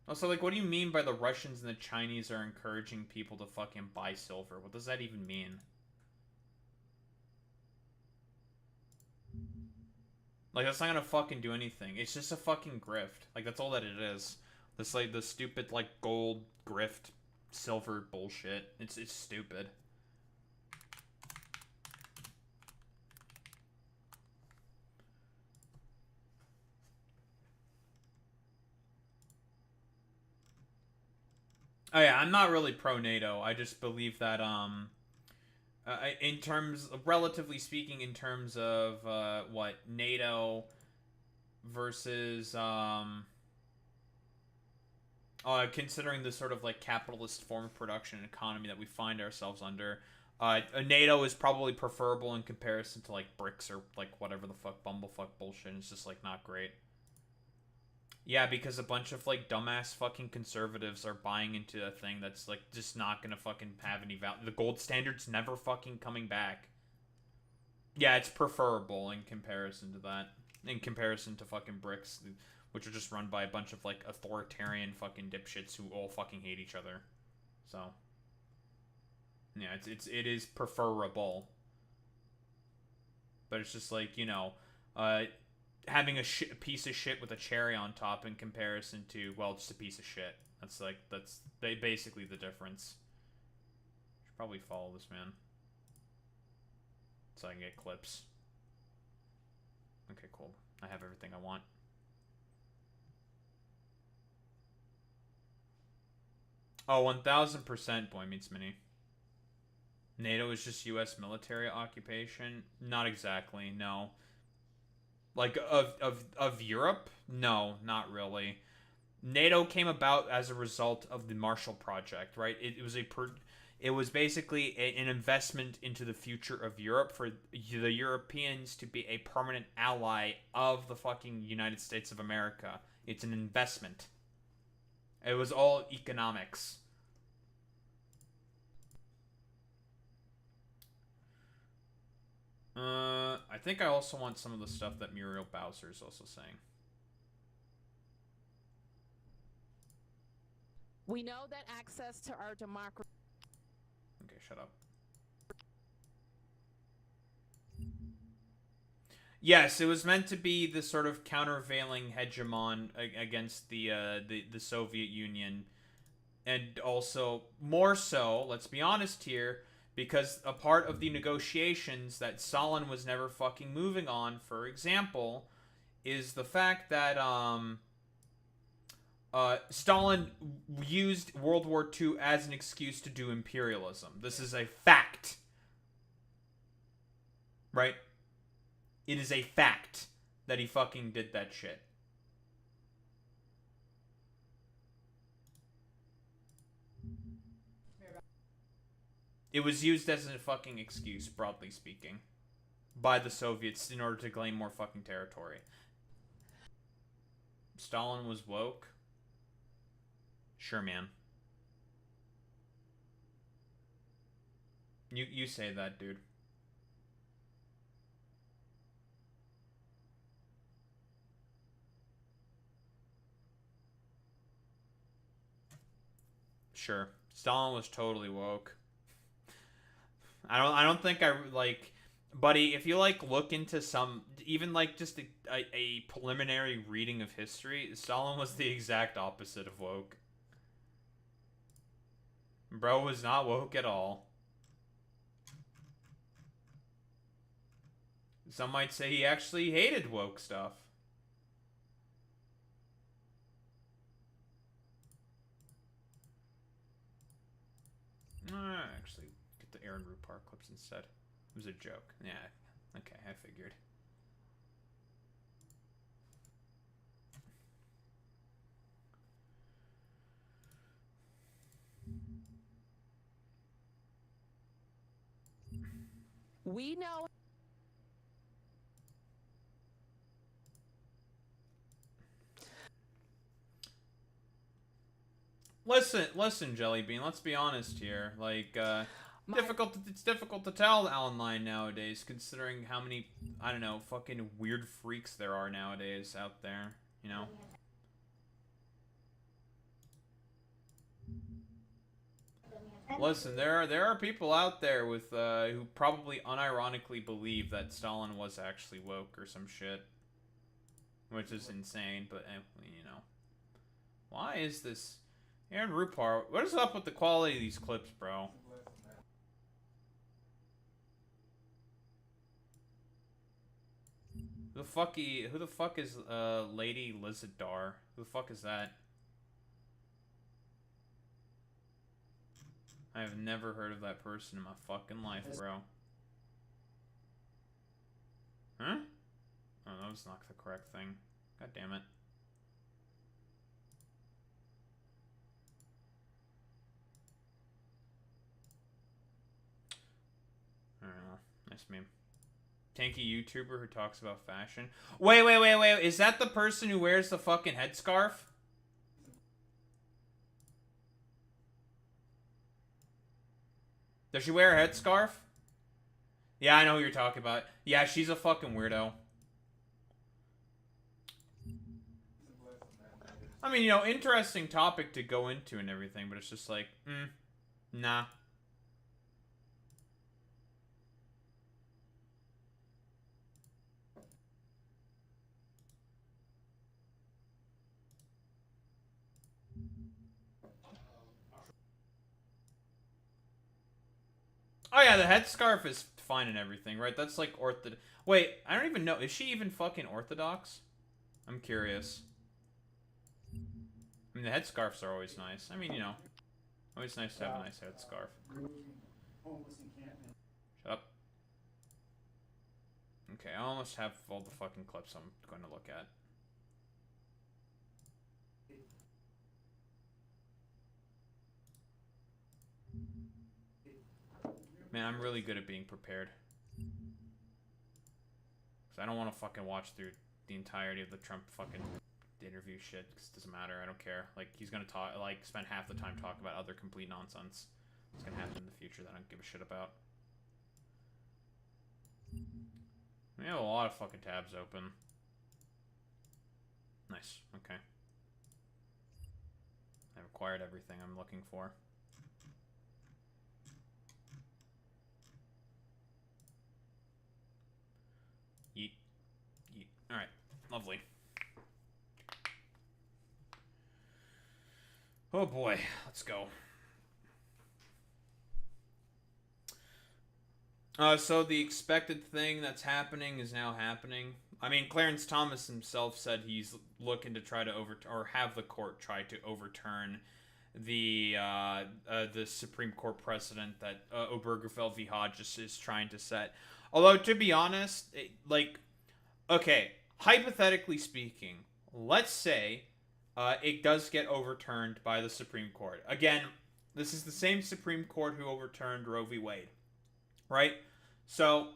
Also, like, what do you mean by the Russians and the Chinese are encouraging people to fucking buy silver? What does that even mean? Like, that's not gonna fucking do anything. It's just a fucking grift. Like, that's all that it is. This, like, the stupid, like, gold grift silver bullshit. It's stupid. Oh yeah, I'm not really pro NATO. I just believe that in terms of, relatively speaking, in terms of what NATO versus considering the sort of like capitalist form of production and economy that we find ourselves under, a NATO is probably preferable in comparison to like BRICS or like whatever the fuck bumblefuck bullshit. It's just like not great. Yeah, because a bunch of like dumbass fucking conservatives are buying into a thing that's like just not gonna fucking have any value. The gold standard's never fucking coming back. Yeah, it's preferable in comparison to that. In comparison to fucking BRICS, which are just run by a bunch of like authoritarian fucking dipshits who all fucking hate each other. So yeah, it is preferable. But it's just like, you know, having a piece of shit with a cherry on top in comparison to, well, just a piece of shit. That's basically the difference. Should probably follow this man so I can get clips. Okay, cool. I have everything I want. Oh, 1000% Boy Meets Mini. NATO is just U.S. military occupation? Not exactly, no. Like, of Europe? No, not really. NATO came about as a result of the Marshall Project, right? It was basically an investment into the future of Europe for the Europeans to be a permanent ally of the fucking United States of America. It's an investment. It was all economics. I think I also want some of the stuff that Muriel Bowser is also saying. We know that access to our democracy. Okay, shut up. Yes, it was meant to be the sort of countervailing hegemon against the Soviet Union, and also more so. Let's be honest here, because a part of the negotiations that Stalin was never fucking moving on, for example, is the fact that Stalin used World War II as an excuse to do imperialism. This is a fact. Right? It is a fact that he fucking did that shit. It was used as a fucking excuse, broadly speaking, by the Soviets in order to claim more fucking territory. Stalin was woke? Sure, man. You say that, dude. Sure. Stalin was totally woke. I don't think I like, buddy, if you like look into some, even like just a preliminary reading of history, Stalin was the exact opposite of woke. Bro was not woke at all. Some might say he actually hated woke stuff. Actually, get the Aaron Rupar clips instead. It was a joke. Yeah, okay, I figured. We know. Listen, Jellybean. Let's be honest here. Like, it's difficult to tell Alan Line nowadays, considering how many, I don't know, fucking weird freaks there are nowadays out there. You know. Listen, there are people out there with who probably unironically believe that Stalin was actually woke or some shit, which is insane. But you know, why is this? Aaron Rupar, what is up with the quality of these clips, bro? Who the fuck is Lady Lizadar? Who the fuck is that? I have never heard of that person in my fucking life, bro. Huh? Oh, that was not the correct thing. God damn it. I don't know. Nice meme. Tanky YouTuber who talks about fashion. Wait. Is that the person who wears the fucking headscarf? Does she wear a headscarf? Yeah, I know who you're talking about. Yeah, she's a fucking weirdo. I mean, you know, interesting topic to go into and everything, but it's just like, nah. Oh yeah, the headscarf is fine and everything, right? That's like Wait, I don't even know. Is she even fucking Orthodox? I'm curious. I mean, the headscarves are always nice. I mean, you know, always nice to have a nice headscarf. Shut up. Okay, I almost have all the fucking clips I'm going to look at. Man, I'm really good at being prepared. Because I don't want to fucking watch through the entirety of the Trump fucking interview shit. Because it doesn't matter. I don't care. Like, he's going to talk, like, spend half the time talking about other complete nonsense. It's going to happen in the future that I don't give a shit about. We have a lot of fucking tabs open. Nice. Okay. I've acquired everything I'm looking for. Yeet. Yeet. Alright. Lovely. Oh boy. Let's go. So the expected thing that's happening is now happening. I mean, Clarence Thomas himself said he's looking to try to have the court try to overturn the Supreme Court precedent that Obergefell v. Hodges is trying to set. Although, to be honest, okay, hypothetically speaking, let's say it does get overturned by the Supreme Court. Again, this is the same Supreme Court who overturned Roe v. Wade, right? So,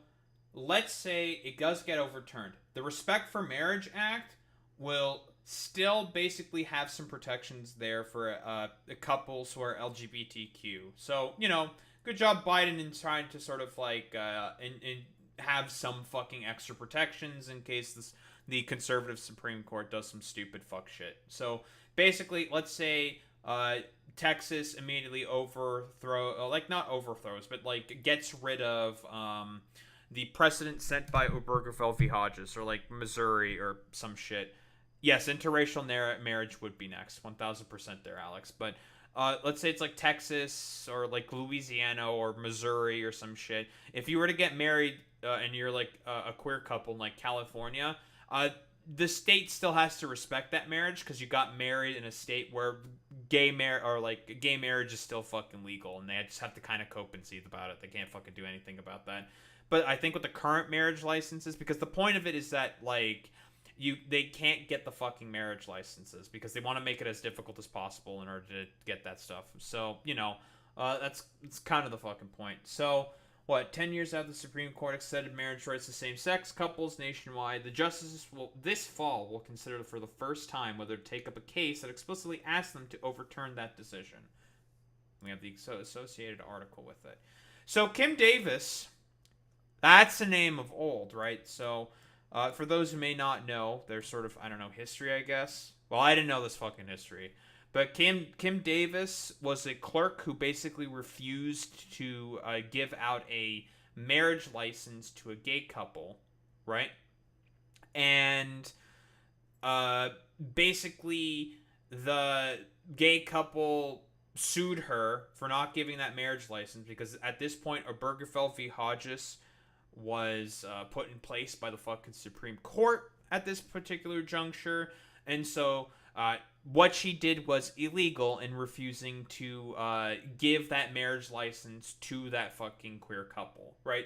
let's say it does get overturned. The Respect for Marriage Act will still basically have some protections there for couples who are LGBTQ. So, you know, good job Biden in trying to sort of like and have some fucking extra protections in case the conservative Supreme Court does some stupid fuck shit. So basically, let's say Texas immediately not overthrows, but like gets rid of the precedent set by Obergefell v. Hodges, or like Missouri or some shit. Yes, interracial marriage would be next. 1000% there, Alex. But let's say it's like Texas or like Louisiana or Missouri or some shit. If you were to get married and you're like a queer couple in like California, the state still has to respect that marriage because you got married in a state where gay marriage is still fucking legal, and they just have to kind of cope and seethe about it. They can't fucking do anything about that. But I think with the current marriage licenses, because the point of it is that like they can't get the fucking marriage licenses because they want to make it as difficult as possible in order to get that stuff. So, you know, it's kind of the fucking point. So, 10 years after the Supreme Court extended marriage rights to same-sex couples nationwide, the justices this fall will consider for the first time whether to take up a case that explicitly asks them to overturn that decision. We have the associated article with it. So, Kim Davis, that's a name of old, right? So, for those who may not know, there's sort of, I don't know, history, I guess. Well, I didn't know this fucking history. But Kim Davis was a clerk who basically refused to give out a marriage license to a gay couple, right? And basically the gay couple sued her for not giving that marriage license because at this point, Obergefell v. Hodges was put in place by the fucking Supreme Court at this particular juncture. And so What she did was illegal in refusing to give that marriage license to that fucking queer couple, right?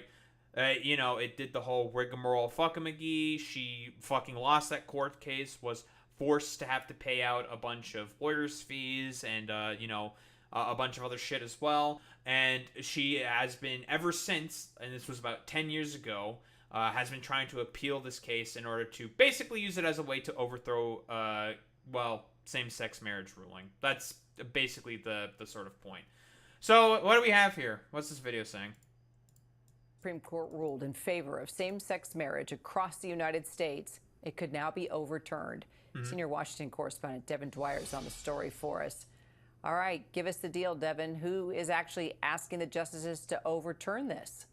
It did the whole rigmarole fuckamagee. She fucking lost that court case, was forced to have to pay out a bunch of lawyers' fees and, a bunch of other shit as well. And she has been, ever since, and this was about 10 years ago, has been trying to appeal this case in order to basically use it as a way to overthrow, same-sex marriage ruling. That's basically the sort of point. So, what do we have here? What's this video saying? Supreme Court ruled in favor of same-sex marriage across the United States. It could now be overturned. Senior Washington correspondent Devin Dwyer is on the story for us. All right, give us the deal, Devin. Who is actually asking the justices to overturn this?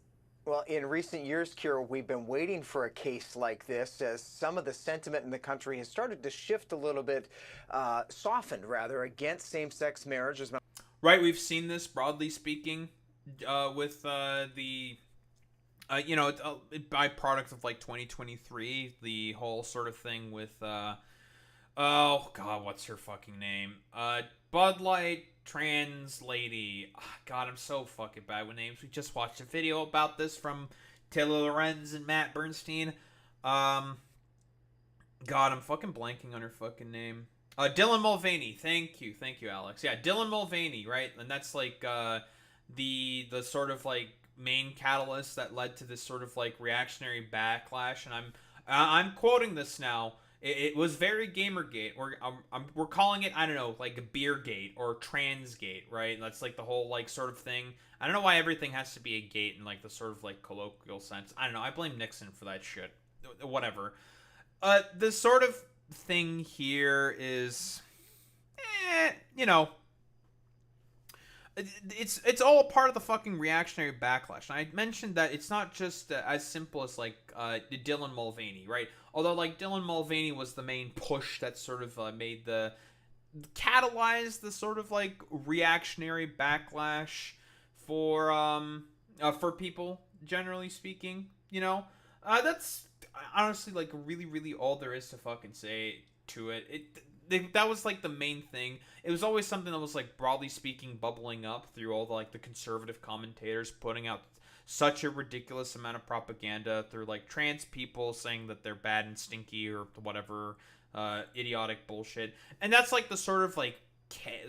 Well, in recent years, Kira, we've been waiting for a case like this as some of the sentiment in the country has started to shift a little bit, softened rather, against same-sex marriage. Right, we've seen this, broadly speaking, with the byproduct of like 2023, the whole sort of thing with oh god, what's her fucking name? Bud Light trans lady. Oh, god, I'm so fucking bad with names. We just watched a video about this from Taylor Lorenz and Matt Bernstein. God, I'm fucking blanking on her fucking name. Dylan Mulvaney. Thank you, Alex. Yeah, Dylan Mulvaney, right? And that's like the sort of like main catalyst that led to this sort of like reactionary backlash. And I'm quoting this now. It was very Gamergate. We're calling it, I don't know, like Beergate or Transgate, right? That's like the whole like sort of thing. I don't know why everything has to be a gate in like the sort of like colloquial sense. I don't know. I blame Nixon for that shit. Whatever. The sort of thing here is, it's all a part of the fucking reactionary backlash. And I mentioned that it's not just as simple as like Dylan Mulvaney, right? Although like Dylan Mulvaney was the main push that sort of made the catalyze the sort of like reactionary backlash for people, generally speaking. That's honestly like really, really all there is to fucking say to it. That was like the main thing. It was always something that was like broadly speaking bubbling up through all the like the conservative commentators putting out such a ridiculous amount of propaganda through like trans people saying that they're bad and stinky or whatever idiotic bullshit. And that's like the sort of like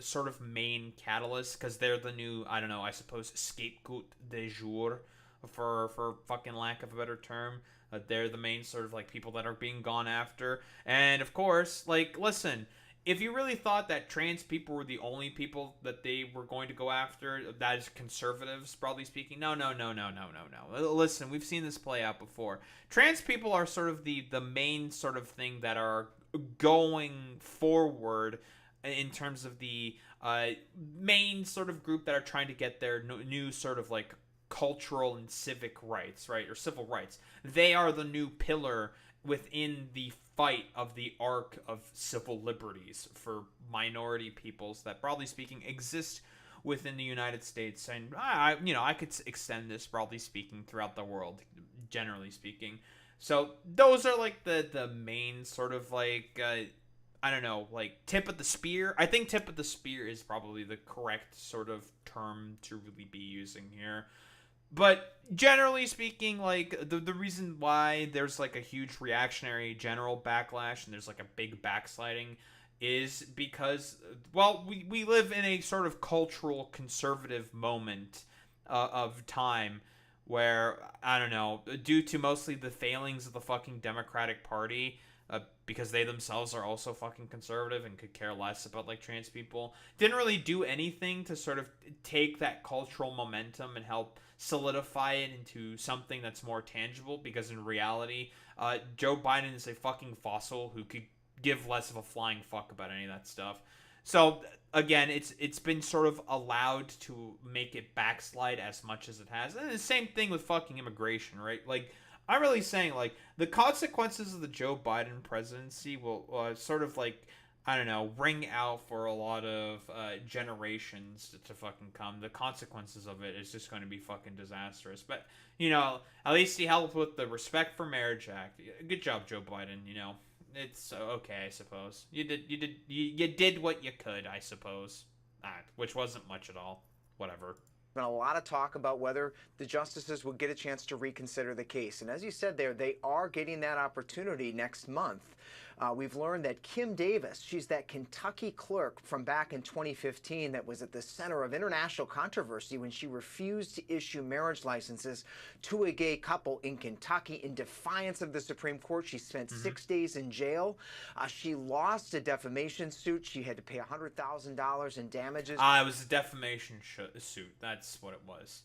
sort of main catalyst, because they're the new, I don't know, I suppose scapegoat de jour for fucking lack of a better term. They're the main sort of like people that are being gone after. And of course, like, listen, if you really thought that trans people were the only people that they were going to go after, that is conservatives, broadly speaking, no. Listen, we've seen this play out before. Trans people are sort of the main sort of thing that are going forward in terms of the main sort of group that are trying to get their new sort of like cultural and civic rights, right? Or civil rights. They are the new pillar within the fight of the arc of civil liberties for minority peoples that, broadly speaking, exist within the United States. And I could extend this, broadly speaking, throughout the world, generally speaking. So those are like the main sort of like I don't know, like tip of the spear. I think tip of the spear is probably the correct sort of term to really be using here. But generally speaking, like the reason why there's like a huge reactionary general backlash and there's like a big backsliding is because, well, we live in a sort of cultural conservative moment of time where, I don't know, due to mostly the failings of the fucking Democratic Party, because they themselves are also fucking conservative and could care less about like trans people, didn't really do anything to sort of take that cultural momentum and help solidify it into something that's more tangible, because in reality, Joe Biden is a fucking fossil who could give less of a flying fuck about any of that stuff. So again, it's been sort of allowed to make it backslide as much as it has. And the same thing with fucking immigration, right? Like, I'm really saying, like, the consequences of the Joe Biden presidency will sort of, like, I don't know, ring out for a lot of generations to fucking come. The consequences of it is just going to be fucking disastrous. But, at least he helped with the Respect for Marriage Act. Good job, Joe Biden, it's okay, I suppose. You did what you could, I suppose. Which wasn't much at all. Whatever. Been a lot of talk about whether the justices would get a chance to reconsider the case. And as you said there, they are getting that opportunity next month. We've learned that Kim Davis, she's that Kentucky clerk from back in 2015 that was at the center of international controversy when she refused to issue marriage licenses to a gay couple in Kentucky in defiance of the Supreme Court. She spent 6 days in jail. She lost a defamation suit. She had to pay $100,000 in damages. It was a defamation suit. That's what it was.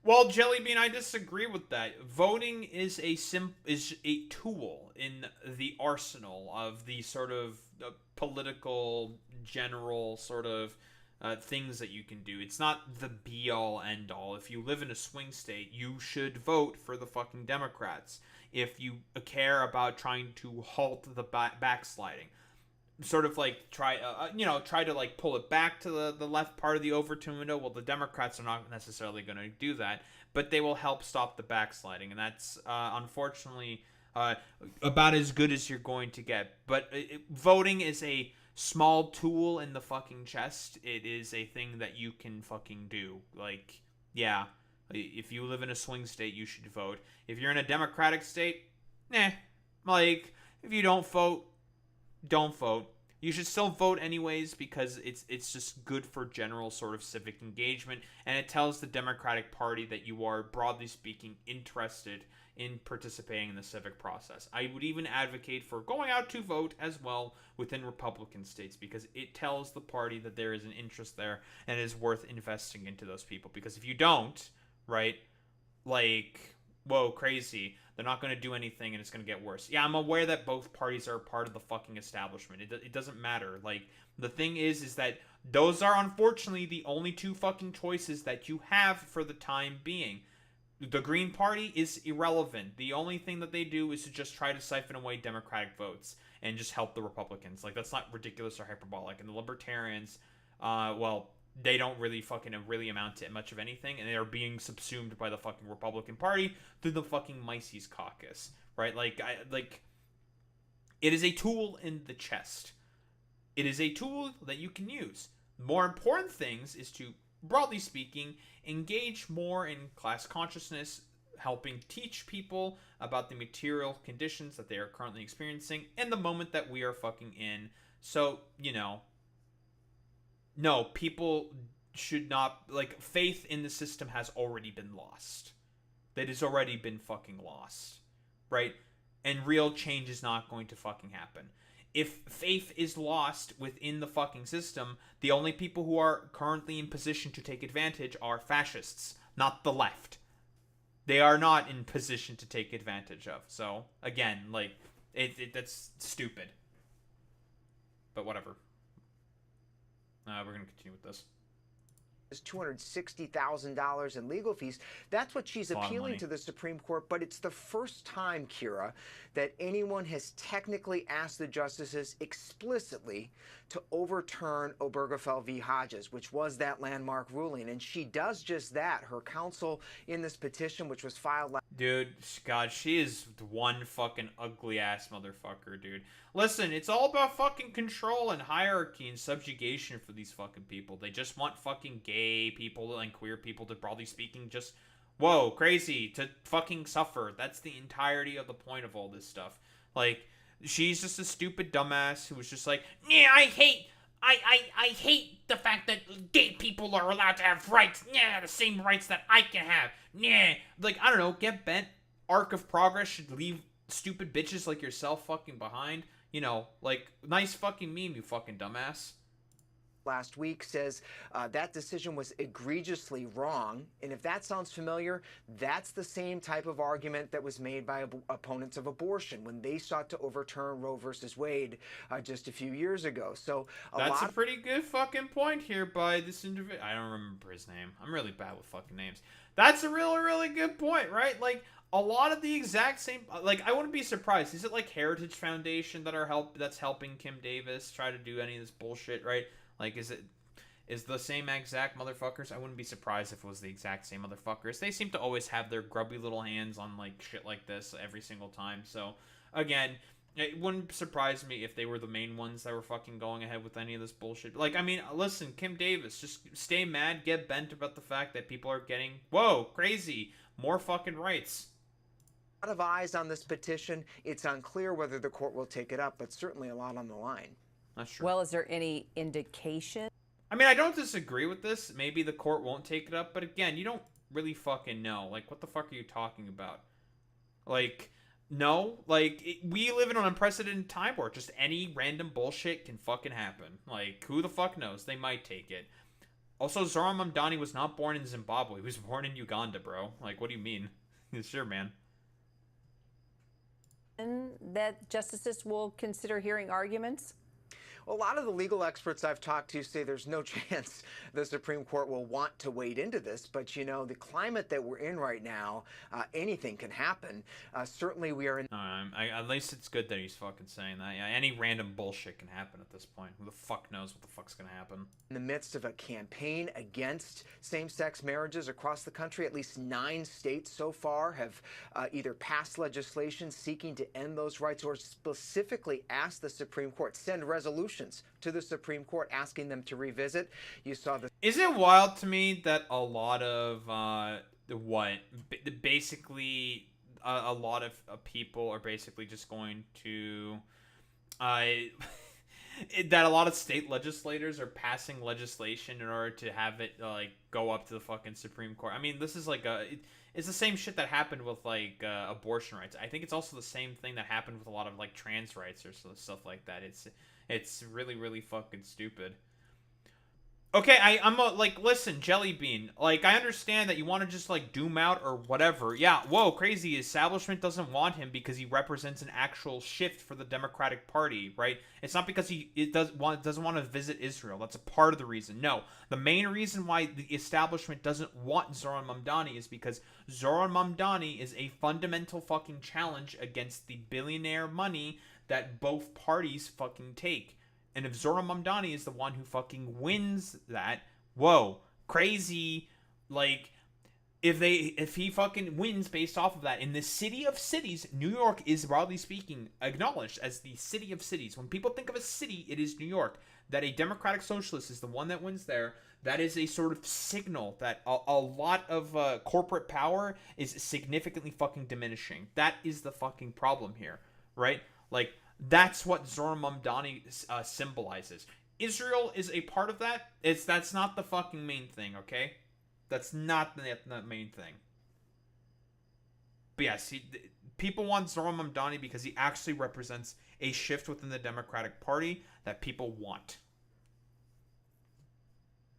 Well, Jellybean, I disagree with that. Voting is a tool in the arsenal of the sort of political, general sort of things that you can do. It's not the be-all, end-all. If you live in a swing state, you should vote for the fucking Democrats. If you care about trying to halt the backsliding, sort of like try to like pull it back to the left part of the Overton window. Well, the Democrats are not necessarily going to do that, but they will help stop the backsliding, and that's unfortunately about as good as you're going to get. But voting is a small tool in the fucking chest. It is a thing that you can fucking do. Like, yeah, if you live in a swing state, you should vote. If you're in a Democratic state, like, if you don't vote, don't vote. You should still vote anyways because it's just good for general sort of civic engagement, and it tells the Democratic Party that you are, broadly speaking, interested in participating in the civic process. I would even advocate for going out to vote as well within Republican states because it tells the party that there is an interest there and it is worth investing into those people. Because if you don't, right, like, whoa, crazy, they're not going to do anything and it's going to get worse. Yeah, I'm aware that both parties are part of the fucking establishment. It doesn't matter. Like, the thing is that those are unfortunately the only two fucking choices that you have for the time being. The Green Party is irrelevant. The only thing that they do is to just try to siphon away Democratic votes and just help the Republicans. Like, that's not ridiculous or hyperbolic. And the Libertarians, well, they don't really amount to much of anything, and they are being subsumed by the fucking Republican Party through the fucking Mises Caucus, right? Like, it is a tool in the chest. It is a tool that you can use. More important things is to, broadly speaking, engage more in class consciousness, helping teach people about the material conditions that they are currently experiencing and the moment that we are fucking in. So, no, people should not, like, faith in the system has already been lost. That has already been fucking lost, right? And real change is not going to fucking happen. If faith is lost within the fucking system, the only people who are currently in position to take advantage are fascists, not the left. They are not in position to take advantage of. So, again, like, that's stupid. But whatever. We're going to continue with this. $260,000 in legal fees. That's what she's appealing to the Supreme Court, but it's the first time, Kira, that anyone has technically asked the justices explicitly to overturn Obergefell v. Hodges, which was that landmark ruling. And she does just that. Her counsel in this petition, which was filed last... Dude, God, she is one fucking ugly-ass motherfucker, dude. Listen, it's all about fucking control and hierarchy and subjugation for these fucking people. They just want fucking gay people and queer people to, broadly speaking, just, whoa, crazy, to fucking suffer. That's the entirety of the point of all this stuff. Like, she's just a stupid dumbass who was just like, yeah, I hate the fact that gay people are allowed to have rights. Yeah, the same rights that I can have. Yeah. Like, I don't know, get bent. Arc of progress should leave stupid bitches like yourself fucking behind. Like, nice fucking meme, you fucking dumbass. Last week says that decision was egregiously wrong. And if that sounds familiar, that's the same type of argument that was made by opponents of abortion when they sought to overturn Roe versus Wade just a few years ago. So that's a pretty good fucking point here by this individual. I don't remember his name. I'm really bad with fucking names. That's a really, really good point, right? Like, a lot of the exact same, like, I wouldn't be surprised. Is it like Heritage Foundation that's helping Kim Davis try to do any of this bullshit, right? Like, is the same exact motherfuckers? I wouldn't be surprised if it was the exact same motherfuckers. They seem to always have their grubby little hands on, like, shit like this every single time. So, again, It wouldn't surprise me if they were the main ones that were fucking going ahead with any of this bullshit. Like, I mean, listen, Kim Davis, just stay mad, get bent about the fact that people are getting, whoa, crazy, more fucking rights. A lot of eyes on this petition. It's unclear whether the court will take it up, but certainly a lot on the line. That's true. Well, is there any indication? I mean, I don't disagree with this. Maybe the court won't take it up, but again, you don't really fucking know. Like, what the fuck are you talking about? Like, no. Like, we live in an unprecedented time where just any random bullshit can fucking happen. Like, who the fuck knows? They might take it. Also, Zoran Mamdani was not born in Zimbabwe. He was born in Uganda, bro. Like, what do you mean? Sure, man. That justices will consider hearing arguments? A lot of the legal experts I've talked to say there's no chance the Supreme Court will want to wade into this. But, you know, the climate that we're in right now, anything can happen. Certainly we are in... At least it's good that he's fucking saying that. Yeah, any random bullshit can happen at this point. Who the fuck knows what the fuck's gonna happen? In the midst of a campaign against same-sex marriages across the country. At least 9 states so far have either passed legislation seeking to end those rights or specifically asked the Supreme Court, send resolutions to the Supreme Court asking them to revisit. You saw the... Is it wild to me that a lot of basically a lot of people are basically just going to that a lot of state legislators are passing legislation in order to have it like go up to the fucking Supreme Court. I mean, this is like it's the same shit that happened with like abortion rights. I think it's also the same thing that happened with a lot of like trans rights or stuff like that. It's really, really fucking stupid. Okay, I'm like, listen, Jelly Bean. Like, I understand that you want to just, like, doom out or whatever. Yeah, whoa, crazy. Establishment doesn't want him because he represents an actual shift for the Democratic Party, right? It's not because he doesn't want to visit Israel. That's a part of the reason. No, the main reason why the establishment doesn't want Zoran Mamdani is because Zoran Mamdani is a fundamental fucking challenge against the billionaire money that both parties fucking take. And if Zoran Mamdani is the one who fucking wins that, whoa, crazy. Like, if he fucking wins based off of that, in the city of cities, New York is, broadly speaking, acknowledged as the city of cities. When people think of a city, it is New York. That a democratic socialist is the one that wins there, that is a sort of signal that a lot of corporate power is significantly fucking diminishing. That is the fucking problem here, right? Like, that's what Zoran Mamdani symbolizes. Israel is a part of that. That's not the fucking main thing, okay? That's not the main thing. But yes, people want Zoran Mamdani because he actually represents a shift within the Democratic Party that people want.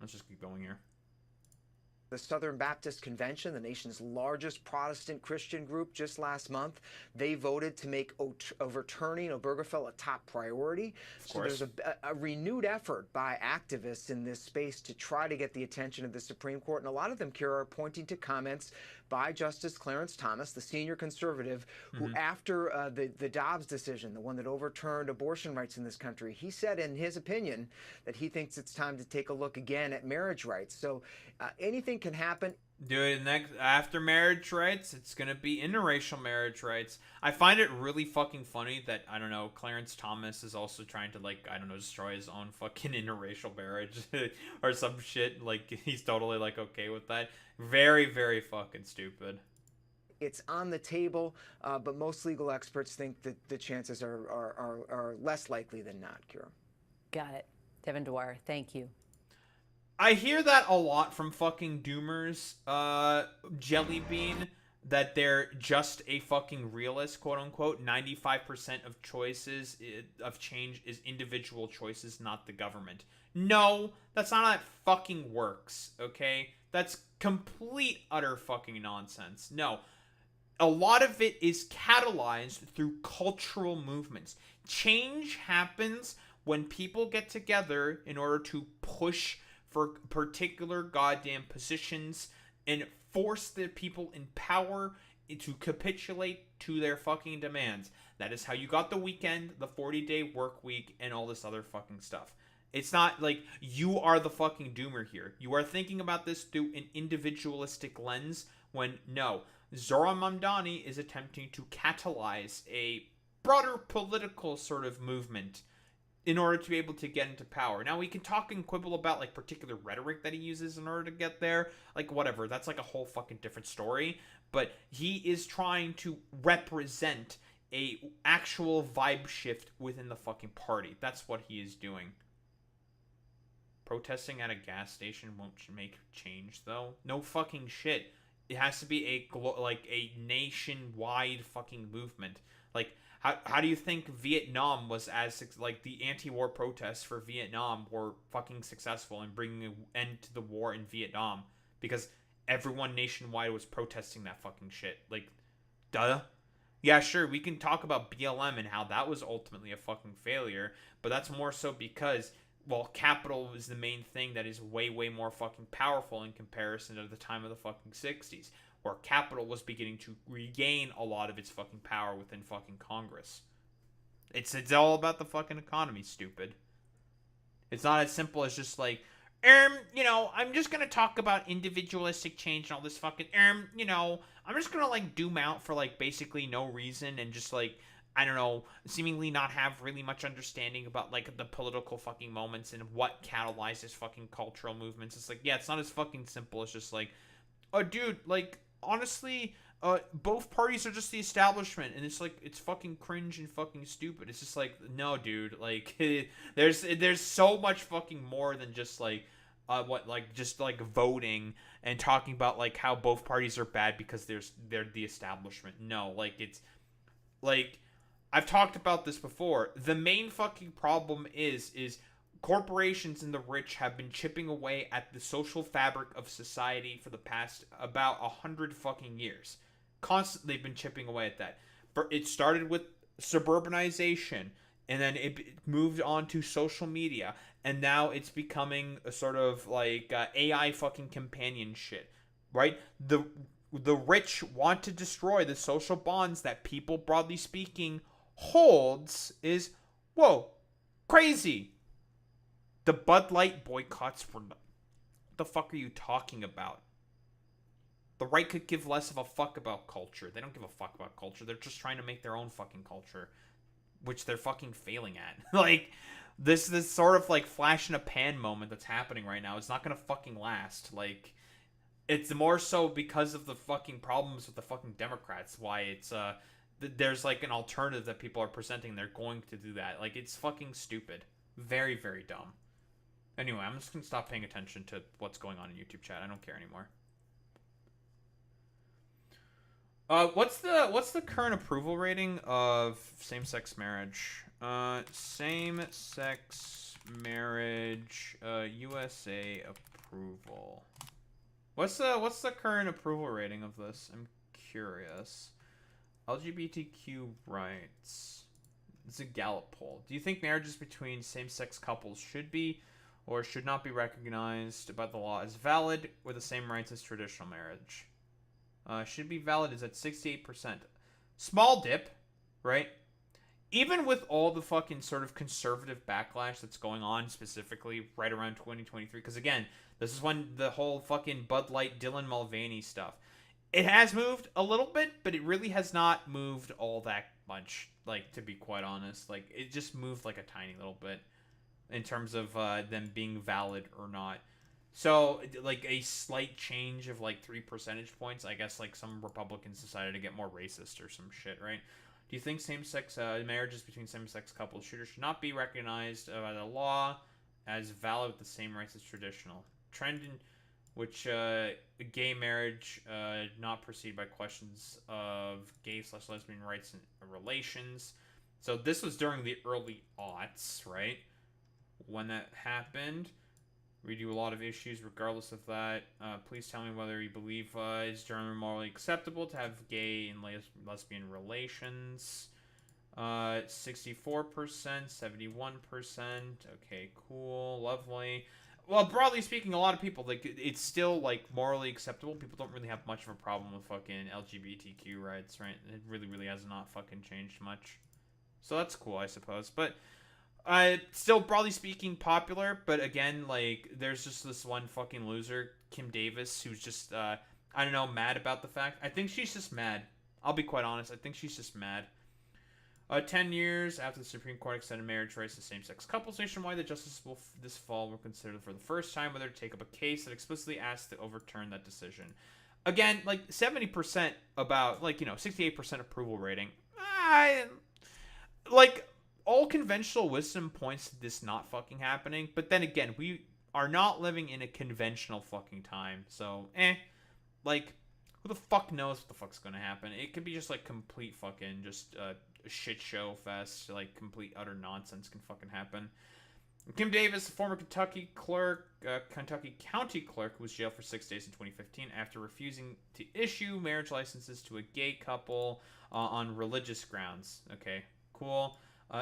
Let's just keep going here. The Southern Baptist Convention, the nation's largest Protestant Christian group, just last month, they voted to make overturning Obergefell a top priority. So there's a renewed effort by activists in this space to try to get the attention of the Supreme Court. And a lot of them, Kira, are pointing to comments by Justice Clarence Thomas, the senior conservative, who after the Dobbs decision, the one that overturned abortion rights in this country, he said in his opinion that he thinks it's time to take a look again at marriage rights. So anything can happen. Dude, next after marriage rights, it's gonna be interracial marriage rights. I find it really fucking funny that, I don't know, Clarence Thomas is also trying to, like, I don't know, destroy his own fucking interracial marriage or some shit. Like, he's totally, like, okay with that. Very, very fucking stupid. It's on the table, but most legal experts think that the chances are less likely than not, Kira. Got it. Devin Dwyer, thank you. I hear that a lot from fucking doomers, Jelly Bean, that they're just a fucking realist, quote unquote. 95% of choices of change is individual choices, not the government. No, that's not how it fucking works, okay? That's complete, utter fucking nonsense. No. A lot of it is catalyzed through cultural movements. Change happens when people get together in order to push for particular goddamn positions and force the people in power to capitulate to their fucking demands. That is how you got the weekend, the 40-day work week, and all this other fucking stuff. It's not like you are the fucking doomer here. You are thinking about this through an individualistic lens when, no, Zoran Mamdani is attempting to catalyze a broader political sort of movement in order to be able to get into power. Now, we can talk and quibble about, like, particular rhetoric that he uses in order to get there. Like, whatever. That's, like, a whole fucking different story. But he is trying to represent a actual vibe shift within the fucking party. That's what he is doing. Protesting at a gas station won't make change, though. No fucking shit. It has to be a nationwide fucking movement. Like, how do you think Vietnam was like, the anti-war protests for Vietnam were fucking successful in bringing an end to the war in Vietnam? Because everyone nationwide was protesting that fucking shit. Like, duh. Yeah, sure, we can talk about BLM and how that was ultimately a fucking failure, but that's more so because, well, capital is the main thing that is way, way more fucking powerful in comparison to the time of the fucking 60s, where capital was beginning to regain a lot of its fucking power within fucking Congress. It's all about the fucking economy, stupid. It's not as simple as just like, I'm just gonna talk about individualistic change and all this fucking, I'm just gonna, like, doom out for, like, basically no reason and just, like, I don't know, seemingly not have really much understanding about, like, the political fucking moments and what catalyzes fucking cultural movements. It's like, yeah, it's not as fucking simple as just, like, oh, dude, like, honestly, both parties are just the establishment, and it's like, it's fucking cringe and fucking stupid. It's just like, no, dude, like, there's so much fucking more than just, like, just, like, voting and talking about, like, how both parties are bad because they're the establishment. No, like, it's, like, I've talked about this before. The main fucking problem is corporations and the rich have been chipping away at the social fabric of society for the past about 100 fucking years. Constantly been chipping away at that. It started with suburbanization, and then it moved on to social media, and now it's becoming a sort of like AI fucking companion shit, right? The rich want to destroy the social bonds that people, broadly speaking, holds. Is, whoa, crazy. The Bud Light boycotts were... What the fuck are you talking about? The right could give less of a fuck about culture. They don't give a fuck about culture. They're just trying to make their own fucking culture, which they're fucking failing at. Like, this sort of, like, flash in a pan moment that's happening right now is not gonna fucking last. Like, it's more so because of the fucking problems with the fucking Democrats, why it's, there's, like, an alternative that people are presenting. They're going to do that. Like, it's fucking stupid. Very, very dumb. Anyway, I'm just gonna stop paying attention to what's going on in YouTube chat. I don't care anymore. What's the current approval rating of same-sex marriage? Same-sex marriage, USA approval. What's the current approval rating of this? I'm curious. LGBTQ rights. It's a Gallup poll. Do you think marriages between same-sex couples should be or should not be recognized by the law as valid or the same rights as traditional marriage? Should be valid is at 68%. Small dip, right? Even with all the fucking sort of conservative backlash that's going on, specifically right around 2023, because again, this is when the whole fucking Bud Light Dylan Mulvaney stuff, it has moved a little bit, but it really has not moved all that much, like, to be quite honest. Like, it just moved like a tiny little bit in terms of them being valid or not. So, like, a slight change of, like, 3 percentage points. I guess, like, some Republicans decided to get more racist or some shit, right? Do you think same-sex marriages between same-sex couples should or should not be recognized by the law as valid with the same rights as traditional? Trend in which gay marriage not preceded by questions of gay/lesbian rights and relations. So this was during the early aughts, right? When that happened. We do a lot of issues regardless of that. Please tell me whether you believe it's generally morally acceptable to have gay and lesbian relations. 64%, 71%. Okay, cool, lovely. Well, broadly speaking, a lot of people, like, it's still, like, morally acceptable. People don't really have much of a problem with fucking LGBTQ rights, right? It really, really has not fucking changed much. So that's cool, I suppose. But still, broadly speaking, popular, but again, like, there's just this one fucking loser, Kim Davis, who's just, I don't know, mad about the fact. I think she's just mad. I'll be quite honest. I think she's just mad. 10 years after the Supreme Court extended marriage rights to same-sex couples nationwide, the justices this fall will consider for the first time whether to take up a case that explicitly asks to overturn that decision. Again, like 70% about, 68% approval rating. Like, all conventional wisdom points to this not fucking happening, but then again, we are not living in a conventional fucking time, so, like, who the fuck knows what the fuck's gonna happen? It could be just, like, complete fucking, just, a shit show fest, like, complete utter nonsense can fucking happen. Kim Davis, a former Kentucky county clerk, who was jailed for 6 days in 2015 after refusing to issue marriage licenses to a gay couple on religious grounds. Okay, cool.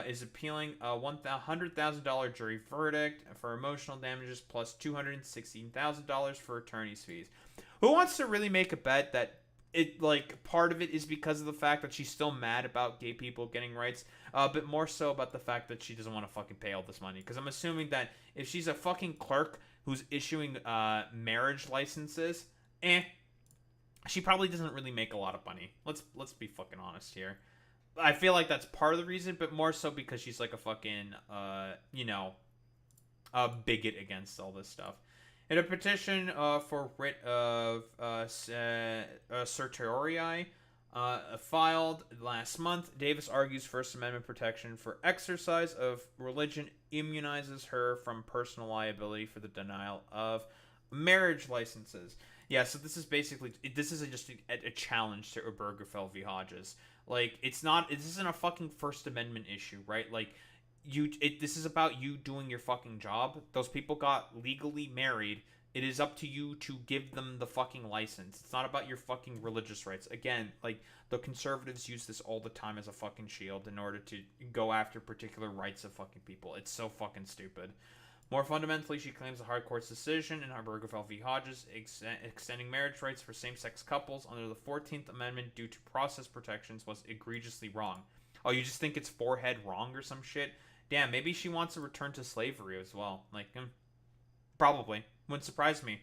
Is appealing a $100,000 jury verdict for emotional damages plus $216,000 for attorney's fees. Who wants to really make a bet that it, like, part of it is because of the fact that she's still mad about gay people getting rights, but more so about the fact that she doesn't want to fucking pay all this money? Because I'm assuming that if she's a fucking clerk who's issuing marriage licenses, she probably doesn't really make a lot of money. Let's be fucking honest here. I feel like that's part of the reason, but more so because she's like a fucking, a bigot against all this stuff. In a petition for writ of certiorari filed last month, Davis argues First Amendment protection for exercise of religion immunizes her from personal liability for the denial of marriage licenses. Yeah, so this is basically, this is just a challenge to Obergefell v. Hodges. Like, this isn't a fucking First Amendment issue, right? Like, this is about you doing your fucking job. Those people got legally married. It is up to you to give them the fucking license. It's not about your fucking religious rights. Again, like, the conservatives use this all the time as a fucking shield in order to go after particular rights of fucking people. It's so fucking stupid. More fundamentally, she claims the hard court's decision in Obergefell v. Hodges extending marriage rights for same-sex couples under the 14th Amendment due to process protections was egregiously wrong. Oh, you just think it's forehead wrong or some shit? Damn, maybe she wants a return to slavery as well. Like, probably. Wouldn't surprise me.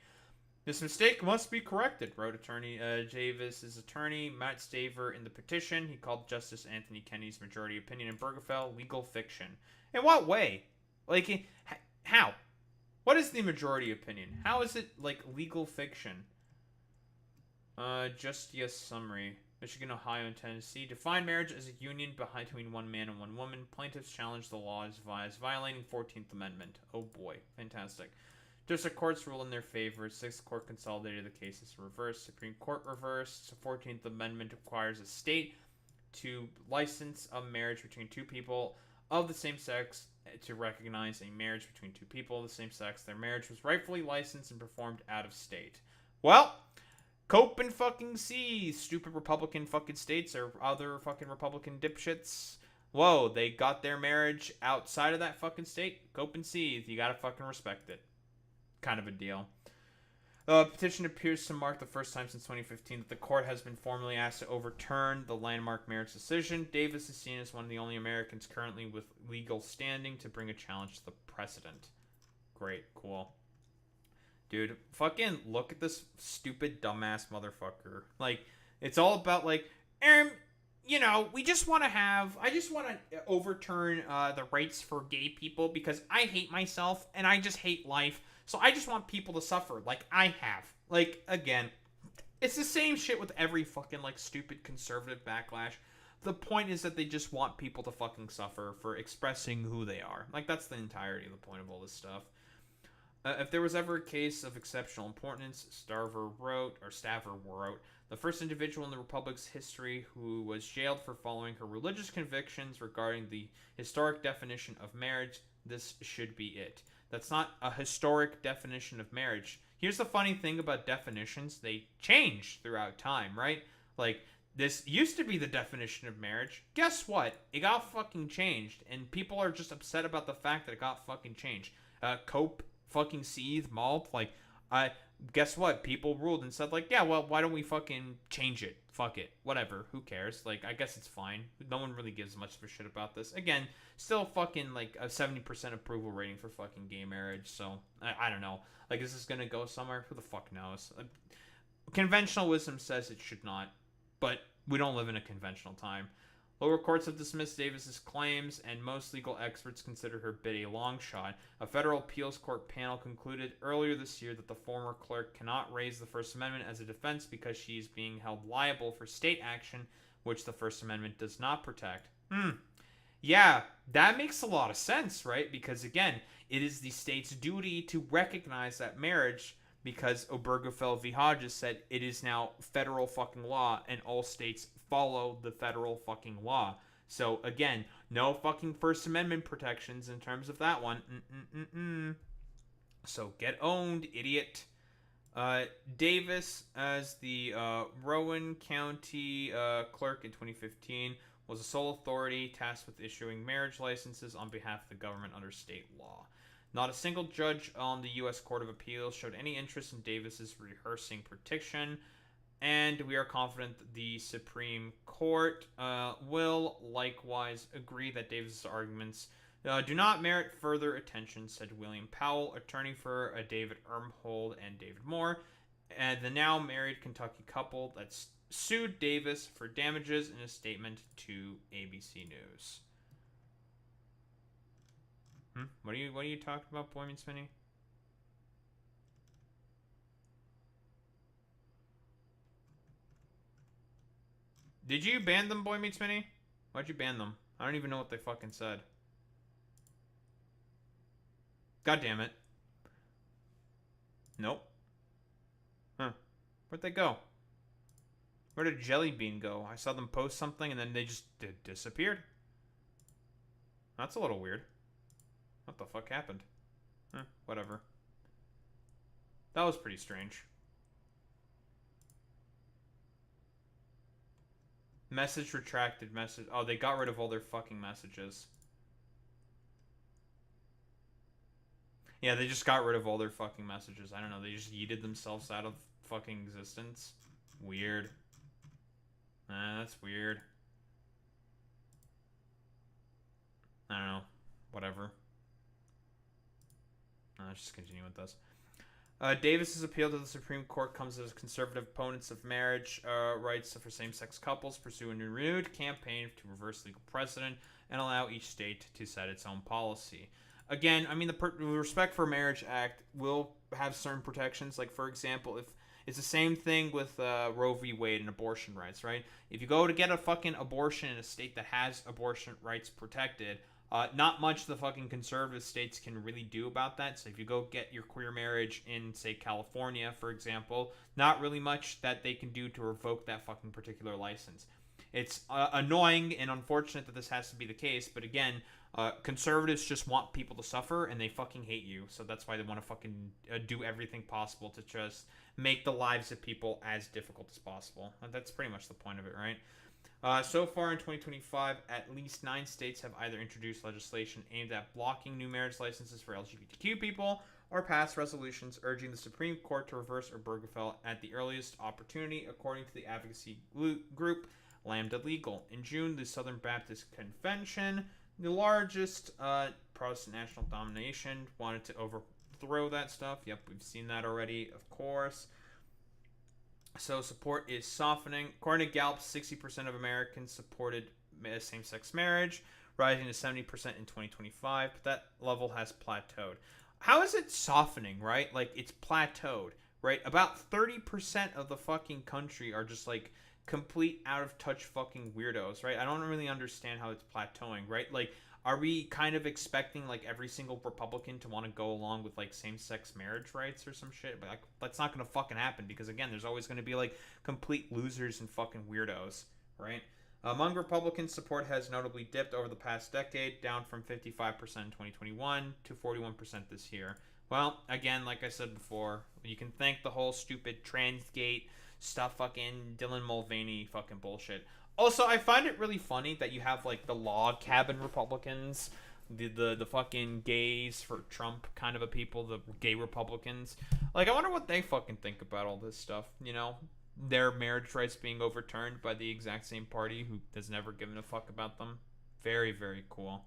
This mistake must be corrected, wrote attorney Davis's attorney, Matt Staver, in the petition. He called Justice Anthony Kenney's majority opinion in Obergefell legal fiction. In what way? Like, how? What is the majority opinion? How is it, like, legal fiction? Just yes summary. Michigan, Ohio, and Tennessee define marriage as a union between one man and one woman. Plaintiffs challenge the law as violating 14th Amendment. Oh boy, fantastic. District courts ruled in their favor. 6th Court consolidated the cases reversed. Supreme Court reversed. 14th Amendment requires a state to license a marriage between two people of the same sex to recognize a marriage between two people of the same sex. Their marriage was rightfully licensed and performed out of state. Well, cope and fucking see, stupid Republican fucking states or other fucking Republican dipshits. Whoa, they got their marriage outside of that fucking state. Cope and see. You gotta fucking respect it. Kind of a deal. The petition appears to mark the first time since 2015 that the court has been formally asked to overturn the landmark marriage decision. Davis is seen as one of the only Americans currently with legal standing to bring a challenge to the precedent. Great, cool. Dude, fucking look at this stupid dumbass motherfucker. Like, it's all about, like, I just want to overturn the rights for gay people because I hate myself and I just hate life. So I just want people to suffer like I have. Like, again, it's the same shit with every fucking, like, stupid conservative backlash. The point is that they just want people to fucking suffer for expressing who they are. Like, that's the entirety of the point of all this stuff. If there was ever a case of exceptional importance, Staver wrote, the first individual in the Republic's history who was jailed for following her religious convictions regarding the historic definition of marriage, this should be it. That's not a historic definition of marriage. Here's the funny thing about definitions. They change throughout time, right? Like, this used to be the definition of marriage. Guess what? It got fucking changed. And people are just upset about the fact that it got fucking changed. Cope, fucking seethe, malt. Like, guess what? People ruled and said, like, yeah, well, why don't we fucking change it? Fuck it. Whatever. Who cares? Like, I guess it's fine. No one really gives much of a shit about this. Again, still fucking, like, a 70% approval rating for fucking gay marriage. So, I don't know. Like, is this gonna go somewhere? Who the fuck knows? Conventional wisdom says it should not. But we don't live in a conventional time. Lower courts have dismissed Davis's claims, and most legal experts consider her bid a long shot. A federal appeals court panel concluded earlier this year that the former clerk cannot raise the First Amendment as a defense because she is being held liable for state action, which the First Amendment does not protect. Yeah, that makes a lot of sense, right? Because again, it is the state's duty to recognize that marriage, because Obergefell v. Hodges said it is now federal fucking law and all states follow the federal fucking law. So again, no fucking First Amendment protections in terms of that one. So get owned, idiot. Davis, as the Rowan County clerk in 2015, was a sole authority tasked with issuing marriage licenses on behalf of the government under state law. Not a single judge on the U.S. Court of Appeals showed any interest in Davis's rehearsing petition, and we are confident that the Supreme Court will likewise agree that Davis's arguments do not merit further attention, said William Powell, attorney for David Ermhold and David Moore, and the now married Kentucky couple that sued Davis for damages in a statement to ABC News. What are you talking about, Boy Meets Minnie? Did you ban them, Boy Meets Minnie? Why'd you ban them? I don't even know what they fucking said. God damn it. Nope. Huh. Where'd they go? Where did Jelly Bean go? I saw them post something and then they just disappeared. That's a little weird. What the fuck happened? Whatever. That was pretty strange. Message retracted. Message. Oh, they got rid of all their fucking messages. Yeah, they just got rid of all their fucking messages. I don't know. They just yeeted themselves out of fucking existence. Weird. That's weird. I don't know. Whatever. Let's just continue with this. Davis's appeal to the Supreme Court comes as conservative opponents of marriage rights for same-sex couples pursue a renewed campaign to reverse legal precedent and allow each state to set its own policy. Again, I mean, the Respect for Marriage Act will have certain protections. Like, for example, if it's the same thing with Roe v. Wade and abortion rights, right? If you go to get a fucking abortion in a state that has abortion rights protected, not much the fucking conservative states can really do about that. So if you go get your queer marriage in, say, California, for example, not really much that they can do to revoke that fucking particular license. It's annoying and unfortunate that this has to be the case, but again, conservatives just want people to suffer and they fucking hate you. So that's why they want to fucking do everything possible to just make the lives of people as difficult as possible. That's pretty much the point of it, right? So far in 2025, at least 9 states have either introduced legislation aimed at blocking new marriage licenses for LGBTQ people or passed resolutions urging the Supreme Court to reverse Obergefell at the earliest opportunity, according to the advocacy group Lambda Legal. In June, the Southern Baptist Convention, the largest Protestant national denomination, wanted to overthrow that stuff. Yep, we've seen that already, of course. So support is softening. According to Gallup, 60% of Americans supported same-sex marriage, rising to 70% in 2025, but that level has plateaued. How is it softening, right? Like, it's plateaued, right? About 30% of the fucking country are just, like, complete out-of-touch fucking weirdos, right? I don't really understand how it's plateauing, right? Like, are we kind of expecting, like, every single Republican to want to go along with, like, same-sex marriage rights or some shit? But, like, that's not going to fucking happen because, again, there's always going to be, like, complete losers and fucking weirdos, right? Among Republicans, support has notably dipped over the past decade, down from 55% in 2021 to 41% this year. Well, again, like I said before, you can thank the whole stupid Transgate stuff, fucking Dylan Mulvaney fucking bullshit. Also, I find it really funny that you have, like, the log cabin Republicans, the fucking gays for Trump kind of a people, the gay Republicans. Like, I wonder what they fucking think about all this stuff, you know? Their marriage rights being overturned by the exact same party who has never given a fuck about them. Very, very cool.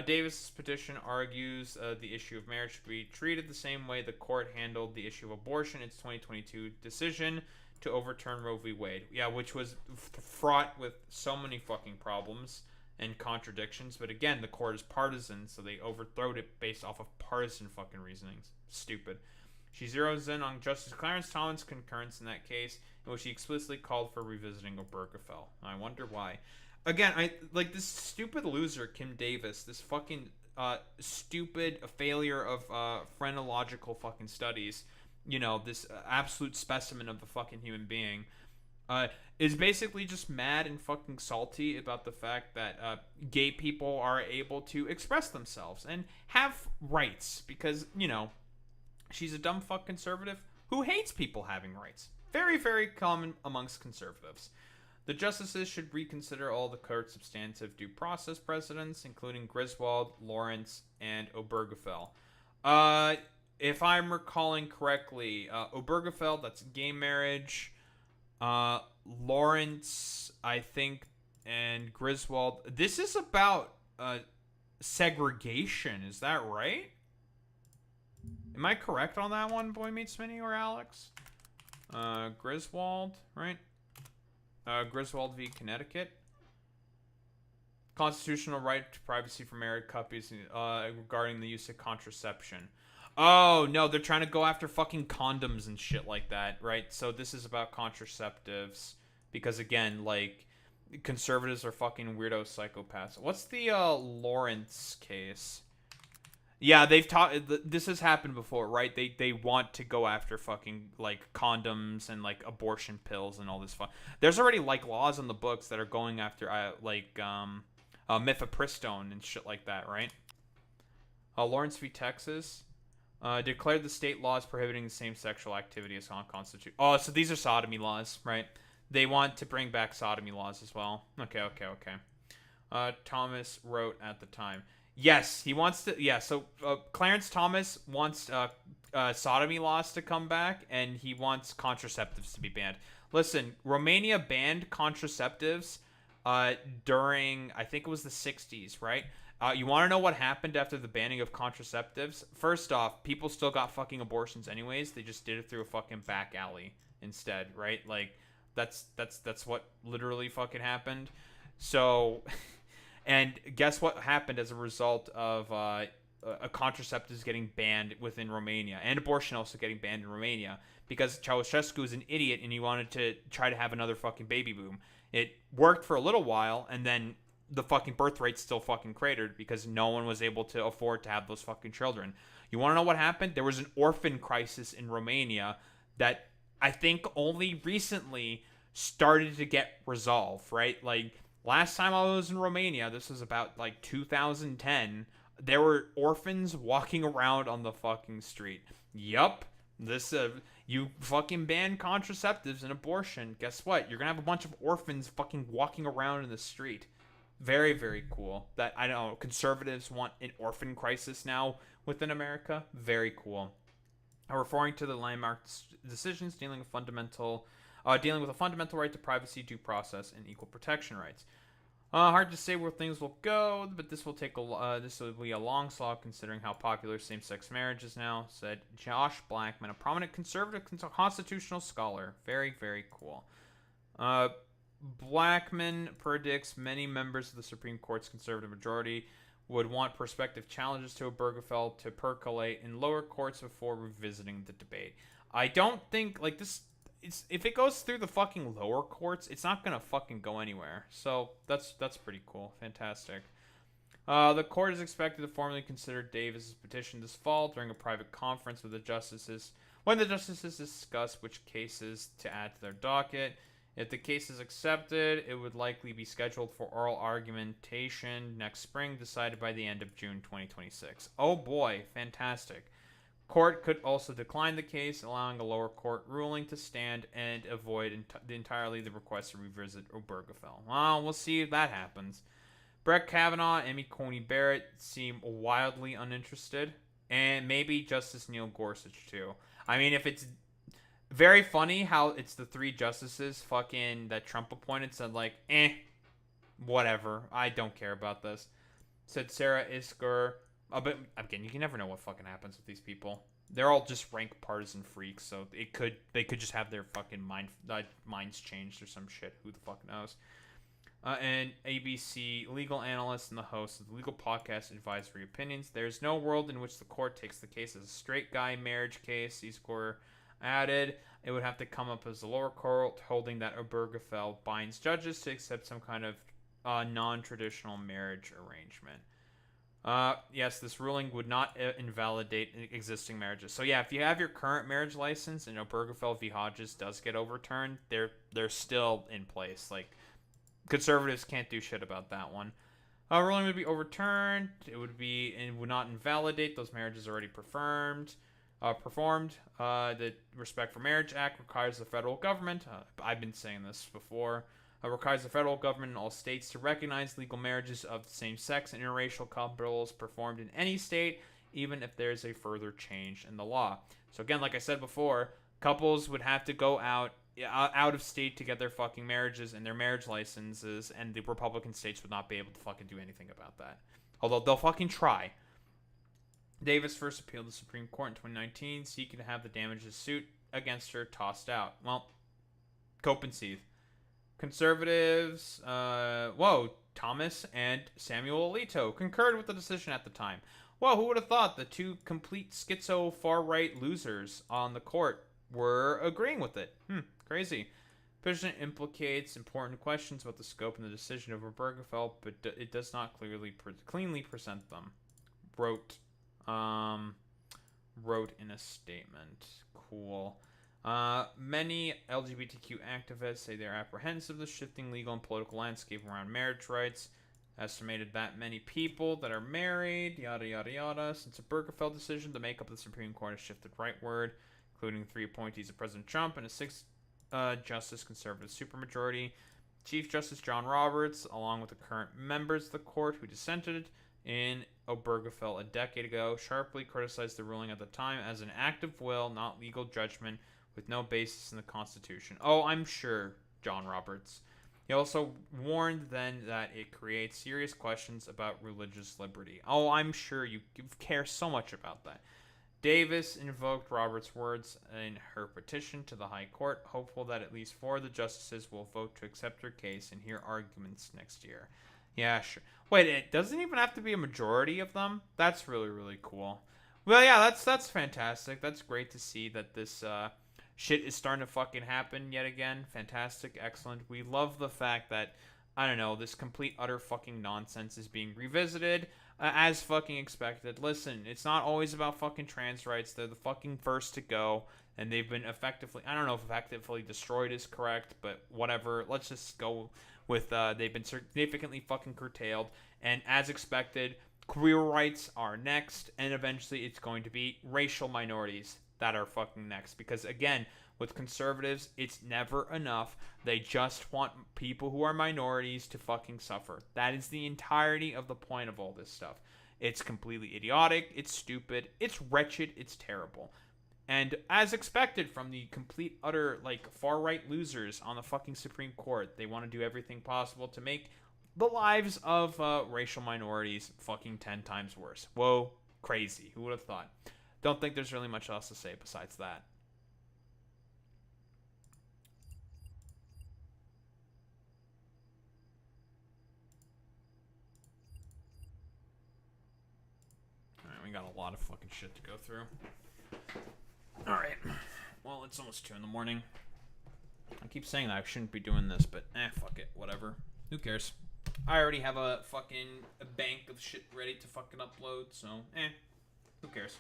Davis' petition argues the issue of marriage should be treated the same way the court handled the issue of abortion in its 2022 decision, to overturn Roe v. Wade. Yeah, which was fraught with so many fucking problems and contradictions. But again, the court is partisan, so they overthrowed it based off of partisan fucking reasonings. Stupid. She zeroes in on Justice Clarence Thomas' concurrence in that case, in which he explicitly called for revisiting Obergefell. I wonder why. Again, I like this stupid loser, Kim Davis, this fucking stupid failure of phrenological fucking studies, you know, this absolute specimen of a fucking human being, is basically just mad and fucking salty about the fact that gay people are able to express themselves and have rights because, you know, she's a dumb fuck conservative who hates people having rights. Very, very common amongst conservatives. The justices should reconsider all the court's substantive due process precedents, including Griswold, Lawrence, and Obergefell. If I'm recalling correctly, Obergefell, that's gay marriage. Lawrence, I think, and Griswold. This is about segregation. Is that right? Am I correct on that one, Boy Meets Minnie or Alex? Griswold, right? Griswold v. Connecticut. Constitutional right to privacy for married couples regarding the use of contraception. Oh, no, they're trying to go after fucking condoms and shit like that, right? So this is about contraceptives. Because, again, like, conservatives are fucking weirdo psychopaths. What's the Lawrence case? Yeah, they've taught. This has happened before, right? They want to go after fucking like condoms and like abortion pills and all this fun. There's already like laws in the books that are going after mifepristone and shit like that, right? Lawrence v. Texas declared the state laws prohibiting the same sexual activity as unconstitutional. Oh, so these are sodomy laws, right? They want to bring back sodomy laws as well. Okay. Thomas wrote at the time. Yes, he wants to. Yeah, so Clarence Thomas wants sodomy laws to come back, and he wants contraceptives to be banned. Listen, Romania banned contraceptives during, I think it was the 60s, right? You want to know what happened after the banning of contraceptives? First off, people still got fucking abortions anyways. They just did it through a fucking back alley instead, right? Like, that's what literally fucking happened. So... And guess what happened as a result of contraceptives getting banned within Romania, and abortion also getting banned in Romania, because Ceausescu is an idiot and he wanted to try to have another fucking baby boom. It worked for a little while, and then the fucking birth rate still fucking cratered because no one was able to afford to have those fucking children. You want to know what happened? There was an orphan crisis in Romania that I think only recently started to get resolved, right? Like, last time I was in Romania, this was about like 2010, there were orphans walking around on the fucking street. Yup. This, you fucking ban contraceptives and abortion. Guess what? You're gonna have a bunch of orphans fucking walking around in the street. Very, very cool. That, I don't know, conservatives want an orphan crisis now within America. Very cool. Referring to the landmark decisions dealing with a fundamental right to privacy, due process, and equal protection rights. Hard to say where things will go, but this will be a long slog considering how popular same-sex marriage is now, said Josh Blackman, a prominent conservative constitutional scholar. Very, very cool. Blackman predicts many members of the Supreme Court's conservative majority would want prospective challenges to Obergefell to percolate in lower courts before revisiting the debate. I don't think, like, this... if it goes through the fucking lower courts, it's not gonna fucking go anywhere. So that's pretty cool. Fantastic. The court is expected to formally consider Davis's petition this fall during a private conference with the justices, when the justices discuss which cases to add to their docket. If the case is accepted, it would likely be scheduled for oral argumentation next spring, decided by the end of June 2026. Oh boy, fantastic. Court could also decline the case, allowing a lower court ruling to stand and avoid entirely the request to revisit Obergefell. Well, we'll see if that happens. Brett Kavanaugh and Amy Coney Barrett seem wildly uninterested, and maybe Justice Neil Gorsuch too. I mean, if it's very funny how it's the three justices fucking that Trump appointed said like, whatever, I don't care about this. Said Sarah Isker. But again, you can never know what fucking happens with these people. they're all just rank partisan freaks, so they could just have their fucking minds changed or some shit. Who the fuck knows? And ABC legal analyst and the host of the legal podcast Advisory Opinions. There's no world in which the court takes the case as a straight guy marriage case. These were added. It would have to come up as a lower court holding that Obergefell binds judges to accept some kind of non-traditional marriage arrangement. Yes, this ruling would not invalidate existing marriages. So yeah, if you have your current marriage license and Obergefell v. Hodges does get overturned, they're still in place. Like, conservatives can't do shit about that one. Ruling would be overturned. It would not invalidate those marriages already performed. The Respect for Marriage Act requires the federal government. I've been saying this before. Requires the federal government in all states to recognize legal marriages of the same sex and interracial couples performed in any state, even if there's a further change in the law. So again, like I said before, couples would have to go out of state to get their fucking marriages and their marriage licenses, and the Republican states would not be able to fucking do anything about that. Although they'll fucking try. Davis first appealed to the Supreme Court in 2019, seeking to have the damages suit against her tossed out. Well, cope and seethe. Conservatives, Thomas and Samuel Alito concurred with the decision at the time. Well, who would have thought the two complete schizo far-right losers on the court were agreeing with it? Crazy. Petition implicates important questions about the scope and the decision of Obergefell, but it does not cleanly present them. Wrote in a statement. Cool. Many LGBTQ activists say they're apprehensive of the shifting legal and political landscape around marriage rights. Estimated that many people that are married, yada yada yada. Since the Obergefell decision, the makeup of the Supreme Court has shifted rightward, including 3 appointees of President Trump and a 6-justice conservative supermajority. Chief Justice John Roberts, along with the current members of the court who dissented in Obergefell a decade ago, sharply criticized the ruling at the time as an act of will, not legal judgment, with no basis in the Constitution. Oh, I'm sure, John Roberts. He also warned then that it creates serious questions about religious liberty. Oh, I'm sure you care so much about that. Davis invoked Roberts' words in her petition to the High Court, hopeful that at least 4 of the justices will vote to accept her case and hear arguments next year. Yeah, sure. Wait, it doesn't even have to be a majority of them? That's really, really cool. Well, yeah, that's fantastic. That's great to see that this shit is starting to fucking happen yet again. Fantastic, excellent. We love the fact that, I don't know, this complete utter fucking nonsense is being revisited as fucking expected. Listen, it's not always about fucking trans rights. They're the fucking first to go, and they've been effectively, I don't know if effectively destroyed is correct, but whatever. Let's just go with they've been significantly fucking curtailed, and as expected, queer rights are next, and eventually it's going to be racial minorities that are fucking next. Because again, with conservatives, it's never enough. They just want people who are minorities to fucking suffer. That is the entirety of the point of all this stuff. It's completely idiotic, it's stupid, it's wretched, it's terrible. And as expected from the complete, utter, like, far-right losers on the fucking Supreme Court, they want to do everything possible to make the lives of racial minorities fucking 10 times worse. Whoa, crazy. Who would have thought? Don't think there's really much else to say besides that. Alright, we got a lot of fucking shit to go through. Alright. Well, it's almost 2 in the morning. I keep saying that I shouldn't be doing this, but fuck it. Whatever. Who cares? I already have a bank of shit ready to fucking upload, so who cares?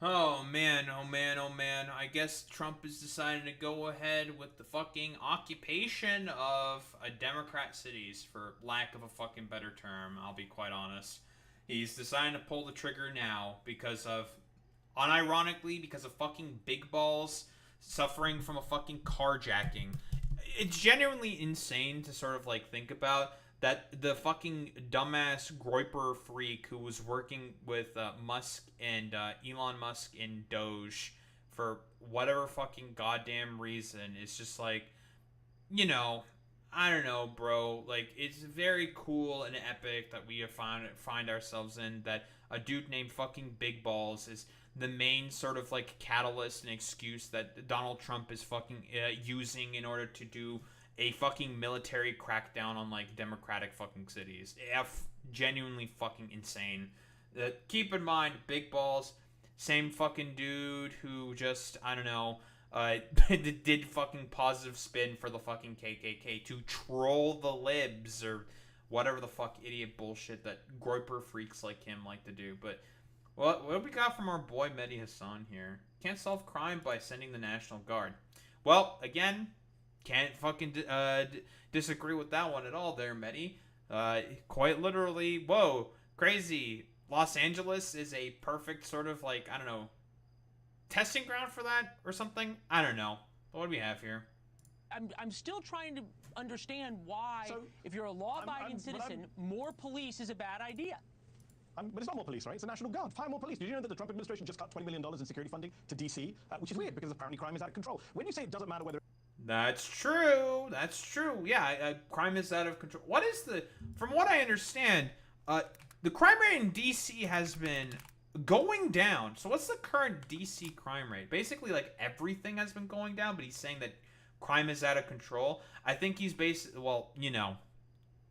Oh man, oh man, oh man. I guess Trump is deciding to go ahead with the fucking occupation of Democrat cities, for lack of a fucking better term, I'll be quite honest. He's deciding to pull the trigger now because of, unironically, because of fucking big balls suffering from a fucking carjacking. It's genuinely insane to sort of like think about that the fucking dumbass Groiper freak who was working with Musk and Elon Musk in Doge for whatever fucking goddamn reason is just like, you know, I don't know, bro. Like, it's very cool and epic that we have find ourselves in, that a dude named fucking Big Balls is the main sort of like catalyst and excuse that Donald Trump is fucking using in order to do a fucking military crackdown on like democratic fucking cities. Genuinely fucking insane. Keep in mind, Big Balls, same fucking dude who just, I don't know, did fucking positive spin for the fucking KKK to troll the libs or whatever the fuck idiot bullshit that Groiper freaks like him like to do. But what do we got from our boy Mehdi Hassan here? Can't solve crime by sending the National Guard. Well, again, can't fucking disagree with that one at all there, Mehdi. Quite literally, whoa, crazy. Los Angeles is a perfect sort of like, I don't know, testing ground for that or something? I don't know. What do we have here? I'm still trying to understand why, if you're a law-abiding citizen, more police is a bad idea. But it's not more police, right? It's the National Guard. Fire more police. Did you know that the Trump administration just cut $20 million in security funding to D.C., which is weird because apparently crime is out of control. When you say it doesn't matter whether... That's true. That's true. Yeah, crime is out of control. What is the... From what I understand, the crime rate in D.C. has been going down. So what's the current D.C. crime rate? Basically, like, everything has been going down, but he's saying that crime is out of control. I think he's well, you know,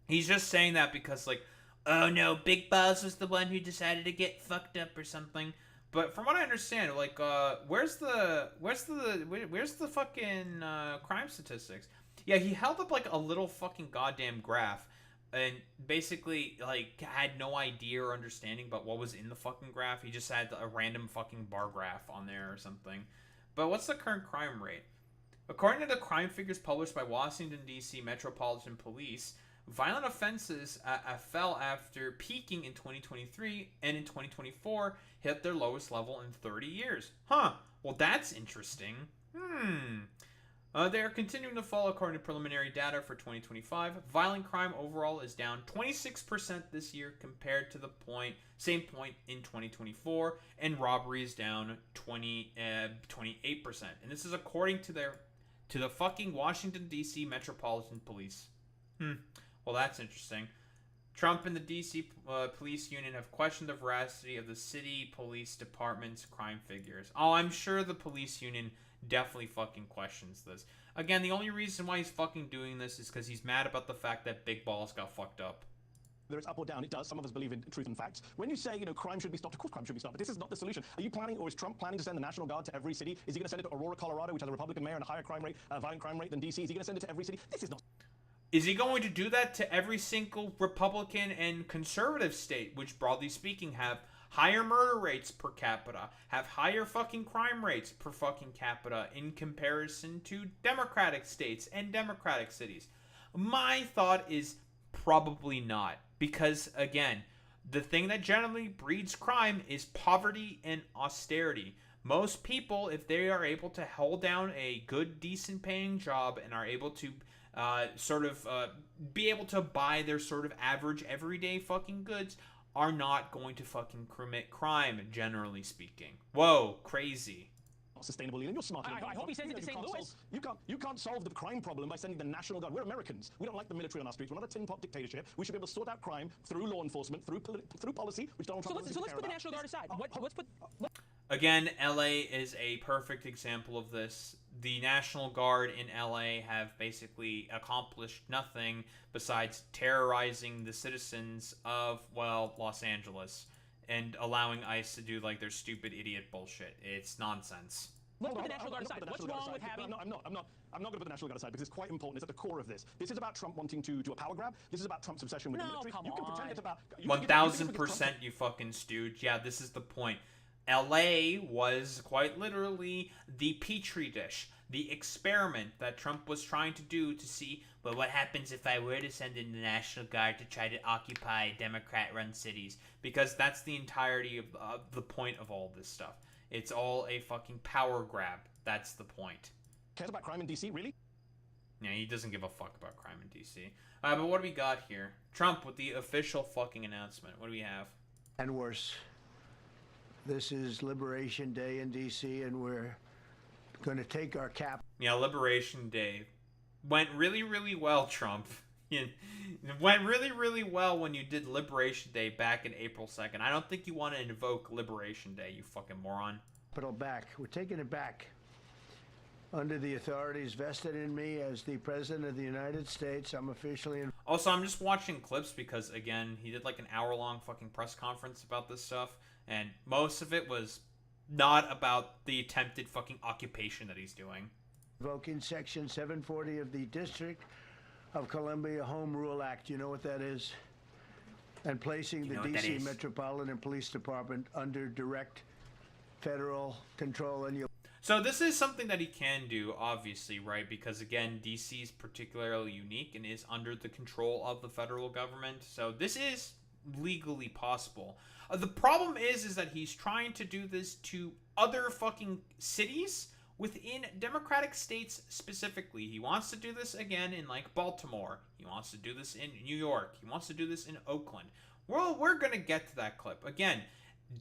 he's just saying that because, like, oh no, Big Balls was the one who decided to get fucked up or something. But from what I understand, like, where's the fucking crime statistics? Yeah, he held up like a little fucking goddamn graph, and basically like had no idea or understanding about what was in the fucking graph. He just had a random fucking bar graph on there or something. But what's the current crime rate? According to the crime figures published by Washington D.C. Metropolitan Police, violent offenses fell after peaking in 2023, and in 2024 hit their lowest level in 30 years. Huh. Well, that's interesting. They are continuing to fall according to preliminary data for 2025. Violent crime overall is down 26% this year compared to the same point in 2024, and robbery is down 28%. And this is according to the fucking Washington D.C. Metropolitan Police. Well, that's interesting. Trump and the D.C. Police Union have questioned the veracity of the city police department's crime figures. Oh, I'm sure the police union definitely fucking questions this. Again, the only reason why he's fucking doing this is because he's mad about the fact that Big Balls got fucked up. Whether it's up or down, it does. Some of us believe in truth and facts. When you say, you know, crime should be stopped, of course crime should be stopped, but this is not the solution. Are you planning, or is Trump planning to send the National Guard to every city? Is he going to send it to Aurora, Colorado, which has a Republican mayor and a higher crime rate, violent crime rate than D.C.? Is he going to send it to every city? This is not... Is he going to do that to every single Republican and conservative state, which broadly speaking have higher murder rates per capita, have higher fucking crime rates per fucking capita in comparison to Democratic states and Democratic cities? My thought is probably not, because again, the thing that generally breeds crime is poverty and austerity. Most people, if they are able to hold down a good, decent paying job and are able to be able to buy their sort of average everyday fucking goods, are not going to fucking commit crime, generally speaking. Whoa, crazy. Sustainable, and you're smart. I hope he sends it to St. Louis. You can't solve the crime problem by sending the National Guard. We're Americans. We don't like the military on our streets. We're not a tin pot dictatorship. We should be able to sort out crime through law enforcement, through policy, which Donald Trump So let's put the National Guard aside. Again, LA is a perfect example of this. The National Guard in LA have basically accomplished nothing besides terrorizing the citizens of, well, Los Angeles and allowing ICE to do like their stupid idiot bullshit. It's nonsense. Let's put the National Guard aside. What's wrong with having... I'm not going to put the National Guard aside because it's quite important. It's at the core of this. This is about Trump wanting to do a power grab. This is about Trump's obsession with the military. Come you can on. pretend it's about... 1000% you fucking stooge. Yeah, this is the point. LA was quite literally the petri dish, the experiment that Trump was trying to do to see, well, what happens if I were to send in the National Guard to try to occupy Democrat-run cities? Because that's the entirety of the point of all this stuff. It's all a fucking power grab. That's the point. Cares about crime in D.C., really? Yeah, he doesn't give a fuck about crime in D.C. But what do we got here? Trump with the official fucking announcement. What do we have? And worse. This is Liberation Day in D.C., and we're going to take our cap. Yeah, Liberation Day. went really, really well, Trump. It went really, really well when you did Liberation Day back in April 2nd. I don't think you want to invoke Liberation Day, you fucking moron. Back. We're taking it back. Under the authorities vested in me as the President of the United States, I'm officially in. Also, I'm just watching clips because, again, he did like an hour-long fucking press conference about this stuff, and most of it was not about the attempted fucking occupation that he's doing. Invoking Section 740 of the District of Columbia Home Rule Act. You know what that is? And placing the D.C. Metropolitan Police Department under direct federal control. And so this is something that he can do, obviously, right? Because, again, D.C. is particularly unique and is under the control of the federal government. So this is legally possible. The problem is that he's trying to do this to other fucking cities within Democratic states specifically. He wants to do this again in, like, Baltimore. He wants to do this in New York. He wants to do this in Oakland. Well, we're going to get to that clip. Again,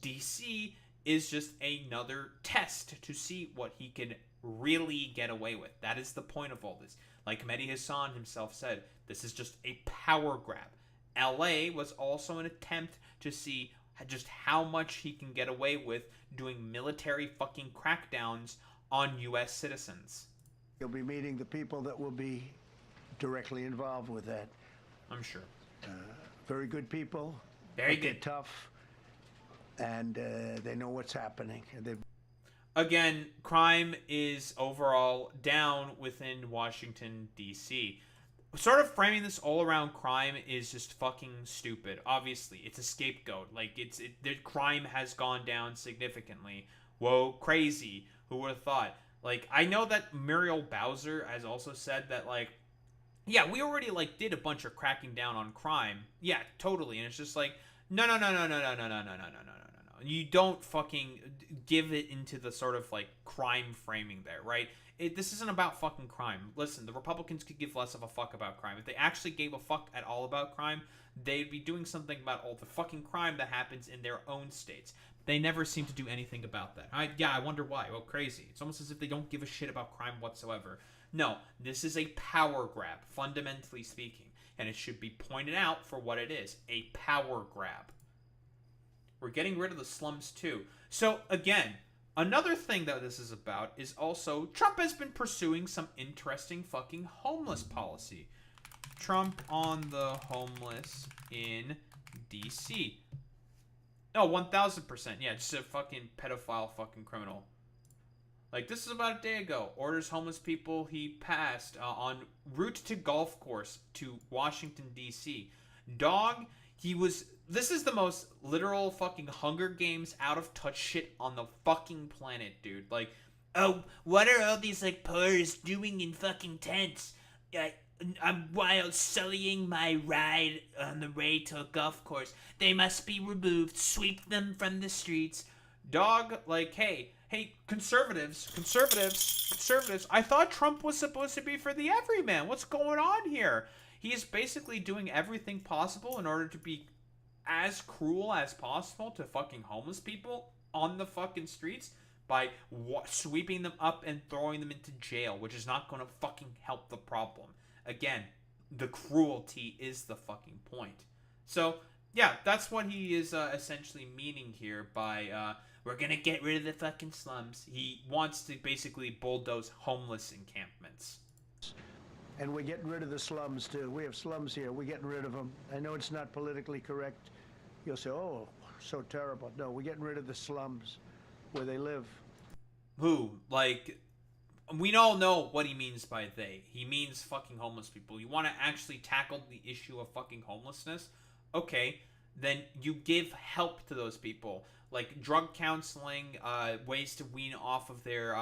D.C. is just another test to see what he can really get away with. That is the point of all this. Like Mehdi Hassan himself said, this is just a power grab. LA was also an attempt to see just how much he can get away with doing military fucking crackdowns on U.S. citizens. You'll be meeting the people that will be directly involved with that. I'm sure. Very good people. Very good. Tough. And they know what's happening. Again, crime is overall down within Washington, D.C. Sort of framing this all around crime is just fucking stupid. Obviously, it's a scapegoat. Like, the crime has gone down significantly. Whoa, crazy. Who would have thought? Like, I know that Muriel Bowser has also said that, like, yeah, we already, like, did a bunch of cracking down on crime. Yeah, totally. And it's just like, no. You don't fucking give it into the sort of, like, crime framing there, right? This isn't about fucking crime. Listen, the Republicans could give less of a fuck about crime. If they actually gave a fuck at all about crime, they'd be doing something about all the fucking crime that happens in their own states. They never seem to do anything about that. I wonder why. Well, crazy. It's almost as if they don't give a shit about crime whatsoever. No, this is a power grab, fundamentally speaking. And it should be pointed out for what it is, a power grab. We're getting rid of the slums too. So, again, another thing that this is about is also Trump has been pursuing some interesting fucking homeless policy. Trump on the homeless in D.C. No, 1,000%. Yeah, just a fucking pedophile fucking criminal. Like, this is about a day ago. Orders homeless people he passed on route to golf course to Washington, D.C. Dog, this is the most literal fucking Hunger Games out of touch shit on the fucking planet, dude. Like, oh, what are all these, like, poors doing in fucking tents? I'm while sullying my ride on the way to a golf course. They must be removed. Sweep them from the streets. Dog, like, hey, conservatives. I thought Trump was supposed to be for the everyman. What's going on here? He is basically doing everything possible in order to be as cruel as possible to fucking homeless people on the fucking streets by sweeping them up and throwing them into jail, which is not going to fucking help the problem. Again, the cruelty is the fucking point. So, yeah, that's what he is essentially meaning here by, we're going to get rid of the fucking slums. He wants to basically bulldoze homeless encampments. And we're getting rid of the slums, too. We have slums here. We're getting rid of them. I know it's not politically correct. You'll say, oh, so terrible. No, we're getting rid of the slums where they live. Who? Like, we all know what he means by they. He means fucking homeless people. You want to actually tackle the issue of fucking homelessness? Okay, then you give help to those people. Like drug counseling, ways to wean off of their,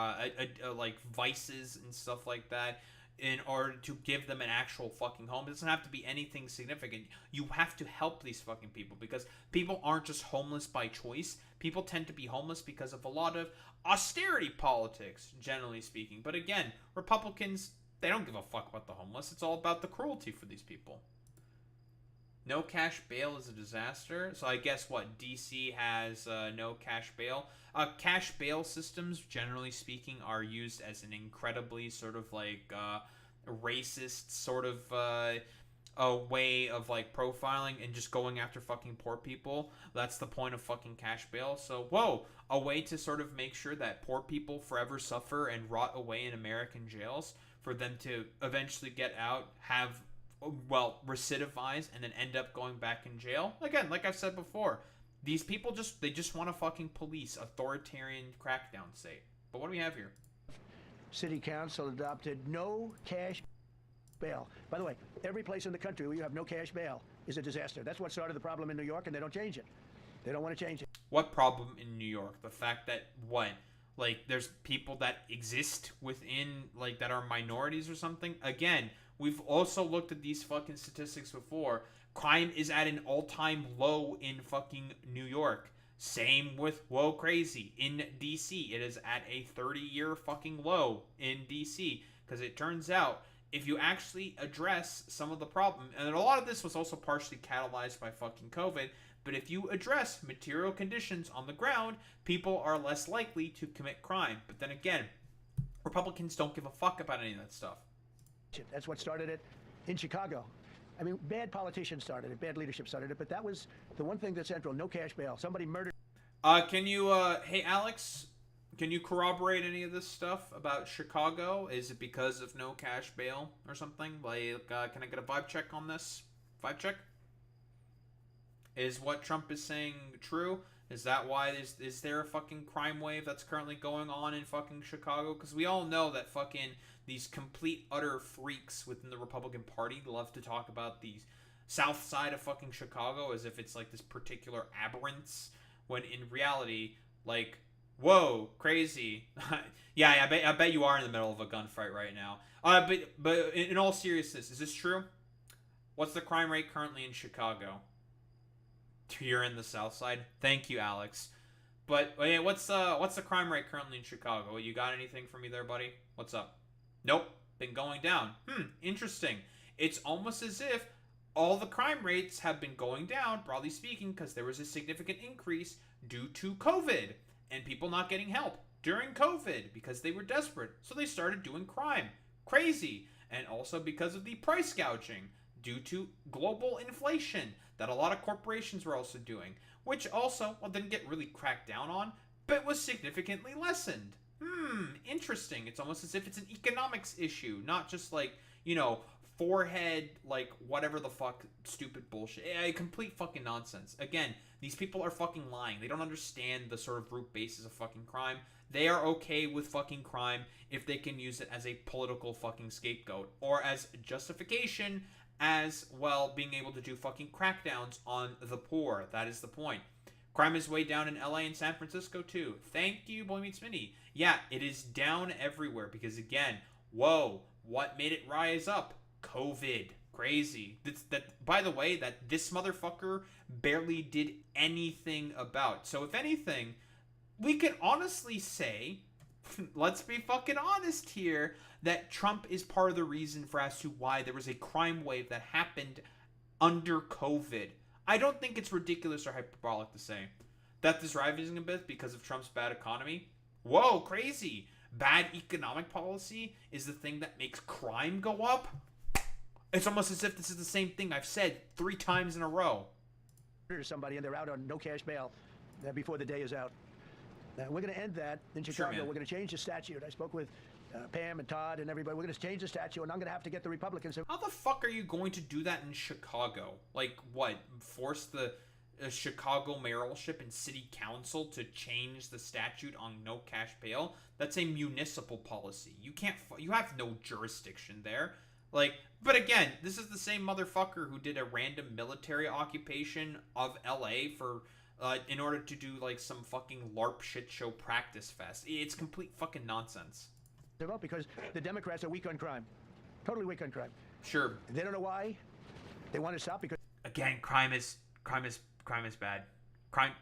like, vices and stuff like that, in order to give them an actual fucking home. It doesn't have to be anything significant. You have to help these fucking people, because people aren't just homeless by choice. People tend to be homeless because of a lot of austerity politics, generally speaking. But again, Republicans, they don't give a fuck about the homeless. It's all about the cruelty for these people. No cash bail is a disaster. So I guess what, DC has no cash bail. Cash bail systems, generally speaking, are used as an incredibly sort of like racist sort of a way of like profiling and just going after fucking poor people. That's the point of fucking cash bail. So whoa, a way to sort of make sure that poor people forever suffer and rot away in American jails, for them to eventually get out, have, well, recidivize, and then end up going back in jail. Again, like I've said before, these people just want to fucking police authoritarian crackdown state. But what do we have here? City Council adopted no cash bail. By the way, every place in the country where you have no cash bail is a disaster. That's what started the problem in New York, and they don't change it. They don't want to change it. What problem in New York? The fact that, what? Like, there's people that exist within, like, that are minorities or something? Again, we've also looked at these fucking statistics before. Crime is at an all-time low in fucking New York. Same with, whoa, crazy, in DC. It is at a 30-year fucking low in DC. Because it turns out, if you actually address some of the problem, and a lot of this was also partially catalyzed by fucking COVID, but if you address material conditions on the ground, people are less likely to commit crime. But then again, Republicans don't give a fuck about any of that stuff. That's what started it in Chicago. I mean, bad politicians started it, bad leadership started it, but that was the one thing that's central, no cash bail. Somebody murdered... Can you, hey Alex, can you corroborate any of this stuff about Chicago? Is it because of no cash bail or something? Like, can I get a vibe check on this? Vibe check? Is what Trump is saying true? Is that why is there a fucking crime wave that's currently going on in fucking Chicago? Because we all know that fucking these complete utter freaks within the Republican Party love to talk about the south side of fucking Chicago as if it's like this particular aberrance, when in reality, like, whoa, crazy. Yeah, I bet you are in the middle of a gunfight right now. But in all seriousness, is this true? What's the crime rate currently in Chicago? You're in the south side. Thank you, Alex. But hey, what's the crime rate currently in Chicago? You got anything for me there, buddy? What's up? Nope. Been going down. Interesting. It's almost as if all the crime rates have been going down, broadly speaking, because there was a significant increase due to COVID and people not getting help during COVID because they were desperate. So they started doing crime. Crazy. And also because of the price gouging due to global inflation that a lot of corporations were also doing, which also, well, didn't get really cracked down on, but was significantly lessened. Interesting. It's almost as if it's an economics issue, not just like, you know, forehead, like, whatever the fuck, stupid bullshit. Complete fucking nonsense. Again, these people are fucking lying. They don't understand the sort of root basis of fucking crime. They are okay with fucking crime if they can use it as a political fucking scapegoat, or as justification, as, well, being able to do fucking crackdowns on the poor. That is the point. Crime is way down in LA and San Francisco too. Thank you, Boy Meets Mini. Yeah, it is down everywhere because, again, whoa, what made it rise up? COVID. Crazy. By the way, that this motherfucker barely did anything about. So if anything, we can honestly say, let's be fucking honest here, that Trump is part of the reason for as to why there was a crime wave that happened under COVID. I don't think it's ridiculous or hyperbolic to say that this rising a bit because of Trump's bad economy. Whoa, crazy. Bad economic policy is the thing that makes crime go up? It's almost as if this is the same thing I've said 3 times in a row. Somebody and they're out on no cash bail before the day is out. We're going to end that in Chicago. Sure, we're going to change the statute. I spoke with Pam and Todd and everybody. We're going to change the statute, and I'm going to have to get the Republicans. How the fuck are you going to do that in Chicago? Like, what? Force the Chicago mayoralship and city council to change the statute on no cash bail? That's a municipal policy. You can't. You have no jurisdiction there. Like, but again, this is the same motherfucker who did a random military occupation of LA for in order to do like some fucking LARP shit show practice fest. It's complete fucking nonsense. Because the Democrats are weak on crime, totally weak on crime. Sure. They don't know why. They want to stop because again, crime is bad. Crime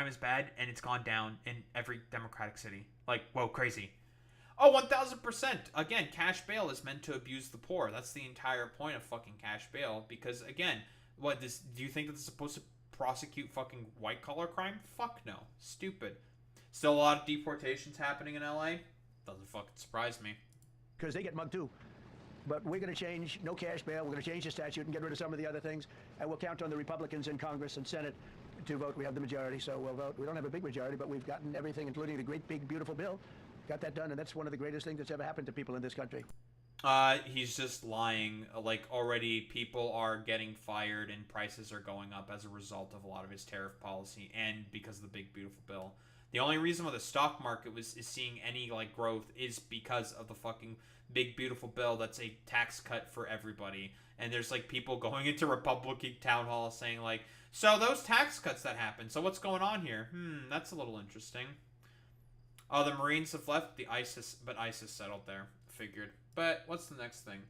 is bad, and it's gone down in every Democratic city. Like, whoa, crazy. Oh, 1000%. Again, cash bail is meant to abuse the poor. That's the entire point of fucking cash bail. Because again, do you think that it's supposed to prosecute fucking white collar crime? Fuck no. Stupid. Still a lot of deportations happening in LA. Doesn't fucking surprise me. because they get mugged too. But we're going to change no cash bail. We're going to change the statute and get rid of some of the other things. And we'll count on the Republicans in Congress and Senate to vote. We have the majority, so we'll vote. We don't have a big majority, but we've gotten everything, including the great, big, beautiful bill. Got that done, and that's one of the greatest things that's ever happened to people in this country. He's just lying. Like, already people are getting fired and prices are going up as a result of a lot of his tariff policy and because of the big, beautiful bill. The only reason why the stock market is seeing any, like, growth is because of the fucking big, beautiful bill that's a tax cut for everybody. And there's, like, people going into Republican town hall saying, like, so those tax cuts that happened, so what's going on here? That's a little interesting. Oh, the Marines have left ISIS settled there. Figured. But what's the next thing?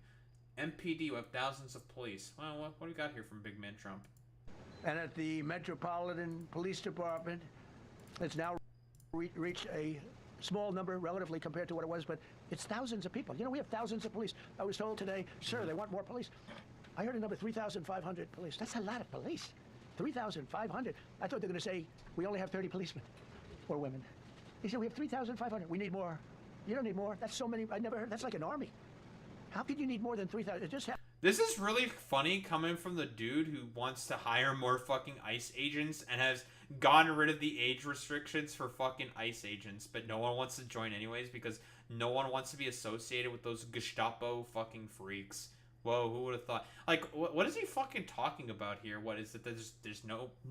MPD with thousands of police. Well, what do we got here from Big Man Trump? And at the Metropolitan Police Department, it's now reached a small number relatively compared to what it was, but it's thousands of people. You know, we have thousands of police. I was told today, sir, they want more police. I heard a number, 3,500 police. That's a lot of police. 3,500. I thought they were going to say, we only have 30 policemen or women. They said, we have 3,500. We need more. You don't need more. That's so many. I never heard. That's like an army. How could you need more than 3,000? It just This is really funny coming from the dude who wants to hire more fucking ICE agents and has gotten rid of the age restrictions for fucking ICE agents, but no one wants to join anyways because no one wants to be associated with those Gestapo fucking freaks. Whoa, who would have thought? Like, what is he fucking talking about here? What is it? There's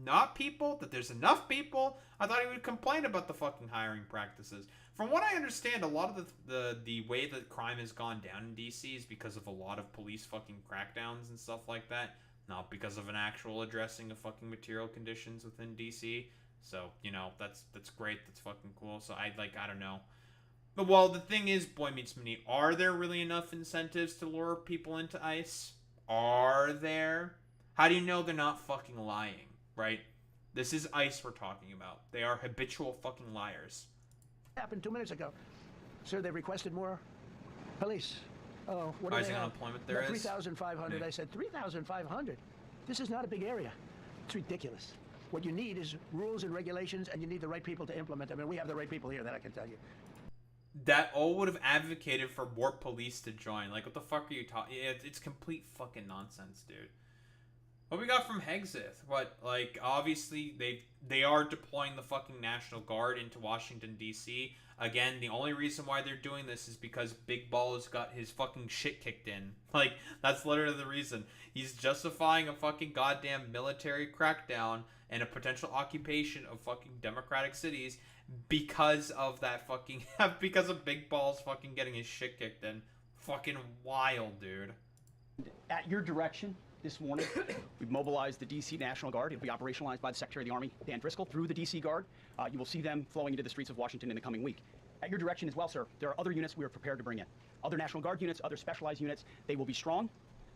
not people? That there's enough people? I thought he would complain about the fucking hiring practices. From what I understand, a lot of the way that crime has gone down in DC is because of a lot of police fucking crackdowns and stuff like that. Not because of an actual addressing of fucking material conditions within DC. So, you know, that's great. That's fucking cool. So I don't know. But, well, the thing is, Boy Meets Mini, are there really enough incentives to lure people into ICE? Are there? How do you know they're not fucking lying, right? This is ICE we're talking about. They are habitual fucking liars. Happened 2 minutes ago. Sir, they requested more police. Oh, what rising unemployment there is? 3,500. Yeah. I said, 3,500? This is not a big area. It's ridiculous. What you need is rules and regulations, and you need the right people to implement them. And we have the right people here, that I can tell you. That all would have advocated for more police to join. Like, what the fuck are you talking? It's complete fucking nonsense, dude. What we got from Hexith? What, like, obviously they are deploying the fucking National Guard into Washington, D.C. Again, the only reason why they're doing this is because Big Ball's got his fucking shit kicked in. Like, that's literally the reason. He's justifying a fucking goddamn military crackdown and a potential occupation of fucking democratic cities because of that fucking... because of Big Balls fucking getting his shit kicked in. Fucking wild, dude. At your direction, this morning, we've mobilized the D.C. National Guard. It'll be operationalized by the Secretary of the Army, Dan Driscoll, through the D.C. Guard. You will see them flowing into the streets of Washington in the coming week. At your direction as well, sir, there are other units we are prepared to bring in. Other National Guard units, other specialized units. They will be strong,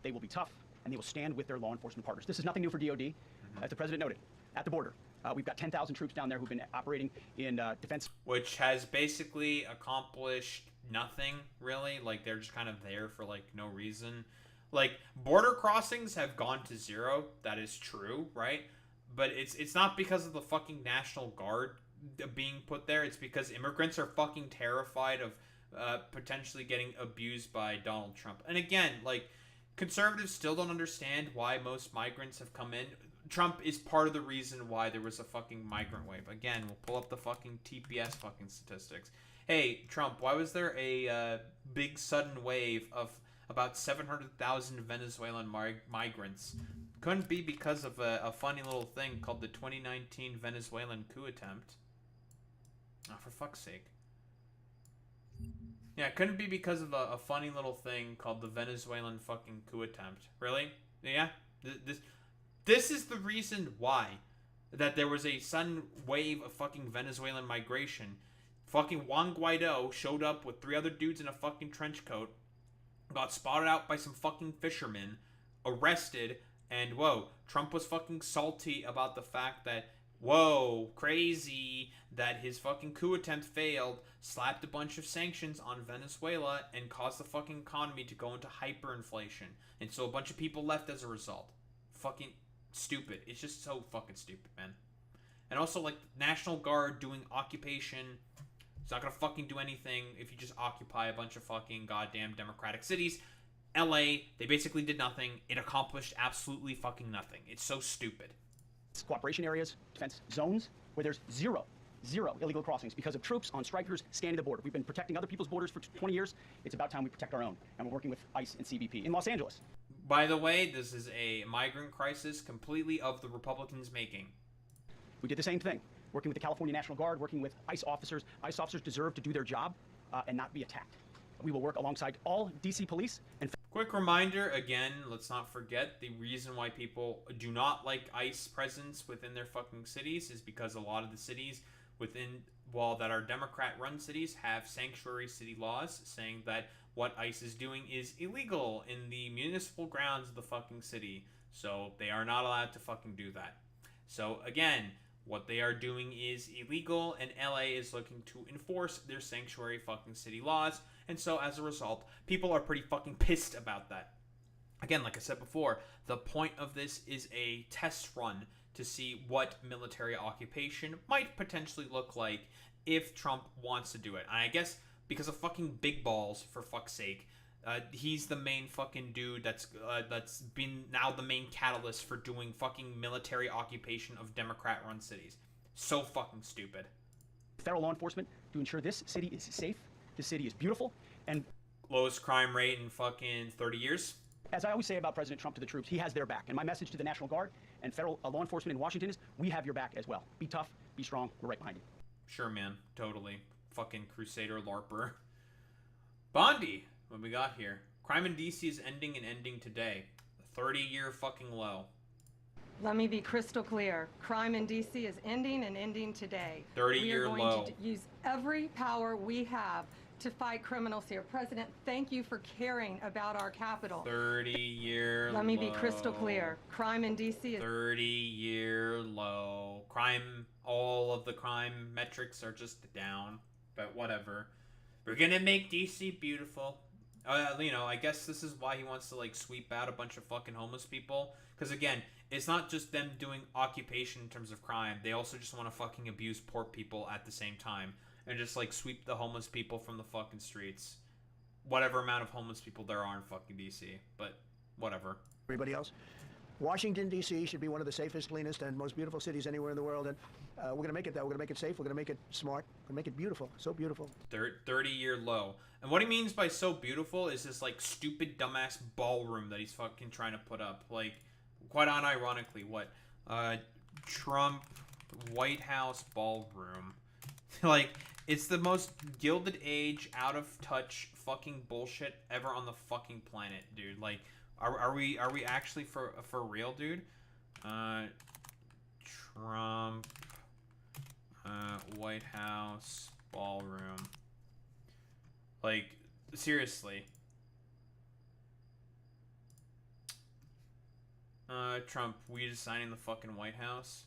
they will be tough, and they will stand with their law enforcement partners. This is nothing new for DOD. As the President noted, at the border. We've got 10,000 troops down there who've been operating in defense. Which has basically accomplished nothing, really. Like, they're just kind of there for, like, no reason. Like, border crossings have gone to zero. That is true, right? But it's not because of the fucking National Guard being put there. It's because immigrants are fucking terrified of potentially getting abused by Donald Trump. And again, like, conservatives still don't understand why most migrants have come in. Trump is part of the reason why there was a fucking migrant wave. Again, we'll pull up the fucking TPS fucking statistics. Hey, Trump, why was there a big sudden wave of about 700,000 Venezuelan migrants? Couldn't be because of a funny little thing called the 2019 Venezuelan coup attempt. Oh, for fuck's sake. Yeah, it couldn't be because of a funny little thing called the Venezuelan fucking coup attempt. Really? Yeah? This is the reason why that there was a sudden wave of fucking Venezuelan migration. Fucking Juan Guaido showed up with 3 other dudes in a fucking trench coat, got spotted out by some fucking fishermen, arrested, and whoa, Trump was fucking salty about the fact that, whoa, crazy, that his fucking coup attempt failed, slapped a bunch of sanctions on Venezuela, and caused the fucking economy to go into hyperinflation. And so a bunch of people left as a result. Fucking stupid. It's just so fucking stupid, man. And also, like, National Guard doing occupation It's not gonna fucking do anything if you just occupy a bunch of fucking goddamn democratic cities. LA, they basically did nothing. It accomplished absolutely fucking nothing. It's so stupid. Cooperation areas, defense zones, where there's zero illegal crossings because of troops on strikers scanning the border. We've been protecting other people's borders for 20 years. It's about time we protect our own. And we're working with ICE and CBP in Los Angeles. By the way, this is a migrant crisis completely of the Republicans' making. We did the same thing, working with the California National Guard, working with ICE officers. ICE officers deserve to do their job and not be attacked. We will work alongside all DC police and... Quick reminder, again, let's not forget, the reason why people do not like ICE presence within their fucking cities is because a lot of the cities that are Democrat-run cities have sanctuary city laws saying that what ICE is doing is illegal in the municipal grounds of the fucking city. So they are not allowed to fucking do that. So again, what they are doing is illegal, and LA is looking to enforce their sanctuary fucking city laws. And so as a result, people are pretty fucking pissed about that. Again, like I said before, the point of this is a test run to see what military occupation might potentially look like if Trump wants to do it. And I guess because of fucking big balls, for fuck's sake, he's the main fucking dude that's been now the main catalyst for doing fucking military occupation of Democrat-run cities. So fucking stupid. Federal law enforcement to ensure this city is safe, this city is beautiful, and... Lowest crime rate in fucking 30 years. As I always say about President Trump to the troops, he has their back. And my message to the National Guard and federal law enforcement in Washington is, we have your back as well. Be tough, be strong, we're right behind you. Sure, man. Totally. Fucking Crusader LARPer. Bondi, what we got here? Crime in DC is ending and ending today. A 30-year fucking low. Let me be crystal clear. Crime in D.C. is ending and ending today. 30-year low. We are going to use every power we have to fight criminals here. President, thank you for caring about our capital. 30-year low. Let me be crystal clear. Crime in D.C. is... 30-year low. Crime, all of the crime metrics are just down. But whatever. We're gonna make D.C. beautiful. I guess this is why he wants to, like, sweep out a bunch of fucking homeless people. Because, again, it's not just them doing occupation in terms of crime. They also just want to fucking abuse poor people at the same time. And just, like, sweep the homeless people from the fucking streets. Whatever amount of homeless people there are in fucking D.C. But, whatever. Everybody else. Washington, D.C. should be one of the safest, cleanest, and most beautiful cities anywhere in the world. And we're going to make it that. We're going to make it safe. We're going to make it smart. We're going to make it beautiful. So beautiful. 30-year low. And what he means by so beautiful is this, like, stupid, dumbass ballroom that he's fucking trying to put up. Like, quite unironically, what? Trump White House ballroom. Like, it's the most Gilded Age, out of touch fucking bullshit ever on the fucking planet, dude. Like, are we actually for real, dude? Trump White House ballroom. Like, seriously. Trump, we designing the fucking White House?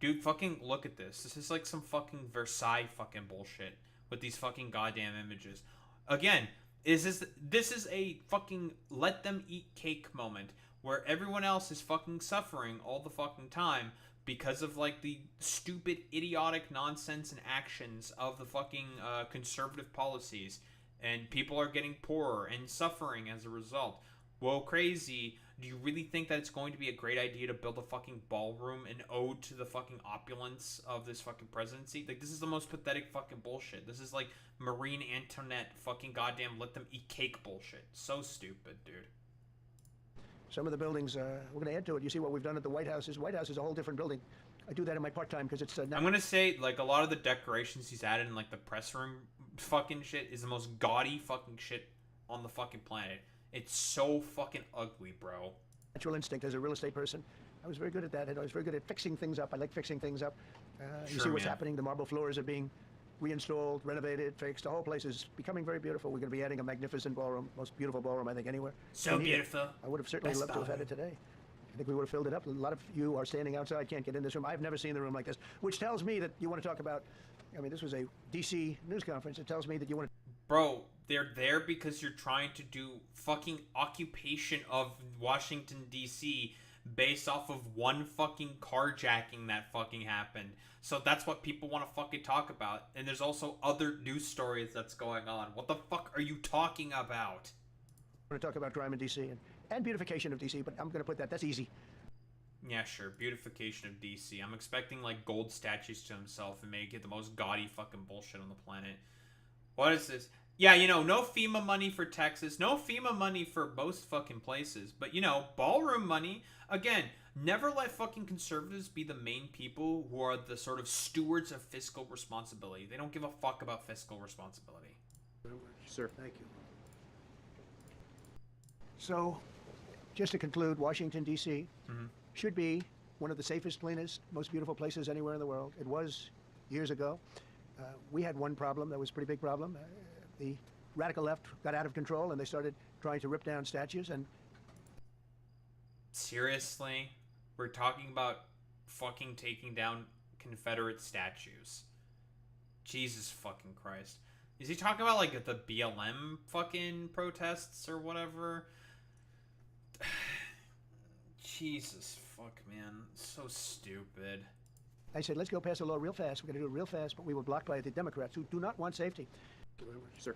Dude, fucking look at this. This is like some fucking Versailles fucking bullshit with these fucking goddamn images. Again, this is a fucking let them eat cake moment where everyone else is fucking suffering all the fucking time because of, like, the stupid, idiotic nonsense and actions of the fucking conservative policies. And people are getting poorer and suffering as a result. Whoa, crazy. Do you really think that it's going to be a great idea to build a fucking ballroom, an ode to the fucking opulence of this fucking presidency? Like, this is the most pathetic fucking bullshit. This is like Marie Antoinette fucking goddamn let them eat cake bullshit. So stupid, dude. Some of the buildings, we're going to add to it. You see what we've done at the White House. White House is a whole different building. I do that in my part-time because it's... I'm going to say, like, a lot of the decorations he's added in, like, the press room fucking shit is the most gaudy fucking shit on the fucking planet. It's so fucking ugly, bro. Natural instinct as a real estate person. I was very good at that. I was very good at fixing things up. I like fixing things up. You see what's happening. The marble floors are being reinstalled, renovated, fixed. The whole place is becoming very beautiful. We're going to be adding a magnificent ballroom, most beautiful ballroom, I think, anywhere. So beautiful. I would have certainly loved to have had it today. I think we would have filled it up. A lot of you are standing outside, can't get in this room. I've never seen the room like this, which tells me that you want to talk about, I mean, this was a D.C. news conference. It tells me that you want to... Bro, they're there because you're trying to do fucking occupation of Washington, D.C., based off of one fucking carjacking that fucking happened. So that's what people want to fucking talk about. And there's also other news stories that's going on. What the fuck are you talking about? I'm going to talk about crime in D.C. and beautification of D.C., but I'm going to put that's easy. Yeah, sure. Beautification of DC. I'm expecting, like, gold statues to himself and make it the most gaudy fucking bullshit on the planet. What is this? Yeah, you know, no FEMA money for Texas. No FEMA money for most fucking places. But, you know, ballroom money. Again, never let fucking conservatives be the main people who are the sort of stewards of fiscal responsibility. They don't give a fuck about fiscal responsibility. Sir, thank you. So, just to conclude, Washington, D.C. should be one of the safest, cleanest, most beautiful places anywhere in the world. It was years ago. We had one problem that was a pretty big problem. The radical left got out of control and they started trying to rip down statues. And seriously? We're talking about fucking taking down Confederate statues. Jesus fucking Christ. Is he talking about, like, the BLM fucking protests or whatever? Jesus fuck, man. So stupid. I said, let's go pass a law real fast. We're going to do it real fast, but we were blocked by the Democrats who do not want safety. Sir.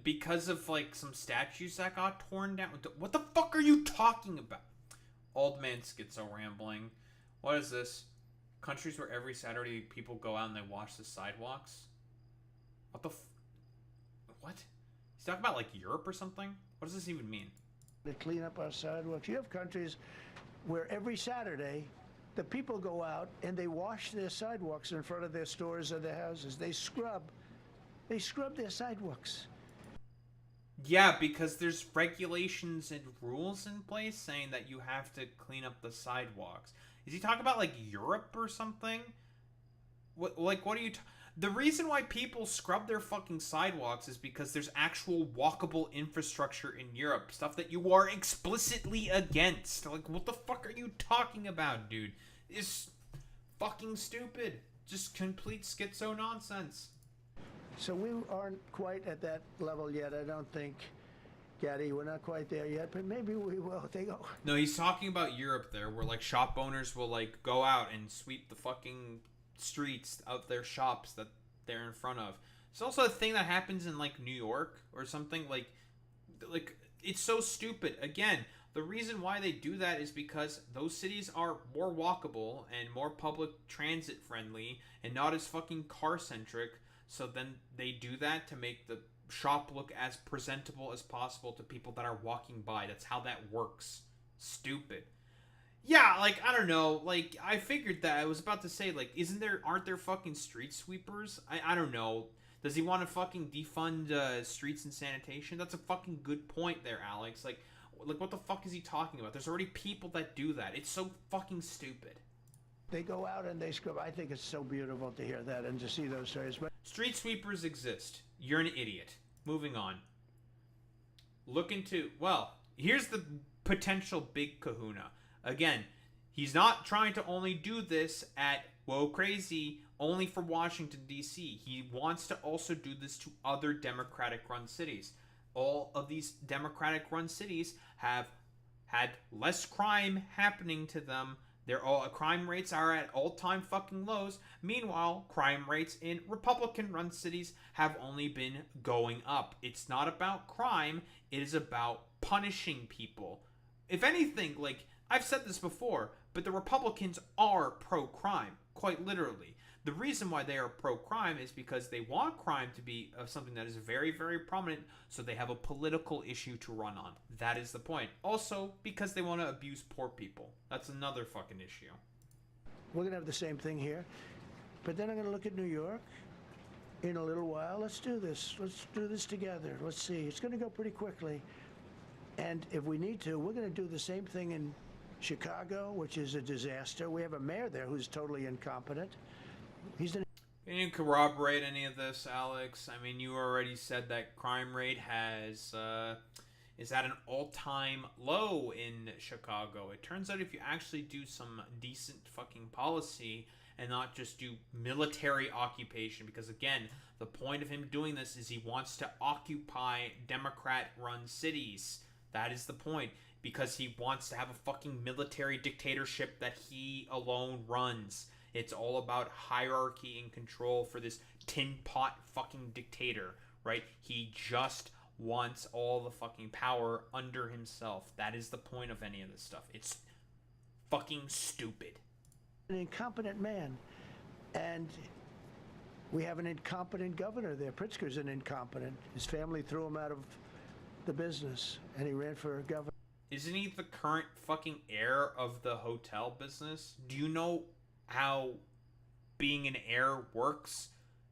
Because of, like, some statues that got torn down? What the fuck are you talking about? Old man schizo rambling. What is this? Countries where every Saturday people go out and they wash the sidewalks? What the what? He's talking about, like, Europe or something? What does this even mean? To clean up our sidewalks. You have countries where every Saturday the people go out and they wash their sidewalks in front of their stores or their houses. They scrub their sidewalks. Yeah, because there's regulations and rules in place saying that you have to clean up the sidewalks. Is he talking about, like, Europe or something? What are you... The reason why people scrub their fucking sidewalks is because there's actual walkable infrastructure in Europe. Stuff that you are explicitly against. Like, what the fuck are you talking about, dude? It's fucking stupid. Just complete schizo nonsense. So we aren't quite at that level yet, I don't think, Gaddy. We're not quite there yet, but maybe we will. No, he's talking about Europe there, where, like, shop owners will, like, go out and sweep the fucking streets of their shops that they're in front of. It's also a thing that happens in, like, New York or something. Like it's so stupid. Again, the reason why they do that is because those cities are more walkable and more public transit friendly and not as fucking car centric. So then they do that to make the shop look as presentable as possible to people that are walking by. That's how that works. Stupid. Yeah, like, I don't know, like, I figured that. I was about to say, like, aren't there fucking street sweepers? I don't know. Does he want to fucking defund streets and sanitation? That's a fucking good point there, Alex. Like, what the fuck is he talking about? There's already people that do that. It's so fucking stupid. They go out and they scrub. I think it's so beautiful to hear that and to see those stories. But street sweepers exist. You're an idiot. Moving on. Here's the potential big kahuna. Again, he's not trying to only do this at Whoa Crazy only for Washington, D.C. He wants to also do this to other Democratic-run cities. All of these Democratic-run cities have had less crime happening to them. Their crime rates are at all-time fucking lows. Meanwhile, crime rates in Republican-run cities have only been going up. It's not about crime. It is about punishing people. If anything, like, I've said this before, but the Republicans are pro-crime, quite literally. The reason why they are pro-crime is because they want crime to be something that is very, very prominent, so they have a political issue to run on. That is the point. Also, because they want to abuse poor people. That's another fucking issue. we're going to have the same thing here. But then I'm going to look at New York in a little while. Let's do this. Let's do this together. Let's see. It's going to go pretty quickly. And if we need to, we're going to do the same thing in Chicago, which is a disaster. We have a mayor there who's totally incompetent. Can you corroborate any of this, Alex? I mean, you already said that crime rate is at an all-time low in Chicago. It turns out if you actually do some decent fucking policy and not just do military occupation, because again, the point of him doing this is he wants to occupy Democrat-run cities. That is the point. because he wants to have a fucking military dictatorship that he alone runs. It's all about hierarchy and control for this tin pot fucking dictator, right? He just wants all the fucking power under himself. That is the point of any of this stuff. It's fucking stupid. An incompetent man. And we have an incompetent governor there. Pritzker's an incompetent. His family threw him out of the business, and he ran for governor. Isn't he the current fucking heir of the hotel business? Do you know how being an heir works?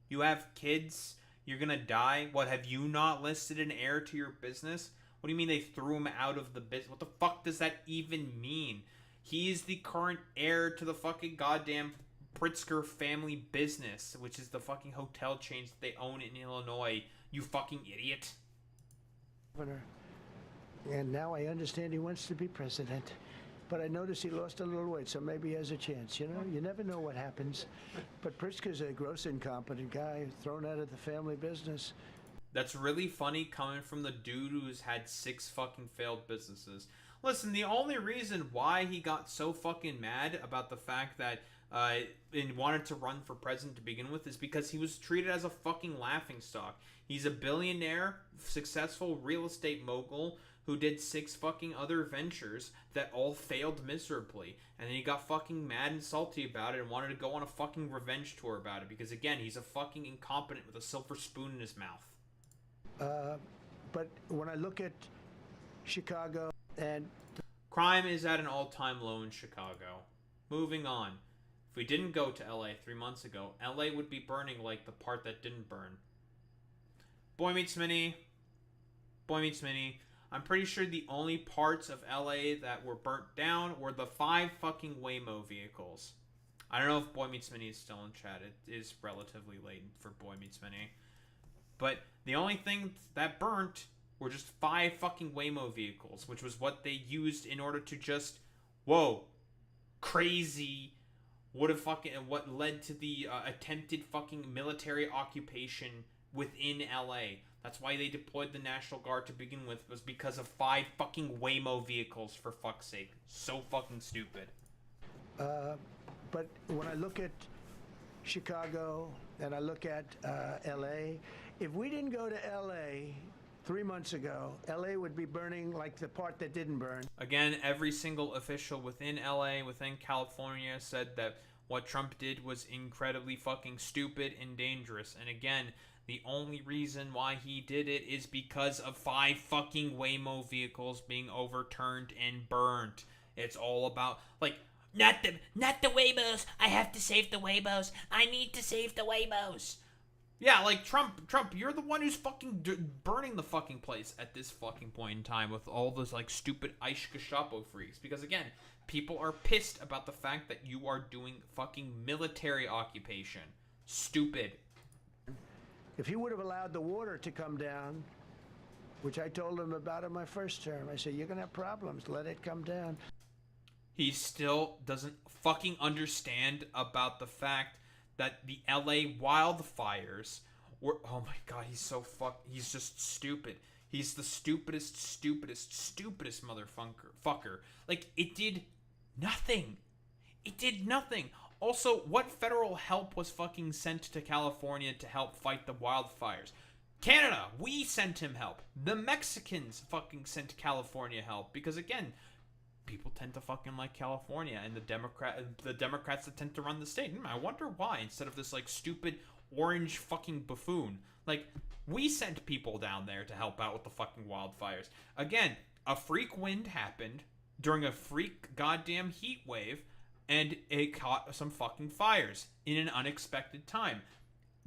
You have kids, you're gonna die. What, have you not listed an heir to your business? What do you mean they threw him out of the business? What the fuck does that even mean? He is the current heir to the fucking goddamn Pritzker family business, which is the fucking hotel chains that they own in Illinois. You fucking idiot. Governor. And now I understand he wants to be president. But I noticed he lost a little weight, so maybe he has a chance. You know, you never know what happens. But Pritzker's a gross incompetent guy thrown out of the family business. That's really funny coming from the dude who's had 6 fucking failed businesses. Listen, the only reason why he got so fucking mad about the fact that and wanted to run for president to begin with is because he was treated as a fucking laughingstock. He's a billionaire, successful real estate mogul who did 6 fucking other ventures that all failed miserably. And then he got fucking mad and salty about it and wanted to go on a fucking revenge tour about it. Because again, he's a fucking incompetent with a silver spoon in his mouth. But when I look at Chicago and... Crime is at an all-time low in Chicago. Moving on. If we didn't go to LA 3 months ago, LA would be burning like the part that didn't burn. Boy Meets Mini. Boy Meets Mini. I'm pretty sure the only parts of LA that were burnt down were the 5 fucking Waymo vehicles. I don't know if Boy Meets Mini is still in chat. It is relatively late for Boy Meets Mini. But the only thing that burnt were just 5 fucking Waymo vehicles, which was what they used in order to just, whoa, crazy, what led to the attempted fucking military occupation within LA. That's why they deployed the National Guard to begin with, was because of 5 fucking Waymo vehicles, for fuck's sake. So fucking stupid. But when I look at Chicago and I look at LA, if we didn't go to LA 3 months ago, LA would be burning like the part that didn't burn. Again, every single official within LA, within California, said that what Trump did was incredibly fucking stupid and dangerous. And again, the only reason why he did it is because of 5 fucking Waymo vehicles being overturned and burned. It's all about, like, not the Waymos. I have to save the Waymos. I need to save the Waymos. Yeah, like, Trump, you're the one who's fucking burning the fucking place at this fucking point in time with all those, like, stupid Aish Gestapo freaks. Because, again, people are pissed about the fact that you are doing fucking military occupation. Stupid. If he would have allowed the water to come down, which I told him about in my first term, I said, you're going to have problems. Let it come down. He still doesn't fucking understand about the fact that the LA wildfires were, oh my god, he's just stupid. He's the stupidest motherfucker. Like, it did nothing. It did nothing. Also, what federal help was fucking sent to California to help fight the wildfires? Canada, we sent him help. The Mexicans fucking sent California help. Because again, people tend to fucking like California, and the Democrats that tend to run the state. I wonder why, instead of this like stupid orange fucking buffoon. Like, we sent people down there to help out with the fucking wildfires. Again, a freak wind happened during a freak goddamn heat wave, and it caught some fucking fires in an unexpected time.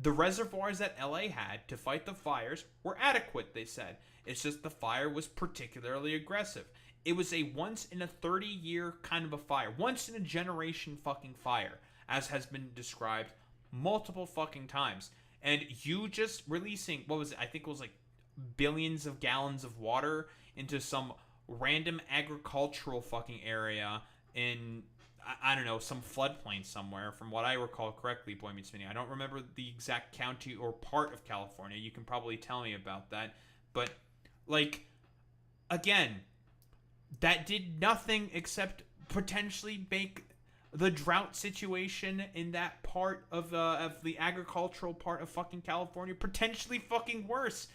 The reservoirs that LA had to fight the fires were adequate, they said. It's just the fire was particularly aggressive. It was a once-in-a-30-year kind of a fire. Once-in-a-generation fucking fire, as has been described multiple fucking times. And you just releasing, what was it? I think it was like billions of gallons of water into some random agricultural fucking area in, I don't know, some floodplain somewhere, from what I recall correctly, Boy Meets Mini. I don't remember the exact county or part of California. You can probably tell me about that. But, like, again, that did nothing except potentially make the drought situation in that part of the agricultural part of fucking California potentially fucking worse.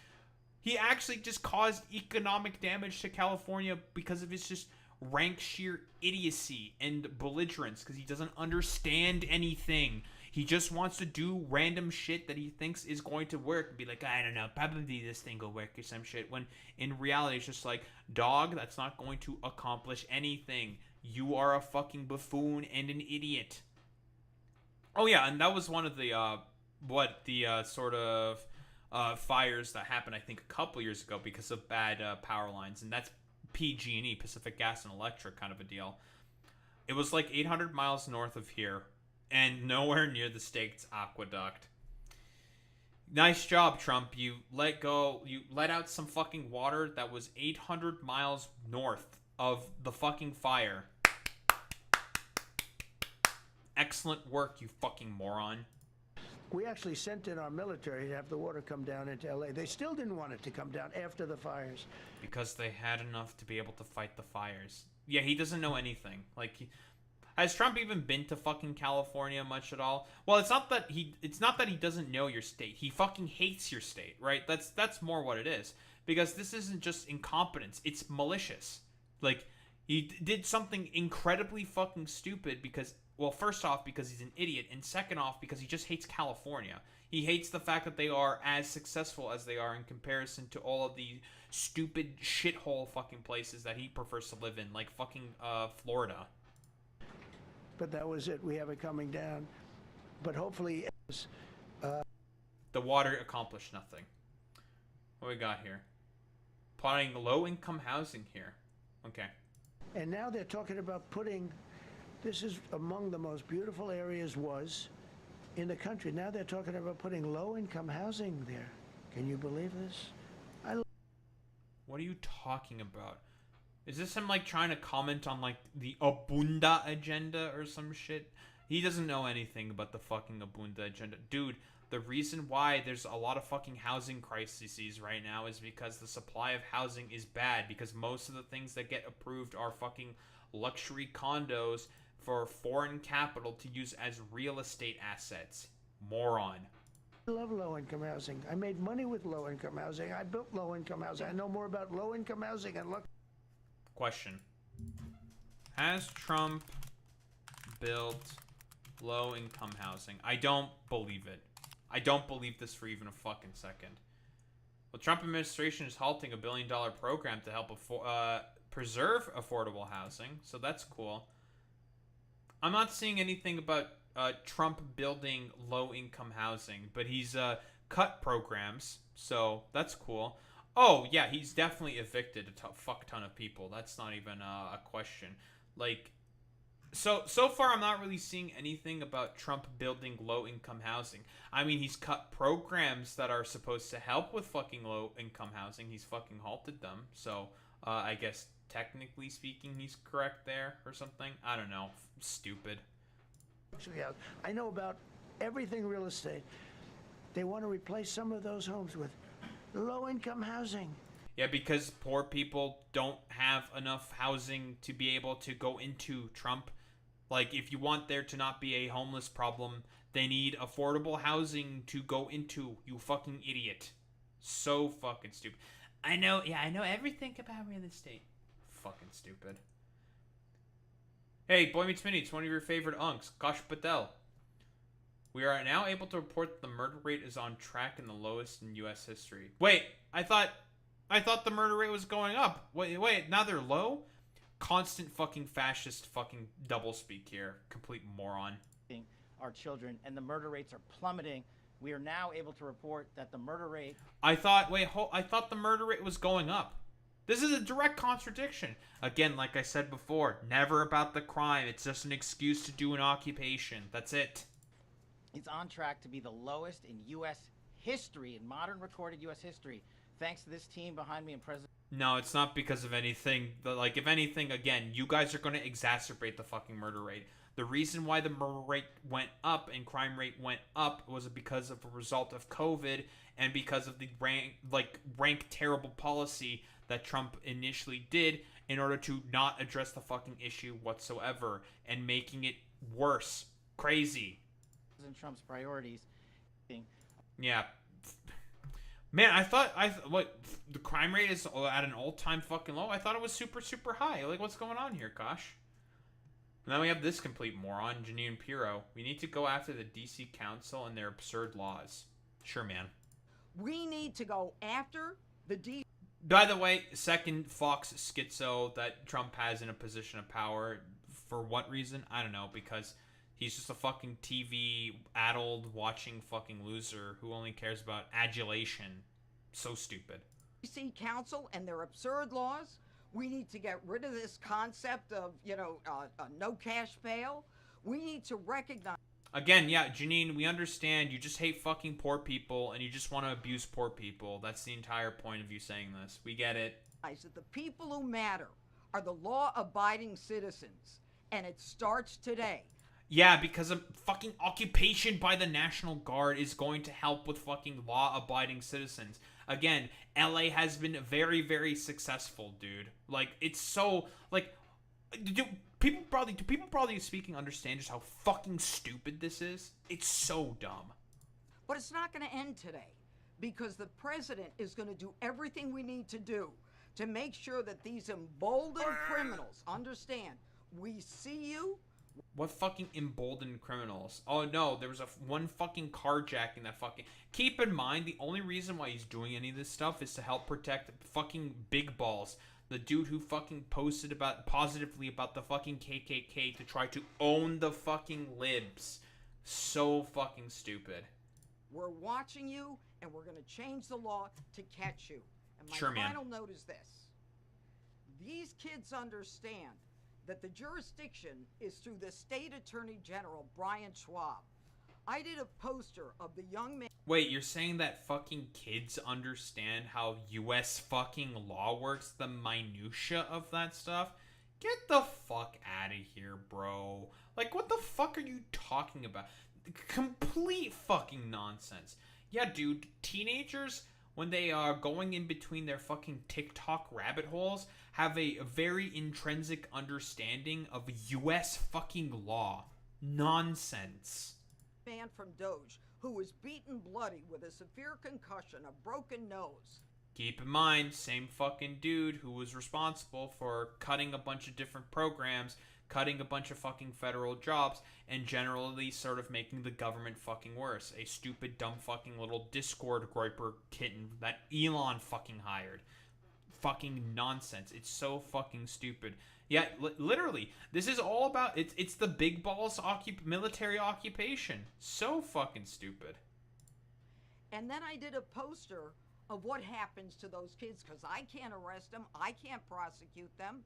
He actually just caused economic damage to California because of his just rank sheer idiocy and belligerence, because he doesn't understand anything. He just wants to do random shit that he thinks is going to work and be like, I don't know, probably this thing will work or some shit, when in reality it's just like, dog, that's not going to accomplish anything. You are a fucking buffoon and an idiot. Oh yeah, and that was one of the fires that happened, I think, a couple years ago because of bad power lines, and that's PG&E, Pacific Gas and Electric, kind of a deal. It was like 800 miles north of here, and nowhere near the state's aqueduct. Nice job, Trump. You let out some fucking water that was 800 miles north of the fucking fire. Excellent work, you fucking moron. We actually sent in our military to have the water come down into LA. They still didn't want it to come down after the fires. Because they had enough to be able to fight the fires. Yeah, he doesn't know anything. Like, has Trump even been to fucking California much at all? Well, it's not that he doesn't know your state. He fucking hates your state, right? That's more what it is. Because this isn't just incompetence, it's malicious. Like, he did something incredibly fucking stupid because, well, first off, because he's an idiot, and second off, because he just hates California. He hates the fact that they are as successful as they are in comparison to all of the stupid shithole fucking places that he prefers to live in, like fucking Florida. But that was it. We have it coming down. But hopefully... the water accomplished nothing. What we got here? Plotting low-income housing here. Okay. And now they're talking about putting... This is among the most beautiful areas in the country. Now they're talking about putting low-income housing there. Can you believe this? What are you talking about? Is this him, like, trying to comment on, like, the Abunda agenda or some shit? He doesn't know anything about the fucking Abunda agenda. Dude, the reason why there's a lot of fucking housing crises right now is because the supply of housing is bad, because most of the things that get approved are fucking luxury condos for foreign capital to use as real estate assets. Moron. I love low-income housing. I made money with low-income housing. I built low-income housing. I know more about low-income housing and look. Question. Has Trump built low-income housing? I don't believe it. I don't believe this for even a fucking second. The Trump administration is halting $1 billion program to help preserve affordable housing, so that's cool. I'm not seeing anything about Trump building low-income housing, but he's cut programs, so that's cool. Oh, yeah, he's definitely evicted a fuck ton of people. That's not even a question. Like, so far I'm not really seeing anything about Trump building low-income housing. I mean, he's cut programs that are supposed to help with fucking low-income housing. He's fucking halted them, so I guess technically speaking he's correct there or something. I don't know. Stupid. I know about everything real estate. They want to replace some of those homes with low-income housing. Yeah, because poor people don't have enough housing to be able to go into, Trump. Like, if you want there to not be a homeless problem, they need affordable housing to go into, you fucking idiot. So fucking stupid. I know everything about real estate. Fucking stupid. Hey, Boy Meets Mini, it's one of your favorite unks, Gosh Patel. We are now able to report that the murder rate is on track and the lowest in U.S. history. Wait, I thought the murder rate was going up. Wait, now they're low? Constant fucking fascist fucking doublespeak here. Complete moron. Our children, and the murder rates are plummeting. We are now able to report that the murder rate... I thought the murder rate was going up. This is a direct contradiction. Again, like I said before, never about the crime. It's just an excuse to do an occupation. That's it. It's on track to be the lowest in U.S. history, in modern recorded U.S. history, thanks to this team behind me and President... No, it's not because of anything. Like, if anything, again, you guys are going to exacerbate the fucking murder rate. The reason why the murder rate went up and crime rate went up was because of a result of COVID and because of the rank terrible policy that Trump initially did, in order to not address the fucking issue whatsoever and making it worse. Crazy. President Trump's priorities. Yeah. Man, I thought what the crime rate is at an all-time fucking low. I thought it was super, super high. Like, what's going on here, Kosh? And then we have this complete moron, Janine Pirro. We need to go after the DC Council and their absurd laws. Sure, man. We need to go after the DC. By the way, second Fox schizo that Trump has in a position of power. For what reason? I don't know. Because he's just a fucking TV-addled, watching fucking loser who only cares about adulation. So stupid. DC Council and their absurd laws. We need to get rid of this concept of, no cash bail. We need to recognize. Again, yeah, Janine, we understand you just hate fucking poor people and you just want to abuse poor people. That's the entire point of you saying this. We get it. That the people who matter are the law-abiding citizens, and it starts today. Yeah, because a fucking occupation by the National Guard is going to help with fucking law-abiding citizens. Again, LA has been very, very successful, dude. Like, it's so, like, do people broadly speaking understand just how fucking stupid this is? It's so dumb. But it's not going to end today, because the president is going to do everything we need to do to make sure that these emboldened criminals understand we see you. What fucking emboldened criminals? Oh no, there was one fucking carjacking that fucking... Keep in mind, the only reason why he's doing any of this stuff is to help protect fucking Big Balls. The dude who fucking posted positively about the fucking KKK to try to own the fucking libs. So fucking stupid. We're watching you, and we're going to change the law to catch you. And my Sure, man. final note is this. These kids understand that the jurisdiction is through the State Attorney General, Brian Schwab. I did a poster of the young man... Wait, you're saying that fucking kids understand how US fucking law works? The minutia of that stuff? Get the fuck out of here, bro. Like, what the fuck are you talking about? Complete fucking nonsense. Yeah, dude, teenagers, when they are going in between their fucking TikTok rabbit holes, have a very intrinsic understanding of US fucking law. Nonsense. Man from Doge who was beaten bloody with a severe concussion, a broken nose. Keep in mind, same fucking dude who was responsible for cutting a bunch of different programs, cutting a bunch of fucking federal jobs, and generally sort of making the government fucking worse. A stupid, dumb fucking little Discord groiper kitten that Elon fucking hired. Fucking nonsense. It's so fucking stupid. Yeah, literally, this is all about, it's the Big Balls military occupation. So fucking stupid. And then I did a poster of what happens to those kids, because I can't arrest them, I can't prosecute them.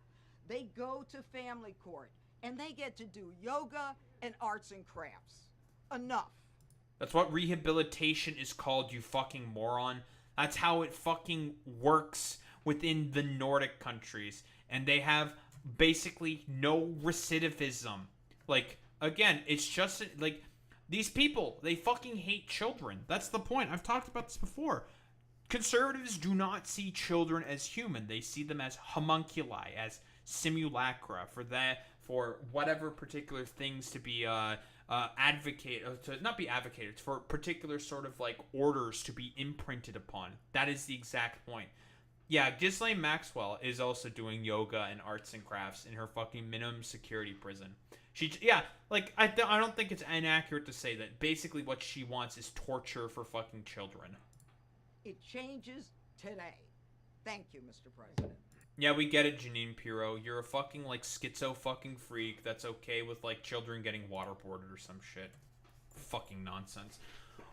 They go to family court, and they get to do yoga and arts and crafts. Enough. That's what rehabilitation is called, you fucking moron. That's how it fucking works within the Nordic countries. And they have basically no recidivism. Like, again, it's just, like, these people, they fucking hate children. That's the point. I've talked about this before. Conservatives do not see children as human. They see them as homunculi, as simulacra for whatever particular things to be advocated for particular sort of like orders to be imprinted upon. That is the exact point. Yeah, Ghislaine Maxwell is also doing yoga and arts and crafts in her fucking minimum security prison. I don't think it's inaccurate to say that basically what she wants is torture for fucking children. It changes today. Thank you, Mr. President. Yeah, we get it, Janine Pirro. You're a fucking, like, schizo fucking freak that's okay with, like, children getting waterboarded or some shit. Fucking nonsense.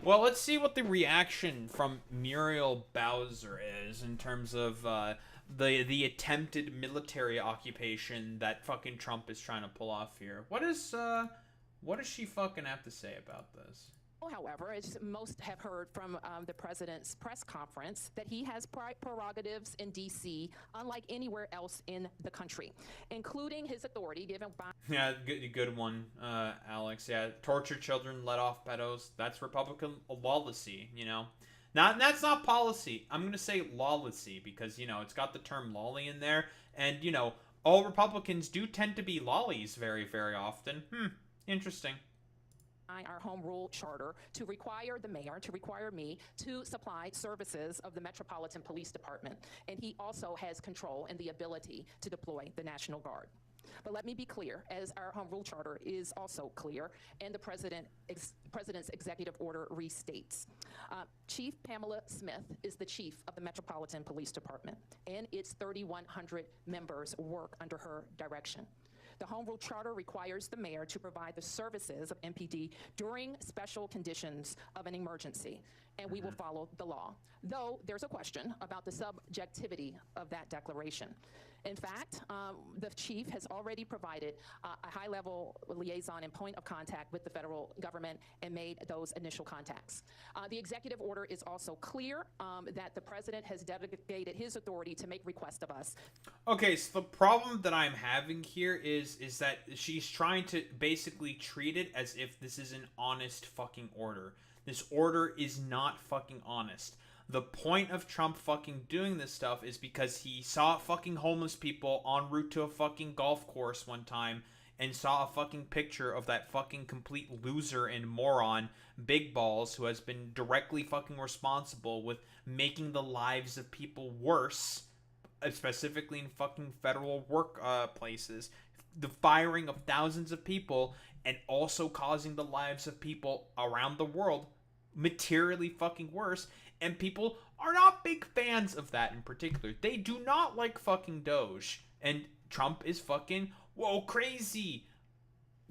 Well, let's see what the reaction from Muriel Bowser is in terms of the attempted military occupation that fucking Trump is trying to pull off here. What does she fucking have to say about this? However, as most have heard from the president's press conference, that he has prerogatives in D.C. unlike anywhere else in the country, including his authority given by... Yeah, good one, Alex. Yeah, torture children, let off pedos. That's Republican lawlessy, you know. That's not policy. I'm going to say lawlessy because, you know, it's got the term lolly in there, And, you know, all Republicans do tend to be lollies very, very often. Interesting. Our home rule charter to require the mayor, to require me to supply services of the Metropolitan Police Department. And he also has control and the ability to deploy the National Guard. But let me be clear, as our home rule charter is also clear, and the president's executive order restates. Chief Pamela Smith is the chief of the Metropolitan Police Department, and its 3,100 members work under her direction. The Home Rule Charter requires the mayor to provide the services of MPD during special conditions of an emergency, and we will follow the law, though there's a question about the subjectivity of that declaration. In fact, the chief has already provided a high-level liaison and point of contact with the federal government and made those initial contacts. The executive order is also clear that the president has delegated his authority to make requests of us. Okay, so the problem that I'm having here is that she's trying to basically treat it as if this is an honest fucking order. This order is not fucking honest. The point of Trump fucking doing this stuff is because he saw fucking homeless people en route to a fucking golf course one time and saw a fucking picture of that fucking complete loser and moron, Big Balls, who has been directly fucking responsible with making the lives of people worse, specifically in fucking federal work places, the firing of thousands of people, and also causing the lives of people around the world materially fucking worse. And people are not big fans of that in particular. They do not like fucking Doge. And Trump is fucking, whoa, crazy,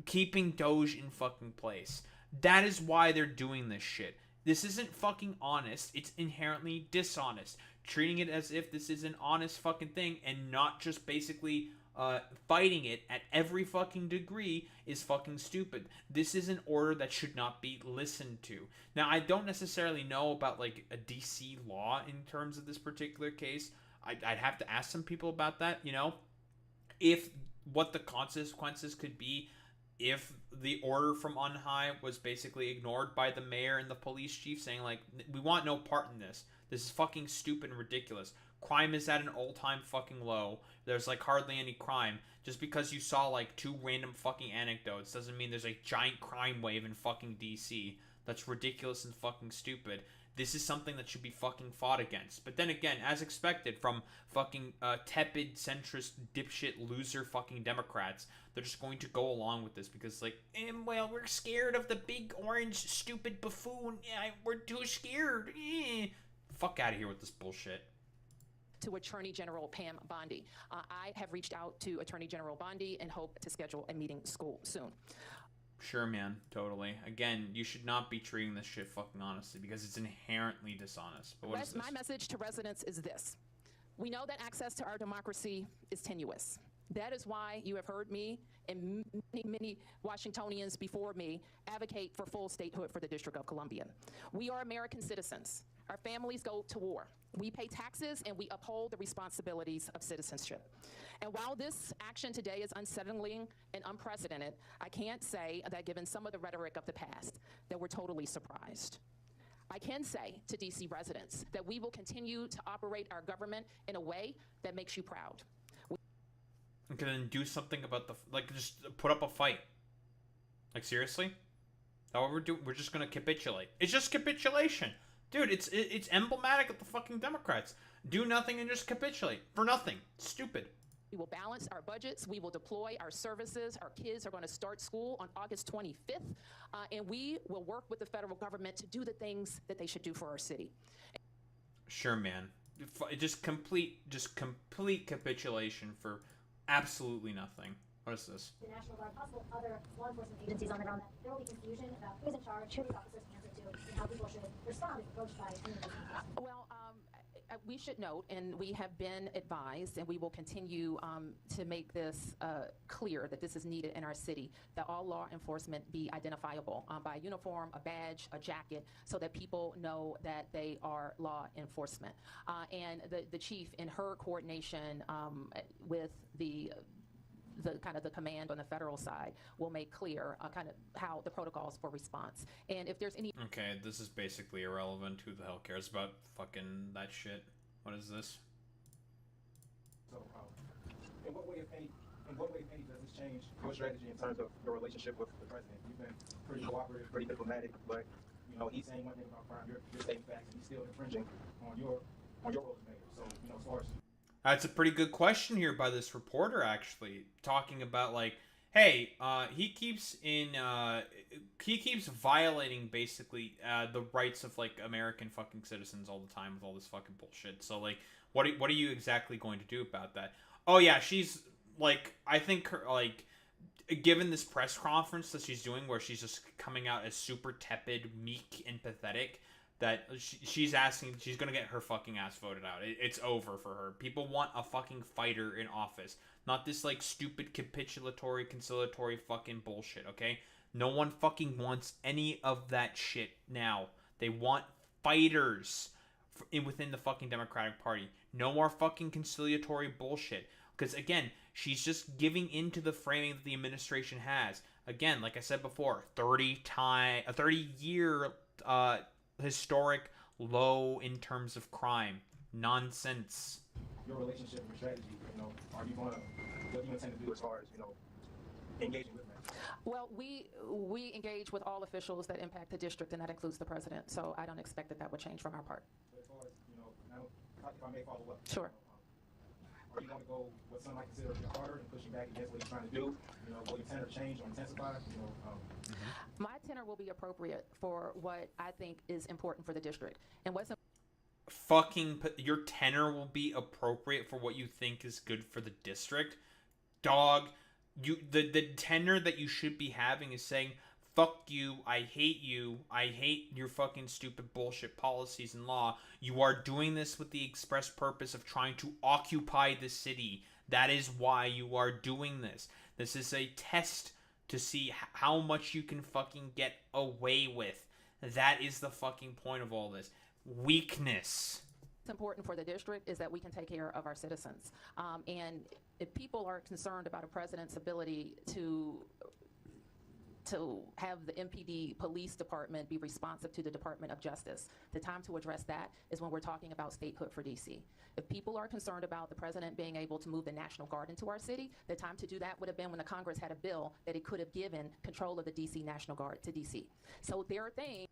keeping Doge in fucking place. That is why they're doing this shit. This isn't fucking honest. It's inherently dishonest. Treating it as if this is an honest fucking thing and not just basically fighting it at every fucking degree is fucking stupid. This is an order that should not be listened to. Now, I don't necessarily know about like a DC law in terms of this particular case. I'd have to ask some people about that, you know, if what the consequences could be if the order from on high was basically ignored by the mayor and the police chief, saying like, we want no part in this. This is fucking stupid and ridiculous. Crime is at an all-time fucking low. There's like hardly any crime. Just because you saw like 2 random fucking anecdotes doesn't mean there's a giant crime wave in fucking DC. That's ridiculous and fucking stupid. This is something that should be fucking fought against. But then again, as expected from fucking tepid, centrist, dipshit, loser fucking Democrats, they're just going to go along with this because like, well, we're scared of the big orange stupid buffoon. Yeah, we're too scared. Fuck out of here with this bullshit. To Attorney General Pam Bondi. I have reached out to Attorney General Bondi and hope to schedule a meeting soon. Sure, man. Totally. Again, you should not be treating this shit fucking honestly because it's inherently dishonest. But what is this? My message to residents is this. We know that access to our democracy is tenuous. That is why you have heard me and many Washingtonians before me advocate for full statehood for the District of Columbia. We are American citizens. Our families go to war. We pay taxes and we uphold the responsibilities of citizenship. And while this action today is unsettling and unprecedented, I can't say that given some of the rhetoric of the past, that we're totally surprised. I can say to DC residents that we will continue to operate our government in a way that makes you proud. Okay, then do something about just put up a fight. Like, seriously? That's what we're doing? We're just gonna capitulate. It's just capitulation. Dude, it's emblematic of the fucking Democrats. Do nothing and just capitulate. For nothing. Stupid. We will balance our budgets. We will deploy our services. Our kids are going to start school on August 25th. And we will work with the federal government to do the things that they should do for our city. Sure, man. Just complete capitulation for absolutely nothing. What is this? The National Guard, possible other law enforcement agencies on the ground, that there will be confusion about who's in charge, who these officers answer to, and how people should respond if approached by any of those officers. Well, we should note, and we have been advised, and we will continue to make this clear that this is needed in our city, that all law enforcement be identifiable by a uniform, a badge, a jacket, so that people know that they are law enforcement. And the chief, in her coordination with the kind of the command on the federal side, will make clear kind of how the protocols for response. And if there's any... Okay, this is basically irrelevant. Who the hell cares about fucking that shit? What is this? In what way, if any, does this change your strategy in terms of your relationship with the president? You've been pretty cooperative, pretty diplomatic, but he's saying one thing about crime, you're stating facts, and he's still infringing on your role as mayor. So as far as That's a pretty good question here by this reporter, actually, talking about like, hey, he keeps violating basically the rights of like American fucking citizens all the time with all this fucking bullshit. So like, what are you exactly going to do about that? Oh yeah, she's like, I think her, like, given this press conference that she's doing where she's just coming out as super tepid, meek, and pathetic, that she's gonna get her fucking ass voted out. It's over for her. People want a fucking fighter in office, not this like stupid capitulatory, conciliatory fucking bullshit, okay? No one fucking wants any of that shit now. They want fighters within the fucking Democratic Party. No more fucking conciliatory bullshit. Because again, she's just giving into the framing that the administration has. Again, like I said before, 30-year historic low in terms of crime. Nonsense. your relationship and your strategy, are you what do you intend to do as far as, engaging with them? Well, we engage with all officials that impact the district, and that includes the president. So I don't expect that would change from our part. So as far as, if I may follow up. Sure. Are you going to go what some might consider harder and pushing back against what he's trying to do? Will your tenor change or intensify? My tenor will be appropriate for what I think is important for the district. And what's your tenor will be appropriate for what you think is good for the district. Dog, the tenor that you should be having is saying, fuck you, I hate your fucking stupid bullshit policies and law. You are doing this with the express purpose of trying to occupy the city. That is why you are doing this. This is a test to see how much you can fucking get away with. That is the fucking point of all this. Weakness. What's important for the district is that we can take care of our citizens. And if people are concerned about a president's ability to have the MPD police department be responsive to the Department of Justice, the time to address that is when we're talking about statehood for DC. If people are concerned about the president being able to move the National Guard into our city, the time to do that would have been when the Congress had a bill that it could have given control of the DC National Guard to DC. So there are things.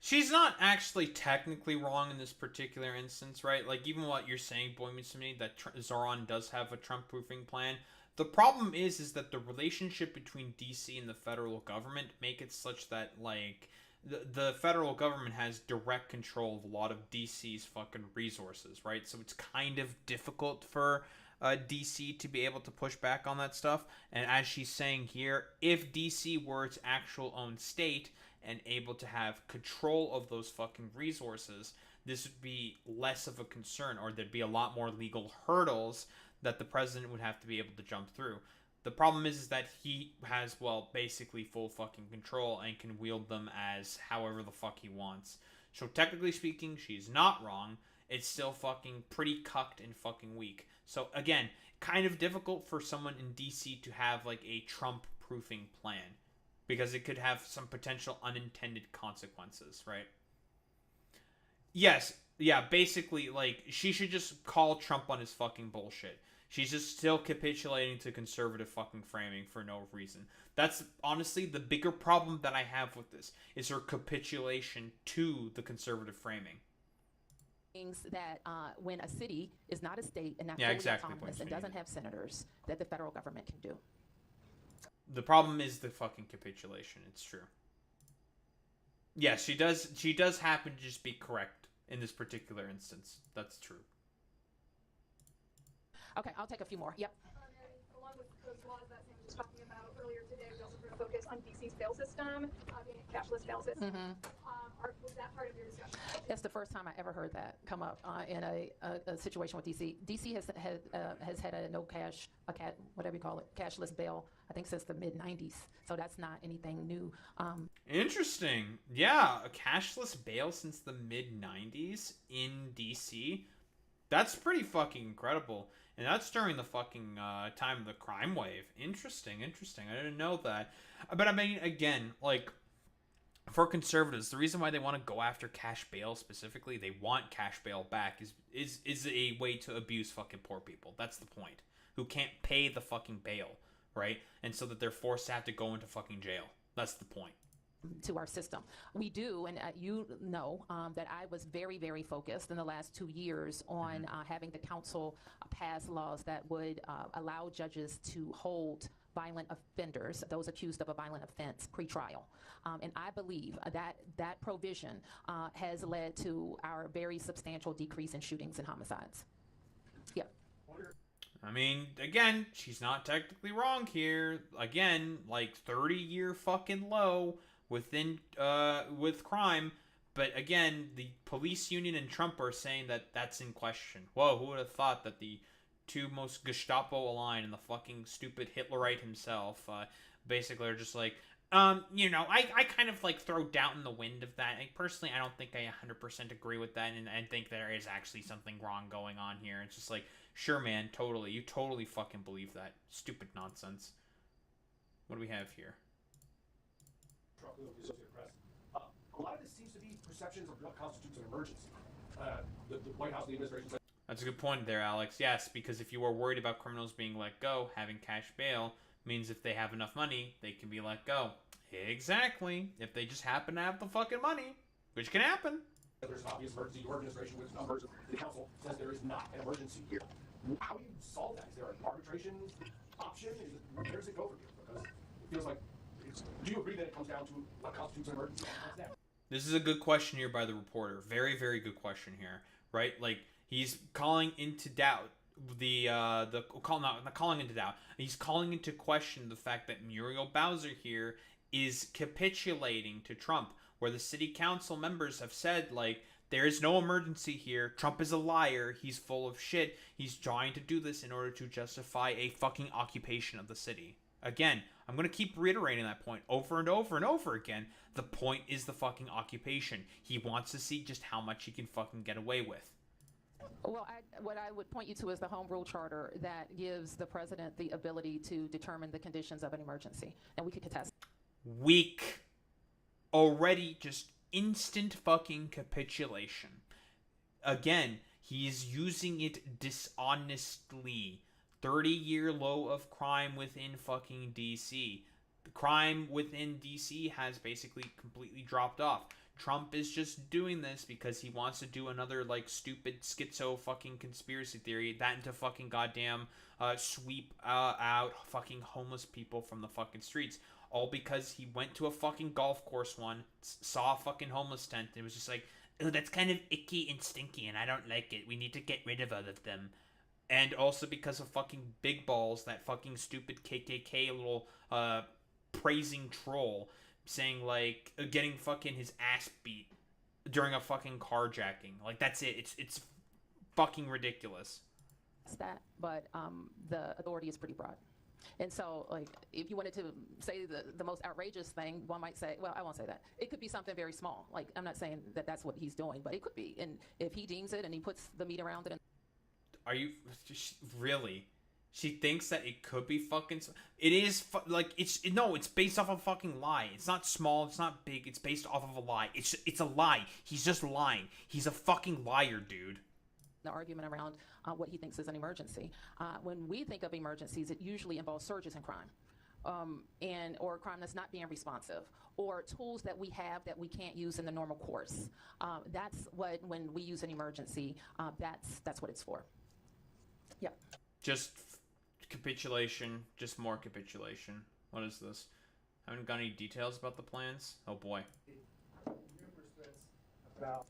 She's not actually technically wrong in this particular instance, right? Like, even what you're saying, boy, means to me that Zoran does have a Trump-proofing plan. The problem is that the relationship between DC and the federal government make it such that, like, the federal government has direct control of a lot of DC's fucking resources, right? So it's kind of difficult for DC to be able to push back on that stuff. And as she's saying here, if DC were its actual own state and able to have control of those fucking resources, this would be less of a concern, or there'd be a lot more legal hurdles that the president would have to be able to jump through. The problem is that he has, well, basically full fucking control and can wield them as however the fuck he wants. So technically speaking, she's not wrong. It's still fucking pretty cucked and fucking weak. So again, kind of difficult for someone in DC to have like a Trump-proofing plan, because it could have some potential unintended consequences, right? Yes, yeah, basically, like, she should just call Trump on his fucking bullshit. She's just still capitulating to conservative fucking framing for no reason. That's honestly the bigger problem that I have with this, is her capitulation to the conservative framing. Things that when a city is not a state and not Yeah, fully exactly, autonomous and doesn't have senators, that the federal government can do. The problem is the fucking capitulation. It's true. Yes, she does happen to just be correct in this particular instance. That's true. Okay, I'll take a few more. Yep. Along with those laws that Sam was talking about earlier today, we also going to focus on DC's bail system, being a cashless bail system. Was that part of your discussion? That's the first time I ever heard that come up in a situation with DC. DC has had a no cash, whatever you call it, cashless bail, I think since the mid-90s. So that's not anything new. Interesting. Yeah, a cashless bail since the mid-90s in DC. That's pretty fucking incredible. And that's during the fucking time of the crime wave. Interesting. I didn't know that. But I mean, again, like, for conservatives, the reason why they want to go after cash bail specifically, they want cash bail back, is a way to abuse fucking poor people. That's the point. who can't pay the fucking bail, right? And so that they're forced to have to go into fucking jail. That's the point. To our system. We do, and you know that I was very, very focused in the last 2 years on having the council pass laws that would allow judges to hold violent offenders, those accused of a violent offense, pre-trial. And I believe that provision has led to our very substantial decrease in shootings and homicides. Yeah. I mean, again, she's not technically wrong here. Again, like 30-year fucking low within with crime, but again, the police union and Trump are saying that that's in question. Whoa, who would have thought that the two most Gestapo aligned and the fucking stupid Hitlerite himself basically are just like, you know, I kind of like throw doubt in the wind of that. Personally, I don't think I 100% agree with that, and I think there is actually something wrong going on here. It's just like, sure, man, totally. You totally fucking believe that. Stupid nonsense. What do we have here? The Associated Press. A lot of this seems to be perceptions of what constitutes an emergency. The White House, the administration said. That's a good point there, Alex. Yes, because if you are worried about criminals being let go, having cash bail means if they have enough money, they can be let go. Exactly. If they just happen to have the fucking money, which can happen. There's an obvious emergency. Your administration, with numbers, the council says there is not an emergency here. How do you solve that? Is there an arbitration option? Where does it go from here? Because it feels like. Do you agree that it comes down to what constitutes an emergency? This is a good question here by the reporter. Very, very good question here, right? Like, he's calling into doubt not calling into doubt. He's calling into question the fact that Muriel Bowser here is capitulating to Trump, where the city council members have said, like, there is no emergency here. Trump is a liar. He's full of shit. He's trying to do this in order to justify a fucking occupation of the city. Again, I'm going to keep reiterating that point over and over and over again. The point is the fucking occupation. He wants to see just how much he can fucking get away with. Well, what I would point you to is the Home Rule Charter that gives the president the ability to determine the conditions of an emergency. And we could contest. Weak. Already just instant fucking capitulation. Again, he's using it dishonestly. 30-year low of crime within fucking DC. The crime within DC has basically completely dropped off. Trump is just doing this because he wants to do another, like, stupid schizo fucking conspiracy theory. That into fucking goddamn sweep out fucking homeless people from the fucking streets. All because he went to a fucking golf course saw a fucking homeless tent, and it was just like, oh, that's kind of icky and stinky, and I don't like it. We need to get rid of all of them. And also because of fucking Big Balls, that fucking stupid KKK little praising troll, saying, like, getting fucking his ass beat during a fucking carjacking. Like, that's it. It's fucking ridiculous. But the authority is pretty broad. And so, like, if you wanted to say the most outrageous thing, one might say, well, I won't say that. It could be something very small. Like, I'm not saying that that's what he's doing, but it could be. And if he deems it and he puts the meat around it. Are you really? She thinks that it could be fucking. It is it's based off a fucking lie. It's not small. It's not big. It's based off of a lie. It's a lie. He's just lying. He's a fucking liar, dude. The argument around what he thinks is an emergency. When we think of emergencies, it usually involves surges in crime, or crime that's not being responsive, or tools that we have that we can't use in the normal course. That's what, when we use an emergency, that's what it's for. Yeah. Just capitulation. Just more capitulation. What is this? Haven't got any details about the plans? Oh boy. Numerous threats about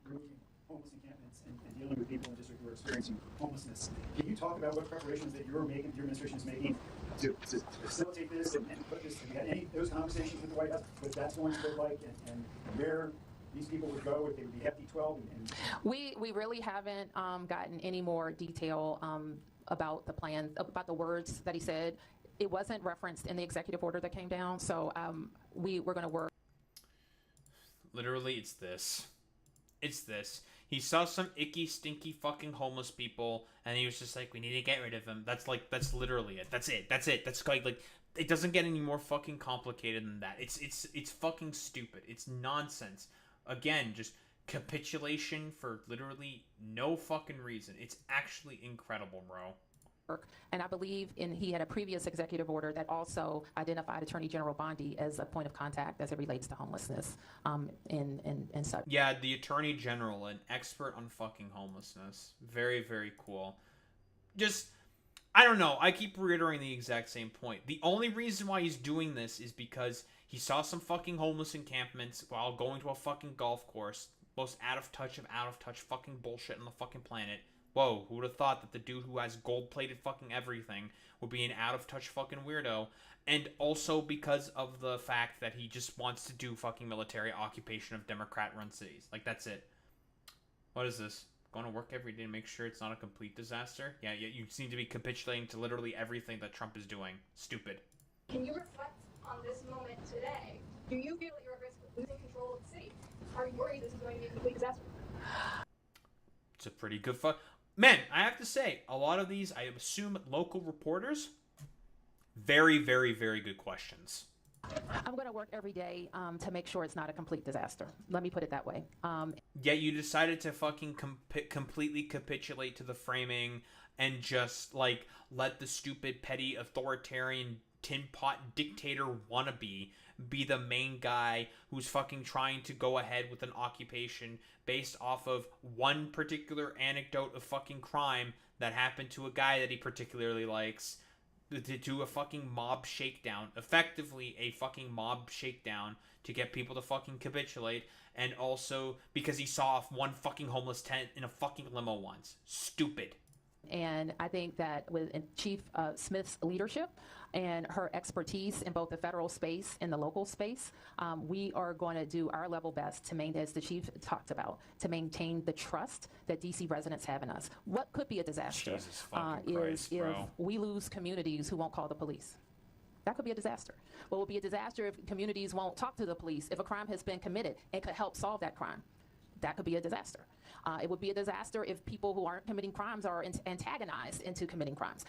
removing homeless encampments and dealing with people in the district who are experiencing homelessness. Can you talk about what preparations that your administration is making to facilitate this and put this? Have you had any of those conversations with the White House? What that's going to look like and where these people would go if they would be Hefty 12? We really haven't gotten any more detail about the plan, about the words that he said. It wasn't referenced in the executive order that came down, so we're going to work. Literally, it's this. It's this. He saw some icky, stinky fucking homeless people, and he was just like, we need to get rid of them. That's literally it. That's it. That's like, it doesn't get any more fucking complicated than that. It's fucking stupid. It's nonsense. Again, just capitulation for literally no fucking reason. It's actually incredible, bro. And I believe he had a previous executive order that also identified Attorney General Bondi as a point of contact as it relates to homelessness and such. Yeah, the Attorney General, an expert on fucking homelessness. Very, very cool. Just, I don't know. I keep reiterating the exact same point. The only reason why he's doing this is because he saw some fucking homeless encampments while going to a fucking golf course. Most out of touch fucking bullshit on the fucking planet. Whoa, who would have thought that the dude who has gold-plated fucking everything would be an out-of-touch fucking weirdo? And also because of the fact that he just wants to do fucking military occupation of Democrat-run cities. Like, that's it. What is this? Going to work every day to make sure it's not a complete disaster? Yeah, you seem to be capitulating to literally everything that Trump is doing. Stupid. Can you reflect on this moment today? Do you feel that you're at risk of losing control of the city? Are you worried this is going to be a complete disaster? It's a pretty good Man, I have to say, a lot of these, I assume, local reporters, very, very, very good questions. I'm going to work every day to make sure it's not a complete disaster. Let me put it that way. Yet you decided to fucking completely capitulate to the framing and just, like, let the stupid, petty, authoritarian, tin pot dictator wannabe be the main guy who's fucking trying to go ahead with an occupation based off of one particular anecdote of fucking crime that happened to a guy that he particularly likes, to do a fucking mob shakedown, effectively a fucking mob shakedown to get people to fucking capitulate, and also because he saw one fucking homeless tent in a fucking limo once. Stupid. And I think that with Chief Smith's leadership and her expertise in both the federal space and the local space, we are going to do our level best to maintain, as the chief talked about, to maintain the trust that DC residents have in us. What could be a disaster Jesus fucking Christ, is if bro. we lose communities who won't call the police. That could be a disaster. What would be a disaster if communities won't talk to the police if a crime has been committed and could help solve that crime. That could be a disaster. It would be a disaster if people who aren't committing crimes are antagonized into committing crimes.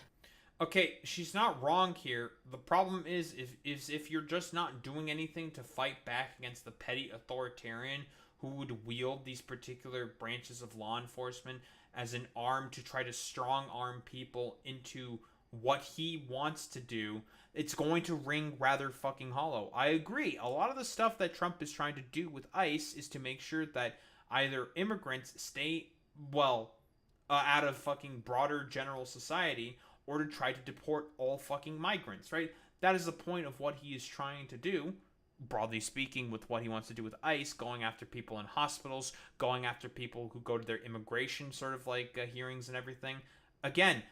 Okay, she's not wrong here. The problem is if you're just not doing anything to fight back against the petty authoritarian who would wield these particular branches of law enforcement as an arm to try to strong arm people into what he wants to do, it's going to ring rather fucking hollow. I agree. A lot of the stuff that Trump is trying to do with ICE is to make sure that either immigrants stay, out of fucking broader general society, or to try to deport all fucking migrants, right? That is the point of what he is trying to do, broadly speaking, with what he wants to do with ICE, going after people in hospitals, going after people who go to their immigration sort of like hearings and everything. Again,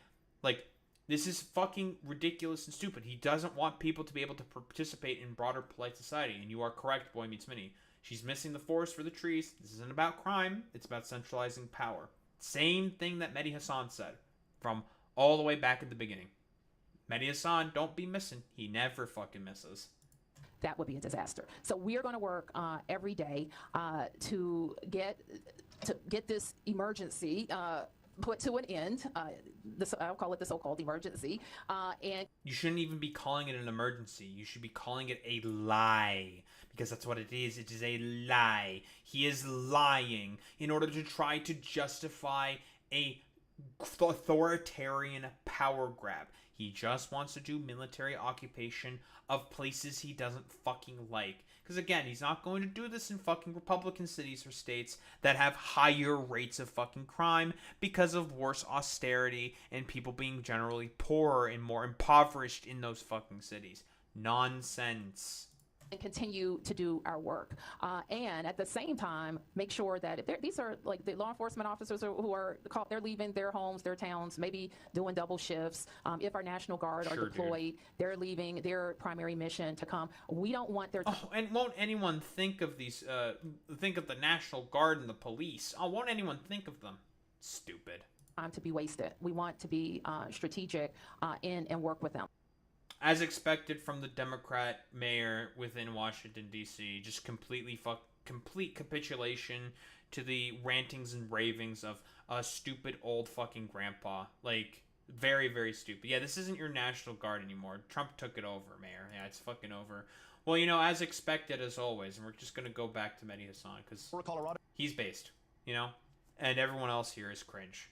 like, this is fucking ridiculous and stupid. He doesn't want people to be able to participate in broader polite society, and you are correct, Boy Meets Minnie. She's missing the forest for the trees. This isn't about crime. It's about centralizing power. Same thing that Mehdi Hassan said from all the way back at the beginning. Mehdi Hassan, don't be missing. He never fucking misses. That would be a disaster. So we are going to work every day to get this emergency put to an end. I'll call it the so-called emergency. And you shouldn't even be calling it an emergency. You should be calling it a lie, because that's what it is. It is a lie. He is lying in order to try to justify a authoritarian power grab. He just wants to do military occupation of places he doesn't fucking like. Because again, he's not going to do this in fucking Republican cities or states that have higher rates of fucking crime because of worse austerity and people being generally poorer and more impoverished in those fucking cities. Nonsense. And continue to do our work, and at the same time make sure that if these are like the law enforcement officers who are caught, they're leaving their homes, their towns, maybe doing double shifts. If our National Guard are deployed, they're leaving their primary mission to come. We don't want their and won't anyone think of these? Think of the National Guard and the police. Won't anyone think of them? Stupid. Time to be wasted. We want to be strategic and work with them. As expected from the Democrat mayor within Washington, D.C., just complete capitulation to the rantings and ravings of a stupid old fucking grandpa. Like, very, very stupid. Yeah, this isn't your National Guard anymore. Trump took it over, mayor. Yeah, it's fucking over. Well, as expected, as always, and we're just going to go back to Mehdi Hassan, because he's based, and everyone else here is cringe.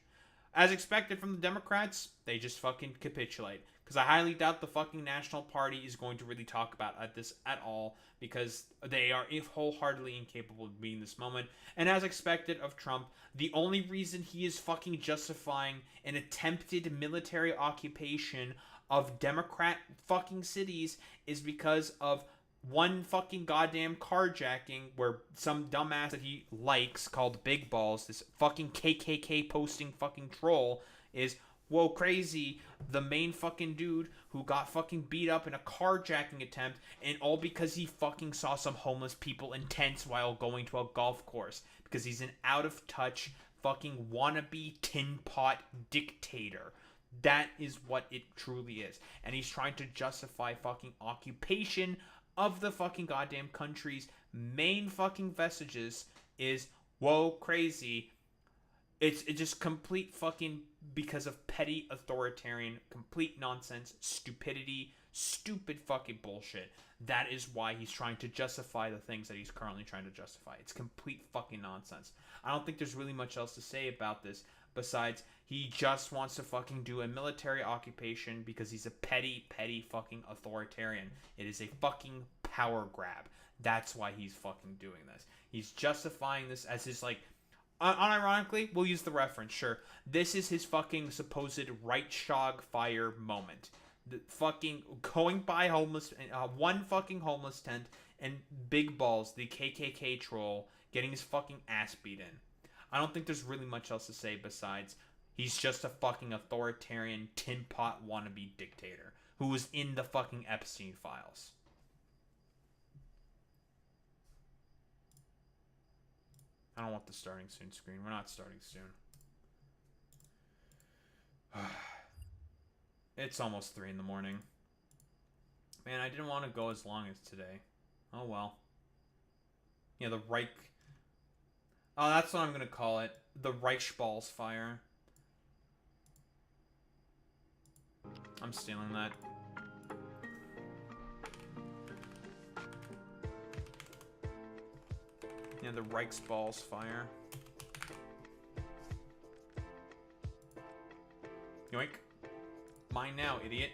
as expected from the Democrats, they just fucking capitulate. Because I highly doubt the fucking National Party is going to really talk about this at all, because they are wholeheartedly incapable of being this moment. And as expected of Trump, the only reason he is fucking justifying an attempted military occupation of Democrat fucking cities is because of one fucking goddamn carjacking where some dumbass that he likes called Big Balls, this fucking KKK posting fucking troll, is whoa crazy, the main fucking dude who got fucking beat up in a carjacking attempt, and all because he fucking saw some homeless people in tents while going to a golf course, because he's an out of touch fucking wannabe tin pot dictator. That is what it truly is. And he's trying to justify fucking occupation of the fucking goddamn country's main fucking vestiges is whoa crazy. It's just complete fucking because of petty authoritarian, complete nonsense, stupidity, stupid fucking bullshit. That is why he's trying to justify the things that he's currently trying to justify. It's complete fucking nonsense. I don't think there's really much else to say about this besides he just wants to fucking do a military occupation because he's a petty fucking authoritarian. It is a fucking power grab. That's why he's fucking doing this. He's justifying this as his, like, unironically, we'll use the reference, sure. This is his fucking supposed Reichstag fire moment. The fucking going by one fucking homeless tent and Big Balls, the KKK troll, getting his fucking ass beat in. I don't think there's really much else to say besides he's just a fucking authoritarian tin pot wannabe dictator who was in the fucking Epstein files. I don't want the starting soon screen. We're not starting soon. It's almost 3 in the morning. Man, I didn't want to go as long as today. Oh well. Yeah, the Reich... Oh, that's what I'm going to call it. The Reichsballs fire. I'm stealing that. Yeah, the Reichsballs fire. Yoink. Mine now, idiot.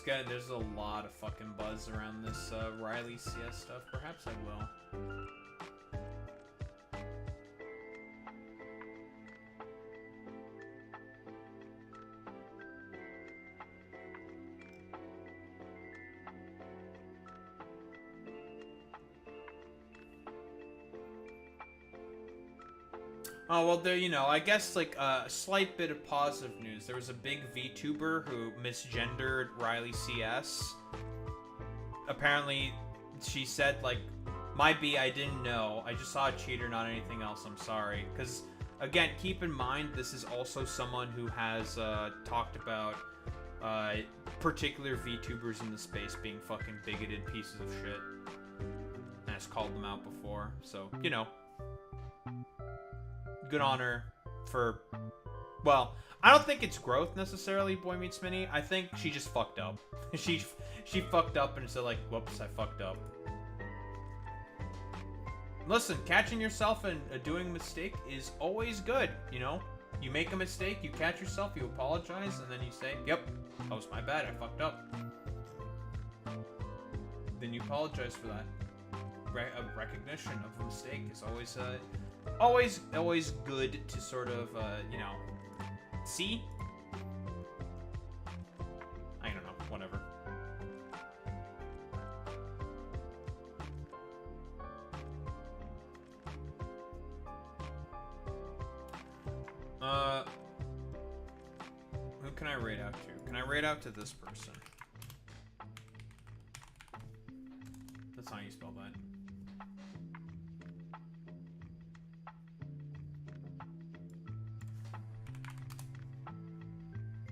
Okay, there's a lot of fucking buzz around this Riley CS stuff. Perhaps I will. Oh, well, there, you know, I guess, like, a slight bit of positive news. There was a big VTuber who misgendered Riley CS. Apparently, she said, like, my B, I didn't know. I just saw a cheater, not anything else. I'm sorry. Because, again, keep in mind, this is also someone who has talked about particular VTubers in the space being fucking bigoted pieces of shit. And has called them out before. So, you know. Good on her for, well, I don't think it's growth necessarily, Boy Meets Mini. I think she just fucked up. she fucked up and said, like, whoops, I fucked up. Listen, catching yourself and doing a mistake is always good, you know? You make a mistake, you catch yourself, you apologize, and then you say, yep, that was my bad, I fucked up. Then you apologize for that. A recognition of a mistake is always good to sort of, you know, see? I don't know, whatever. Who can I raid out to? Can I raid out to this person? That's how you spell that.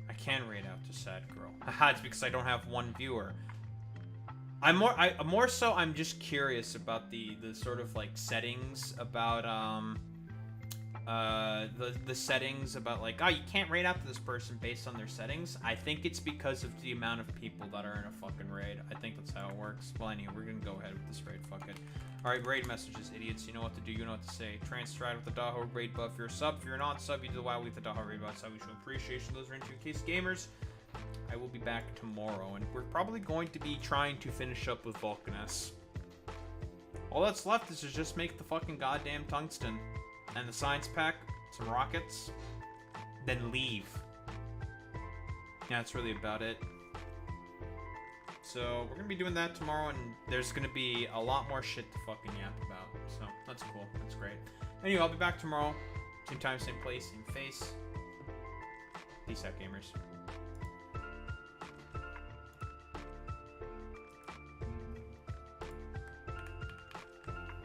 I can raid out to Sad Girl. Haha, it's because I don't have one viewer. I'm just curious about the sort of like settings about the settings about like, oh, you can't raid after this person based on their settings. I think it's because of the amount of people that are in a fucking raid. I think that's how it works. Well, anyway, we're gonna go ahead with this raid. Fuck it. Alright, raid messages, idiots. You know what to do, you know what to say. Transtride with the Daho raid buff. If you're a sub, if you're not sub, you do the WoW with the Daho raid buff. So we show appreciation. Those are into case gamers. I will be back tomorrow, and we're probably going to be trying to finish up with Vulcanus. All that's left is to just make the fucking goddamn tungsten and the science pack, some rockets, then leave. Yeah, that's really about it. So we're gonna be doing that tomorrow, and there's gonna be a lot more shit to fucking yap about. So that's cool. That's great. Anyway, I'll be back tomorrow. Same time, same place, same face. Peace out, gamers.